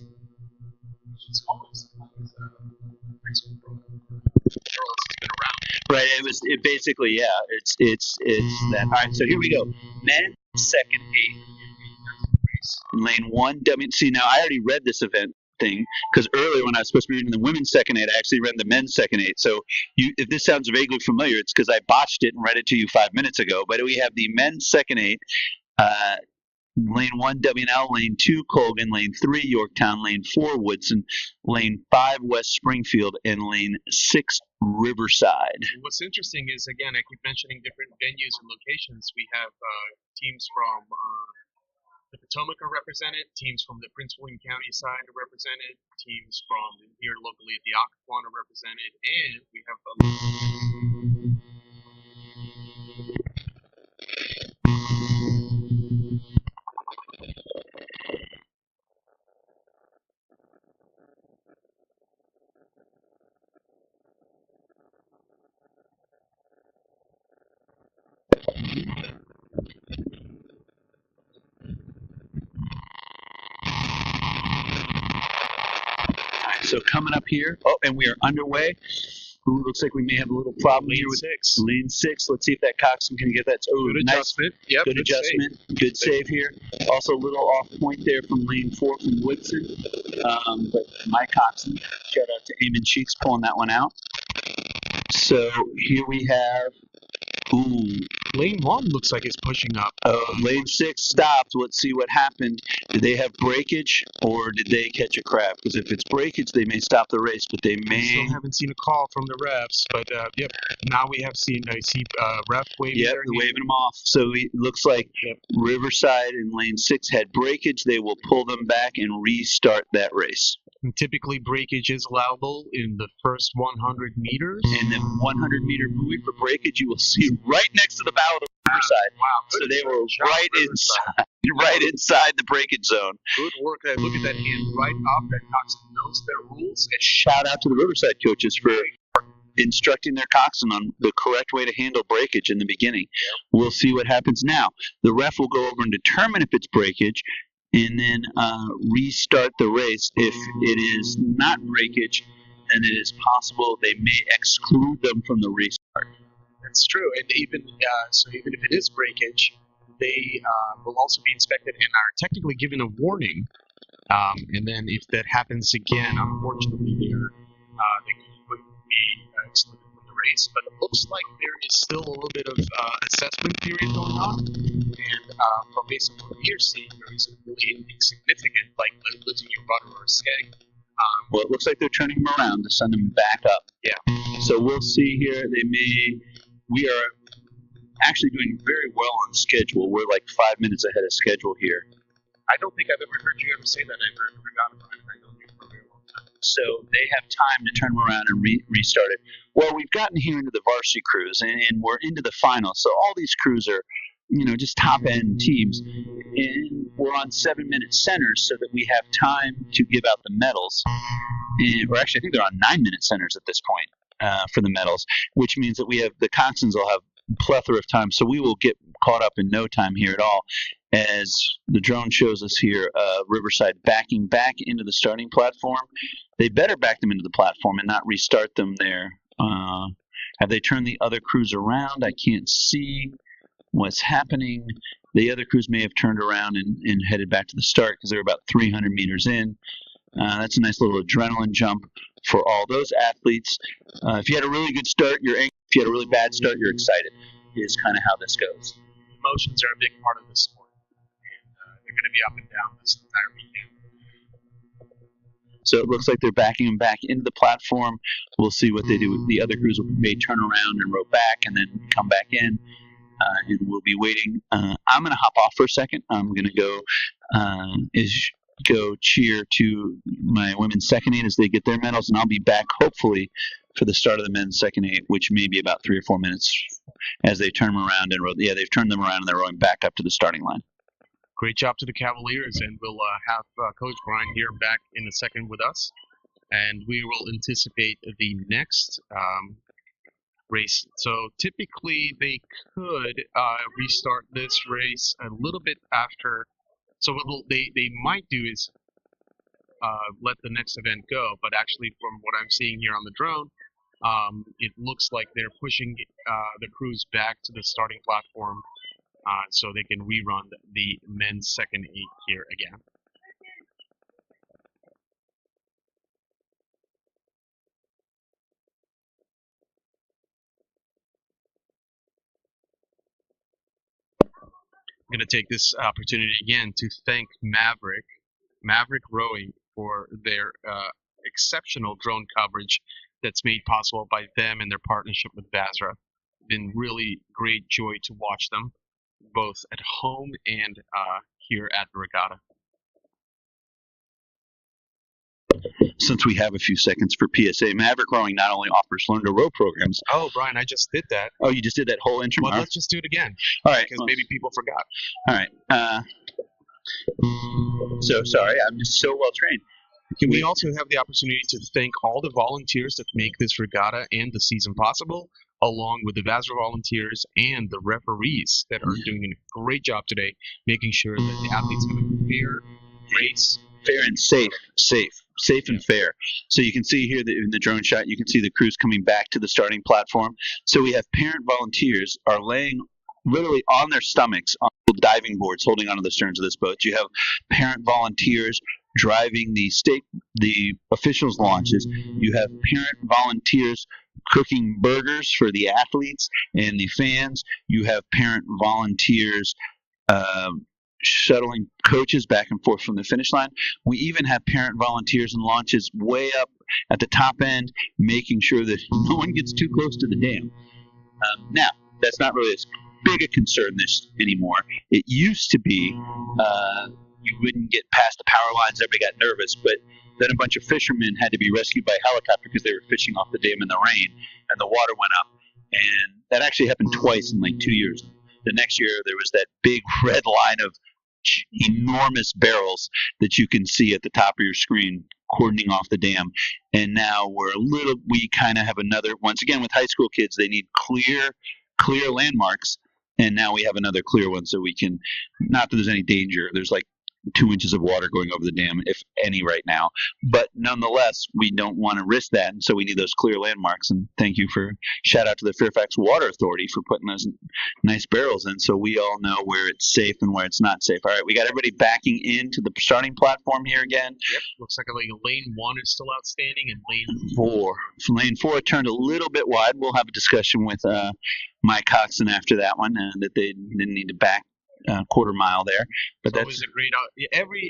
It's almost been around. Right. It basically, yeah. It's that. All right. So here we go. Men second eight. Lane one. See, now I already read this event thing because earlier when I was supposed to be reading the women's second eight, I actually read the men's second eight. So if this sounds vaguely familiar, it's because I botched it and read it to you 5 minutes ago. But we have the men's second eight. Lane 1, WNL, Lane 2, Colgan, Lane 3, Yorktown, Lane 4, Woodson, Lane 5, West Springfield, and Lane 6, Riverside. What's interesting is, again, I keep mentioning different venues and locations. We have teams from the Potomac are represented, teams from the Prince William County side are represented, teams from here locally at the Occoquan are represented, and we have So coming up here, and we are underway. Ooh, looks like we may have a little problem here with lane 6. Let's see if that coxswain can get that. Oh, good adjustment. Yep, good adjustment. Good save here. Also a little off point there from lane 4 from Woodson. But my coxswain, shout out to Eamon Cheeks pulling that one out. So here we have. Ooh. Lane 1 looks like it's pushing up. Lane 6 stopped. Let's see what happened. Did they have breakage or did they catch a crab? Because if it's breakage, they may stop the race, but they may. Still haven't seen a call from the refs, but yep. Now we have seen. I see ref waving. Yep, they're waving them off. So it looks like Riverside and Lane 6 had breakage. They will pull them back and restart that race. And typically, breakage is allowable in the first 100 meters. And the 100-meter buoy for breakage, you will see right next to the bow of the Riverside. Wow. So they were right inside the breakage zone. Good work. Look at that hand right off. That coxswain knows their rules. And shout out to the Riverside coaches for instructing their coxswain on the correct way to handle breakage in the beginning. Yeah. We'll see what happens now. The ref will go over and determine if it's breakage, and then restart the race. If it is not breakage, then it is possible they may exclude them from the restart. That's true, and even if it is breakage, they will also be inspected and are technically given a warning. And then if that happens again, unfortunately, they could be excluded from the race. But looks like there is still a little bit of assessment period going on, and from based on what we're seeing, there isn't really anything significant like losing your rudder or a skeg. Well, it looks like they're turning them around to send them back up. Yeah. So we'll see here. We are actually doing very well on schedule. We're like 5 minutes ahead of schedule here. I don't think I've ever heard you ever say that. I've heard Regatta, and I know you for a very long time. So they have time to turn them around and restart it. Well, we've gotten here into the varsity crews, and we're into the final. So all these crews are, just top-end teams. And we're on 7-minute centers so that we have time to give out the medals. Or actually, I think they're on 9-minute centers at this point for the medals, which means that the coxswains will have plethora of time. So we will get caught up in no time here at all. As the drone shows us here, Riverside backing back into the starting platform. They better back them into the platform and not restart them there. Have they turned the other crews around? I can't see what's happening. The other crews may have turned around and headed back to the start because they're about 300 meters in. That's a nice little adrenaline jump for all those athletes. If you had a really good start, you're angry. If you had a really bad start, you're excited, is kind of how this goes. Emotions are a big part of the sport, and they're going to be up and down this entire weekend. So it looks like they're backing them back into the platform. We'll see what they do. The other crews may turn around and row back and then come back in, and we'll be waiting. I'm going to hop off for a second. I'm going to go cheer to my women's second eight as they get their medals, and I'll be back hopefully for the start of the men's second eight, which may be about 3 or 4 minutes as they turn them around and row. Yeah, they've turned them around and they're rowing back up to the starting line. Great job to the Cavaliers, and we'll have Coach Brian here back in a second with us, and we will anticipate the next race. So typically they could restart this race a little bit after. So what they might do is let the next event go, but actually from what I'm seeing here on the drone, it looks like they're pushing the crews back to the starting platform so they can rerun the men's second eight here again. I'm going to take this opportunity again to thank Maverick Rowing, for their exceptional drone coverage that's made possible by them and their partnership with VASRA. Been really great joy to watch them, both at home and here at the regatta. Since we have a few seconds for PSA, Maverick Rowing not only offers Learn to Row programs. Oh, Brian, I just did that. Oh, you just did that whole intro? Well, let's just do it again. All right. Because maybe people forgot. All right. So sorry, I'm just so well trained. We also have the opportunity to thank all the volunteers that make this regatta and the season possible, along with the VASRA volunteers and the referees that are doing a great job today, making sure that the athletes have a fair race. Fair and safe and fair. So you can see here that in the drone shot, you can see the crews coming back to the starting platform. So we have parent volunteers are laying literally on their stomachs on diving boards holding onto the sterns of this boat. You have parent volunteers driving the officials' launches. You have parent volunteers cooking burgers for the athletes and the fans. You have parent volunteers shuttling coaches back and forth from the finish line. We even have parent volunteers in launches way up at the top end, making sure that no one gets too close to the dam. Now, that's not really as big a concern anymore. It used to be you wouldn't get past the power lines, everybody got nervous, but then a bunch of fishermen had to be rescued by helicopter because they were fishing off the dam in the rain, and the water went up. And that actually happened twice in like 2 years. The next year, there was that big red line of enormous barrels that you can see at the top of your screen cordoning off the dam. And now we kind of have another, once again with high school kids, they need clear landmarks. And now we have another clear one so we can, not that there's any danger. There's like 2 inches of water going over the dam, if any, right now. But nonetheless, we don't want to risk that, and so we need those clear landmarks. And thank you shout out to the Fairfax Water Authority for putting those nice barrels in, so we all know where it's safe and where it's not safe. All right, we got everybody backing into the starting platform here again. Yep, looks like lane 1 is still outstanding, and Lane 4 turned a little bit wide. We'll have a discussion with Mike Coxon after that one, that they didn't need to back quarter mile there. But that's always a great.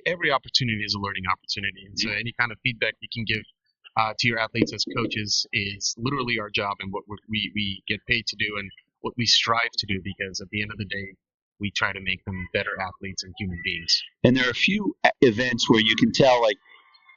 Every opportunity is a learning opportunity, and so any kind of feedback you can give to your athletes as coaches is literally our job, and what we get paid to do, and what we strive to do, because at the end of the day, we try to make them better athletes and human beings. And there are a few events where you can tell, like,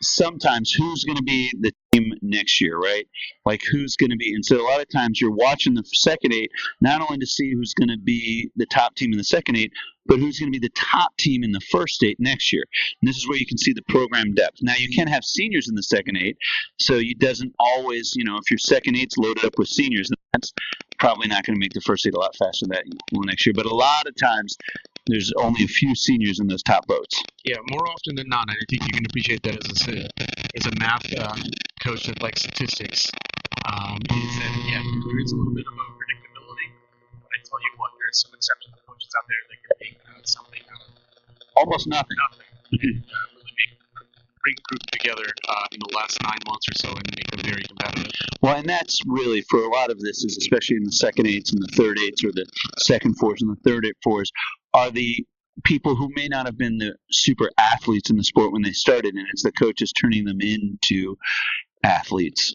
sometimes who's going to be the team next year, right? Like, who's going to be. And so a lot of times you're watching the second 8, not only to see who's going to be the top team in the second 8, but who's going to be the top team in the first 8 next year. And this is where you can see the program depth. Now, you can't have seniors in the second 8, so it doesn't always, if your second 8's loaded up with seniors, that's probably not going to make the first 8 a lot faster that next year. But a lot of times, there's only a few seniors in those top boats. Yeah, more often than not, and I think you can appreciate that as a math coach that likes statistics. Is that, there is a little bit of unpredictability, but I tell you what, there's some exceptional coaches out there that can make something out of almost nothing. And really make a great group together in the last 9 months or so, and make them very competitive. Well, and that's really, for a lot of this, is especially in the second 8s and the third 8s, or the second 4s and the third 4s, are the people who may not have been the super athletes in the sport when they started, and it's the coaches turning them into athletes.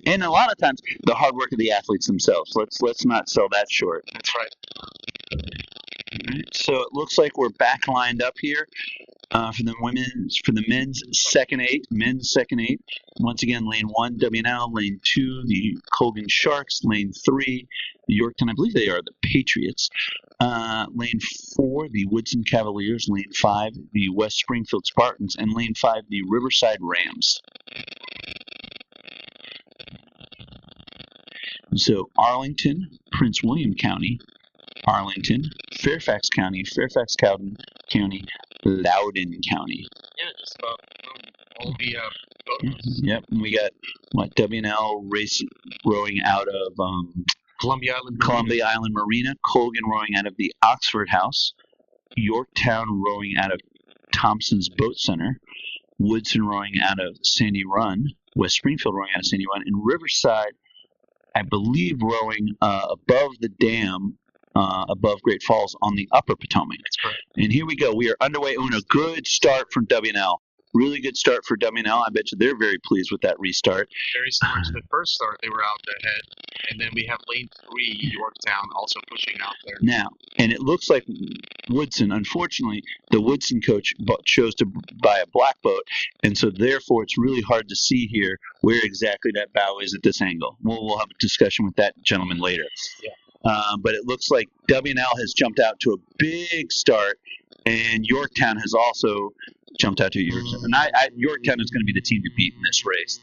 And a lot of times, the hard work of the athletes themselves. Let's not sell that short. That's right. All right. So it looks like we're back lined up here for the men's second 8. Once again, lane 1, WNL, lane 2, the Colgan Sharks, lane 3, the Yorktown, I believe they are the Patriots, lane 4, the Woodson Cavaliers, lane 5, the West Springfield Spartans, and lane 5, the Riverside Rams. So Arlington, Prince William County, Arlington, Fairfax County, County, Loudoun County. Yeah, just about all the Yep, and we got WNL race rowing out of Columbia Island Marina, Colgan rowing out of the Oxford House, Yorktown rowing out of Thompson's Boat Center, Woodson rowing out of Sandy Run, West Springfield rowing out of Sandy Run, and Riverside, I believe, rowing above the dam, above Great Falls on the Upper Potomac. That's correct. And here we go. We are underway. A good start from WNL. Really good start for WNL. I bet you they're very pleased with that restart. Very similar to the first start. They were out ahead. And then we have lane 3, Yorktown, also pushing out there. Now, and it looks like Woodson, unfortunately, the Woodson coach chose to buy a black boat, and so therefore it's really hard to see here where exactly that bow is at this angle. We'll have a discussion with that gentleman later. Yeah. But it looks like WNL has jumped out to a big start, and Yorktown has also jumped out to Yorktown. And Yorktown is going to be the team to beat in this race.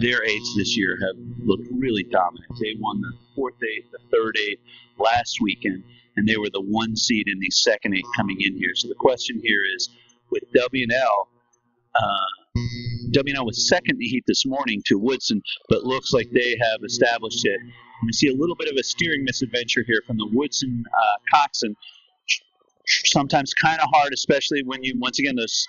Their 8s this year have looked really dominant. They won the 4th 8, the 3rd 8 last weekend, and they were the 1 seed in the second 8 coming in here. So the question here is, with WNL, WNL was second in the heat this morning to Woodson, but looks like they have established it. We see a little bit of a steering misadventure here from the Woodson coxswain. Sometimes kind of hard, especially when you, once again, those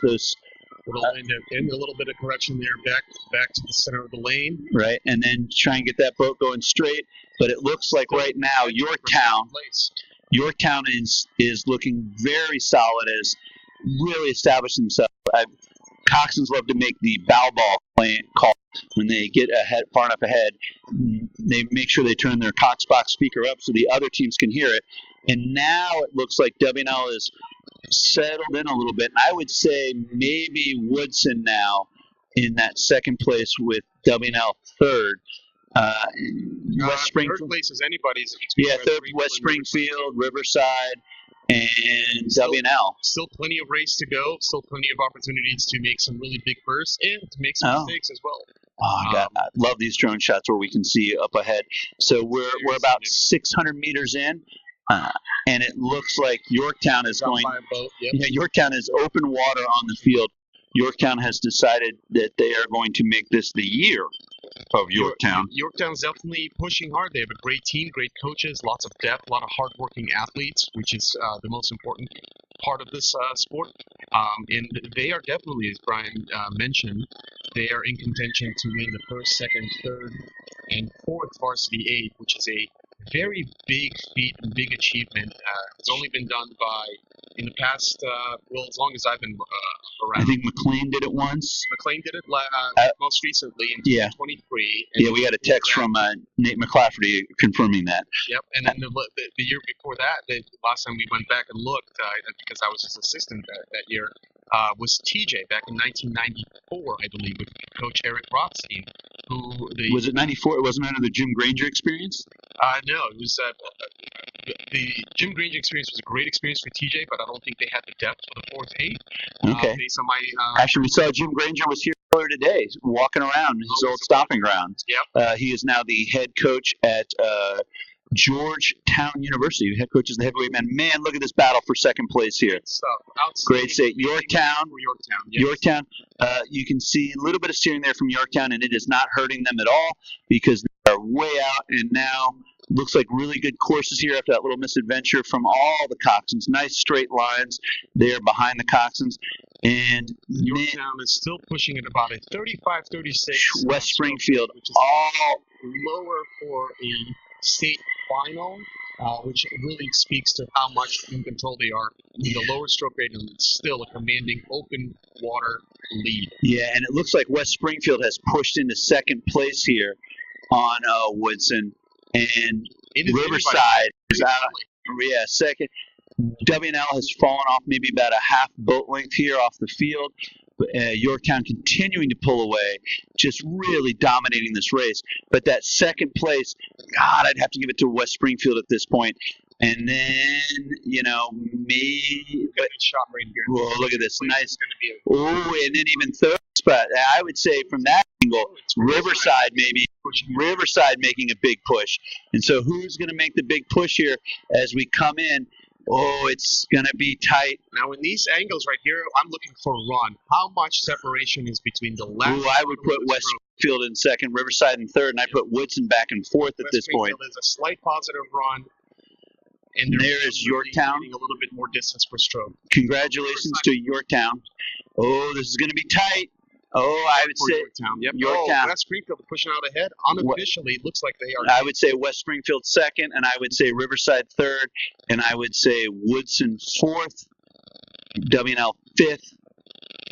and a little bit of correction there, back to the center of the lane. Right, and then try and get that boat going straight. But it looks like right now Yorktown is looking very solid, as really established themselves. Coxswains love to make the bow ball call when they get far enough ahead. They make sure they turn their Cox box speaker up so the other teams can hear it. And now it looks like WNL is settled in a little bit. And I would say maybe Woodson now in that second place with WNL third. West Springfield. Third place is anybody's. Third, West Springfield, Riverside, and WNL. Still plenty of race to go. Still plenty of opportunities to make some really big bursts and to make some mistakes as well. Oh, God, I love these drone shots where we can see up ahead. So we're about 600 meters in. And it looks like Yorktown is going. By a boat. Yep. Yeah, Yorktown is open water on the field. Yorktown has decided that they are going to make this the year of Yorktown. Yorktown's definitely pushing hard. They have a great team, great coaches, lots of depth, a lot of hardworking athletes, which is the most important part of this sport. And they are definitely, as Brian mentioned, they are in contention to win the first, second, third, and fourth varsity aid, which is a very big feat and big achievement. It's only been done by, in the past, well, as long as I've been around. I think McLean did it once. McLean did it most recently in Yeah. 2023. Yeah, we got a text from Nate McClafferty confirming that. Yep, and then the year before that, the last time we went back and looked, because I was his assistant that year, was TJ back in 1994, I believe, with Coach Eric Rothstein. Was it 94? It wasn't under the Jim Granger experience? No, it was the Jim Granger experience was a great experience for TJ, but I don't think they had the depth for the fourth eight. Okay. Based on my actually, we saw Jim Granger was here earlier today, walking around his old stomping grounds. Yep. He is now the head coach at Georgetown University. Head coach is the heavyweight man. Man, look at this battle for second place here. Great state. Yorktown. Yes. Yorktown. You can see a little bit of steering there from Yorktown, and it is not hurting them at all because they are way out. And now looks like really good courses here after that little misadventure from all the coxswains. Nice straight lines there behind the coxswains. And Yorktown is still pushing at about a 35-36. West Springfield, which is all lower for a state final, which really speaks to how much in control they are in the lower stroke rate, and still a commanding open water lead. Yeah, and it looks like West Springfield has pushed into second place here on Woodson, and Riverside is out. Yeah, second. W&L has fallen off maybe about a half boat length here off the field. Yorktown continuing to pull away, just really dominating this race. But that second place, God, I'd have to give it to West Springfield at this point. And then, maybe. Good shot right here. Whoa, look at this. Nice. Oh, and then even third spot. I would say from that angle, Riverside maybe. Riverside making a big push. And so who's going to make the big push here as we come in? Oh, it's going to be tight. Now, in these angles right here, I'm looking for a run. How much separation is between the left? I would put West Springfield in second, Riverside in third, and I put Woodson back in fourth at this point. West Springfield is a slight positive run. And there is Yorktown. A little bit more distance per stroke. Congratulations to Yorktown. Oh, this is going to be tight. Oh, I would say Yorktown. Yep. Yorktown. West Springfield pushing out ahead. Unofficially, it looks like they are. I would say West Springfield second, and I would say Riverside third, and I would say Woodson fourth, W&L fifth,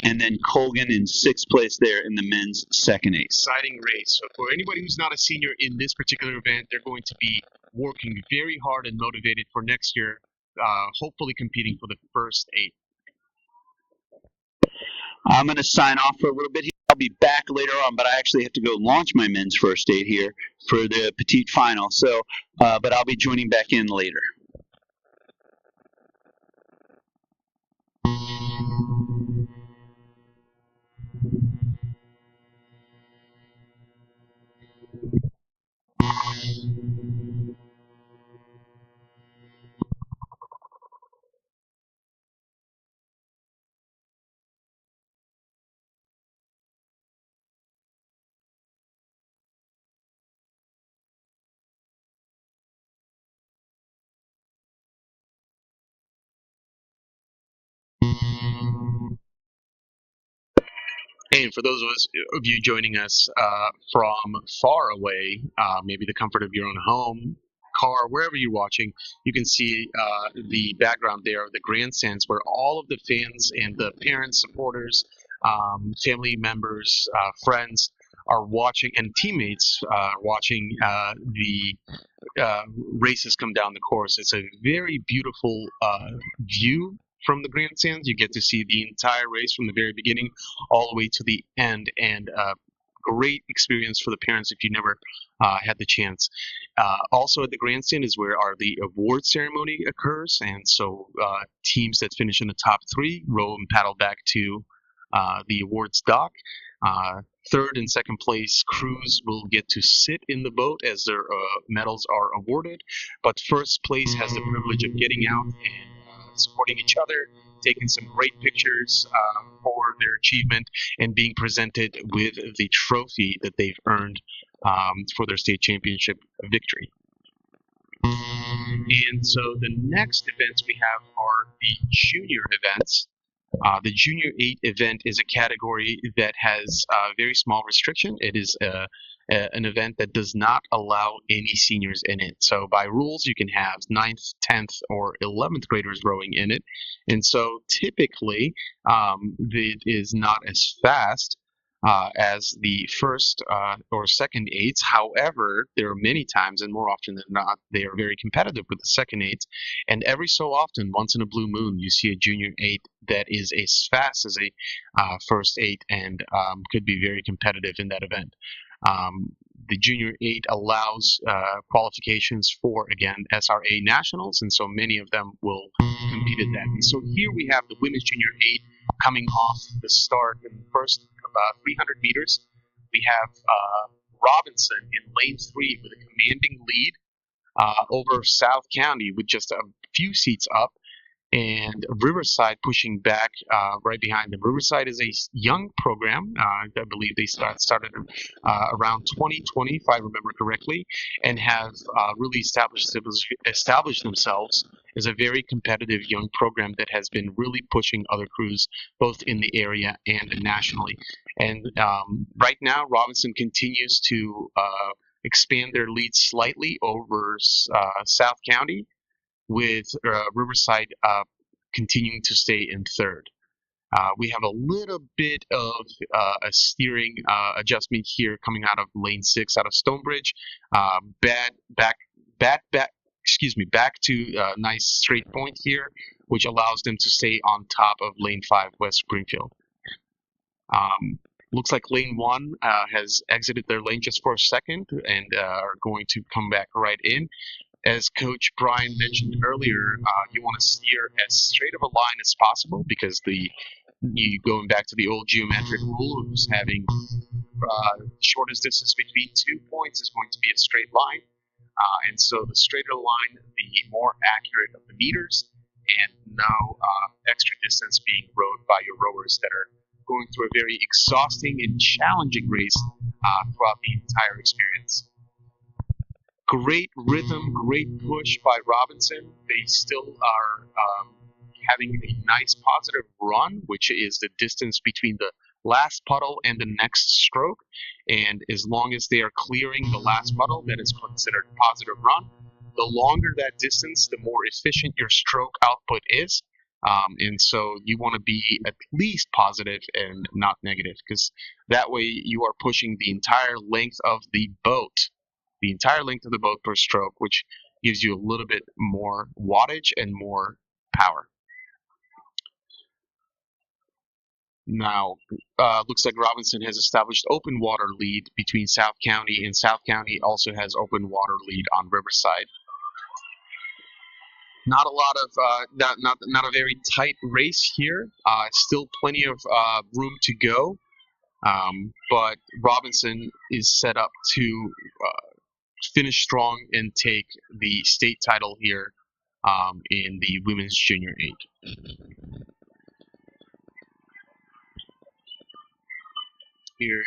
and then Colgan in sixth place there in the men's second ace. Exciting race. So for anybody who's not a senior in this particular event, they're going to be working very hard and motivated for next year, hopefully competing for the first eight. I'm going to sign off for a little bit here. I'll be back later on, but I actually have to go launch my men's first aid here for the Petite final. So, but I'll be joining back in later. And for those of you joining us from far away, maybe the comfort of your own home, car, wherever you're watching, you can see the background there of the grandstands where all of the fans and the parents, supporters, family members, friends are watching, and teammates watching the races come down the course. It's a very beautiful view from the grandstands. You get to see the entire race from the very beginning all the way to the end, and great experience for the parents if you never had the chance. Also at the grandstand is where the award ceremony occurs, and so teams that finish in the top three row and paddle back to the awards dock. third and second place crews will get to sit in the boat as their medals are awarded, but first place has the privilege of getting out and supporting each other, taking some great pictures for their achievement, and being presented with the trophy that they've earned for their state championship victory. And so the next events we have are the junior events. The Junior 8 event is a category that has a very small restriction. It is an event that does not allow any seniors in it. So by rules, you can have 9th, 10th, or 11th graders rowing in it. And so typically, it is not as fast as the first or second eights. However, there are many times, and more often than not, they are very competitive with the second eights. And every so often, once in a blue moon, you see a junior eight that is as fast as a first eight and could be very competitive in that event. The Junior 8 allows qualifications for, again, SRA Nationals, and so many of them will compete at that. And so here we have the Women's Junior 8 coming off the start in the first 300 meters. We have Robinson in lane 3 with a commanding lead over South County with just a few seats up, and Riverside pushing back right behind them. Riverside is a young program. I believe they started around 2020, if I remember correctly, and have really established themselves as a very competitive young program that has been really pushing other crews both in the area and nationally. And right now, Robinson continues to expand their lead slightly over South County, with Riverside continuing to stay in third. We have a little bit of a steering adjustment here coming out of lane 6 out of Stonebridge. Back to nice straight point here, which allows them to stay on top of lane 5 West Springfield. Looks like lane 1 has exited their lane just for a second and are going to come back right in. As Coach Brian mentioned earlier, you want to steer as straight of a line as possible because going back to the old geometric rule of having shortest distance between 2 points is going to be a straight line. And so the straighter line, the more accurate of the meters, and no extra distance being rowed by your rowers that are going through a very exhausting and challenging race throughout the entire experience. Great rhythm, great push by Robinson. They still are having a nice positive run, which is the distance between the last puddle and the next stroke. And as long as they are clearing the last puddle, that is considered a positive run. The longer that distance, the more efficient your stroke output is. And so you want to be at least positive and not negative, because that way you are pushing the entire length of the boat. The entire length of the boat per stroke, which gives you a little bit more wattage and more power. Now, looks like Robinson has established open water lead between South County, and South County also has open water lead on Riverside. Not a lot of, not a very tight race here. Still plenty of room to go, but Robinson is set up to finish strong and take the state title here in the Women's Junior 8. Here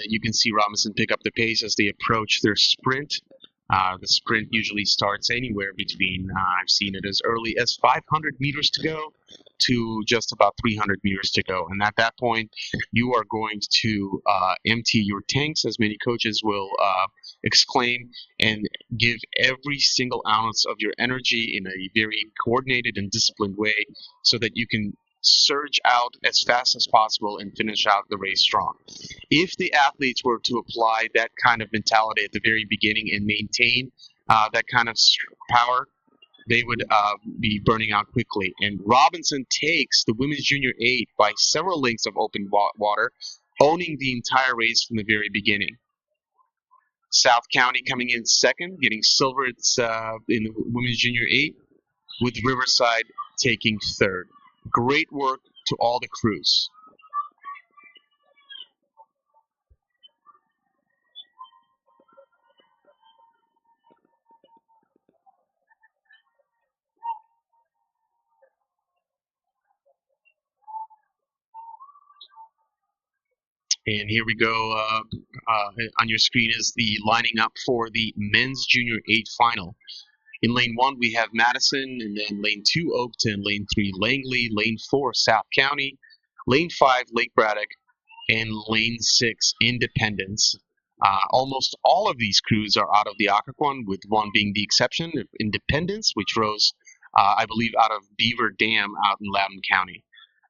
you can see Robinson pick up the pace as they approach their sprint. The sprint usually starts anywhere between, I've seen it as early as 500 meters to go to just about 300 meters to go. And at that point, you are going to empty your tanks, as many coaches will exclaim, and give every single ounce of your energy in a very coordinated and disciplined way so that you can surge out as fast as possible and finish out the race strong. If the athletes were to apply that kind of mentality at the very beginning and maintain that kind of power, they would be burning out quickly. And Robinson takes the Women's Junior 8 by several lengths of open water, owning the entire race from the very beginning. South County coming in second, getting silver in the Women's Junior 8, with Riverside taking third. Great work to all the crews. And here we go. On your screen is the lining up for the men's junior 8 final. In lane 1, we have Madison, and then lane 2, Oakton, lane 3, Langley, lane 4, South County, lane 5, Lake Braddock, and lane 6, Independence. Almost all of these crews are out of the Occoquan, with one being the exception, Independence, which rose, I believe, out of Beaver Dam out in Loudoun County.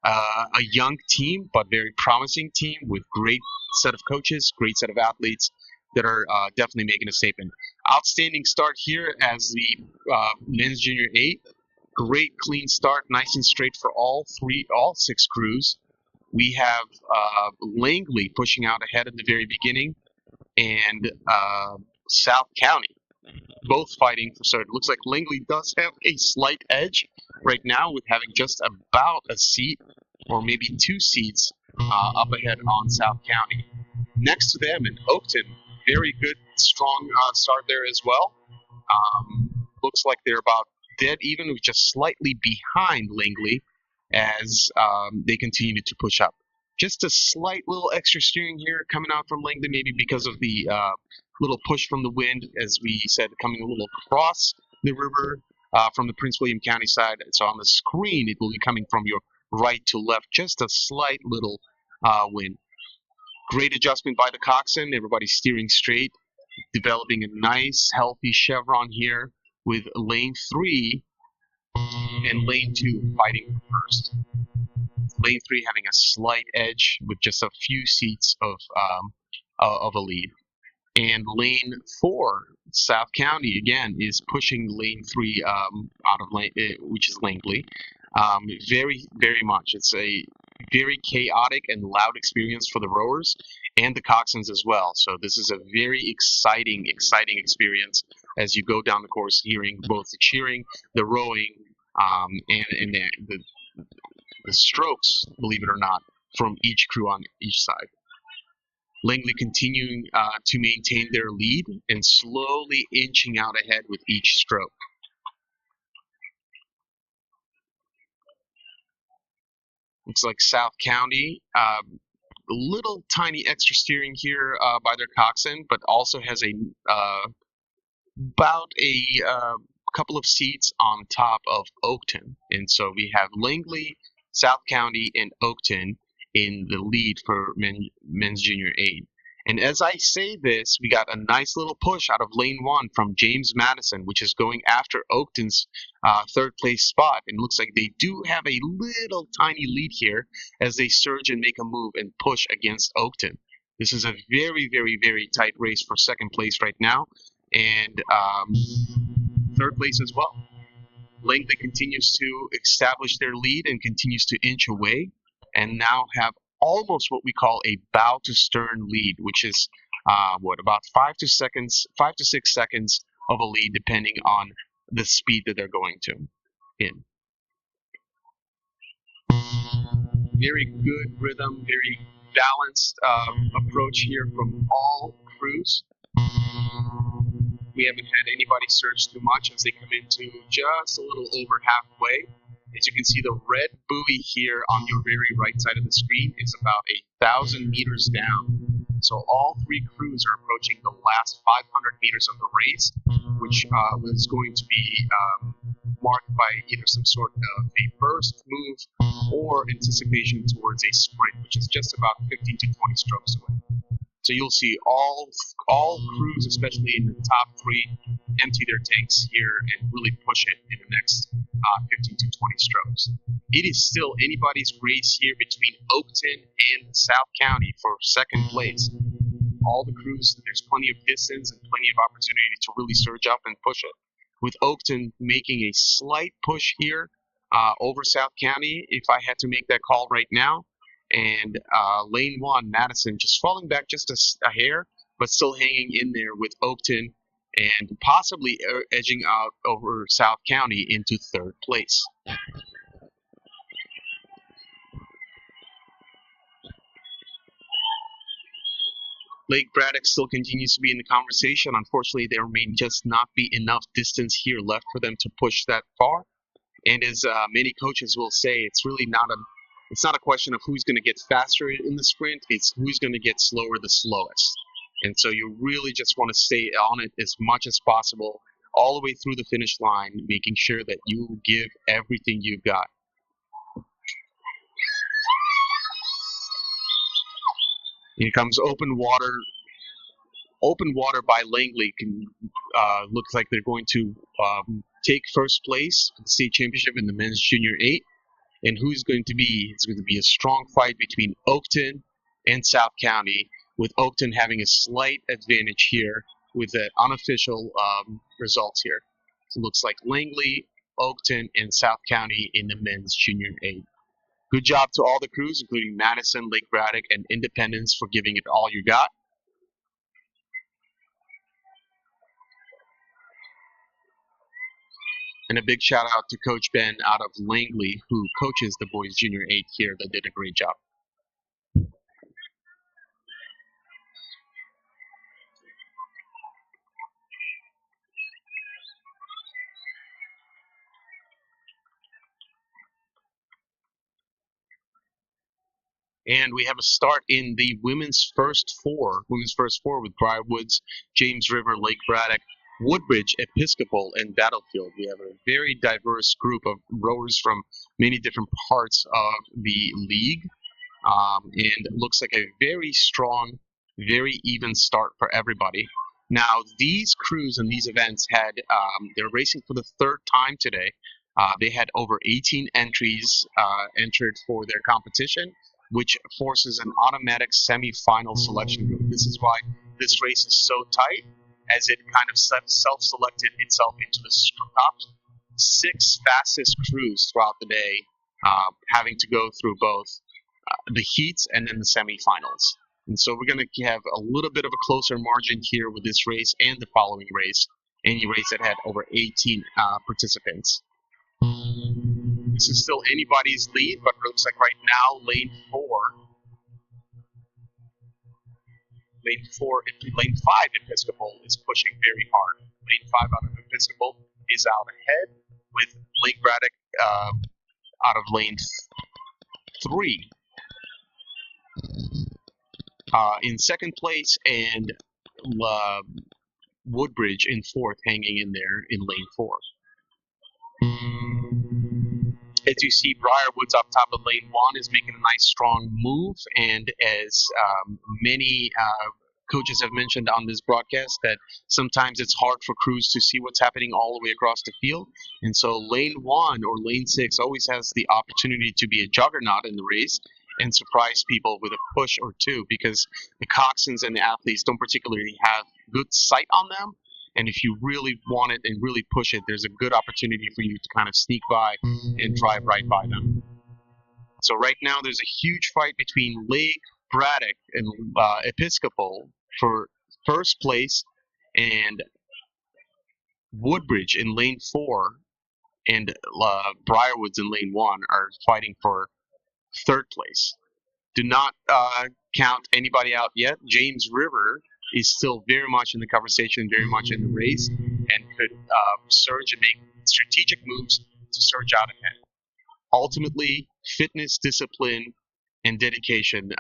A young team, but very promising team with great set of coaches, great set of athletes that are definitely making a statement. Outstanding start here as the men's junior 8. Great clean start, nice and straight for all 6 crews. We have Langley pushing out ahead in the very beginning, and South County both fighting for start. It looks like Langley does have a slight edge right now with having just about a seat or maybe 2 seats up ahead on South County. Next to them in Oakton, very good, strong start there as well. Looks like they're about dead even, with just slightly behind Langley as they continue to push up. Just a slight little extra steering here coming out from Langley, maybe because of the little push from the wind, as we said, coming a little across the river from the Prince William County side. So on the screen, it will be coming from your right to left, just a slight little wind. Great adjustment by the coxswain. Everybody's steering straight, developing a nice, healthy chevron here with lane 3 and lane 2 fighting for first. Lane 3 having a slight edge with just a few seats of a lead. And lane 4, South County, again, is pushing lane 3 out of lane, which is Langley. Very, very much. It's a very chaotic and loud experience for the rowers and the coxswains as well. So this is a very exciting experience as you go down the course, hearing both the cheering, the rowing, and the strokes, believe it or not, from each crew on each side. Langley continuing to maintain their lead and slowly inching out ahead with each stroke. Looks like South County, a little tiny extra steering here by their coxswain, but also has about a couple of seats on top of Oakton. And so we have Langley, South County, and Oakton in the lead for men's junior 8. And as I say this, we got a nice little push out of lane 1 from James Madison, which is going after Oakton's 3rd place spot. And it looks like they do have a little tiny lead here as they surge and make a move and push against Oakton. This is a very, very, very tight race for 2nd place right now, and 3rd place as well. Langley continues to establish their lead and continues to inch away, and now have almost what we call a bow to stern lead, which is about 5 to 6 seconds of a lead, depending on the speed that they're going to in. Very good rhythm, very balanced approach here from all crews. We haven't had anybody surge too much as they come into just a little over halfway. As you can see, the red buoy here on your very right side of the screen is about 1,000 meters down. So all 3 crews are approaching the last 500 meters of the race, which was going to be marked by either some sort of a burst move or anticipation towards a sprint, which is just about 15 to 20 strokes away. So you'll see all crews, especially in the top 3, empty their tanks here and really push it in the next 15 to 20 strokes. It is still anybody's race here between Oakton and South County for 2nd place. All the crews, there's plenty of distance and plenty of opportunity to really surge up and push it. With Oakton making a slight push here over South County, if I had to make that call right now, and lane 1, Madison, just falling back just a hair, but still hanging in there with Oakton and possibly edging out over South County into 3rd place. Lake Braddock still continues to be in the conversation. Unfortunately, there may just not be enough distance here left for them to push that far. And as many coaches will say, it's really not it's not a question of who's going to get faster in the sprint, it's who's going to get slower the slowest. And so you really just want to stay on it as much as possible, all the way through the finish line, making sure that you give everything you've got. Here comes open water. Open water by Langley looks like they're going to take first place for the state championship in the men's junior 8. And who's going to be? It's going to be a strong fight between Oakton and South County, with Oakton having a slight advantage here with the unofficial results here. So it looks like Langley, Oakton, and South County in the men's junior 8. Good job to all the crews, including Madison, Lake Braddock, and Independence, for giving it all you got. And a big shout out to Coach Ben out of Langley, who coaches the boys junior 8 here, that did a great job. And we have a start in the women's first four with Briarwoods, James River, Lake Braddock, Woodbridge, Episcopal, and Battlefield. We have a very diverse group of rowers from many different parts of the league. And it looks like a very strong, very even start for everybody. Now, these crews and these events they're racing for the third time today. They had over 18 entries entered for their competition, which forces an automatic semi-final selection group. This is why this race is so tight, as it kind of self-selected itself into the top 6 fastest crews throughout the day, having to go through both the heats and then the semi-finals. And so we're going to have a little bit of a closer margin here with this race and the following race, any race that had over 18 participants. This is still anybody's lead, but it looks like right now lane 5 Episcopal is pushing very hard. Lane 5 out of Episcopal is out ahead, with Lake Braddock out of lane 3 in second place, and Woodbridge in 4th, hanging in there in lane 4. As you see, Briarwoods up top of lane 1 is making a nice strong move, and as many coaches have mentioned on this broadcast, that sometimes it's hard for crews to see what's happening all the way across the field, and so lane 1 or lane 6 always has the opportunity to be a juggernaut in the race and surprise people with a push or two, because the coxswains and the athletes don't particularly have good sight on them. And if you really want it and really push it, there's a good opportunity for you to kind of sneak by and drive right by them. So right now there's a huge fight between Lake Braddock and Episcopal for first place, and Woodbridge in lane 4 and Briarwoods in lane 1 are fighting for third place. Do not count anybody out yet. James River is still very much in the conversation, very much in the race, and could surge and make strategic moves to surge out ahead. Ultimately, fitness, discipline, and dedication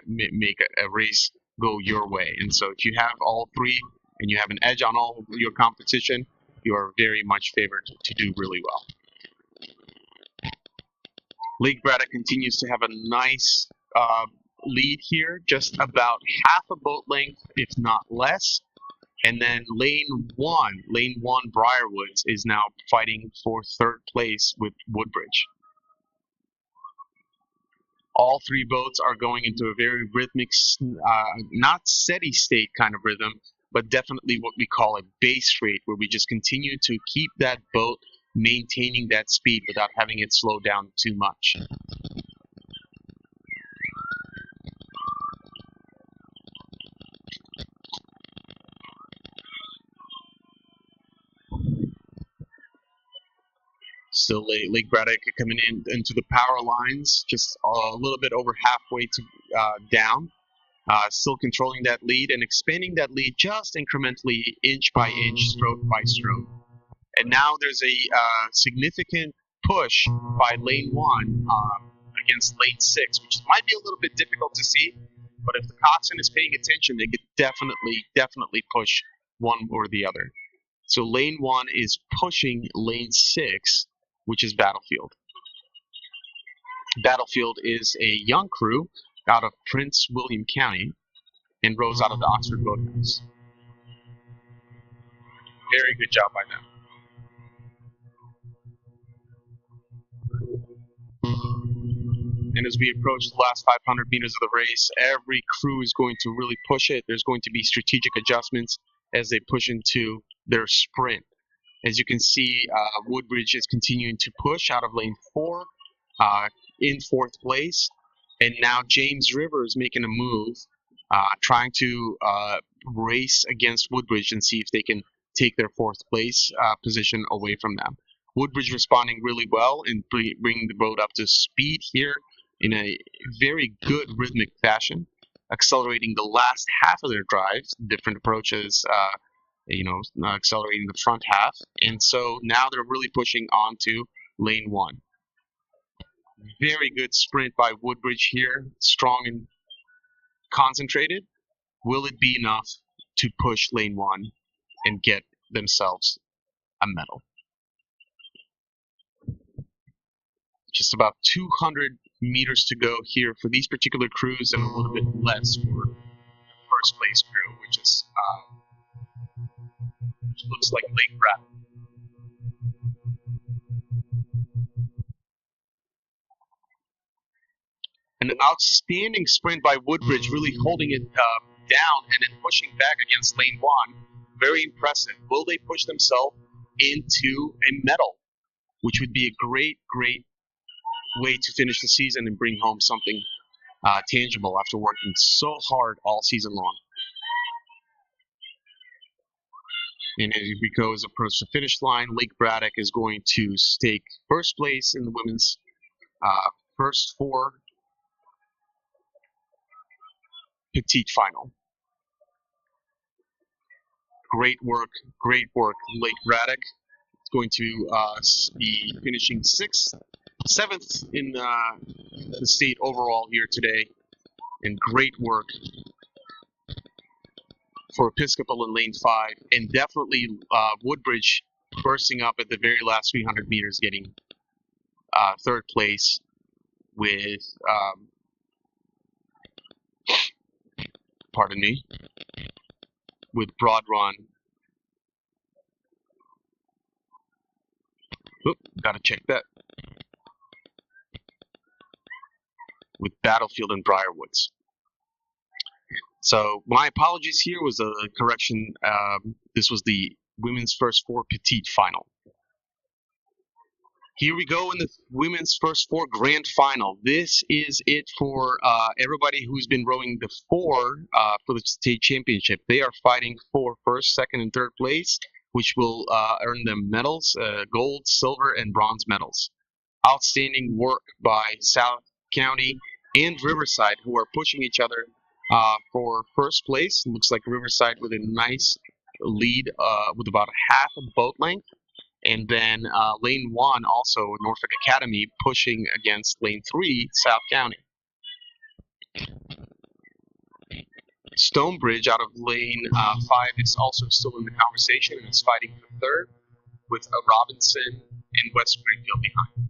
make a race go your way. And so if you have all three and you have an edge on all your competition, you are very much favored to do really well. Lake Braddock continues to have a nice lead here, just about half a boat length, if not less. And then lane 1 Briarwoods is now fighting for third place with Woodbridge. All three boats are going into a very rhythmic, not steady state kind of rhythm, but definitely what we call a base rate, where we just continue to keep that boat maintaining that speed without having it slow down too much. Still Lake Braddock coming into the power lines, just a little bit over halfway to down. Still controlling that lead and expanding that lead just incrementally, inch by inch, stroke by stroke. And now there's a significant push by lane 1 against lane 6, which might be a little bit difficult to see, but if the coxswain is paying attention, they could definitely push one or the other. So lane 1 is pushing lane 6, which is Battlefield. Battlefield is a young crew out of Prince William County and rows out of the Oxford Roadhouse. Very good job by them. And as we approach the last 500 meters of the race, every crew is going to really push it. There's going to be strategic adjustments as they push into their sprint. As you can see, Woodbridge is continuing to push out of lane 4 in 4th place. And now James River is making a move, trying to race against Woodbridge and see if they can take their 4th place position away from them. Woodbridge responding really well and bringing the boat up to speed here in a very good rhythmic fashion, accelerating the last half of their drives, different approaches, accelerating the front half. And so now they're really pushing onto lane 1. Very good sprint by Woodbridge here, strong and concentrated. Will it be enough to push lane 1 and get themselves a medal? Just about 200 meters to go here for these particular crews, and a little bit less for the first place crew, which looks like Lake Braddock. An outstanding sprint by Woodbridge, really holding it down and then pushing back against lane 1. Very impressive. Will they push themselves into a medal, which would be a great way to finish the season and bring home something tangible after working so hard all season long. And as we go as approach the finish line, Lake Braddock is going to take first place in the women's first 4 Petite final. Great work, Lake Braddock. It's going to be finishing 7th in the state overall here today, and great work for Episcopal in lane 5, and definitely Woodbridge bursting up at the very last 300 meters, getting 3rd place with, with Broad Run. Oop, gotta check that. With Battlefield and Briarwoods. So my apologies here, was a correction. This was the women's first 4 Petite final. Here we go in the women's first 4 grand final. This is it for everybody who's been rowing the 4 for the state championship. They are fighting for 1st, 2nd, and 3rd place, which will earn them medals, gold, silver, and bronze medals. Outstanding work by South County and Riverside, who are pushing each other for 1st place. It looks like Riverside with a nice lead with about half a boat length. And then lane 1, also Norfolk Academy, pushing against lane 3, South County. Stonebridge out of lane 5 is also still in the conversation and is fighting for 3rd, with Robinson and West Springfield behind.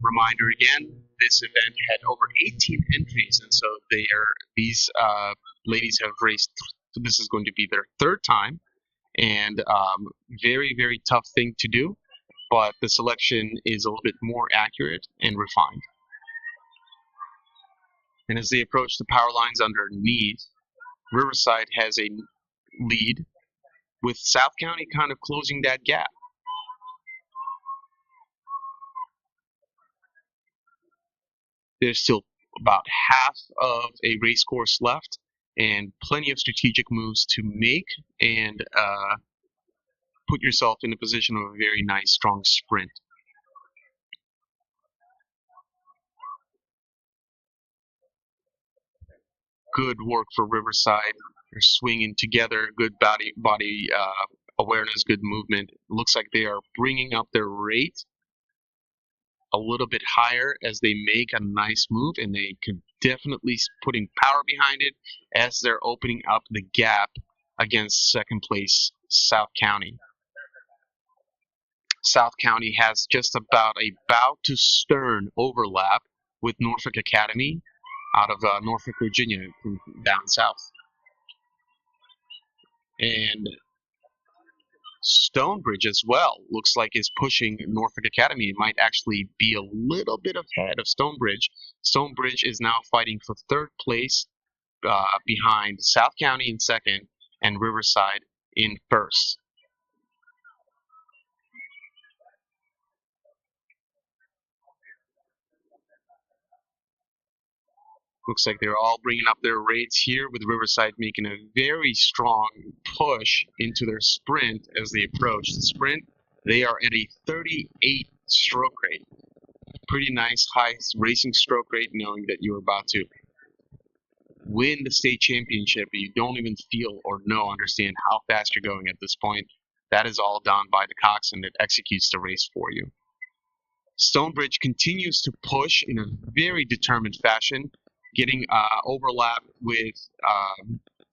Reminder again, this event had over 18 entries, and so these ladies have raced. This is going to be their 3rd time, and very tough thing to do, but the selection is a little bit more accurate and refined. And as they approach the power lines underneath, Riverside has a lead, with South County kind of closing that gap. There's still about half of a race course left, and plenty of strategic moves to make and put yourself in a position of a very nice, strong sprint. Good work for Riverside. They're swinging together, good body awareness, good movement. Looks like they are bringing up their rate a little bit higher as they make a nice move, and they can definitely putting power behind it as they're opening up the gap against second place South County. South County has just about a bow to stern overlap with Norfolk Academy out of Norfolk, Virginia, from down south. And Stonebridge as well looks like is pushing Norfolk Academy. It might actually be a little bit ahead of Stonebridge. Stonebridge is now fighting for third place behind South County in second and Riverside in first. Looks like they're all bringing up their rates here, with Riverside making a very strong push into their sprint as they approach the sprint. They are at a 38 stroke rate. Pretty nice high racing stroke rate, knowing that you're about to win the state championship, but you don't even feel or understand how fast you're going at this point. That is all done by the coxswain that executes the race for you. Stonebridge continues to push in a very determined fashion, getting overlap with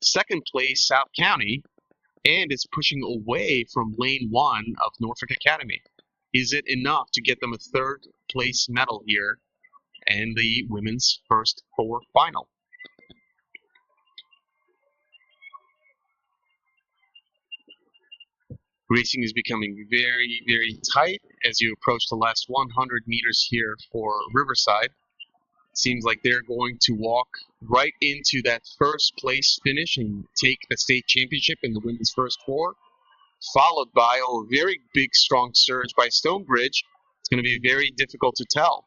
second place South County, and it's pushing away from lane 1 of Norfolk Academy. Is it enough to get them a third place medal here in the women's first four final? Racing is becoming very, very tight as you approach the last 100 meters here for Riverside. Seems like they're going to walk right into that first place finish and take the state championship in the women's first four, followed by a very big, strong surge by Stonebridge. It's going to be very difficult to tell.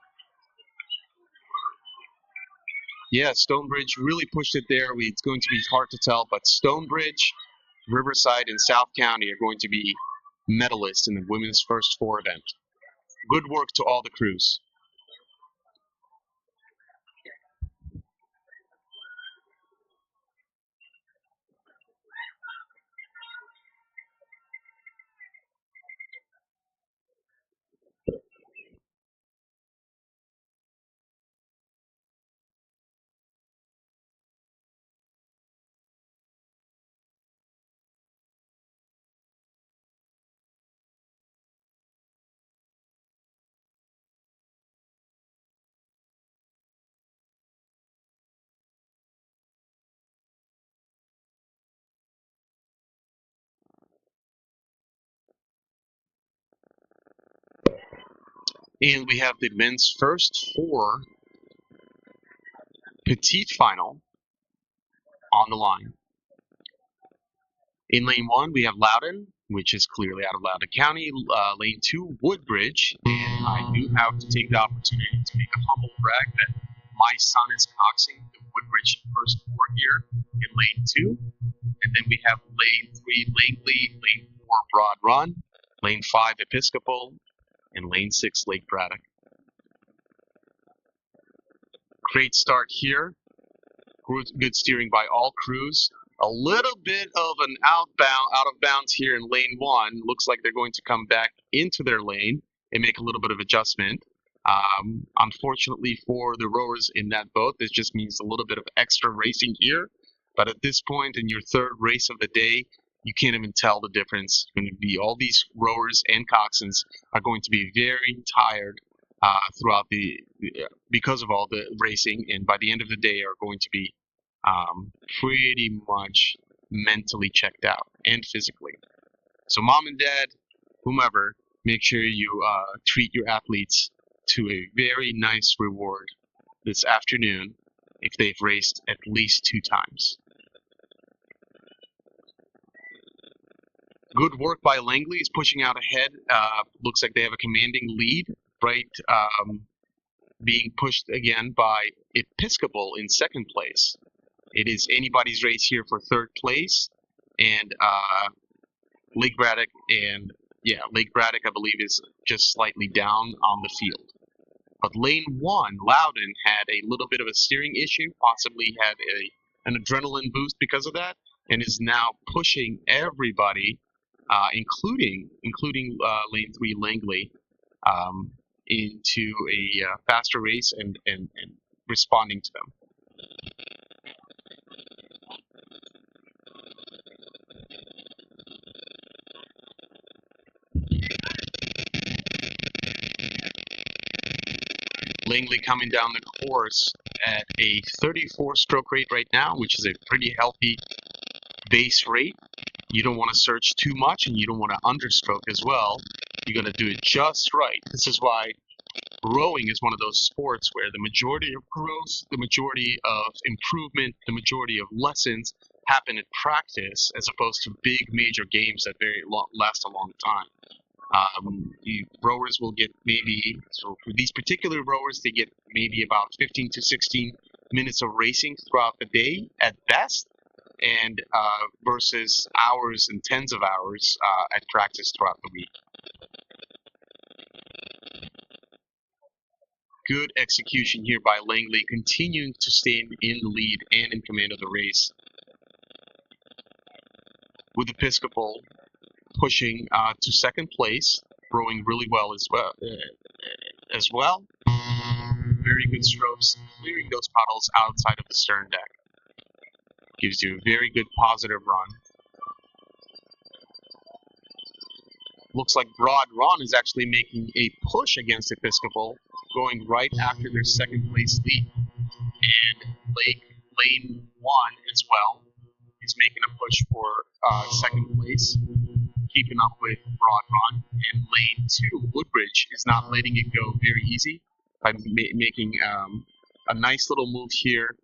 Yeah, Stonebridge really pushed it there. It's going to be hard to tell, but Stonebridge, Riverside, and South County are going to be medalists in the women's first four event. Good work to all the crews. And we have the men's first four Petite final on the line. In lane 1, we have Loudon, which is clearly out of Loudoun County. Lane 2, Woodbridge. And I do have to take the opportunity to make a humble brag that my son is coxing the Woodbridge first four here in lane 2. And then we have lane 3, Langley, lane 4, Broad Run, lane 5, Episcopal, and lane 6, Lake Braddock. Great start here. Good steering by all crews. A little bit of an out of bounds here in lane 1. Looks like they're going to come back into their lane and make a little bit of adjustment. Unfortunately for the rowers in that boat, this just means a little bit of extra racing here. But at this point in your third race of the day, you can't even tell the difference. It's going to be all these rowers and coxswains are going to be very tired throughout because of all the racing, and by the end of the day are going to be pretty much mentally checked out and physically. So mom and dad, whomever, make sure you treat your athletes to a very nice reward this afternoon if they've raced at least 2 times. Good work by Langley. Is pushing out ahead. Looks like they have a commanding lead, right? Being pushed again by Episcopal in second place. It is anybody's race here for third place, and Lake Braddock, I believe, is just slightly down on the field. But lane 1, Loudon, had a little bit of a steering issue, possibly had an adrenaline boost because of that, and is now pushing everybody, including lane 3, Langley, into a faster race and responding to them. Langley coming down the course at a 34 stroke rate right now, which is a pretty healthy base rate. You don't want to surge too much and you don't want to understroke as well. You got to do it just right. This is why rowing is one of those sports where the majority of growth, the majority of improvement, the majority of lessons happen in practice as opposed to big major games that last a long time. Rowers will get so for these particular rowers, they get maybe about 15 to 16 minutes of racing throughout the day at best, and versus hours and tens of hours at practice throughout the week. Good execution here by Langley, continuing to stay in the lead and in command of the race. With Episcopal pushing to second place, rowing really well as well. Very good strokes, clearing those puddles outside of the stern deck. Gives you a very good positive run. Looks like Broad Run is actually making a push against Episcopal, going right after their second place lead. And lane 1 as well is making a push for second place, keeping up with Broad Run. And lane 2, Woodbridge, is not letting it go very easy by making a nice little move here,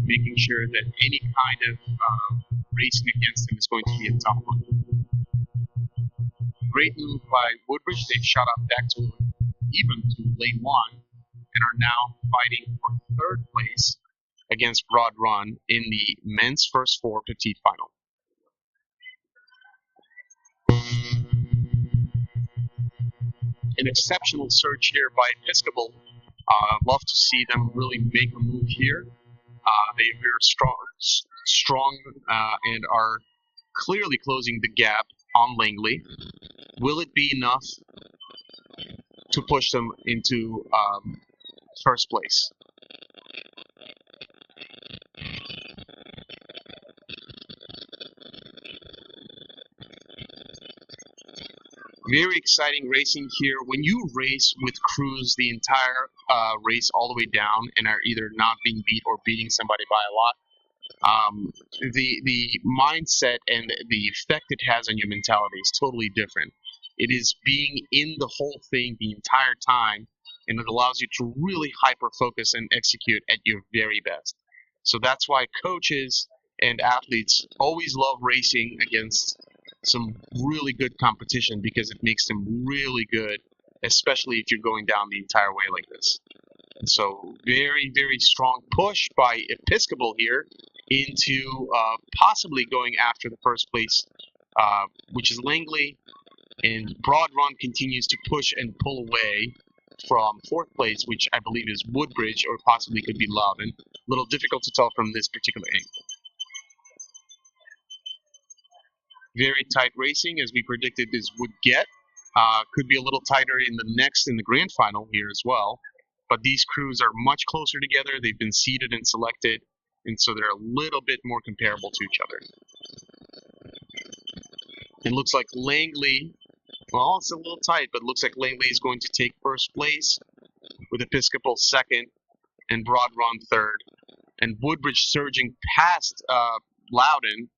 making sure that any kind of racing against him is going to be a tough one. Great move by Woodbridge. They've shot up back to even to lane 1 and are now fighting for third place against Broad Run in the men's first 4 Petite final. An exceptional surge here by Episcopal. Love to see them really make a move here. They're strong and are clearly closing the gap on Langley. Will it be enough to push them into first place? Very exciting racing here. When you race with crews the entire race all the way down and are either not being beat or beating somebody by a lot, the mindset and the effect it has on your mentality is totally different. It is being in the whole thing the entire time, and it allows you to really hyper focus and execute at your very best. So that's why coaches and athletes always love racing against some really good competition, because it makes them really good, especially if you're going down the entire way like this. And so very, very strong push by Episcopal here into possibly going after the first place, which is Langley. And Broad Run continues to push and pull away from fourth place, which I believe is Woodbridge, or possibly could be Loudon. A little difficult to tell from this particular angle. Very tight racing, as we predicted this would get. Could be a little tighter in the grand final here as well. But these crews are much closer together. They've been seeded and selected, and so they're a little bit more comparable to each other. It looks like Langley, well, it's a little tight, but it looks like Langley is going to take first place, with Episcopal second, and Broad Run third. And Woodbridge surging past Loudon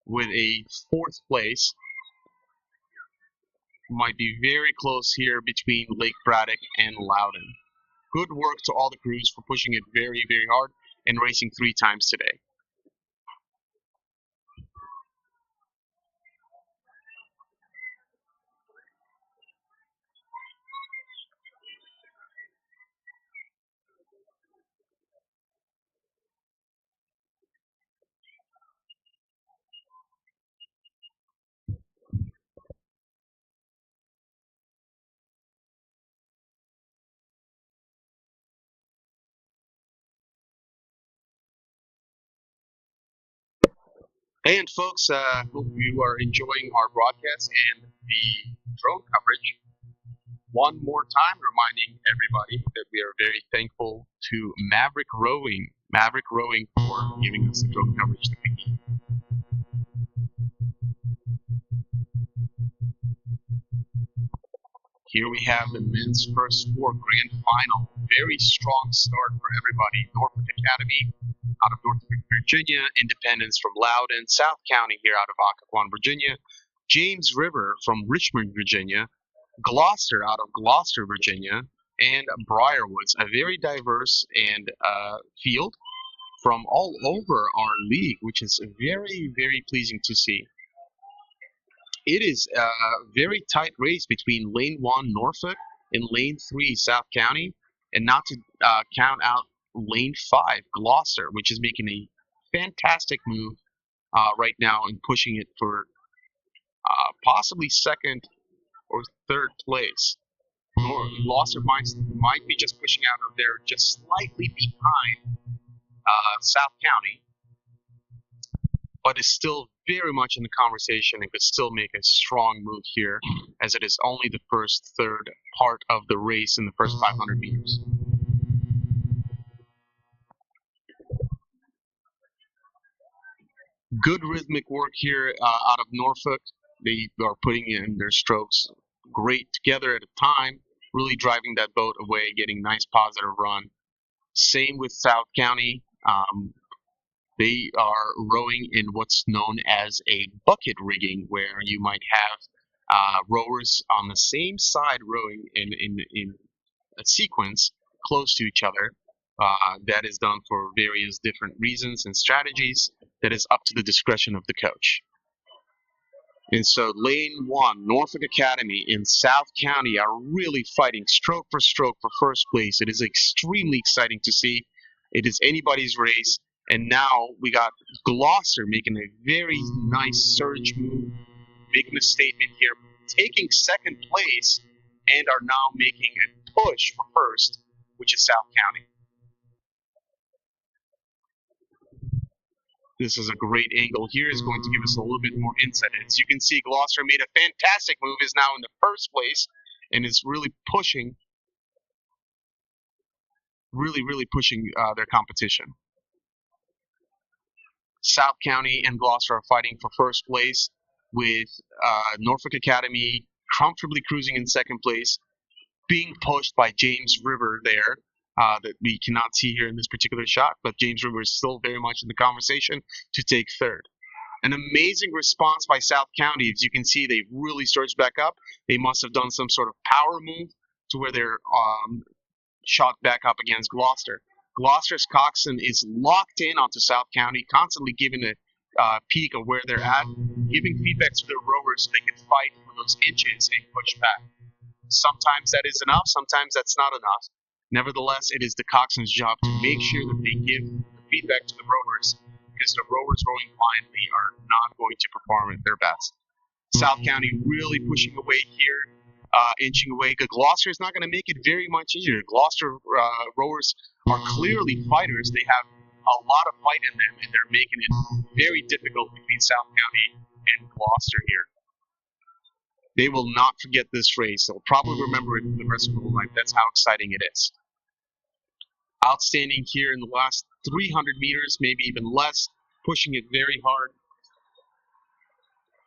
with a fourth place. Might be very close here between Lake Braddock and Loudon. Good work to all the crews for pushing it very, very hard and racing 3 times today. And folks, hope you are enjoying our broadcast and the drone coverage. one more time, reminding everybody that we are very thankful to Maverick Rowing for giving us the drone coverage that we need. Here we have the men's first four grand final. Very strong start for everybody. Norfolk Academy out of Norfolk, Virginia. Independence from Loudoun. South County here out of Occoquan, Virginia. James River from Richmond, Virginia. Gloucester out of Gloucester, Virginia. And Briarwoods, a very diverse and field from all over our league, which is very, very pleasing to see. It is a very tight race between Lane 1 Norfolk and Lane 3 South County, and not to count out Lane 5 Gloucester, which is making a fantastic move right now and pushing it for possibly second or third place. Gloucester might be just pushing out of there just slightly behind South County, but is still very much in the conversation and could still make a strong move here, as it is only the first third part of the race in the first 500 meters. Good rhythmic work here out of Norfolk. They are putting in their strokes great together at a time, really driving that boat away, getting nice positive run. Same with South County. They are rowing in what's known as a bucket rigging, where you might have rowers on the same side rowing in a sequence close to each other. That is done for various different reasons and strategies. That is up to the discretion of the coach. And so Lane 1, Norfolk Academy in South County are really fighting stroke for first place. It is extremely exciting to see. It is anybody's race. And now we got Gloucester making a very nice surge move, making a statement here, taking second place, and are now making a push for first, which is South County. This is a great angle here. Is going to give us a little bit more insight. As you can see, Gloucester made a fantastic move, is now in the first place, and is really pushing, really pushing their competition. South County and Gloucester are fighting for first place, with Norfolk Academy comfortably cruising in second place, being pushed by James River there, that we cannot see here in this particular shot, but James River is still very much in the conversation to take third. An amazing response by South County. As you can see, they really surged back up. They must have done some sort of power move to where they're shot back up against Gloucester. Gloucester's coxswain is locked in onto South County, constantly giving a peek of where they're at, giving feedback to their rowers so they can fight for those inches and push back. Sometimes that is enough, sometimes that's not enough. Nevertheless, it is the coxswain's job to make sure that they give feedback to the rowers, because the rowers rowing blindly are not going to perform at their best. South County really pushing away here, inching away. Gloucester is not going to make it very much easier. Gloucester rowers are clearly fighters. They have a lot of fight in them, and they're making it very difficult between South County and Gloucester here. They will not forget this race. They'll probably remember it for the rest of their life. That's how exciting it is. Outstanding here in the last 300 meters, maybe even less, pushing it very hard.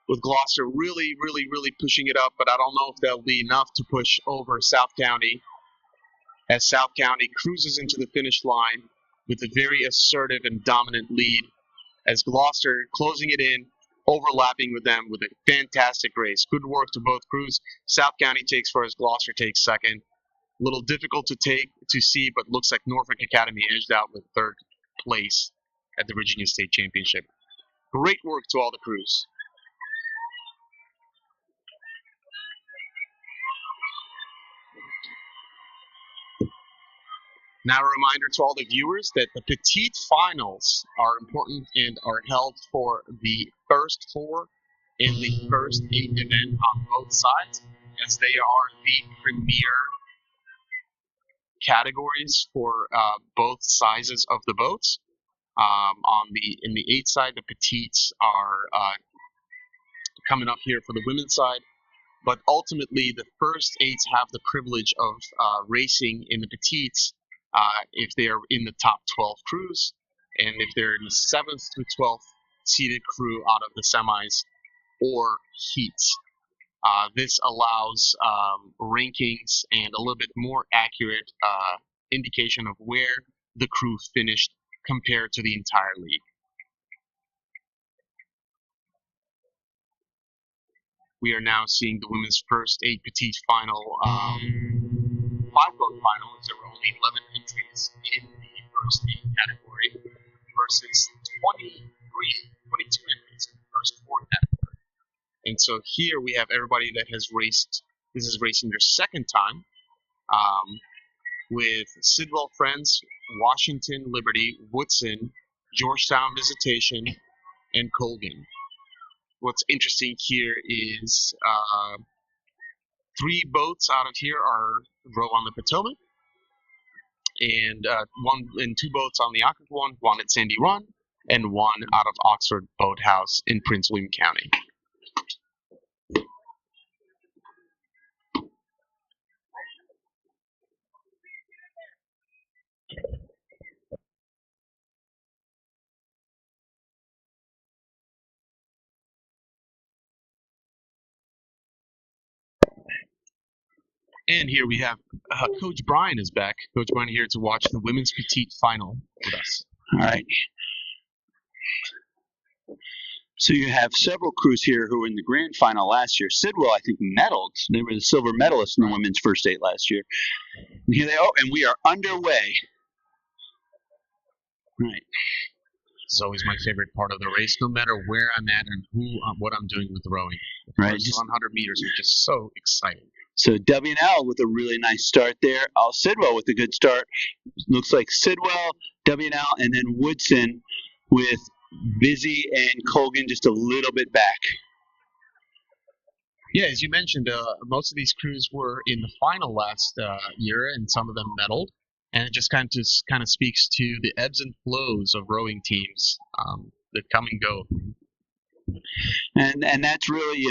With Gloucester really pushing it up, but I don't know if that'll be enough to push over South County, as South County cruises into the finish line with a very assertive and dominant lead, as Gloucester closing it in, overlapping with them with a fantastic race. Good work to both crews. South County takes first, Gloucester takes second. A little difficult to see, but looks like Norfolk Academy edged out with third place at the Virginia State Championship. Great work to all the crews. Now a reminder to all the viewers that the Petite finals are important and are held for the first four in the first 8 event on both sides, as they are the premier categories for both sizes of the boats. In the 8 side, the Petites are coming up here for the women's side. But ultimately, the first 8s have the privilege of racing in the Petites if they are in the top 12 crews, and if they're in the 7th through 12th seeded crew out of the semis or heats. This allows rankings and a little bit more accurate indication of where the crew finished compared to the entire league. We are now seeing the women's first 8 Petite final, 5-boat final, as there were only 11 entries in the first 8 category versus 22 entries in the first 4 category. And so here we have everybody that has raced. This is racing their second time with Sidwell Friends, Washington Liberty, Woodson, Georgetown Visitation, and Colgan. What's interesting here is 3 boats out of here row on the Potomac, and 2 boats on the Occoquan, 1 at Sandy Run, and 1 out of Oxford Boathouse in Prince William County. And here we have Coach Brian is back. Coach Brian here to watch the women's Petite final with us. All right. So you have several crews here who were in the grand final last year. Sidwell, I think, medaled. They were the silver medalists in the women's first 8 last year. And here they are, and we are underway. All right. This is always my favorite part of the race, no matter where I'm at and what I'm doing with rowing. Right. Just 100 meters are just so exciting. So W&L with a really nice start there. Sidwell with a good start. Looks like Sidwell, W&L, and then Woodson with Busy and Colgan just a little bit back. Yeah, as you mentioned, most of these crews were in the final last year, and some of them medaled. And it just kind of speaks to the ebbs and flows of rowing teams that come and go. And that's really,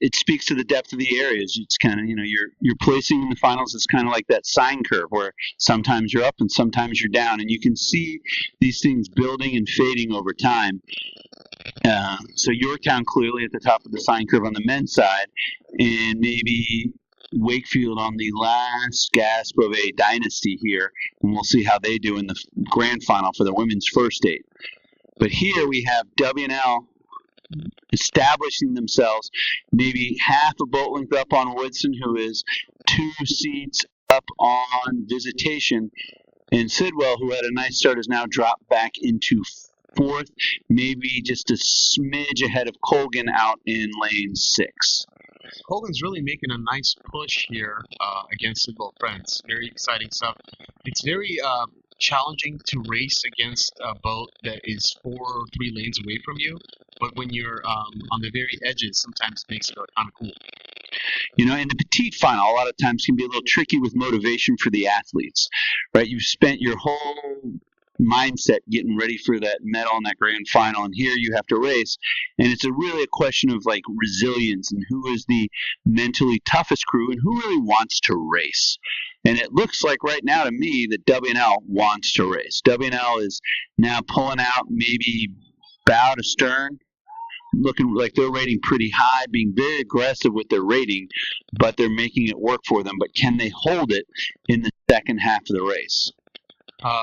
it speaks to the depth of the areas. It's kind of, you're placing in the finals. It's kind of like that sine curve where sometimes you're up and sometimes you're down, and you can see these things building and fading over time. So Yorktown clearly at the top of the sine curve on the men's side, and maybe Wakefield on the last gasp of a dynasty here, and we'll see how they do in the grand final for the women's first 8. But here we have W&L establishing themselves maybe half a boat length up on Woodson, who is 2 seats up on Visitation, and Sidwell, who had a nice start, has now dropped back into 4th, maybe just a smidge ahead of Colgan out in lane 6. Colgan's really making a nice push here against Sidwell Friends. Very exciting stuff. It's very challenging to race against a boat that is 4 or 3 lanes away from you, but when you're on the very edges, sometimes it makes it kind of cool. In the Petite final, a lot of times can be a little tricky with motivation for the athletes, right? You've spent your whole mindset getting ready for that medal in that grand final, and here you have to race, and it's really a question of like resilience and who is the mentally toughest crew and who really wants to race. And it looks like right now to me that W&L wants to race. W&L is now pulling out maybe bow to stern, looking like they're rating pretty high, being very aggressive with their rating, but they're making it work for them. But can they hold it in the second half of the race?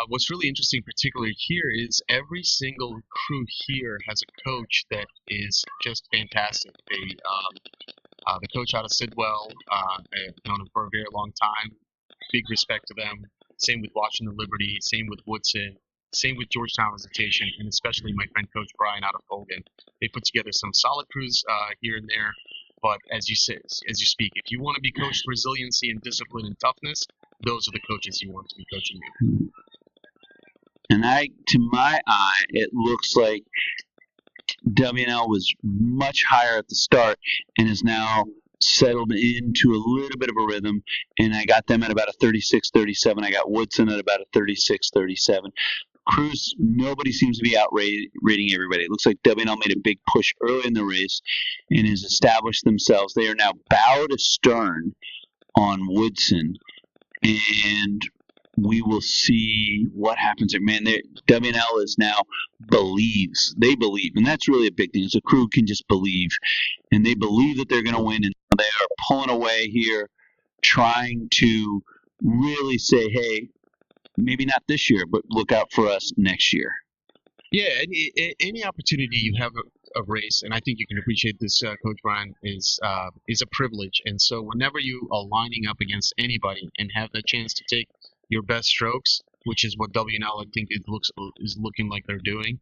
What's really interesting, particularly here, is every single crew here has a coach that is just fantastic. The coach out of Sidwell, I've known him for a very long time. Big respect to them. Same with Washington Liberty. Same with Woodson. Same with Georgetown Visitation, and especially my friend Coach Brian out of Colgan. They put together some solid crews here and there. But as you speak, if you want to be coached resiliency and discipline and toughness, those are the coaches you want to be coaching you. And to my eye, it looks like W&L was much higher at the start and is now settled into a little bit of a rhythm. And I got them at about a 36-37. I got Woodson at about a 36-37. Cruz, nobody seems to be outrating everybody. It looks like WNL made a big push early in the race and has established themselves. They are now bow to stern on Woodson, and we will see what happens there. Man, WNL is now believes. They believe, and that's really a big thing. As a crew can just believe, and they believe that they're going to win, and they are pulling away here, trying to really say, hey, maybe not this year, but look out for us next year. Yeah, any opportunity you have a race, and I think you can appreciate this, Coach Brian, is a privilege. And so whenever you are lining up against anybody and have the chance to take your best strokes, which is what WNL I think is looking like they're doing,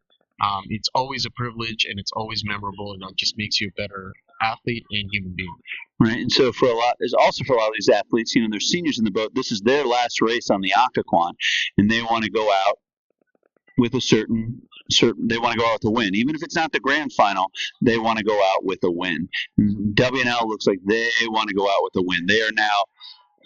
it's always a privilege and it's always memorable, and it just makes you a better athlete and human being. Right, and so there's also for a lot of these athletes, they're seniors in the boat. This is their last race on the Occoquan, and they want to go out with a certain. They want to go out with a win, even if it's not the grand final. They want to go out with a win. WNL looks like they want to go out with a win. They are now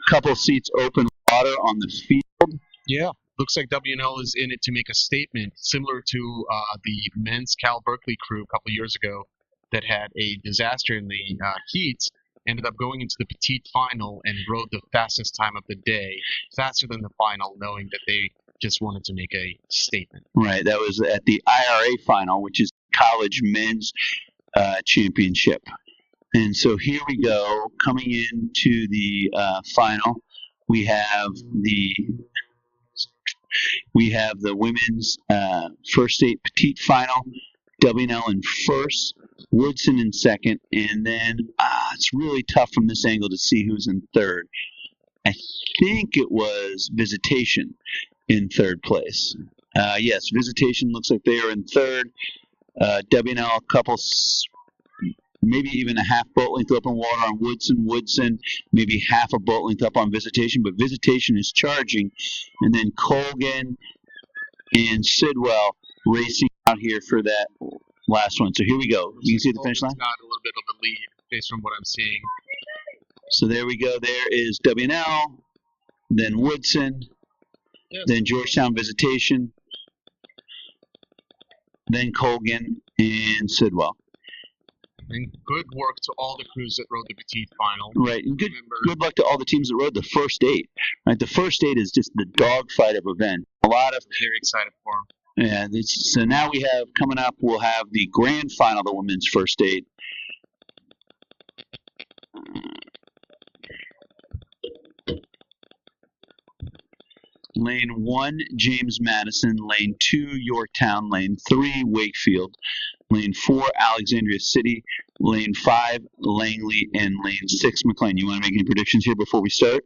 a couple seats open water on the field. Yeah, looks like WNL is in it to make a statement, similar to the men's Cal Berkeley crew a couple years ago that had a disaster in the heats. Ended up going into the Petite final and rode the fastest time of the day, faster than the final, knowing that they just wanted to make a statement. Right, that was at the IRA final, which is college men's championship. And so here we go, coming into the final, we have the women's first state Petite final, WNL in first, Woodson in second, and then it's really tough from this angle to see who's in third. I think it was Visitation in third place. Yes, Visitation looks like they are in third. WNL a couple, maybe even a half boat length up on water on Woodson. Woodson maybe half a boat length up on Visitation, but Visitation is charging. And then Colgan and Sidwell racing out here for that last one. So here we go. You can see the finish line? Got a little bit of a lead based on what I'm seeing. So there we go. There is WNL, then Woodson, then Georgetown Visitation, then Colgan and Sidwell. And good work to all the crews that rode the Petite final. Right, and good luck to all the teams that rode the first eight. Right, the first eight is just the dogfight of event. A lot of very excited for them. Yeah, so now we have coming up. We'll have the grand final, the women's first eight. Lane 1, James Madison. Lane 2, Yorktown. Lane 3, Wakefield. Lane 4, Alexandria City. Lane 5, Langley. And Lane 6, McLean. You want to make any predictions here before we start?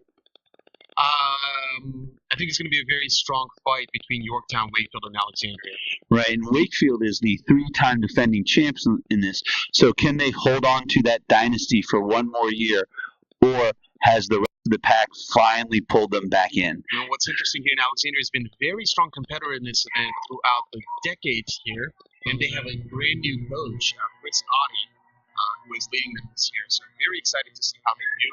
I think it's going to be a very strong fight between Yorktown, Wakefield, and Alexandria. Right, and Wakefield is the 3-time defending champs in this. So can they hold on to that dynasty for one more year, or has the rest of the pack finally pulled them back in? What's interesting here in Alexandria has been a very strong competitor in this event throughout the decades here, and they have a brand new coach, Chris Oddie, who is leading them this year. So I'm very excited to see how they do.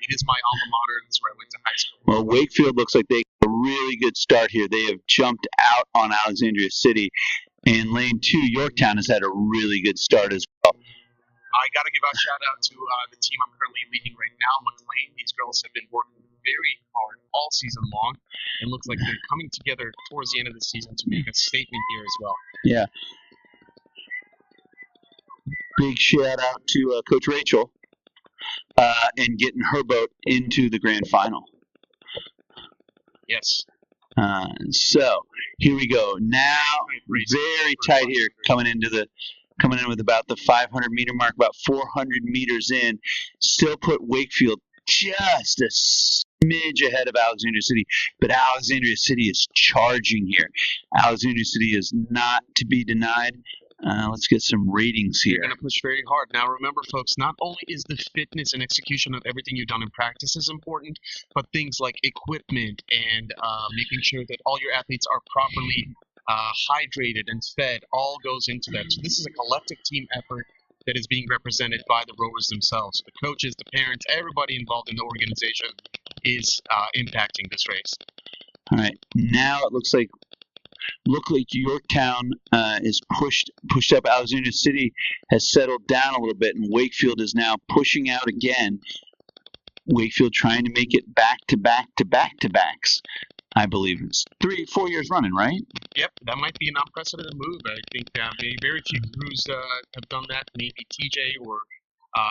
It is my alma mater. That's where I went to high school. Well, Wakefield looks like they got a really good start here. They have jumped out on Alexandria City. And Lane 2, Yorktown, has had a really good start as well. I got to give a shout out to the team I'm currently leading right now, McLean. These girls have been working very hard all season long. It looks like they're coming together towards the end of the season to make a statement here as well. Yeah. Big shout out to Coach Rachel. And getting her boat into the grand final. Yes. So here we go. Now very tight here, coming in with about the 500 meter mark, about 400 meters in. Still put Wakefield just a smidge ahead of Alexandria City, but Alexandria City is charging here. Alexandria City is not to be denied. Let's get some ratings here. You're going to push very hard. Now, remember, folks, not only is the fitness and execution of everything you've done in practice is important, but things like equipment and making sure that all your athletes are properly hydrated and fed all goes into that. So this is a collective team effort that is being represented by the rowers themselves. The coaches, the parents, everybody involved in the organization is impacting this race. All right. Now it looks like look like Yorktown is pushed up. Alexandria City has settled down a little bit, and Wakefield is now pushing out again. Wakefield trying to make it back to backs. I believe it's 4 years running, right? Yep, that might be an unprecedented move. I think maybe very few crews have done that. Maybe TJ or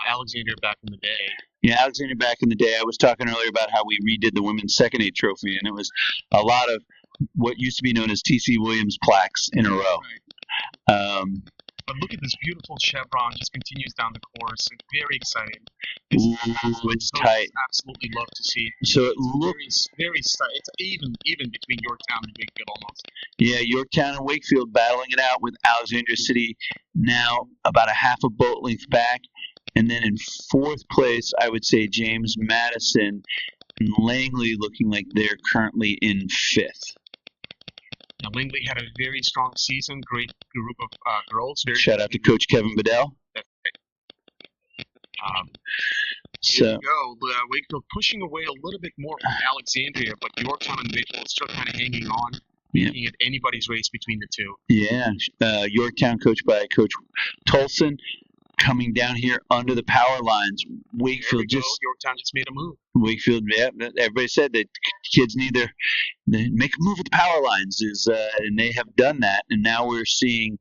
Alexandria back in the day. Yeah, Alexandria back in the day. I was talking earlier about how we redid the women's second A trophy, and it was a lot of what used to be known as T.C. Williams plaques in a row. Right. But look at this beautiful chevron. Just continues down the course. It's very exciting. It's tight. Absolutely love to see. So it looks very tight. It's even between Yorktown and Wakefield almost. Yeah, Yorktown and Wakefield battling it out with Alexandria City now about a half a boat length back. And then in fourth place, I would say James Madison and Langley looking like they're currently in fifth. Now, Langley had a very strong season. Great group of girls. Shout out to Coach Kevin Bedell. That's right. So here we go. Wakefield pushing away a little bit more from Alexandria, but Yorktown and Wakefield still kind of hanging on, making it anybody's race between the two. Yeah, Yorktown coached by Coach Tolson coming down here under the power lines. Wakefield Yorktown just made a move. Wakefield, yeah. Everybody said that kids they make a move with the power lines, and they have done that. And now we're seeing,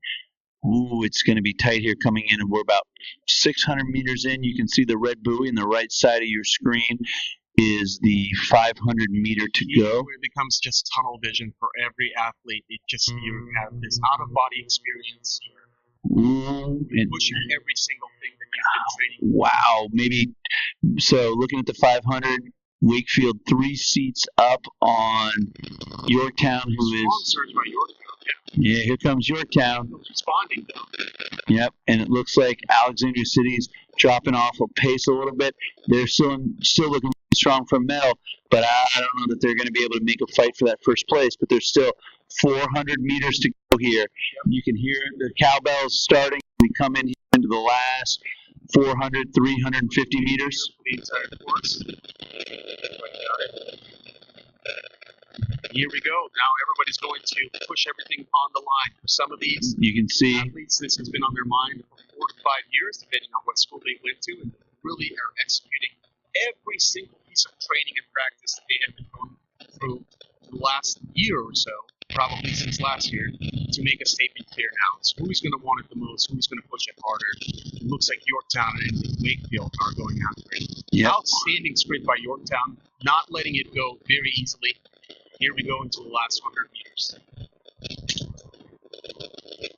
it's going to be tight here coming in, and we're about 600 meters in. You can see the red buoy on the right side of your screen is the 500 meter to go. It becomes just tunnel vision for every athlete. You have this out of body experience. You're pushing every single thing that you've been training. Wow, maybe. So looking at the 500, Wakefield 3 seats up on Yorktown, who is. Strong surge by Yorktown. Yeah, here comes Yorktown. Responding though. Yep, and it looks like Alexandria City's dropping off a pace a little bit. They're still looking strong for medal, but I don't know that they're going to be able to make a fight for that first place. But there's still 400 meters to go here. Yep. You can hear the cowbells starting. We come in here into the last 400, 350 meters. The entire course. Here we go. Now everybody's going to push everything on the line. For some of these you can see athletes, this has been on their mind for 4 to 5 years, depending on what school they went to, and really are executing every single piece of training and practice that they have been going through the last year or so, probably since last year, to make a statement clear now. So who's going to want it the most? Who's going to push it harder? It looks like Yorktown and Wakefield are going after it. Yep. Outstanding sprint by Yorktown, not letting it go very easily. Here we go into the last 100 meters.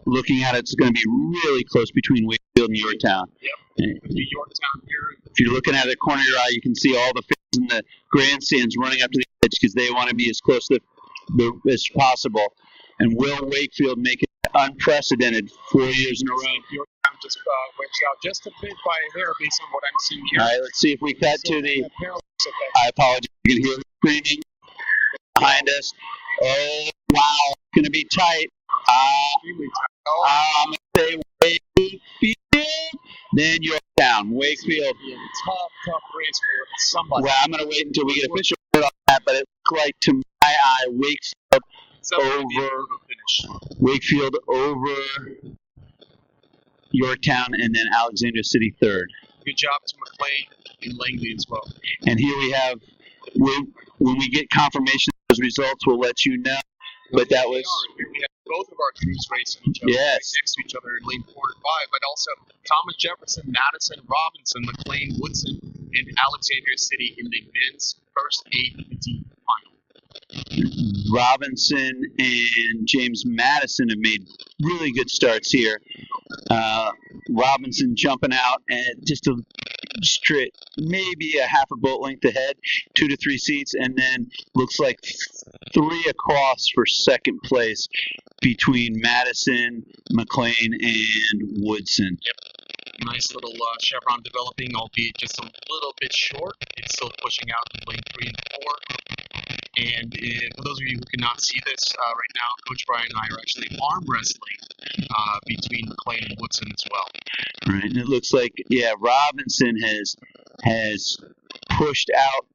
Looking at it, it's going to be really close between Wakefield and Yorktown. Yep. Yorktown here. If you're looking at the corner of your eye, you can see all the fans in the grandstands running up to the edge because they want to be as close to as possible. And will Wakefield make it unprecedented 4 years in a row? Yorktown just wedged out just a bit by a hair based on what I'm seeing here. All right, let's see if we cut to the. I apologize. You can hear the screaming behind us. Oh, wow. It's going to be tight. I'm going to say Wakefield, then Yorktown. Wakefield. Tough race for somebody. Well, I'm going to wait until we get official word on that, but it looks like to my eye, Wakefield over Yorktown, and then Alexandria City third. Good job to McLean and Langley as well. And here we have, when we get confirmation of those results, we'll let you know. But that was. Here we have both of our crews racing each other, right next to each other in lane 4 and 5, but also Thomas Jefferson, Madison, Robinson, McLean, Woodson, and Alexandria City in the men's first 8 Petite final. Robinson and James Madison have made really good starts here. Robinson jumping out and just a straight, maybe a half a boat length ahead, 2 to 3 seats, and then looks like 3 across for second place between Madison, McLean, and Woodson. Yep. Nice little chevron developing, albeit just a little bit short. It's still pushing out in lane 3 and 4. And for those of you who cannot see this right now, Coach Brian and I are actually arm wrestling between McLean and Woodson as well. Right, and it looks like, Robinson has pushed out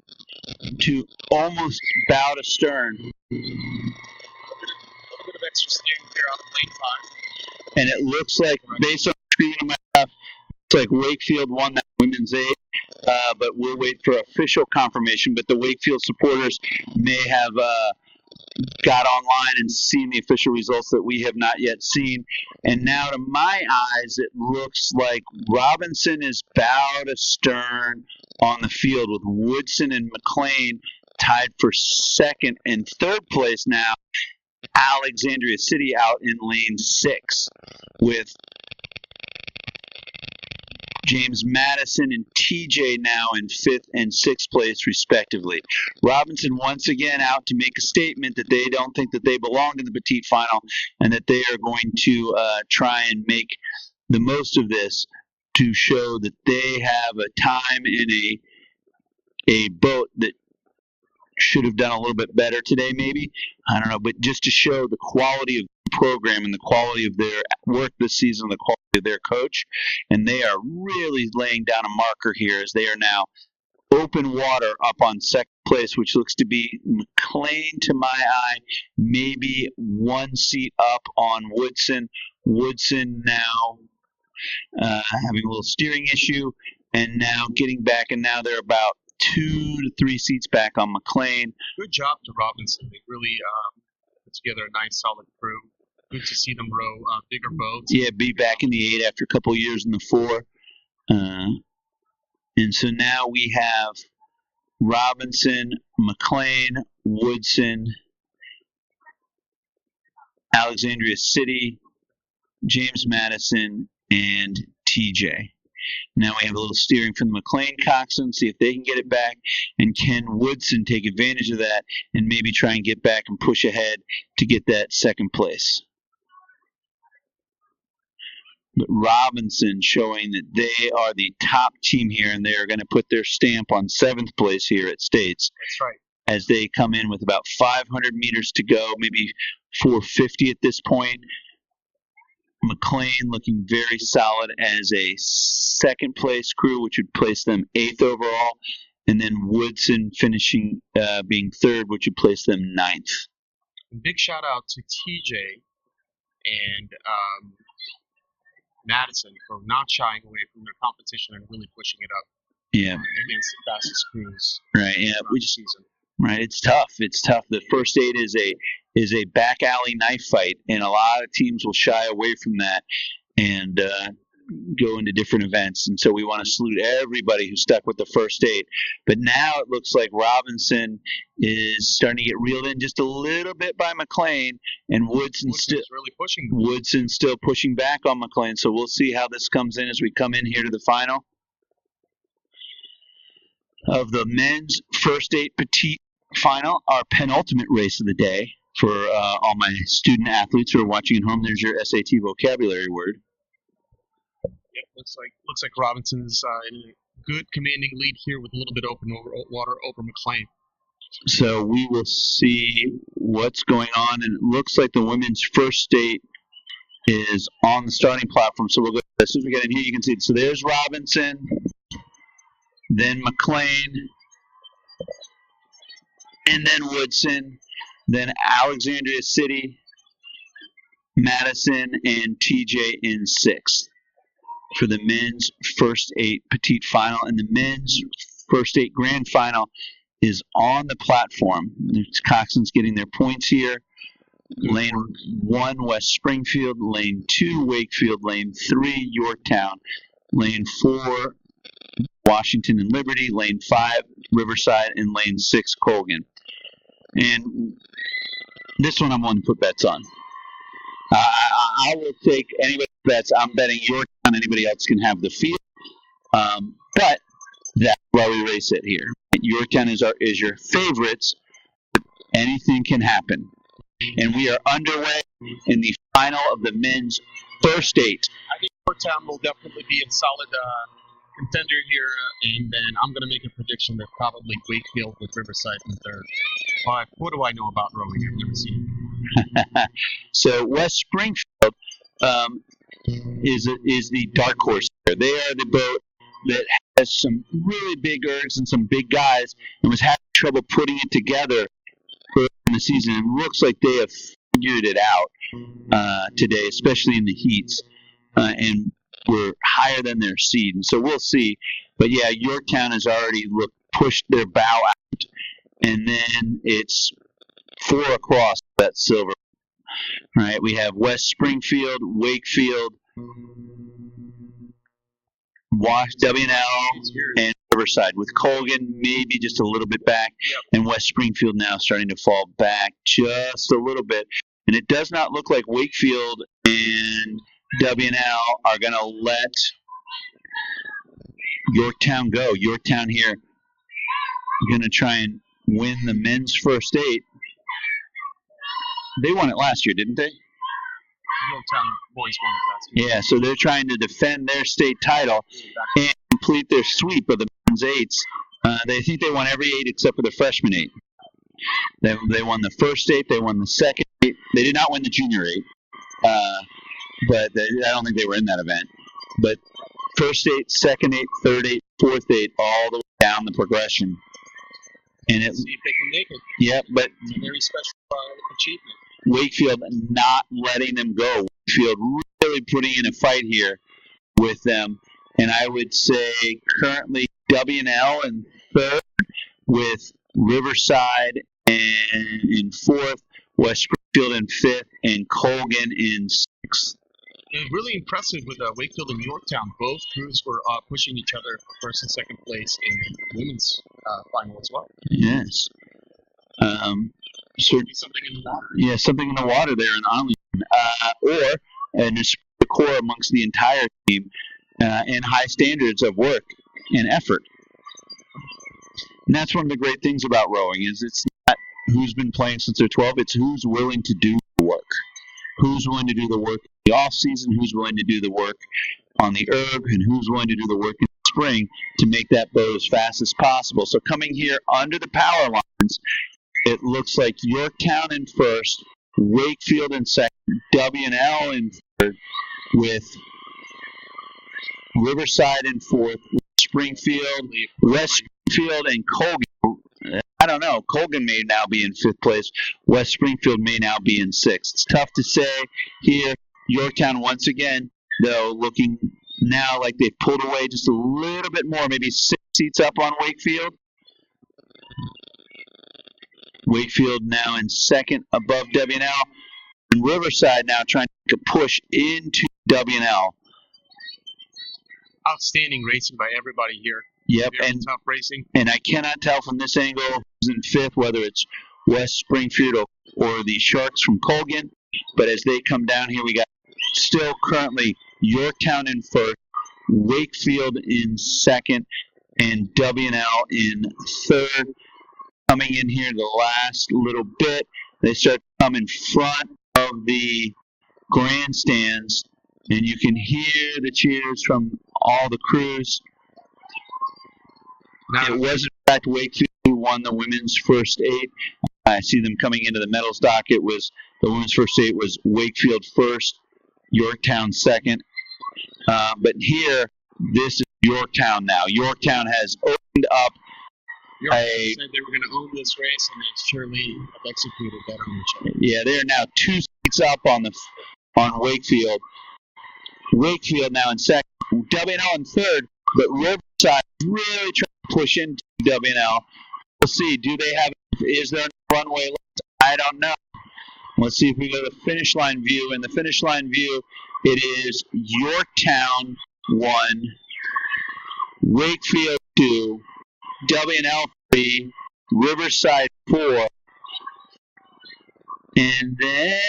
to almost bow to stern. A little bit of Master steering here on lane 5. And it looks like, based on the screen on my left, it's like Wakefield won that women's 8. But we'll wait for official confirmation. But the Wakefield supporters may have got online and seen the official results that we have not yet seen. And now, to my eyes, it looks like Robinson is bowed astern on the field, with Woodson and McLean tied for second and third place now. Alexandria City out in lane 6 with James Madison and TJ now in 5th and 6th place, respectively. Robinson once again out to make a statement that they don't think that they belong in the Petite final, and that they are going to try and make the most of this to show that they have a time in a boat that should have done a little bit better today, maybe. I don't know, but just to show the quality of the program and the quality of their work this season, the quality of their coach. And they are really laying down a marker here, as they are now open water up on second place, which looks to be McLean to my eye, maybe 1 seat up on Woodson. Woodson now having a little steering issue, and now getting back, and now they're about 2 to 3 seats back on McLean. Good job to Robinson. They really put together a nice, solid crew. Good to see them row bigger boats. Yeah, be back in the 8 after a couple of years in the 4. And so now we have Robinson, McLean, Woodson, Alexandria City, James Madison, and TJ. Now we have a little steering from the McLean coxswain, see if they can get it back, and can Woodson take advantage of that and maybe try and get back and push ahead to get that second place. But Robinson showing that they are the top team here, and they are going to put their stamp on 7th place here at States. That's right. As they come in with about 500 meters to go, maybe 450 at this point. McLean looking very solid as a second place crew, which would place them 8th overall, and then Woodson finishing being 3rd, which would place them 9th. Big shout out to TJ and Madison for not shying away from their competition and really pushing it up. Yeah, against the fastest crews. Right. Yeah, season. Right. It's tough. It's tough. The first 8 is a back alley knife fight, and a lot of teams will shy away from that and go into different events. And so we want to salute everybody who stuck with the first 8. But now it looks like Robinson is starting to get reeled in just a little bit by McLean, and Woodson's still pushing back on McLean. So we'll see how this comes in as we come in here to the final of the men's first 8 Petite final, our penultimate race of the day. For all my student athletes who are watching at home, there's your SAT vocabulary word. Yep, looks like Robinson's in a good commanding lead here with a little bit open water over McLean. So we will see what's going on, and it looks like the women's first 8 is on the starting platform. So we'll go as soon as we get in here. You can see it. So there's Robinson, then McLean, and then Woodson. Then Alexandria City, Madison, and TJ in 6th for the men's first 8 Petite final. And the men's first 8 grand final is on the platform. There's coxswains getting their points here. Lane 1, West Springfield. Lane 2, Wakefield. Lane 3, Yorktown. Lane 4, Washington and Liberty. Lane 5, Riverside. And Lane 6, Colgan. And this one I'm willing to put bets on. I will take anybody's bets. I'm betting Yorktown. Anybody else can have the field. But that's why we race it here. Yorktown is your favorites. But anything can happen. And we are underway in the final of the men's first 8. I think Yorktown will definitely be a solid contender here, and then I'm going to make a prediction that probably Wakefield with Riverside in 3rd. But what do I know about rowing? I've never seen it. So West Springfield is the dark horse there. They are the boat that has some really big ergs and some big guys, and was having trouble putting it together in the season. It looks like they have figured it out today, especially in the heats, and were higher than their seed. And so we'll see. But yeah, Yorktown has already pushed their bow out, and then it's 4 across that silver. All right, we have West Springfield, Wakefield, W&L, and Riverside, with Colgan maybe just a little bit back, and West Springfield now starting to fall back just a little bit. And it does not look like Wakefield and W&L are going to let Yorktown go. Yorktown here going to try and win the men's first 8. They won it last year, didn't they? Yorktown boys won it last year. Yeah, so they're trying to defend their state title and complete their sweep of the men's 8s. They think they won every 8 except for the freshman 8. They won the first 8, they won the second 8. They did not win the junior 8, but I don't think they were in that event. But first 8, second 8, third 8, fourth 8, all the way down the progression. And See if they can make it. Yeah, but It's a very special achievement. Wakefield not letting them go. Wakefield really putting in a fight here with them. And I would say currently W&L in 3rd, with Riverside in 4th, West Springfield in 5th, and Colgan in 6th. It was really impressive with Wakefield and Yorktown. Both crews were pushing each other for 1st and 2nd place in the women's final as well. Yes. Certainly something in the water. Yeah, something in the water there in Arlington. Or an esprit de corps amongst the entire team, and high standards of work and effort. And that's one of the great things about rowing, is it's not who's been playing since they're 12, it's who's willing to do the work. Who's willing to do the work in the off season, who's willing to do the work on the erg, and who's willing to do the work in the spring to make that boat as fast as possible. So coming here under the power lines, it looks like Yorktown in 1st, Wakefield in 2nd, W&L in 3rd, with Riverside in 4th, Springfield, West Springfield, and Colgan. I don't know. Colgan may now be in 5th place. West Springfield may now be in 6th. It's tough to say here. Yorktown once again, though, looking now like they've pulled away just a little bit more, maybe 6 seats up on Wakefield. Wakefield now in 2nd above W&L. And Riverside now trying to push into W&L. Outstanding racing by everybody here. Yep, Very and tough racing. And I cannot tell from this angle who's in 5th, whether it's West Springfield or the Sharks from Colgan. But as they come down here, we got still currently Yorktown in 1st, Wakefield in 2nd, and W&L in 3rd. Coming in here the last little bit, they start to come in front of the grandstands, and you can hear the cheers from all the crews. Now, It was, in fact, Wakefield who won the women's first 8. I see them coming into the medals docket. The women's first 8 was Wakefield 1st, Yorktown 2nd. But here, this is Yorktown now. Yorktown has opened up. Yorktown said they were going to own this race, and they surely have executed that ownership. Yeah, they are now 2 seats up on Wakefield. Wakefield now in 2nd, W&L in 3rd, but Riverside really trying to push into W&L. We'll see. Is there a runway left? I don't know. Let's see if we go to the finish line view. In the finish line view, it is Yorktown 1, Wakefield 2, W&L 3, Riverside 4, and then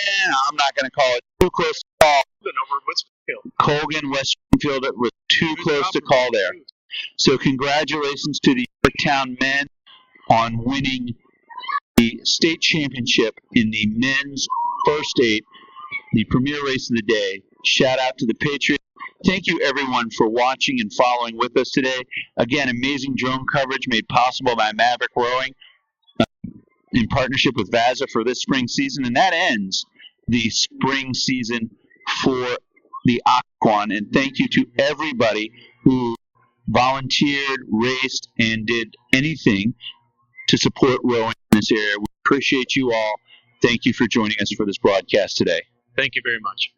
I'm not going to call it too close to call. Over West Springfield. Colgan, West Springfield was too close to call there. So congratulations to the Yorktown men on winning the state championship in the men's first 8, the premier race of the day. Shout out to the Patriots. Thank you, everyone, for watching and following with us today. Again, amazing drone coverage made possible by Maverick Rowing in partnership with VASRA for this spring season. And that ends the spring season for the Aquan. And thank you to everybody who volunteered, raced, and did anything to support rowing in this area. We appreciate you all. Thank you for joining us for this broadcast today. Thank you very much.